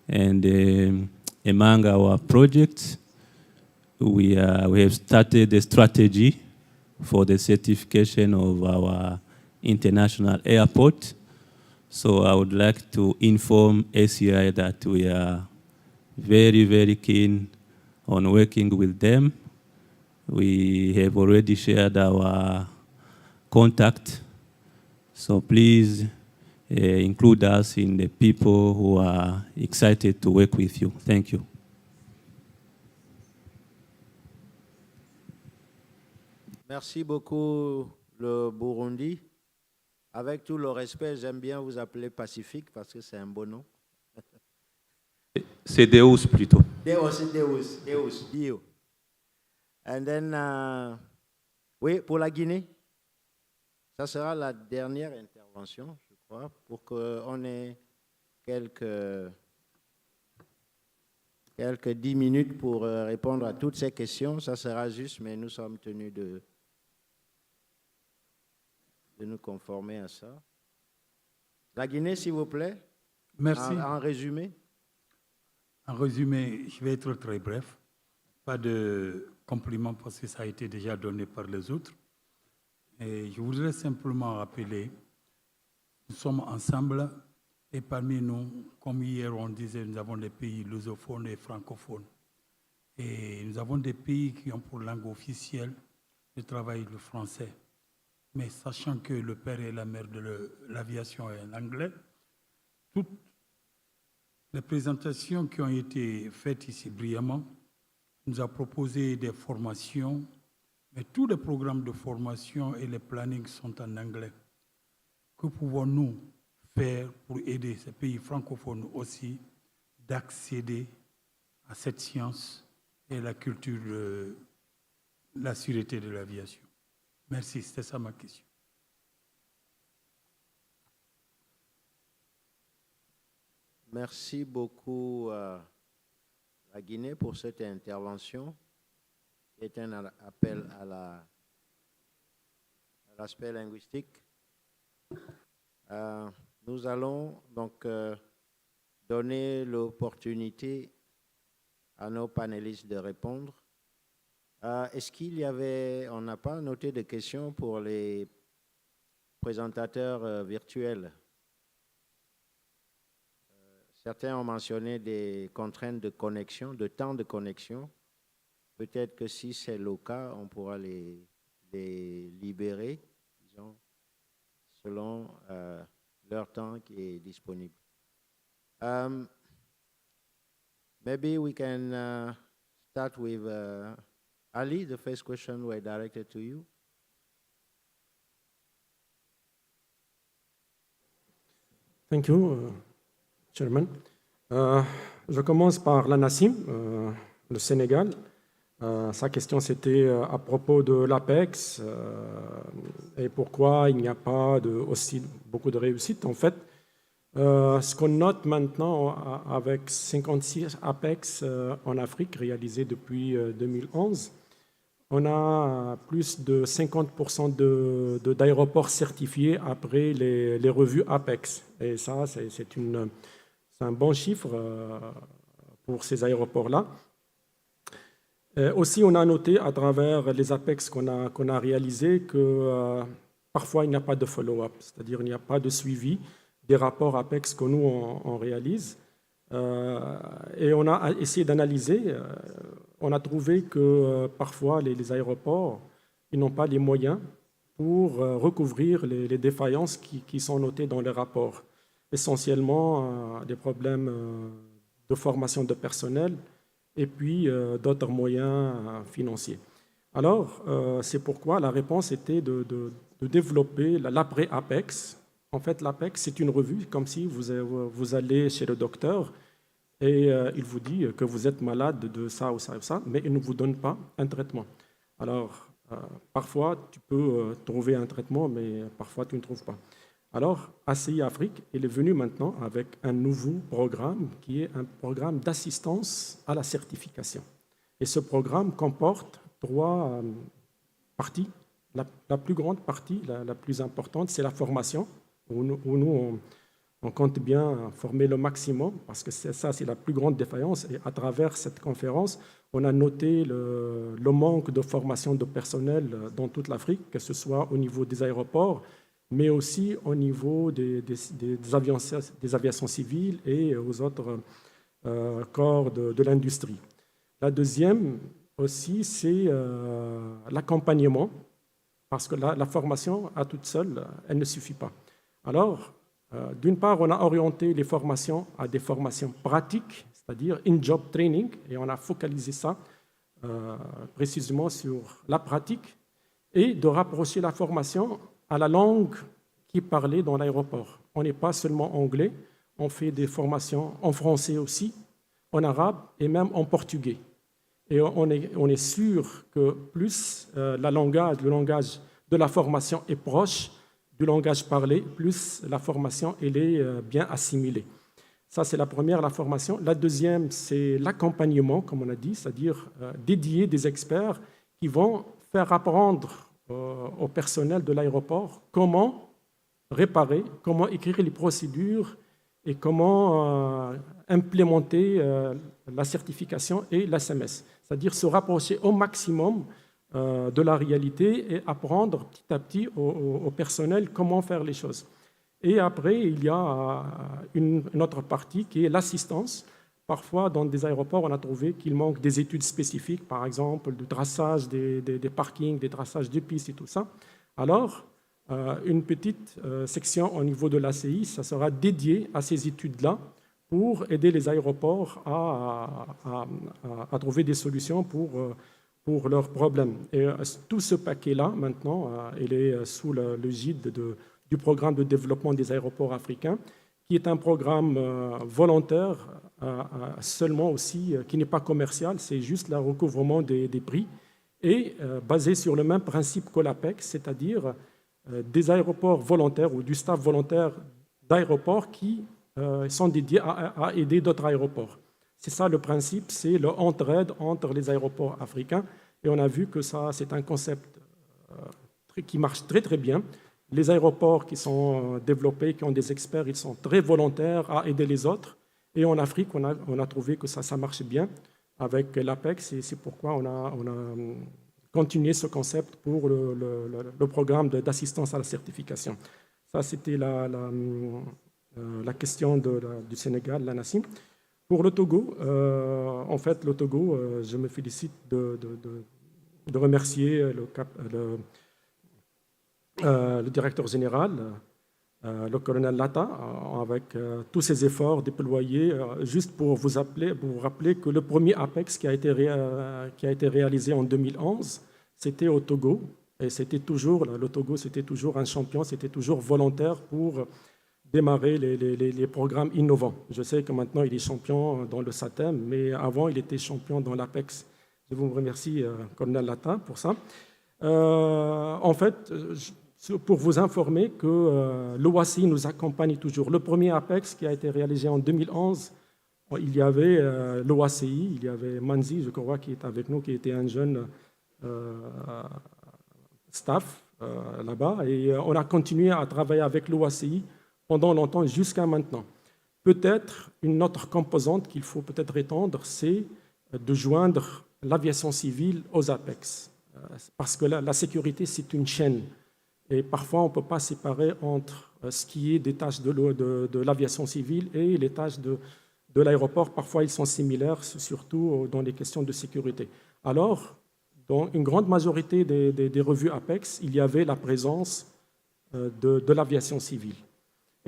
and among our projects, we have started a strategy for the certification of our international airport. So I would like to inform ACI that we are very, very keen on working with them. We have already shared our contact, so please include us in the people who are excited to work with you. Thank you. Merci beaucoup, le Burundi. Avec tout le respect, j'aime bien vous appeler Pacifique parce que c'est un bon nom. C'est Deus plutôt. Deus, Dio. And then, oui, pour la Guinée, ça sera la dernière intervention, je crois, pour qu'on ait quelques 10 minutes pour répondre à toutes ces questions. Ça sera juste, mais nous sommes tenus de nous conformer à ça. La Guinée, s'il vous plaît. Merci. En résumé. En résumé, je vais être très bref. Pas de compliments parce que ça a été déjà donné par les autres. Et je voudrais simplement rappeler, nous sommes ensemble et parmi nous, comme hier on disait, nous avons des pays lusophones et francophones. Et nous avons des pays qui ont pour langue officielle de travail le français. Mais sachant que le père et la mère de l'aviation est l'anglais, toutes les présentations qui ont été faites ici brillamment nous a proposé des formations, mais tous les programmes de formation et les plannings sont en anglais. Que pouvons-nous faire pour aider ces pays francophones aussi d'accéder à cette science et la culture de la sûreté de l'aviation? Merci, c'était ça ma question. Merci beaucoup la Guinée pour cette intervention qui est un appel à l'aspect linguistique. Nous allons donc donner l'opportunité à nos panélistes de répondre. Est-ce qu'il y avait, on n'a pas noté de questions pour les présentateurs virtuels? Certains ont mentionné des contraintes de connexion, de temps de connexion. Peut-être que si c'est le cas, on pourra les libérer, disons, selon leur temps qui est disponible. Maybe we can start with Ali. The first question were directed to you. Thank you, Chairman. Je commence par la Nassim, le Sénégal. Sa question, c'était à propos de l'APEX et pourquoi il n'y a pas aussi beaucoup de réussite. En fait, ce qu'on note maintenant avec 56 APEX en Afrique réalisés depuis 2011, on a plus de 50% d'aéroports certifiés après les revues APEX. Et ça, c'est un bon chiffre pour ces aéroports-là. Aussi, on a noté à travers les APEX qu'on a réalisés que parfois il n'y a pas de follow-up, c'est-à-dire il n'y a pas de suivi des rapports APEX que nous on réalise. Et on a essayé d'analyser, on a trouvé que parfois les aéroports ils n'ont pas les moyens pour recouvrir les défaillances qui sont notées dans les rapports. Essentiellement des problèmes de formation de personnel, et puis d'autres moyens financiers. Alors, c'est pourquoi la réponse était de développer l'après-APEX. En fait, l'APEX, c'est une revue, comme si vous allez chez le docteur et il vous dit que vous êtes malade de ça ou ça ou ça, mais il ne vous donne pas un traitement. Alors, parfois, tu peux trouver un traitement, mais parfois, tu ne trouves pas. Alors, ACI Afrique, il est venu maintenant avec un nouveau programme qui est un programme d'assistance à la certification. Et ce programme comporte 3 parties. La plus grande partie, la plus importante, c'est la formation, où nous on compte bien former le maximum, parce que ça, c'est la plus grande défaillance. Et à travers cette conférence, on a noté le manque de formation de personnel dans toute l'Afrique, que ce soit au niveau des aéroports, mais aussi au niveau des aviations civiles et aux autres corps de l'industrie. La deuxième aussi, c'est l'accompagnement, parce que la formation à toute seule, elle ne suffit pas. Alors, d'une part, on a orienté les formations à des formations pratiques, c'est-à-dire in-job training, et on a focalisé ça précisément sur la pratique, et de rapprocher la formation à la langue qui est parlée dans l'aéroport. On n'est pas seulement anglais, on fait des formations en français aussi, en arabe et même en portugais. Et on est sûr que plus le langage de la formation est proche du langage parlé, plus la formation elle est bien assimilée. Ça, c'est la première, la formation. La deuxième, c'est l'accompagnement, comme on a dit, c'est-à-dire dédier des experts qui vont faire apprendre au personnel de l'aéroport comment réparer, comment écrire les procédures et comment implémenter la certification et l'SMS. C'est-à-dire se rapprocher au maximum de la réalité et apprendre petit à petit au personnel comment faire les choses. Et après, il y a une autre partie qui est l'assistance. Parfois, dans des aéroports, on a trouvé qu'il manque des études spécifiques, par exemple, du traçage des parkings, des traçages de pistes et tout ça. Alors, une petite section au niveau de l'ACI, ça sera dédié à ces études-là pour aider les aéroports à trouver des solutions pour leurs problèmes. Et tout ce paquet-là, maintenant, il est sous l'égide du programme de développement des aéroports africains, qui est un programme volontaire, seulement aussi, qui n'est pas commercial, c'est juste le recouvrement des prix, et basé sur le même principe que l'APEX, c'est-à-dire des aéroports volontaires ou du staff volontaire d'aéroports qui sont dédiés à aider d'autres aéroports. C'est ça le principe, c'est l'entraide entre les aéroports africains, et on a vu que ça, c'est un concept qui marche très très bien. Les aéroports qui sont développés, qui ont des experts, ils sont très volontaires à aider les autres. Et en Afrique, on a trouvé que ça marche bien avec l'APEX, et c'est pourquoi on a continué ce concept pour le programme d'assistance à la certification. Ça, c'était la question du Sénégal, la Nassim. Pour le Togo, en fait, le Togo, je me félicite de remercier le directeur général, le colonel Lata, avec tous ses efforts déployés, juste pour vous rappeler que le premier APEX qui a été réalisé en 2011, c'était au Togo, et c'était toujours, le Togo, c'était toujours un champion, c'était toujours volontaire pour démarrer les programmes innovants. Je sais que maintenant, il est champion dans le SAATM, mais avant, il était champion dans l'APEX. Je vous remercie, colonel Lata, pour ça. En fait, pour vous informer que l'OACI nous accompagne toujours. Le premier APEX qui a été réalisé en 2011, il y avait l'OACI, il y avait Manzi, je crois, qui est avec nous, qui était un jeune staff là-bas. Et on a continué à travailler avec l'OACI pendant longtemps, jusqu'à maintenant. Peut-être une autre composante qu'il faut peut-être étendre, c'est de joindre l'aviation civile aux APEX. Parce que la sécurité, c'est une chaîne. Et parfois, on ne peut pas séparer entre ce qui est des tâches de l'aviation civile et les tâches de l'aéroport. Parfois, ils sont similaires, surtout dans les questions de sécurité. Alors, dans une grande majorité des revues APEX, il y avait la présence de l'aviation civile.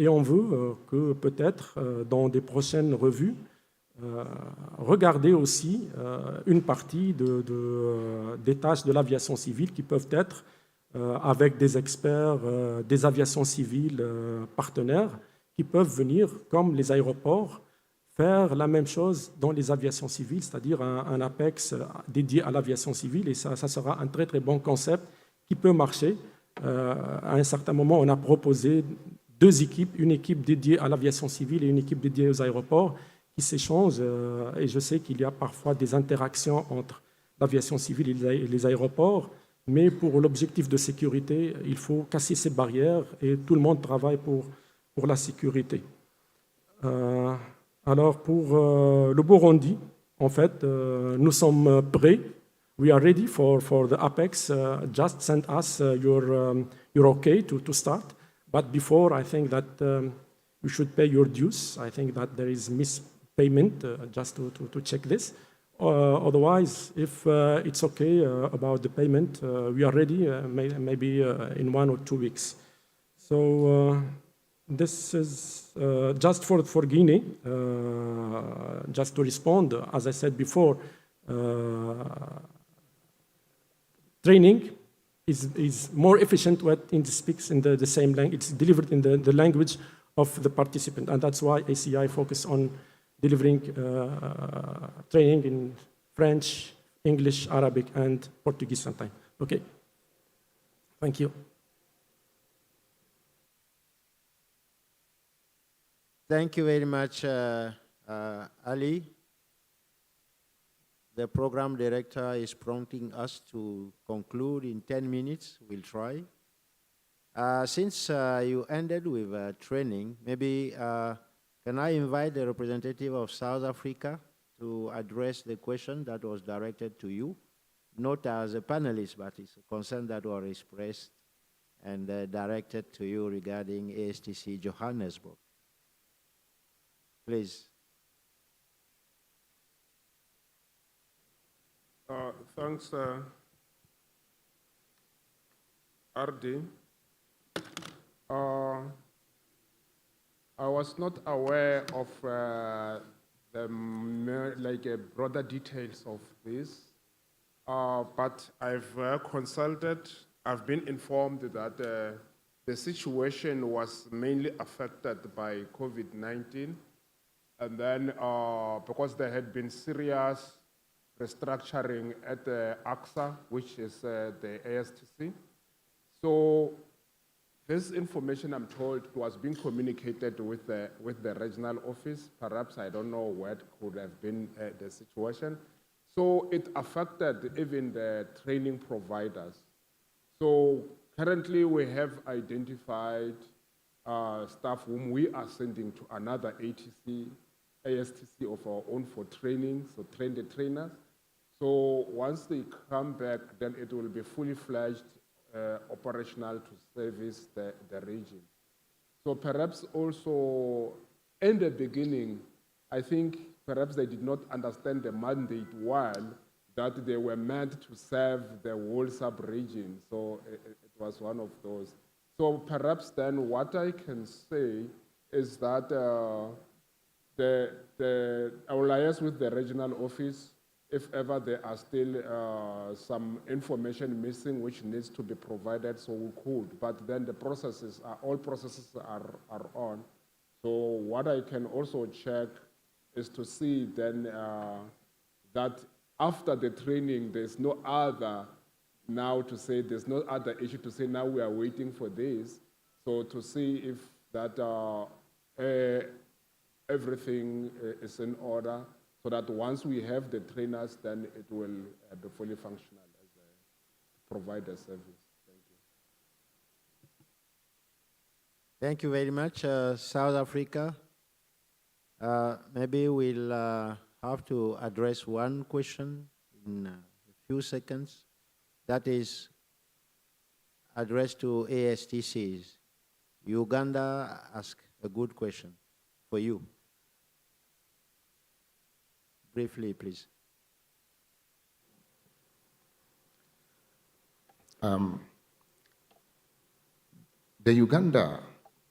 Et on veut que peut-être, dans des prochaines revues, regarder aussi une partie des tâches de l'aviation civile qui peuvent être avec des experts des aviations civiles partenaires qui peuvent venir, comme les aéroports, faire la même chose dans les aviations civiles, c'est-à-dire un APEX dédié à l'aviation civile, et ça sera un très très bon concept qui peut marcher. À un certain moment, on a proposé 2 équipes, une équipe dédiée à l'aviation civile et une équipe dédiée aux aéroports, qui s'échangent, et je sais qu'il y a parfois des interactions entre l'aviation civile et les aéroports, mais pour l'objectif de sécurité, il faut casser ces barrières et tout le monde travaille pour la sécurité. Alors pour le Burundi, en fait, nous sommes prêts. We are ready for the APEX. Just send us your okay to start. But before, I think that you should pay your dues. I think that there is mispayment, just to check this. Otherwise, if it's okay about the payment, we are ready, maybe in 1 or 2 weeks. So this is just for Guinea, just to respond, as I said before, training is more efficient when it speaks in the same language. It's delivered in the language of the participant, and that's why ACI focus on delivering training in French, English, Arabic, and Portuguese sometimes. Okay. Thank you. Thank you very much, Ali. The program director is prompting us to conclude in 10 minutes. We'll try. Since you ended with training, maybe can I invite the representative of South Africa to address the question that was directed to you, not as a panelist, but it's a concern that was expressed and directed to you regarding ASTC Johannesburg. Please. Thanks, RD. I was not aware of the broader details of this, but I've consulted. I've been informed that the situation was mainly affected by COVID-19, and then because there had been serious restructuring at the AXA, which is the ASTC. So this information, I'm told, was being communicated with the regional office. Perhaps, I don't know what could have been the situation. So it affected even the training providers. So Currently, we have identified staff whom we are sending to another ASTC of our own for training, so train the trainers. So once they come back, then it will be fully fledged operational to service the region. So perhaps also in the beginning, I think perhaps they did not understand the mandate well, that they were meant to serve the whole sub-region. So it was one of those. So perhaps then what I can say is that I will liaise with the regional office if ever there are still some information missing which needs to be provided, so we could. But then the processes are, all processes are on. So what I can also check is to see then that after the training, there's no other now to say, there's no other issue to say now we are waiting for this. So to see if that everything is in order, so that once we have the trainers, then it will be fully functional as a provider service. Thank you. Thank you very much, South Africa. Maybe we'll have to address one question in a few seconds. That is addressed to ASTCs. Uganda asked a good question for you. Briefly, please. The Uganda,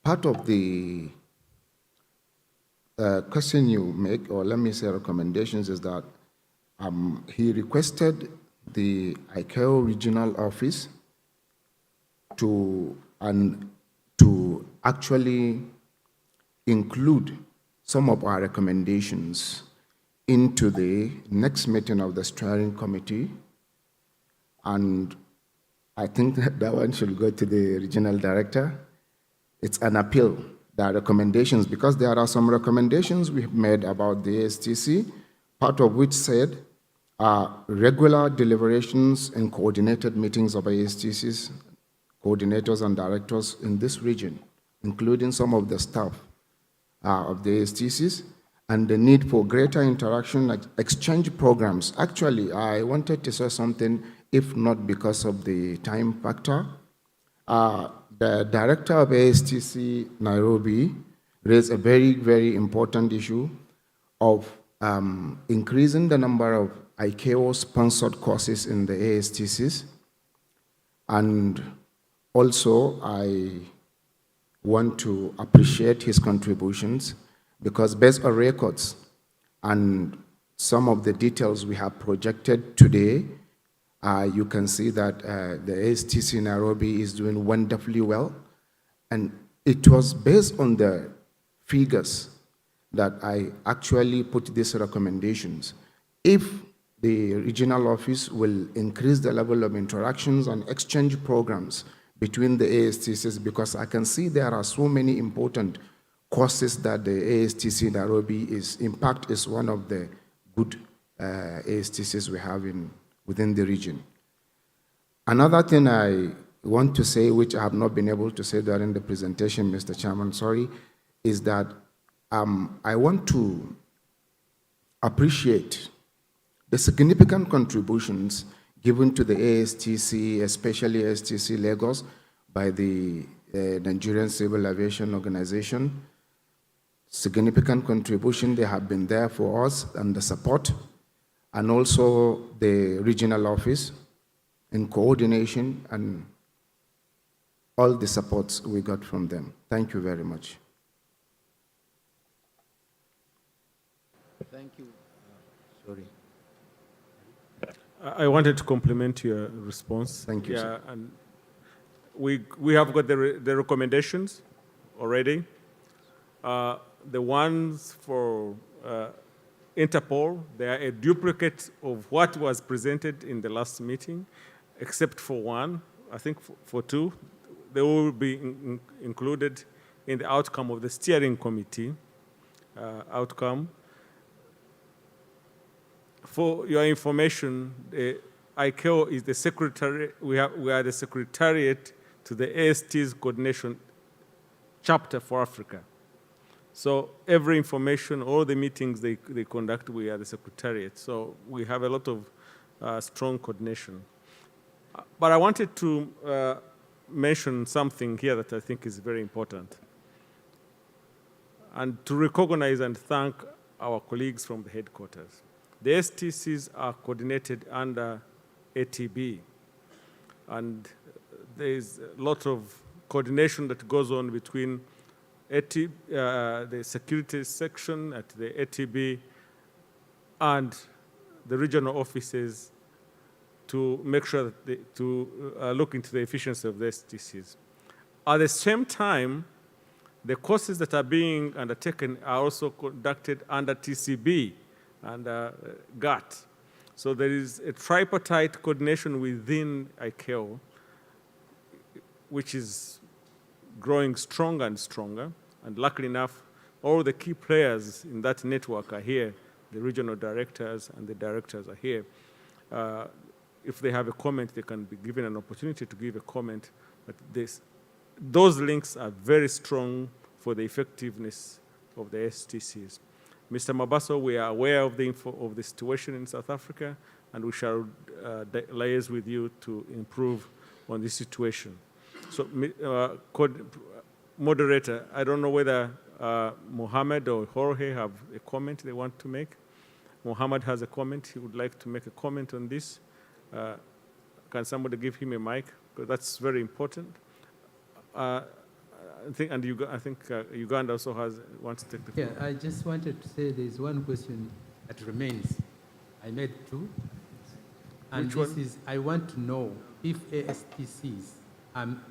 part of the question you make, or let me say recommendations, is that he requested the ICAO regional office to actually include some of our recommendations into the next meeting of the steering committee. And I think that one should go to the regional director. It's an appeal. There are recommendations, because there are some recommendations we've made about the ASTC, part of which said regular deliberations and coordinated meetings of ASTCs, coordinators and directors in this region, including some of the staff of the ASTCs, and the need for greater interaction, like exchange programs. Actually, I wanted to say something, if not because of the time factor. The director of ASTC Nairobi raised a very, very important issue of increasing the number of ICAO-sponsored courses in the ASTCs. And also, I want to appreciate his contributions, because based on records and some of the details we have projected today, you can see that the ASTC Nairobi is doing wonderfully well. And it was based on the figures that I actually put these recommendations. If the regional office will increase the level of interactions and exchange programs between the ASTCs, because I can see there are so many important courses that the ASTC Nairobi is, in fact, is one of the good ASTCs we have within the region. Another thing I want to say, which I have not been able to say during the presentation, Mr. Chairman, sorry, is that I want to appreciate the significant contributions given to the ASTC, especially ASTC Lagos, by the Nigerian Civil Aviation Organization. Significant contribution, they have been there for us and the support, and also the regional office in coordination and all the supports we got from them. Thank you very much. Thank you. Sorry. I wanted to compliment your response. Thank you, yeah, sir. And we have got the recommendations already. The ones for Interpol, they are a duplicate of what was presented in the last meeting, except for one. I think for two, they will be included in the outcome of the steering committee outcome. For your information, the ICAO is the secretary. We are the secretariat to the AST's coordination chapter for Africa. So every information, all the meetings they conduct, we are the secretariat. So we have a lot of strong coordination. But I wanted to mention something here that I think is very important, and to recognize and thank our colleagues from the headquarters. The STCs are coordinated under ATB, and there is a lot of coordination that goes on between the security section at the ATB and the regional offices to make sure that to look into the efficiency of the STCs. At the same time, the courses that are being undertaken are also conducted under TCB and GATT. So there is a tripartite coordination within ICAO, which is growing stronger and stronger. And luckily enough, all the key players in that network are here. The regional directors and the directors are here. If they have a comment, they can be given an opportunity to give a comment. But those links are very strong for the effectiveness of the STCs. Mr. Mabaso, we are aware of the situation in South Africa, and we shall liaise with you to improve on this situation. So, moderator, I don't know whether Mohammed or Jorge have a comment they want to make. Mohammed has a comment. He would like to make a comment on this. Can somebody give him a mic? Because that's very important. I think Uganda also wants to take the floor. Yeah, I just wanted to say there's one question that remains. I made two. And Which this one? is, I want to know if ASTCs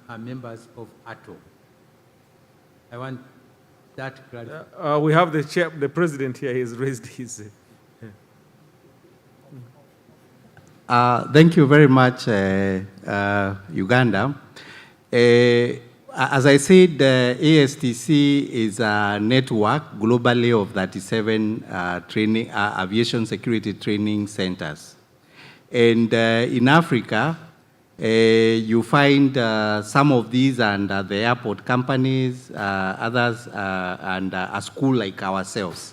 are members of AATO. I want that clarified. We have the president here. He's raised his. Thank you very much, Uganda. As I said, ASTC is a network globally of 37 aviation security training centers. And in Africa, you find some of these under the airport companies, others under a school like ourselves.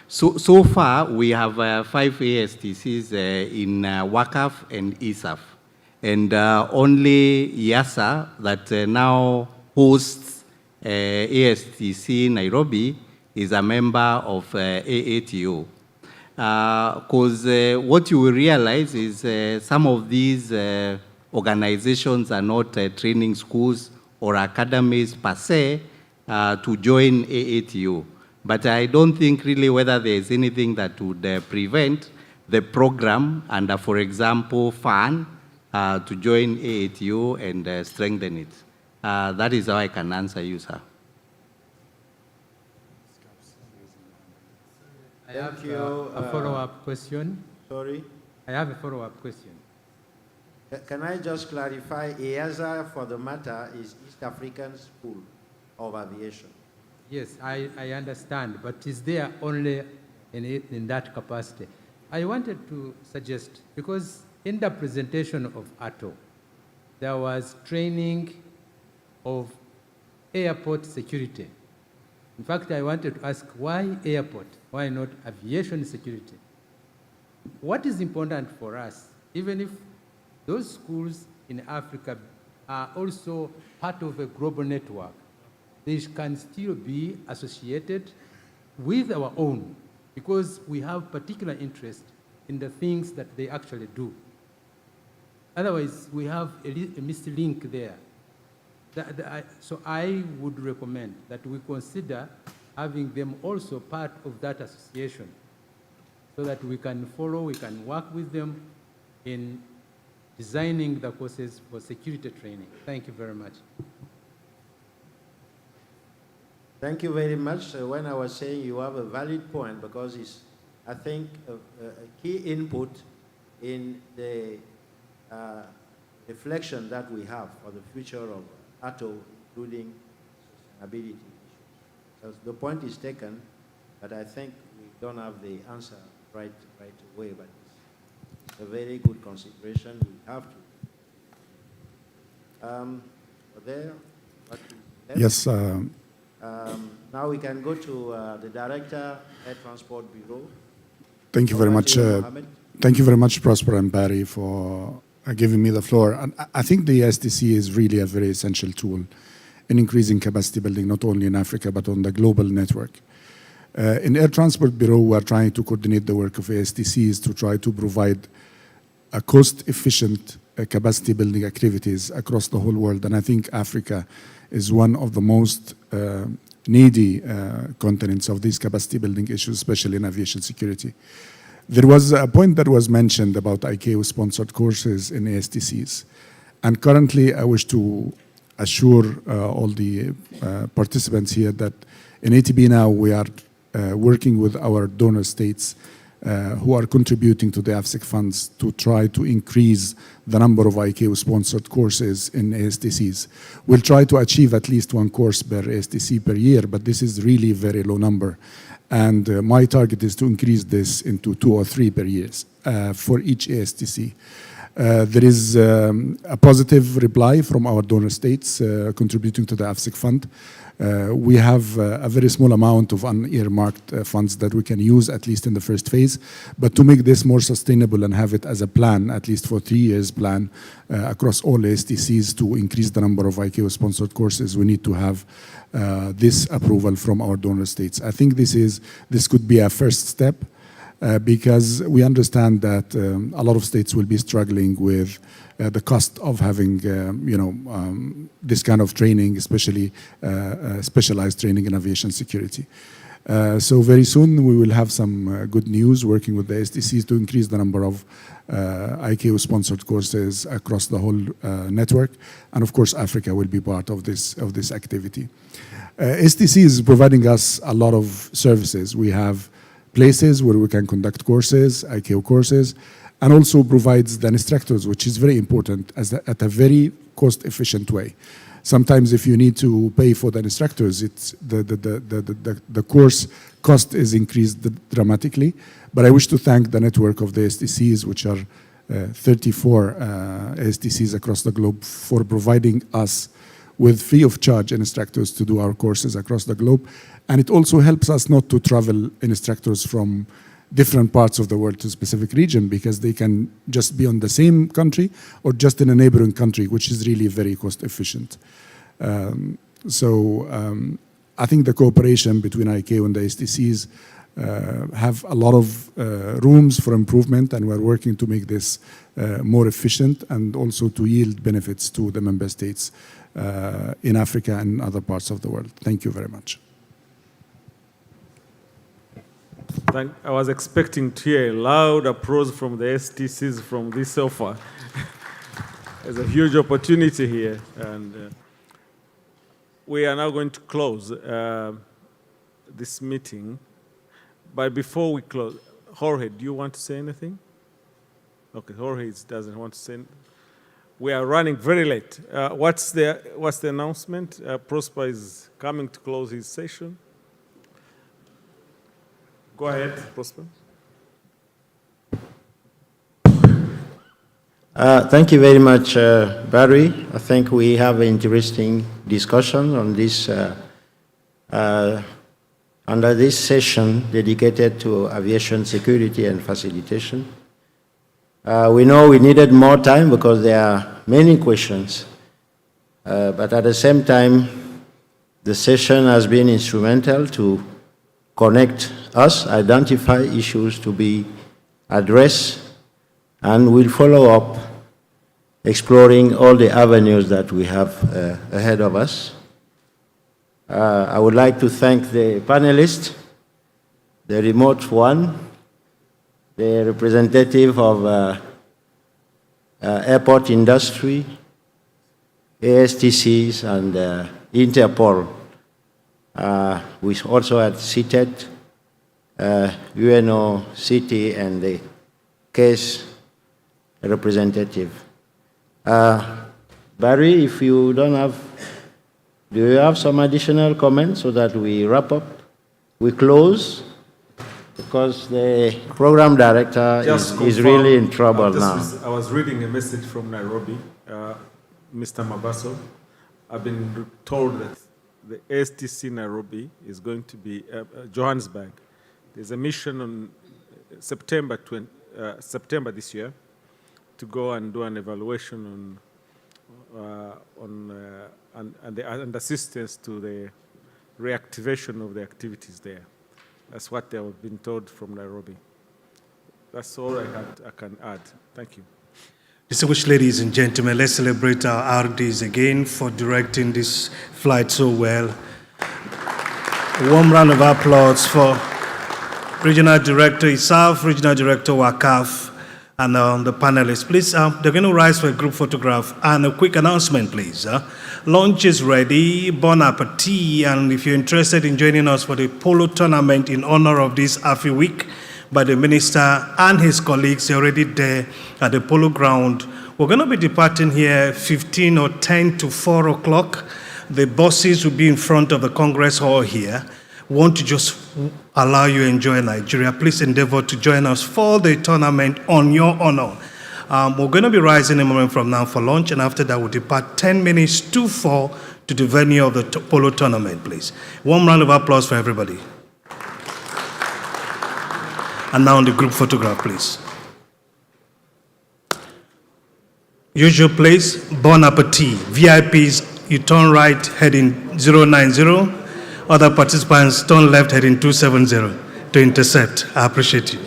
So far, we have 5 ASTCs in WACAF and ISAF. And only IASA that now hosts ASTC Nairobi is a member of AATO. Because what you will realize is some of these organizations are not training schools or academies per se to join AATO. But I don't think really whether there is anything that would prevent the program under, for example, FAN to join AATO and strengthen it. That is how I can answer you, sir. I have a follow-up question. Sorry? I have a follow-up question. Can I just clarify, EASA, for the matter, is East African School of Aviation? Yes, I understand, but is there only in that capacity? I wanted to suggest, because in the presentation of AATO, there was training of airport security. In fact, I wanted to ask, why airport? Why not aviation security? What is important for us, even if those schools in Africa are also part of a global network, they can still be associated with our own, because we have particular interest in the things that they actually do. Otherwise, we have a missed link there. So I would recommend that we consider having them also part of that association, so that we can follow, we can work with them in designing the courses for security training. Thank you very much. Thank you very much. When I was saying you have a valid point, because it's, I think, a key input in the reflection that we have for the future of AATO, including sustainability issues. So the point is taken, but I think we don't have the answer right away, but it's a very good consideration we have to. there? Yes. Now we can go to the Director, Air Transport Bureau. Thank you very much. Thank you very much, Prosper and Barry, for giving me the floor. And I think the ASTC is really a very essential tool in increasing capacity building, not only in Africa, but on the global network. In Air Transport Bureau, we are trying to coordinate the work of ASTCs to try to provide a cost-efficient capacity building activities across the whole world. And I think Africa is one of the most needy continents of these capacity building issues, especially in aviation security. There was a point that was mentioned about ICAO-sponsored courses in ASTCs. And currently, I wish to assure all the participants here that in ATB now, we are working with our donor states who are contributing to the AFSEC funds to try to increase the number of ICAO-sponsored courses in ASTCs. We'll try to achieve at least one course per ASTC per year, but this is really a very low number. And my target is to increase this into 2 or 3 per year for each ASTC. There is a positive reply from our donor states contributing to the AFSEC fund. We have a very small amount of unearmarked funds that we can use, at least in the first phase. But to make this more sustainable and have it as a plan, at least for 3 years plan, across all ASTCs to increase the number of ICAO-sponsored courses, we need to have this approval from our donor states. I think this could be a first step because we understand that a lot of states will be struggling with the cost of having, this kind of training, especially specialized training in aviation security. So very soon we will have some good news working with the STCs to increase the number of ICAO-sponsored courses across the whole network. And of course, Africa will be part of this activity. STC is providing us a lot of services. We have places where we can conduct courses, ICAO courses, and also provides the instructors, which is very important, at a very cost-efficient way. Sometimes if you need to pay for the instructors, it's the course cost is increased dramatically. But I wish to thank the network of the STCs, which are 34 STCs across the globe, for providing us with free of charge instructors to do our courses across the globe. And it also helps us not to travel instructors from different parts of the world to a specific region, because they can just be on the same country or just in a neighboring country, which is really very cost efficient. I think the cooperation between ICAO and the STCs have a lot of rooms for improvement, and we're working to make this more efficient and also to yield benefits to the member states in Africa and other parts of the world. Thank you very much. I was expecting to hear a loud applause from the STCs from this offer. There's a huge opportunity here. And we are now going to close this meeting. But before we close, Jorge, do you want to say anything? Okay, Jorge doesn't want to say anything. We are running very late. What's the announcement? Prosper is coming to close his session. Go ahead, Prosper. Thank you very much, Barry. I think we have an interesting discussion on this, under this session dedicated to aviation security and facilitation. We know we needed more time because there are many questions, but at the same time, the session has been instrumental to connect us, identify issues to be addressed, and we'll follow up exploring all the avenues that we have ahead of us. I would like to thank the panelists, the remote one, the representative of airport industry, ASTCs, and Interpol. We also had seated UN-OCT and the case representative. Barry, if you don't have, do you have some additional comments so that we wrap up? We close because the program director is really in trouble now. I was reading a message from Nairobi, Mr. Mabaso. I've been told that the ASTC Nairobi is going to be Johannesburg. There's a mission on September this year to go and do an evaluation and assistance to the reactivation of the activities there. That's what they have been told from Nairobi. That's all I can add. Thank you. Distinguished ladies and gentlemen, let's celebrate our RDs again for directing this flight so well. A warm round of applause for Regional Director Isaf, Regional Director Wakaf, and the panelists. Please, they're going to rise for a group photograph. And a quick announcement, please. Launch is ready, bon appetit, and if you're interested in joining us for the polo tournament in honor of this AFI week, by the minister and his colleagues, they're already there at the polo ground. We're going to be departing here 15 or 10 to 4 o'clock. The buses will be in front of the Congress Hall here. We want to just allow you to enjoy Nigeria. Please endeavor to join us for the tournament on your honor. We're going to be rising a moment from now for lunch, and after that we'll depart 10 minutes to 4 to the venue of the polo tournament, please. Warm round of applause for everybody. And now the group photograph, please. Usual place, bon appetit. VIPs, you turn right, heading 090. Other participants, turn left, heading 270 to intercept. I appreciate you.